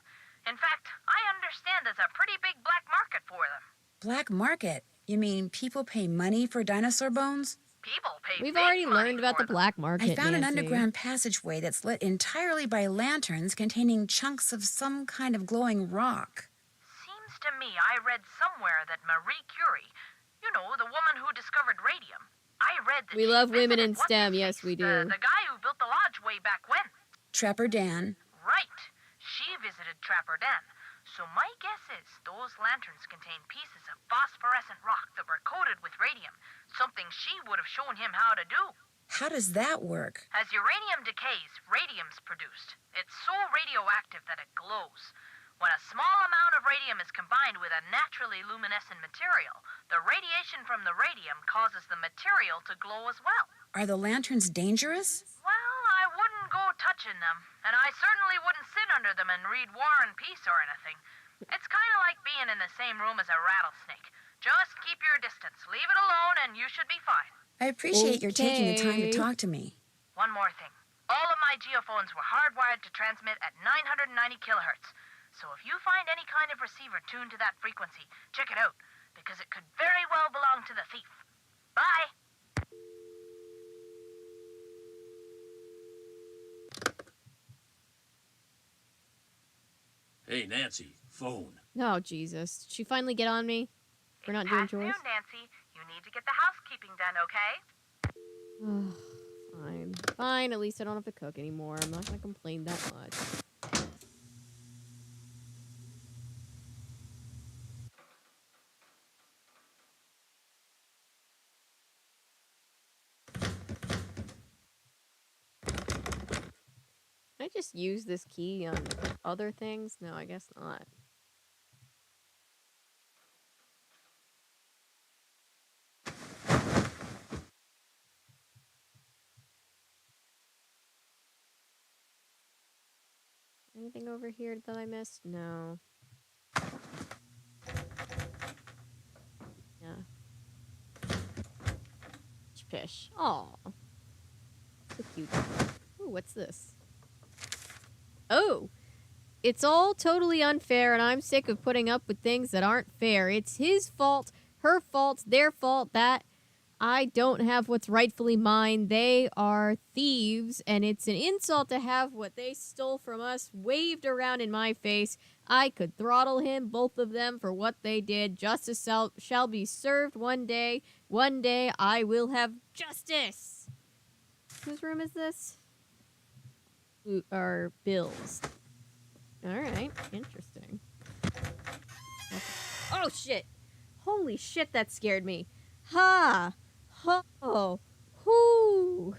In fact, I understand there's a pretty big black market for them. Black market? You mean people pay money for dinosaur bones? People pay We've big already money learned about the for them. black market, I found an Nancy. underground passageway that's lit entirely by lanterns containing chunks of some kind of glowing rock. Seems to me I read somewhere that Marie Curie, you know, the woman who discovered radium, I read that We she love women visited in STEM, yes we do. the guy who built the lodge way back when. Trapper Dan. Right. She visited Trapper Dan. So my guess is those lanterns contain pieces of phosphorescent rock that were coated with radium, something she would have shown him how to do. How does that work? As uranium decays, radium's produced. It's so radioactive that it glows. When a small amount of radium is combined with a naturally luminescent material, the radiation from the radium causes the material to glow as well. Are the lanterns dangerous? Well, I wouldn't go touching them, and I certainly wouldn't sit under them and read War and Peace or anything. It's kind of like being in the same room as a rattlesnake. Just keep your distance, leave it alone, and you should be fine. I appreciate your taking the time to talk to me. One more thing. All of my geophones were hardwired to transmit at 990 kilohertz. So if you find any kind of receiver tuned to that frequency, check it out, because it could very well belong to the thief. Bye! Hey, Nancy, phone. Oh, Jesus. Did she finally get on me? For not doing chores? Afternoon, Nancy. You need to get the housekeeping done, okay? Fine. Fine, at least I don't have to cook anymore. I'm not gonna complain that much. Can I just use this key on other things? No, I guess not. Anything over here that I missed? No. Yeah. Pish. Aw. So cute. Ooh, what's this? Oh! It's all totally unfair, and I'm sick of putting up with things that aren't fair. It's his fault, her fault, their fault that I don't have what's rightfully mine. They are thieves, and it's an insult to have what they stole from us waved around in my face. I could throttle him, both of them, for what they did. Justice shall be served one day. One day I will have justice. Whose room is this? Or Bill's. Alright, interesting. Oh, shit! Holy shit, that scared me. Ha! Ho! Hoo!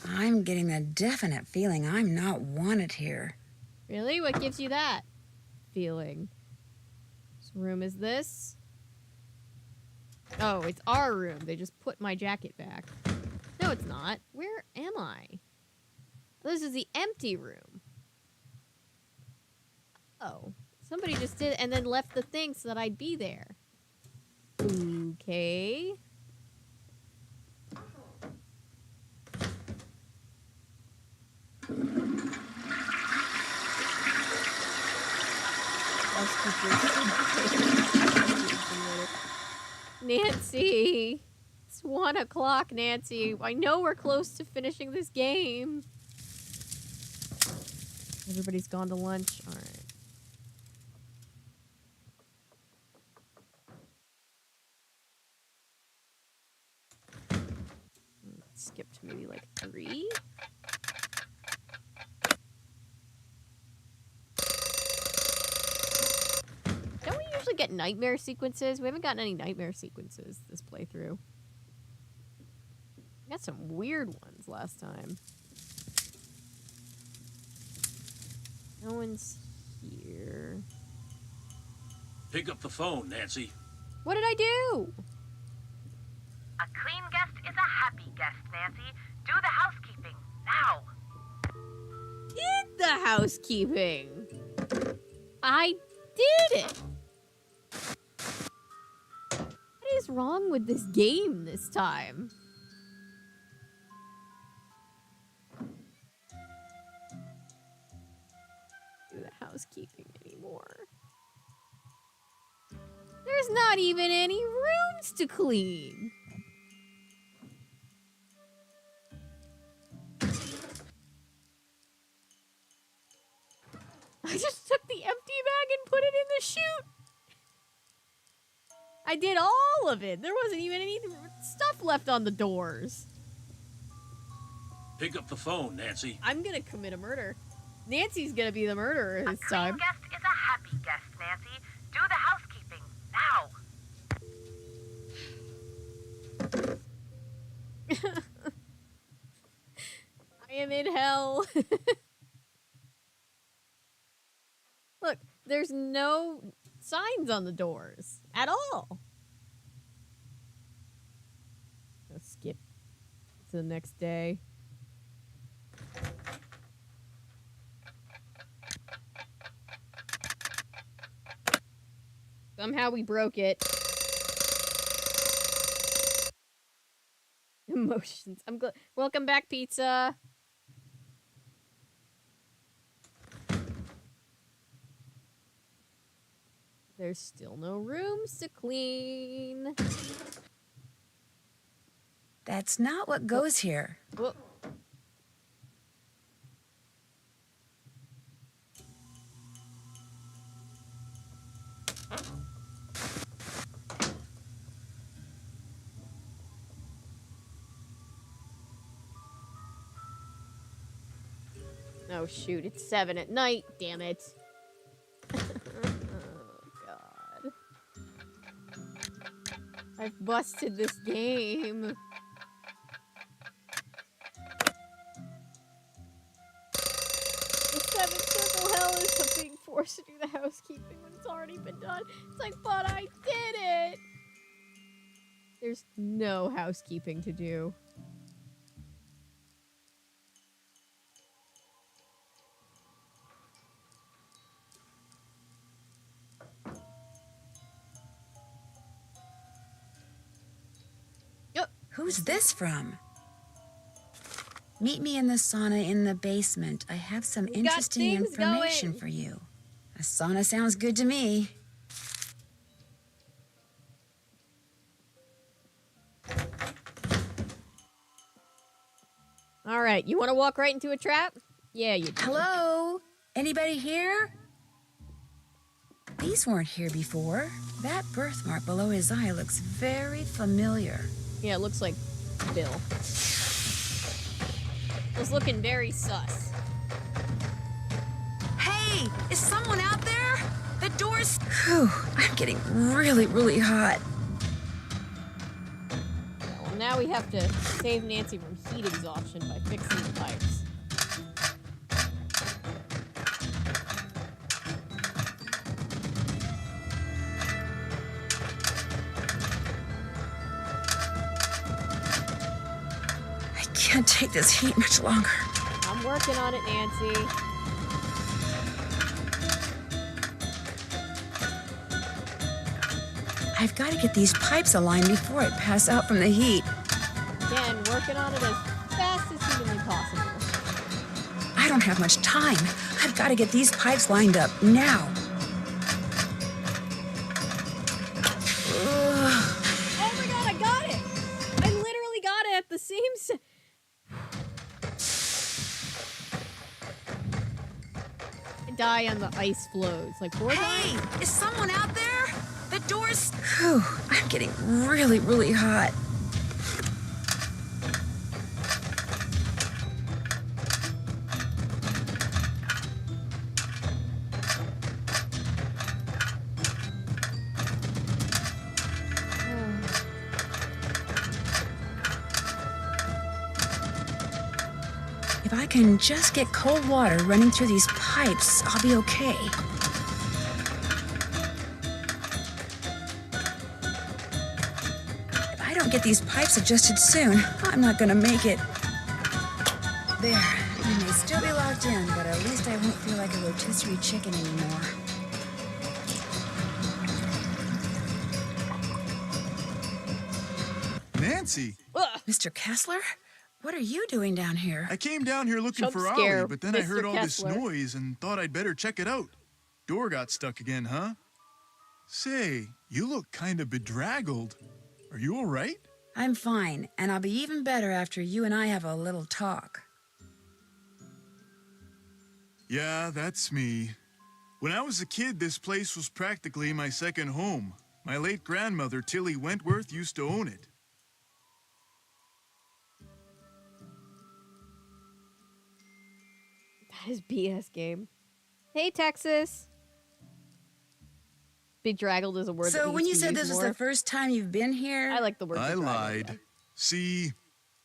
I'm getting a definite feeling I'm not wanted here. Really? What gives you that feeling? Whose room is this? Oh, it's our room. They just put my jacket back. No, it's not. Where am I? This is the empty room. Oh. Somebody just did and then left the thing so that I'd be there. Okay. Nancy! It's 1 o'clock, Nancy. I know we're close to finishing this game. Everybody's gone to lunch. Alright. Skip to maybe like 3. Don't we usually get nightmare sequences? We haven't gotten any nightmare sequences this playthrough. We got some weird ones last time. No one's here. Pick up the phone, Nancy. What did I do? A clean guest is a happy guest, Nancy. Do the housekeeping, now. Did the housekeeping. I did it. What is wrong with this game this time? Do the housekeeping anymore. There's not even any rooms to clean. I just took the empty bag and put it in the chute. I did all of it. There wasn't even any stuff left on the doors. Pick up the phone, Nancy. I'm gonna commit a murder. Nancy's gonna be the murderer this time. A clean guest is a happy guest, Nancy. Do the housekeeping, now. I am in hell. Look, there's no signs on the doors at all. Let's skip to the next day. Somehow we broke it. Emotions. I'm glad. Welcome back, pizza. There's still no rooms to clean. That's not what goes here. Whoa. Oh shoot, it's 7 at night, damn it. I've busted this game. already been done. It's like, but I did it. There's no housekeeping to do. Who's this from? Meet me in the sauna in the basement. I have some We got interesting things information going. for you. A sauna sounds good to me. All right, you want to walk right into a trap? Yeah, you do. Hello? Anybody here? These weren't here before. That birthmark below his eye looks very familiar. Yeah, it looks like Bill. Was looking very sus. Hey, is someone out there? The door's... Whew, I'm getting really, really hot. Well, now we have to save Nancy from heat exhaustion by fixing the pipes. I can't take this heat much longer. I'm working on it, Nancy. I've got to get these pipes aligned before I pass out from the heat. Again, working on it as fast as humanly possible. I don't have much time. I've got to get these pipes lined up now. Oh my god, I got it! I literally got it at the same I die on the ice flows. Like 4 times? Hey, is someone out there? The door's... Whew, I'm getting really, really hot. If I can just get cold water running through these pipes, I'll be okay. If I don't get these pipes adjusted soon, I'm not gonna make it. There, we may still be locked in, but at least I won't feel like a rotisserie chicken anymore. Nancy! Mr. Kessler? What are you doing down here? I came down here looking Jump for scare, Ollie, but then I Mr. heard all Kessler. this noise and thought I'd better check it out. Door got stuck again, huh? Say, you look kind of bedraggled. Are you all right? I'm fine, and I'll be even better after you and I have a little talk. Yeah, that's me. When I was a kid, this place was practically my second home. My late grandmother, Tilly Wentworth, used to own it. That is BS game. Hey, Texas. Bedraggled is a word that So needs when you to said use this was more. the first time you've been here... I like the word I bedraggled, lied. yeah. See,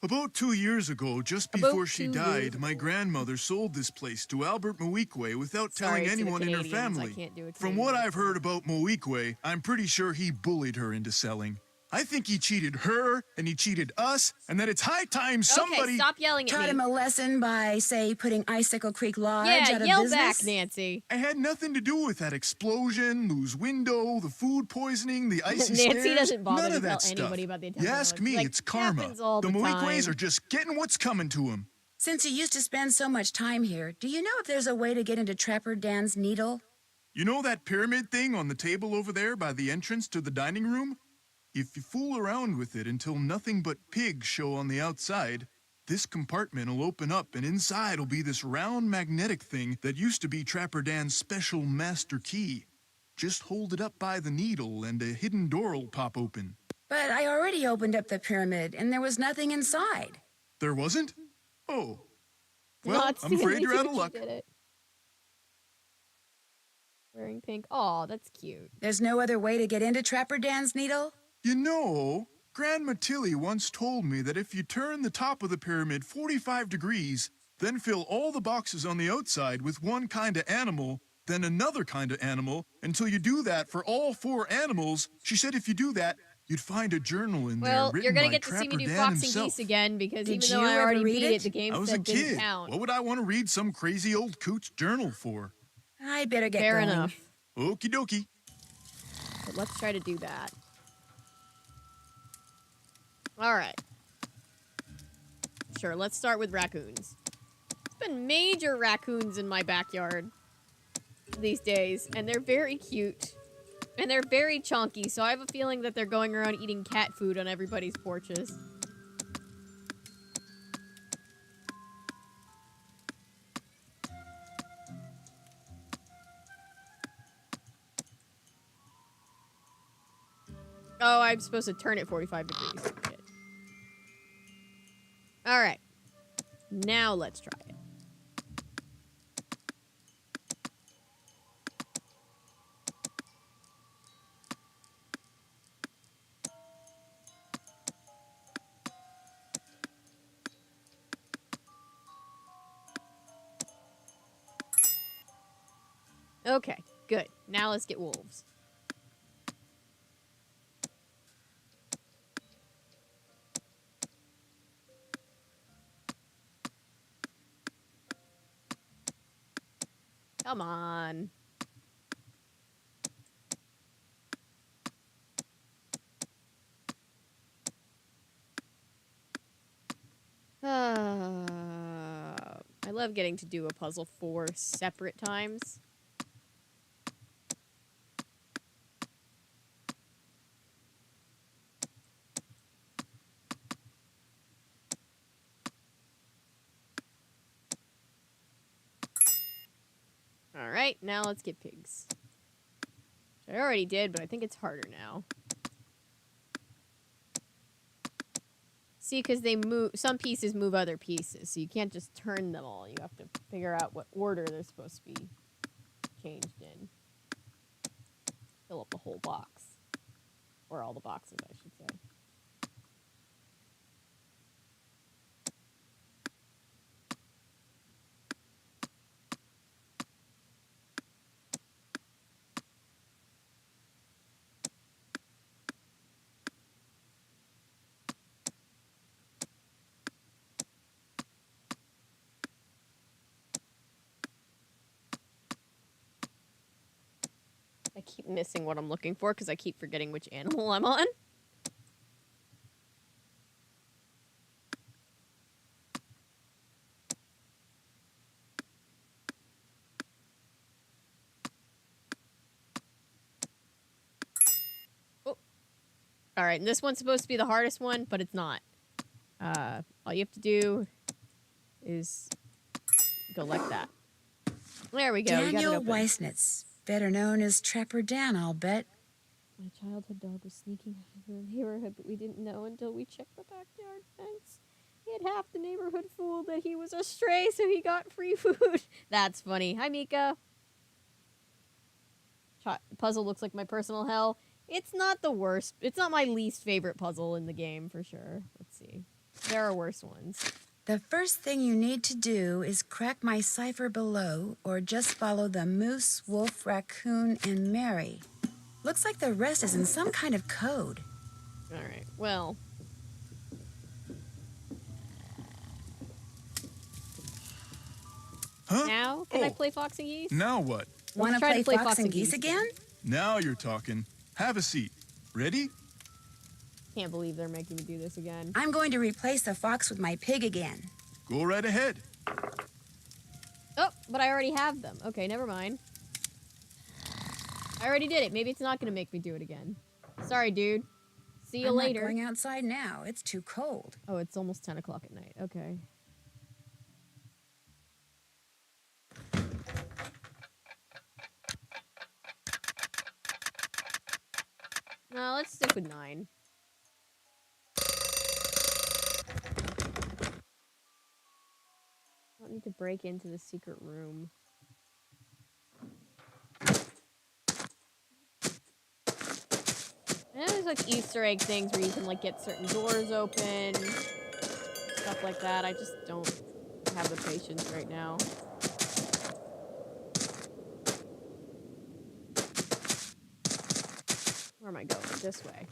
about 2 years ago, just About before she 2 years died, my grandmother sold this place to Albert Moeequay without Sorry telling to the anyone in her Canadians, I family. can't do a From Canadian what I've accent. heard about Moeequay, I'm pretty sure he bullied her into selling. I think he cheated her, and he cheated us, and that it's high time somebody... Okay, stop yelling at Taught me. him a lesson by, say, putting Icicle Creek Lodge Yeah, out of yell business? back, Nancy. I had nothing to do with that explosion, Lose window, the food poisoning, the icy Nancy stairs. doesn't bother None to of tell that stuff. anybody about the You attempted ask violence. me, Like, it's karma. happens all the Moeequays time. are just getting what's coming to them. Since you used to spend so much time here, do you know if there's a way to get into Trapper Dan's needle? You know that pyramid thing on the table over there by the entrance to the dining room? If you fool around with it until nothing but pigs show on the outside, this compartment will open up and inside will be this round magnetic thing that used to be Trapper Dan's special master key. Just hold it up by the needle and a hidden door will pop open. But I already opened up the pyramid, and there was nothing inside. There wasn't? Oh. Well, Not I'm afraid Stanley you're out of Tucci luck. did it. Wearing pink. Aw, that's cute. There's no other way to get into Trapper Dan's needle? You know, Grandma Tilly once told me that if you turn the top of the pyramid 45 degrees, then fill all the boxes on the outside with one kind of animal, then another kind of animal, until you do that for all 4 animals. She said if you do that, you'd find a journal in there Well, written you're gonna by get to see me Trapper do Dan Fox and himself. Geese again because Did even though you I ever already read beat it, it? the game I was a said didn't kid. count. What would I want to read some crazy old coot's journal for? I'd better get Fair going. enough. Okie dokie. But let's try to do that. All right. Sure, let's start with raccoons. There's been major raccoons in my backyard these days, and they're very cute. And they're very chunky, so I have a feeling that they're going around eating cat food on everybody's porches. Oh, I'm supposed to turn it 45 degrees. Shit. All right. Now let's try it. Okay, good. Now let's get wolves. Come on. I love getting to do a puzzle 4 separate times. Alright, now let's get pigs. Which I already did, but I think it's harder now. See, because they move, some pieces move other pieces, so you can't just turn them all. You have to figure out what order they're supposed to be changed in. Fill up the whole box. Or all the boxes, I should say. I keep missing what I'm looking for because I keep forgetting which animal I'm on. Oh. Alright, and this one's supposed to be the hardest one, but it's not. All you have to do is go like that. There we go. Daniel Weissnitz, better known as Trapper Dan, I'll bet. My childhood dog was sneaking out of the neighborhood, but we didn't know until we checked the backyard fence. He had half the neighborhood fooled that he was a stray, so he got free food. That's funny. Hi, Mika. Puzzle looks like my personal hell. It's not the worst. It's not my least favorite puzzle in the game, for sure. Let's see. There are worse ones. The first thing you need to do is crack my cipher below, or just follow the moose, wolf, raccoon, and Mary. Looks like the rest is in some kind of code. Alright, well. Huh? Now, can I play Fox and Geese? Now what? Want to play Fox and Geese again? Now you're talking. Have a seat. Ready? Can't believe they're making me do this again. I'm going to replace the fox with my pig again. Go right ahead. Oh, but I already have them. Okay, never mind. I already did it. Maybe it's not going to make me do it again. Sorry, dude. See you later. I'm not going outside now. It's too cold. Oh, it's almost 10 o'clock at night. Okay. No, let's stick with 9. I don't need to break into the secret room. And there's like Easter egg things where you can like get certain doors open, stuff like that. I just don't have the patience right now. Where am I going? This way.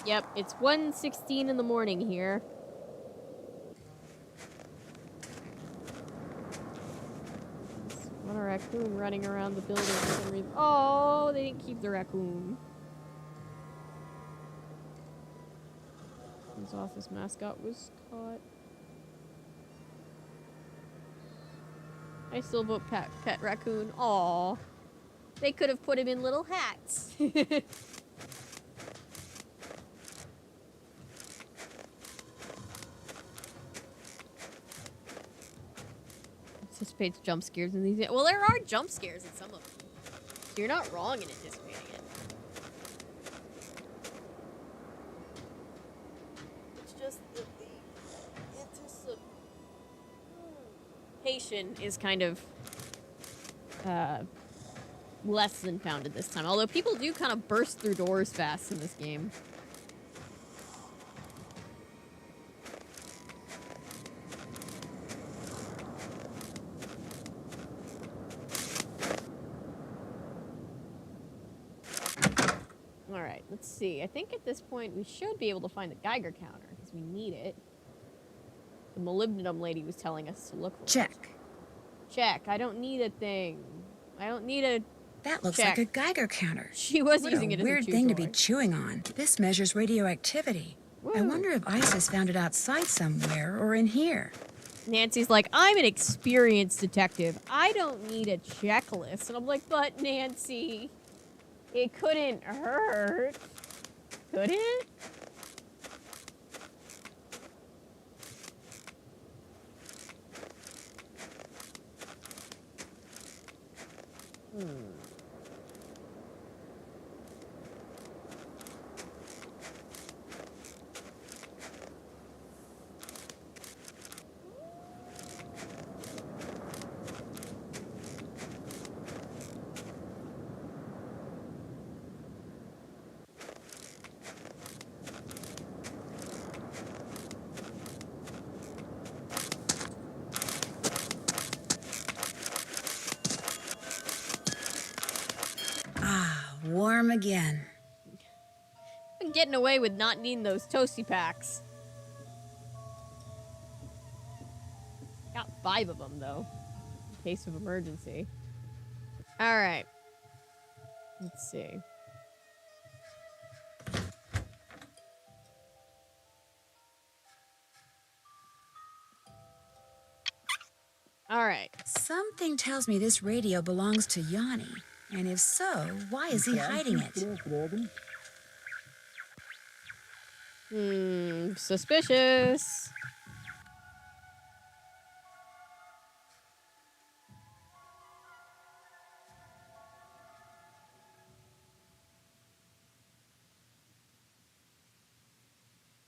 Yep, it's 1:16 in the morning here. What a raccoon running around the building for some reason. Oh, they didn't keep the raccoon. His office mascot was caught. I still vote pet raccoon. Aw. They could have put him in little hats. Anticipates jump scares in these. Well, there are jump scares in some of them. So you're not wrong in anticipating it. It's just that the anticipation is kind of less than founded this time. Although people do kind of burst through doors fast in this game. Alright, let's see. I think at this point we should be able to find the Geiger counter, because we need it. The molybdenum lady was telling us to look for Check. it. Check. I don't need a thing. I don't need a That looks check. like a Geiger counter. She was What using a it as a weird chew thing to toy. be chewing on. This measures radioactivity. I Woo. wonder if ISIS found it outside somewhere or in here. Nancy's like, I'm an experienced detective. I don't need a checklist. And I'm like, but Nancy, it couldn't hurt. Could it? Warm again. I'm getting away with not needing those toasty packs. Got 5 of them, though. In case of emergency. Alright. Let's see. Alright. Something tells me this radio belongs to Yanni. And if so, why is he hiding it? Suspicious.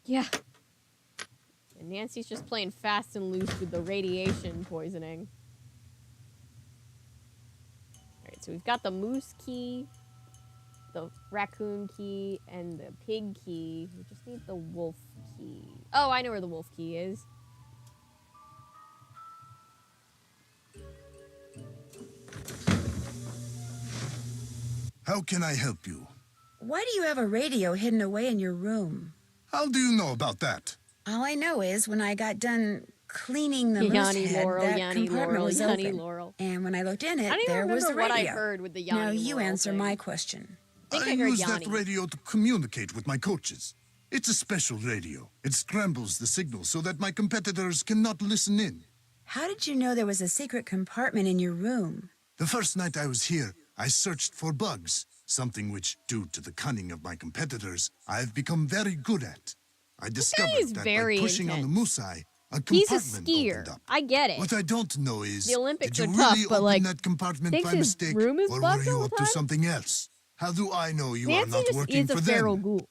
Yeah. And Nancy's just playing fast and loose with the radiation poisoning. Alright, so we've got the moose key, the raccoon key, and the pig key. We just need the wolf key. Oh, I know where the wolf key is. How can I help you? Why do you have a radio hidden away in your room? How do you know about that? All I know is when I got done cleaning the moose Yanni head, Laurel, that Yanni compartment Laurel, was Yanni open. Laurel. And when I looked in it, I don't even there was the remember radio. what I heard with the Yanni Now you Laurel answer thing. my question. I I think I heard use Yanni. that radio to communicate with my coaches. It's a special radio. It scrambles the signal so that my competitors cannot listen in. How did you know there was a secret compartment in your room? The first night I was here, I searched for bugs, something which, due to the cunning of my competitors, I have become very good at. I discovered is that very by pushing on the intense. moose eye, a He's a compartment skier. opened up. I get it. What I don't know is, The Olympics did you are tough, really but, open like, that compartment thinks by his mistake, room is or were bugged all you the up to time? something else? How do I know you are Nancy not just working is a for feral them? ghoul.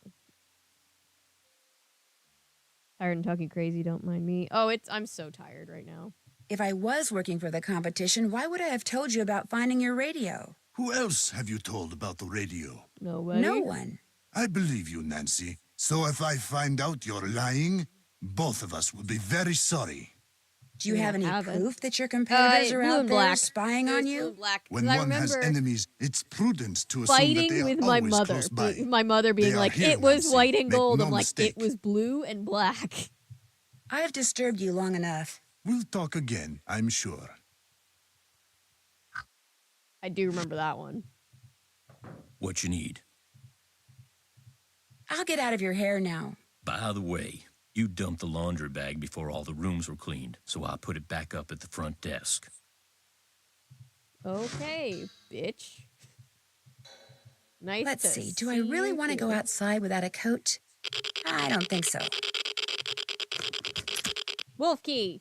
Tired and talking crazy, don't mind me. Oh, I'm so tired right now. If I was working for the competition, why would I have told you about finding your radio? Who else have you told about the radio? Nobody. No one. I believe you, Nancy. So if I find out you're lying, both of us will be very sorry. Do you have any have it. proof that your competitors are Blue out and there black. spying on Blue you? and black. 'Cause When I one has remember enemies, it's prudent to assume that they fighting are with my always mother. close by. My mother being They are like, here, it was Nancy. white and Make gold. no I'm like, mistake. it was blue and black. I've disturbed you long enough. We'll talk again, I'm sure. I do remember that one. What you need? I'll get out of your hair now. By the way, you dumped the laundry bag before all the rooms were cleaned, so I put it back up at the front desk. Okay, bitch. Nice Let's to see. Do I really you want to go here. outside without a coat? I don't think so. Wolf key.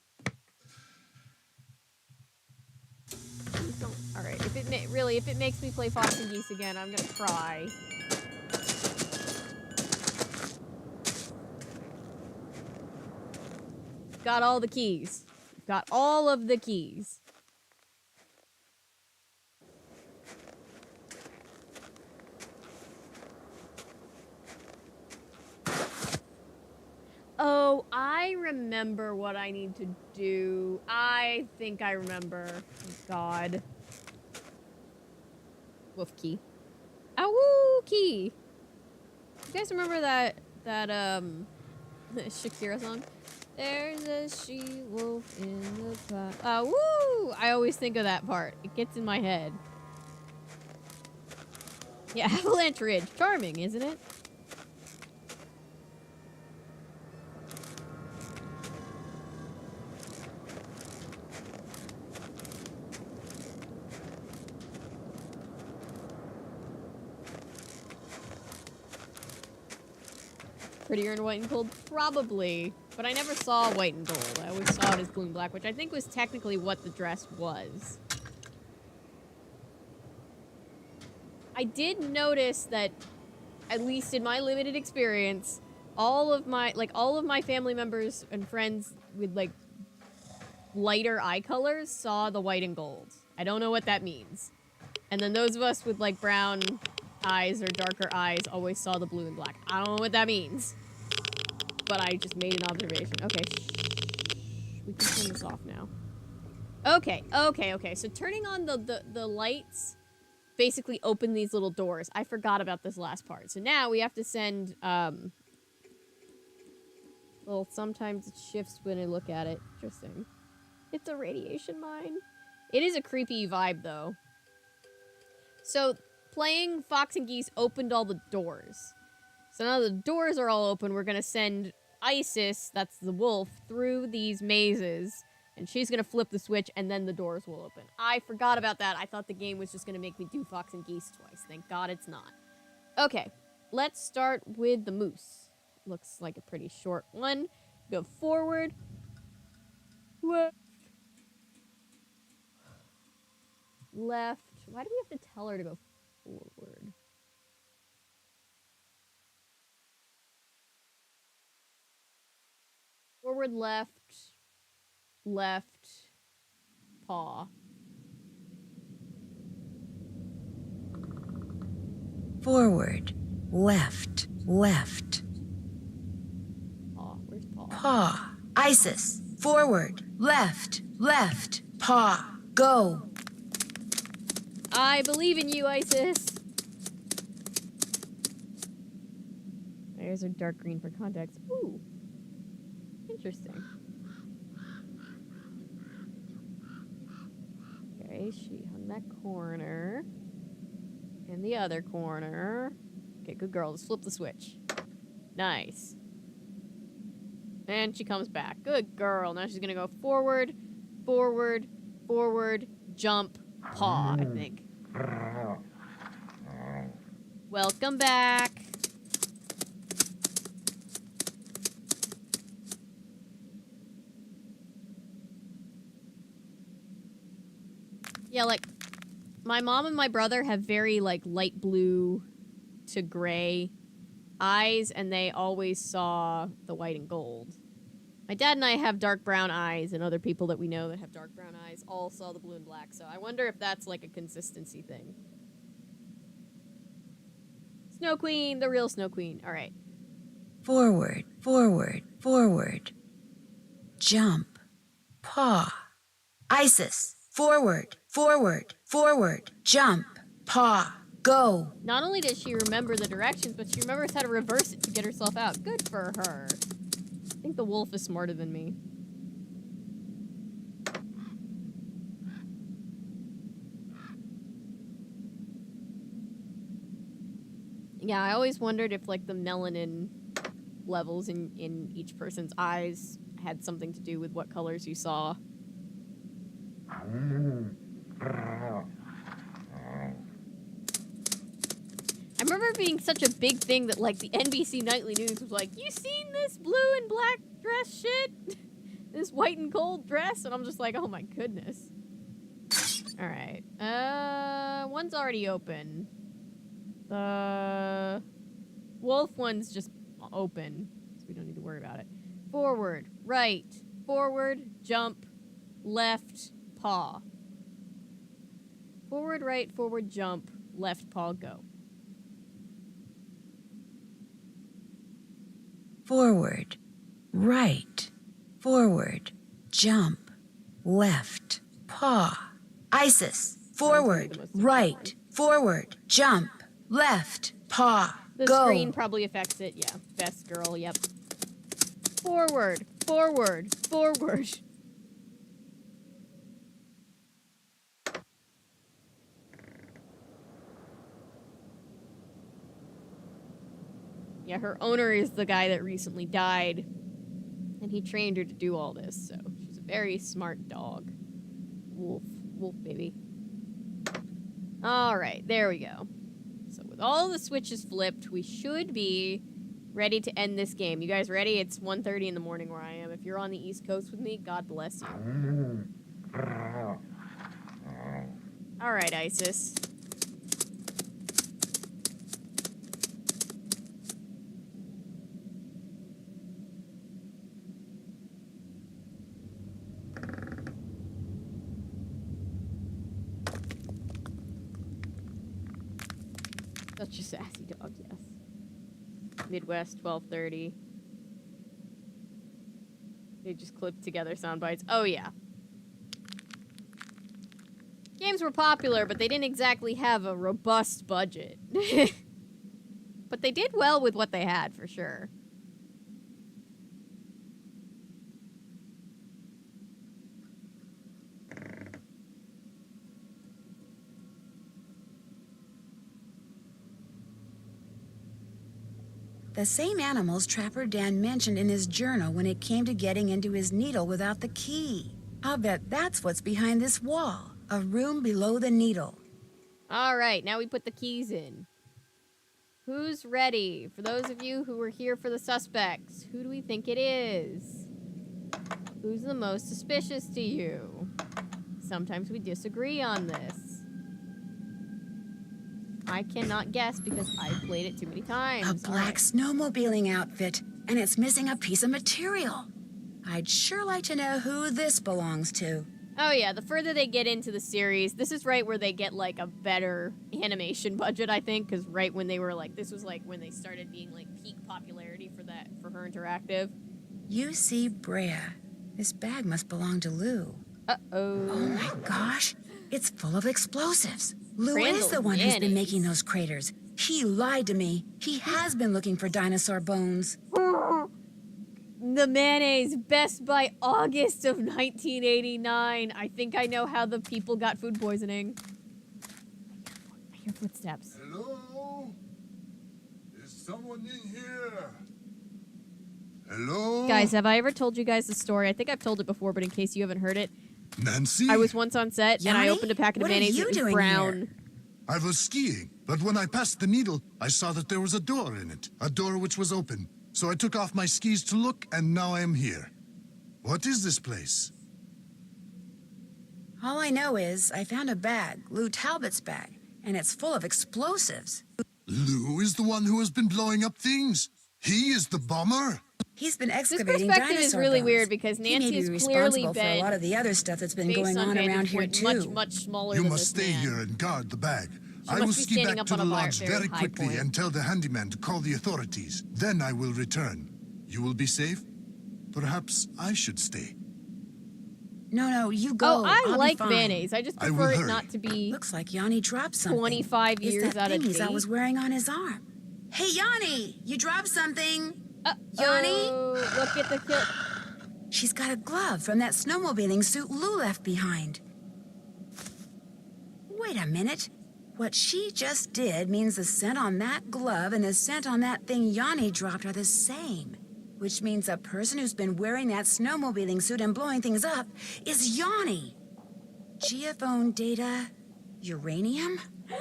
All right. If it makes me play Fox and Geese again, I'm gonna cry. Got all the keys. Got all of the keys. Oh, I remember what I need to do. I think I remember. God. Wolf key. Ow, key. You guys remember that Shakira song? There's a she-wolf in the cloud. Woo! I always think of that part. It gets in my head. Yeah, Avalanche Ridge. Charming, isn't it? Prettier in white and gold? Probably. But I never saw white and gold. I always saw it as blue and black, which I think was technically what the dress was. I did notice that, at least in my limited experience, all of my family members and friends with, like, lighter eye colors saw the white and gold. I don't know what that means. And then those of us with, like, brown eyes or darker eyes always saw the blue and black. I don't know what that means. But I just made an observation. Okay, we can turn this off now. Okay. So turning on the lights basically open these little doors. I forgot about this last part. So now we have to send, well, sometimes it shifts when I look at it. Interesting. It's a radiation mine. It is a creepy vibe, though. So playing Fox and Geese opened all the doors. So now the doors are all open. We're going to send Isis, that's the wolf, through these mazes. And she's going to flip the switch, and then the doors will open. I forgot about that. I thought the game was just going to make me do Fox and Geese twice. Thank God it's not. Okay, let's start with the moose. Looks like a pretty short one. Go forward. Left. Left. Why do we have to tell her to go forward? Forward, left, left, paw. Forward, left, left. Paw, where's paw? Paw. Isis, forward, left, left, paw. Go. I believe in you, Isis. There's our dark green for context. Ooh. Interesting. Okay, she hung that corner. And the other corner. Okay, good girl. Let's flip the switch. Nice. And she comes back. Good girl. Now she's gonna go forward, forward, forward, jump, paw, I think. Welcome back. Yeah, like, my mom and my brother have very, like, light blue to gray eyes, and they always saw the white and gold. My dad and I have dark brown eyes, and other people that we know that have dark brown eyes all saw the blue and black, so I wonder if that's, like, a consistency thing. Snow Queen, the real Snow Queen. All right. Forward, forward, forward. Jump. paw. Isis, forward, forward, forward, jump, paw, go. Not only does she remember the directions, but she remembers how to reverse it to get herself out. Good for her. I think the wolf is smarter than me. Yeah, I always wondered if, like, the melanin levels in each person's eyes had something to do with what colors you saw. I remember it being such a big thing that, like, the NBC Nightly News was like, you seen this blue and black dress shit? This white and gold dress? And I'm just like, oh my goodness. Alright. One's already open. The wolf one's just open, so we don't need to worry about it. Forward, right, forward, jump, left, paw. Forward, right, forward, jump, left, paw, go. Forward, right, forward, jump, left, paw. Isis, forward, right, forward, jump, left, paw, the go. screen probably affects it, yeah. Best girl, yep. Forward, forward, forward. Yeah, her owner is the guy that recently died, and he trained her to do all this, so she's a very smart dog. Wolf baby. All right, there we go. So with all the switches flipped, we should be ready to end this game. You guys ready? It's 1:30 in the morning where I am. If you're on the East Coast with me, God bless you. All right, Isis. Such a sassy dog, yes. Midwest, 12:30. They just clipped together sound bites. Oh, yeah. Games were popular, but they didn't exactly have a robust budget. But they did well with what they had, for sure. The same animals Trapper Dan mentioned in his journal when it came to getting into his needle without the key. I'll bet that's what's behind this wall. A room below the needle. All right, now we put the keys in. Who's ready? For those of you who were here for the suspects, who do we think it is? Who's the most suspicious to you? Sometimes we disagree on this. I cannot guess because I've played it too many times. A black snowmobiling outfit, and it's missing a piece of material. I'd sure like to know who this belongs to. Oh yeah, the further they get into the series, this is right where they get like a better animation budget, I think, because right when they were like, this was like when they started being like peak popularity for Her Interactive. You see Brea. This bag must belong to Lou. Uh-oh. Oh my gosh, it's full of explosives. Lou Randall's is the one who's been mayonnaise. making those craters. He lied to me. He has been looking for dinosaur bones. The mayonnaise, best by August of 1989. I think I know how the people got food poisoning. I hear footsteps. Hello? Is someone in here? Hello? Guys, have I ever told you guys the story? I think I've told it before, but in case you haven't heard it. Nancy? I was once on set, and I opened a packet of mayonnaise that was brown. I was skiing, but when I passed the needle, I saw that there was a door in it. A door which was open. So I took off my skis to look, and now I am here. What is this place? All I know is I found a bag, Lou Talbot's bag, and it's full of explosives. Lou is the one who has been blowing up things. He is the bomber. He's been This excavating perspective dinosaur is really bones. weird because He may Nancy be has clearly responsible for a been lot of the other stuff that's been based going on vantage around here point too. much smaller You than must this stay man. here and guard the bag. She I must will be ski standing back up to on the a lodge very very high quickly point. and tell the handyman to call the authorities. Then I will return. You will be safe? Perhaps I should stay. No, you go. Oh, I I'll like be fine. mayonnaise. I just I will prefer it hurry. not to be Looks like Yanni dropped something. 25 It's years that out of thing he's date. always wearing on his arm. Hey, Yanni, you dropped something. Yanni? Look at the kill. She's got a glove from that snowmobiling suit Lou left behind. Wait a minute. What she just did means the scent on that glove and the scent on that thing Yanni dropped are the same. Which means the person who's been wearing that snowmobiling suit and blowing things up is Yanni. Geophone data... uranium?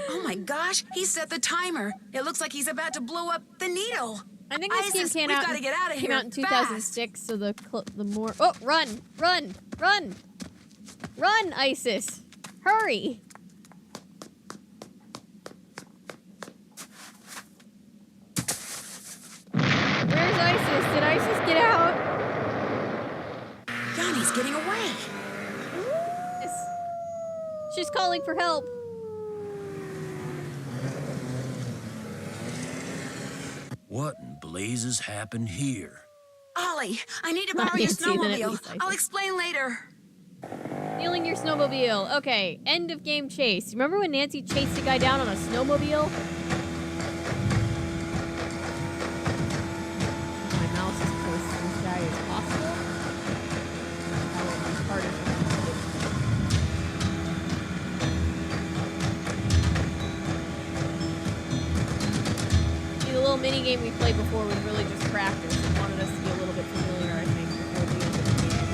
Oh my gosh, he set the timer. It looks like he's about to blow up the needle. I think this game We've got to get out of here came out in fast. 2006, so the more... Oh, run! Run! Run! Run, Isis! Hurry! Where's Isis? Did Isis get out? Yanni's getting away. Yes. She's calling for help. What in blazes happened here? Ollie, I need to borrow your Nancy, then at snowmobile. least I I'll think. explain later. Stealing your snowmobile. Okay, end of game chase. Remember when Nancy chased a guy down on a snowmobile? My mouse is close to this guy as possible. That will be harder for me to do. See, the little mini game we played before was really just practice. It wanted us to be a little bit familiar, I think, before the end of the game.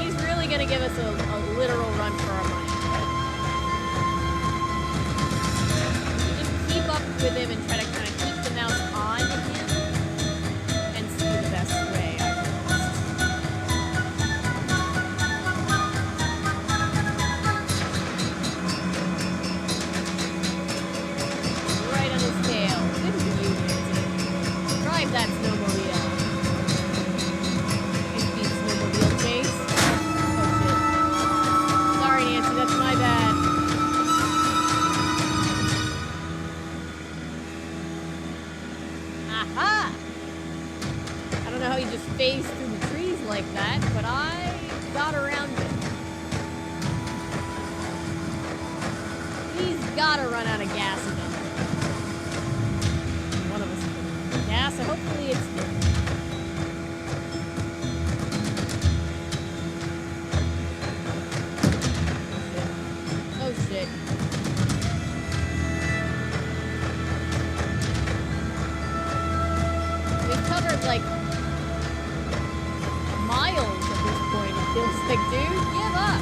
He's really going to give us a literal run for our money. We just keep up with him and try to kind of keep the mouse on him and see the best way, I right on his tail. Good for you, Nancy. Drive that snowmobile. Speed snowmobile chase. Oh shit. Sorry, Nancy, that's my bad. Aha! I don't know how you just phased through the trees like that, but I got around it. He's gotta run out of gas again. One of us is gonna run out of gas, and hopefully it's him. Oh shit. We've covered like miles at this point, it feels like, dude, give up.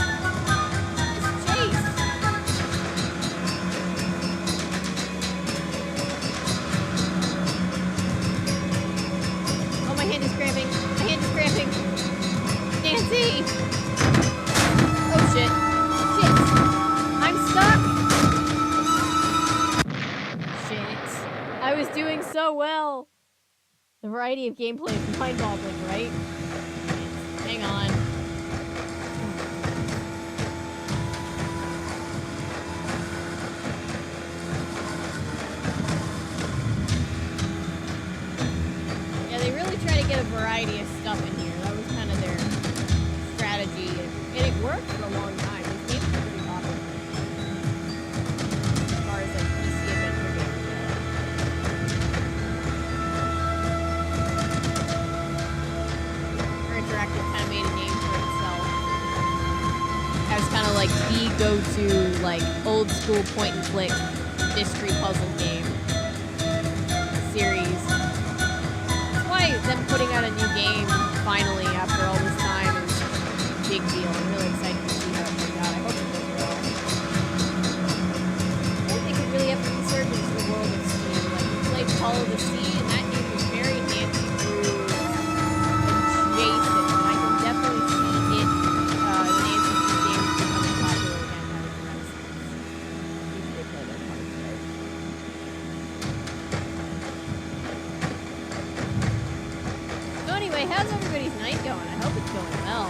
Just chase. Oh, my hand is cramping. My hand is cramping. Nancy! Oh, shit. Shit. I'm stuck. Shit. I was doing so well. The variety of gameplay is mind-boggling, right? Hang on. Yeah, they really try to get a variety of stuff in here. That was kind of their strategy, and it worked for a long time. These games are pretty popular as far as like PC adventure games go. Her Interactive kind of made a name for itself as kind of like the go-to like old school point and click mystery puzzle game series. That's why them putting out a new game finally after all this time is a big deal. I'm really excited to see how it turns out. I hope it goes well. I think it really have a resurgence in the world of Steam. Like we played Call of the Sea, and that game was very Nancy Drew adjacent. And I can definitely see it, the Nancy Drew games becoming popular again, having a renaissance. Usually they play their cards right. So anyway, how's everybody's night going? I hope it's going well.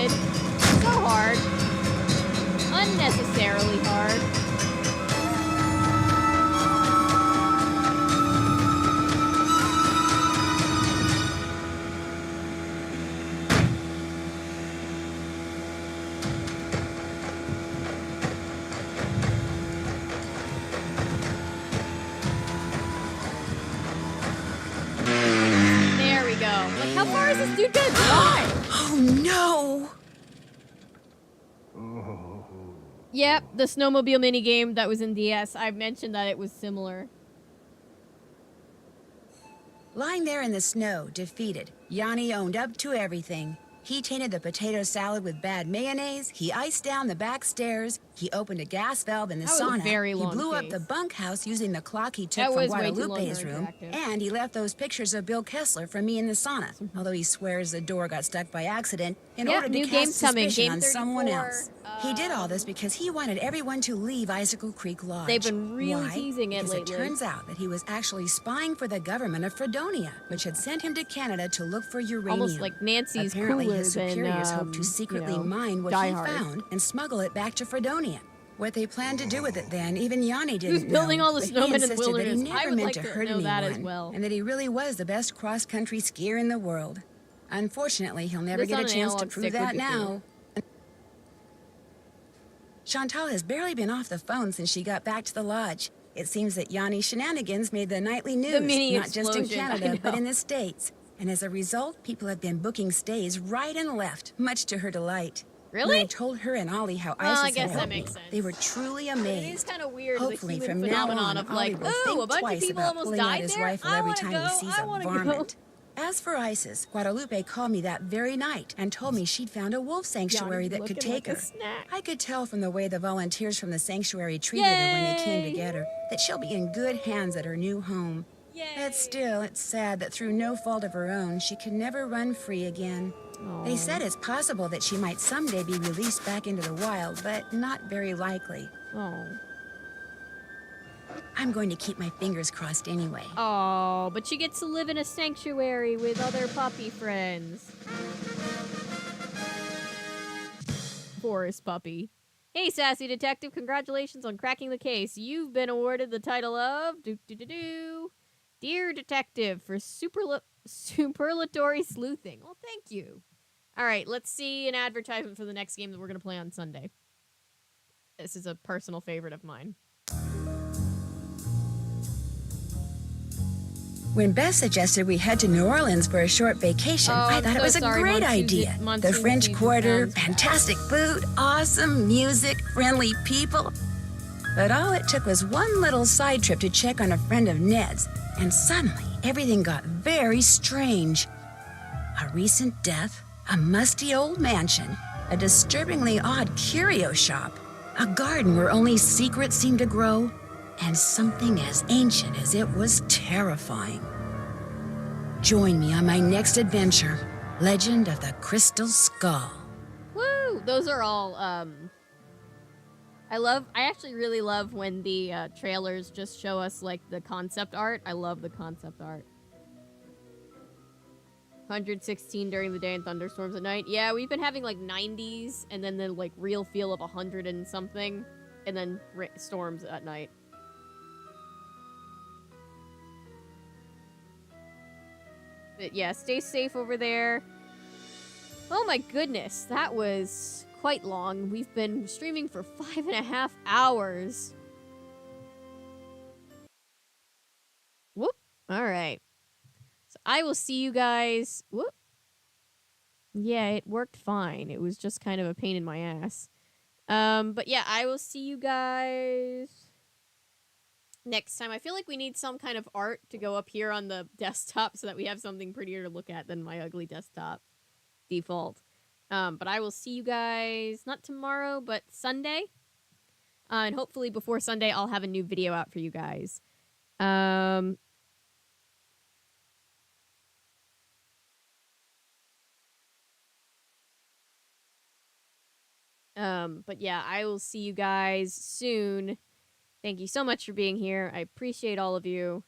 stupid. So hard. Unnecessarily hard. There we go. Like, how far is this dude gonna drive? Oh no! Yep, the snowmobile minigame that was in DS. I mentioned that it was similar. Lying there in the snow, defeated, Yanni owned up to everything. He tainted the potato salad with bad mayonnaise, he iced down the back stairs, he opened a gas valve in the That was a sauna, very he long blew up case. the bunkhouse using the clock he took That from was way too long Guadalupe's for room, interactive. and he left those pictures of Bill Kessler for me in the sauna, although he swears the door got stuck by accident in Yep, order to new cast game's coming, suspicion Game on someone 34, else. He did all this because he wanted everyone to leave Icicle Creek Lodge. They've been really Why? teasing it Because lately. it turns out that he was actually spying for the government of Fredonia, which had sent him to Canada to look for uranium. Almost like Nancy's Apparently, cooler his than, superiors hoped to you secretly know, mine what Die he Hard. found and smuggle it back to Fredonia. What they planned to do with it then, even Yanni didn't Who's building know, all the but he snowmen in the insisted that he wilderness? I never would meant like to to hurt know anyone, that as well. and that he really was the best cross-country skier in the world. Unfortunately, he'll never This get a on an chance to analog prove stick would that be now. Chantal has barely been off the phone since she got back to the lodge. It seems that Yanni's shenanigans made the nightly news, mini not just in explosion, I Canada, but know. in the States. And as a result, people have been booking stays right and left, much to her delight. Really? When I told her and Ollie how Well, I ISIS guess had that helped makes me, sense. they were truly It is amazed. kind of weird, Hopefully, the human from now phenomenon on, of Ollie like, will ooh, think a bunch of twice people about almost pulling out died his there. rifle I every wanna time go. he sees I a wanna varmint. go. As for ISIS, Guadalupe called me that very night and told me she'd found a wolf sanctuary that could looking take like a her. snack. I could tell from the way the volunteers from the sanctuary treated her when they came to Yay! get her that she'll be in good hands at her new home. But still, it's sad that through no fault of her own, she can never run free again. They said it's possible that she might someday be released back into the wild, but not very likely. Oh. I'm going to keep my fingers crossed anyway. Oh, but she gets to live in a sanctuary with other puppy friends. Forest puppy. Hey, sassy detective, congratulations on cracking the case. You've been awarded the title of Dear Detective for superlatory sleuthing. Well, thank you. All right, let's see an advertisement for the next game that we're going to play on Sunday. This is a personal favorite of mine. When Beth suggested we head to New Orleans for a short vacation, I I'm thought so it was a sorry, great Monsoon idea. The Monsoon French season Quarter, sounds bad. fantastic food, awesome music, friendly people. But all it took was one little side trip to check on a friend of Ned's, and suddenly everything got very strange. A recent death, a musty old mansion, a disturbingly odd curio shop, a garden where only secrets seemed to grow, and something as ancient as it was terrifying. Join me on my next adventure, Legend of the Crystal Skull. Woo! Those are all, I actually really love when the trailers just show us, like, the concept art. I love the concept art. 116 during the day and thunderstorms at night. Yeah, we've been having, like, 90s, and then the, like, real feel of 100 and something, and then storms at night. But yeah, stay safe over there. Oh my goodness, that was quite long. We've been streaming for 5.5 hours. Whoop. All right. So I will see you guys. Whoop. Yeah, it worked fine. It was just kind of a pain in my ass. But yeah, I will see you guys next time. I feel like we need some kind of art to go up here on the desktop so that we have something prettier to look at than my ugly desktop default. But I will see you guys not tomorrow, but Sunday. And hopefully before Sunday, I'll have a new video out for you guys. But yeah, I will see you guys soon. Thank you so much for being here. I appreciate all of you.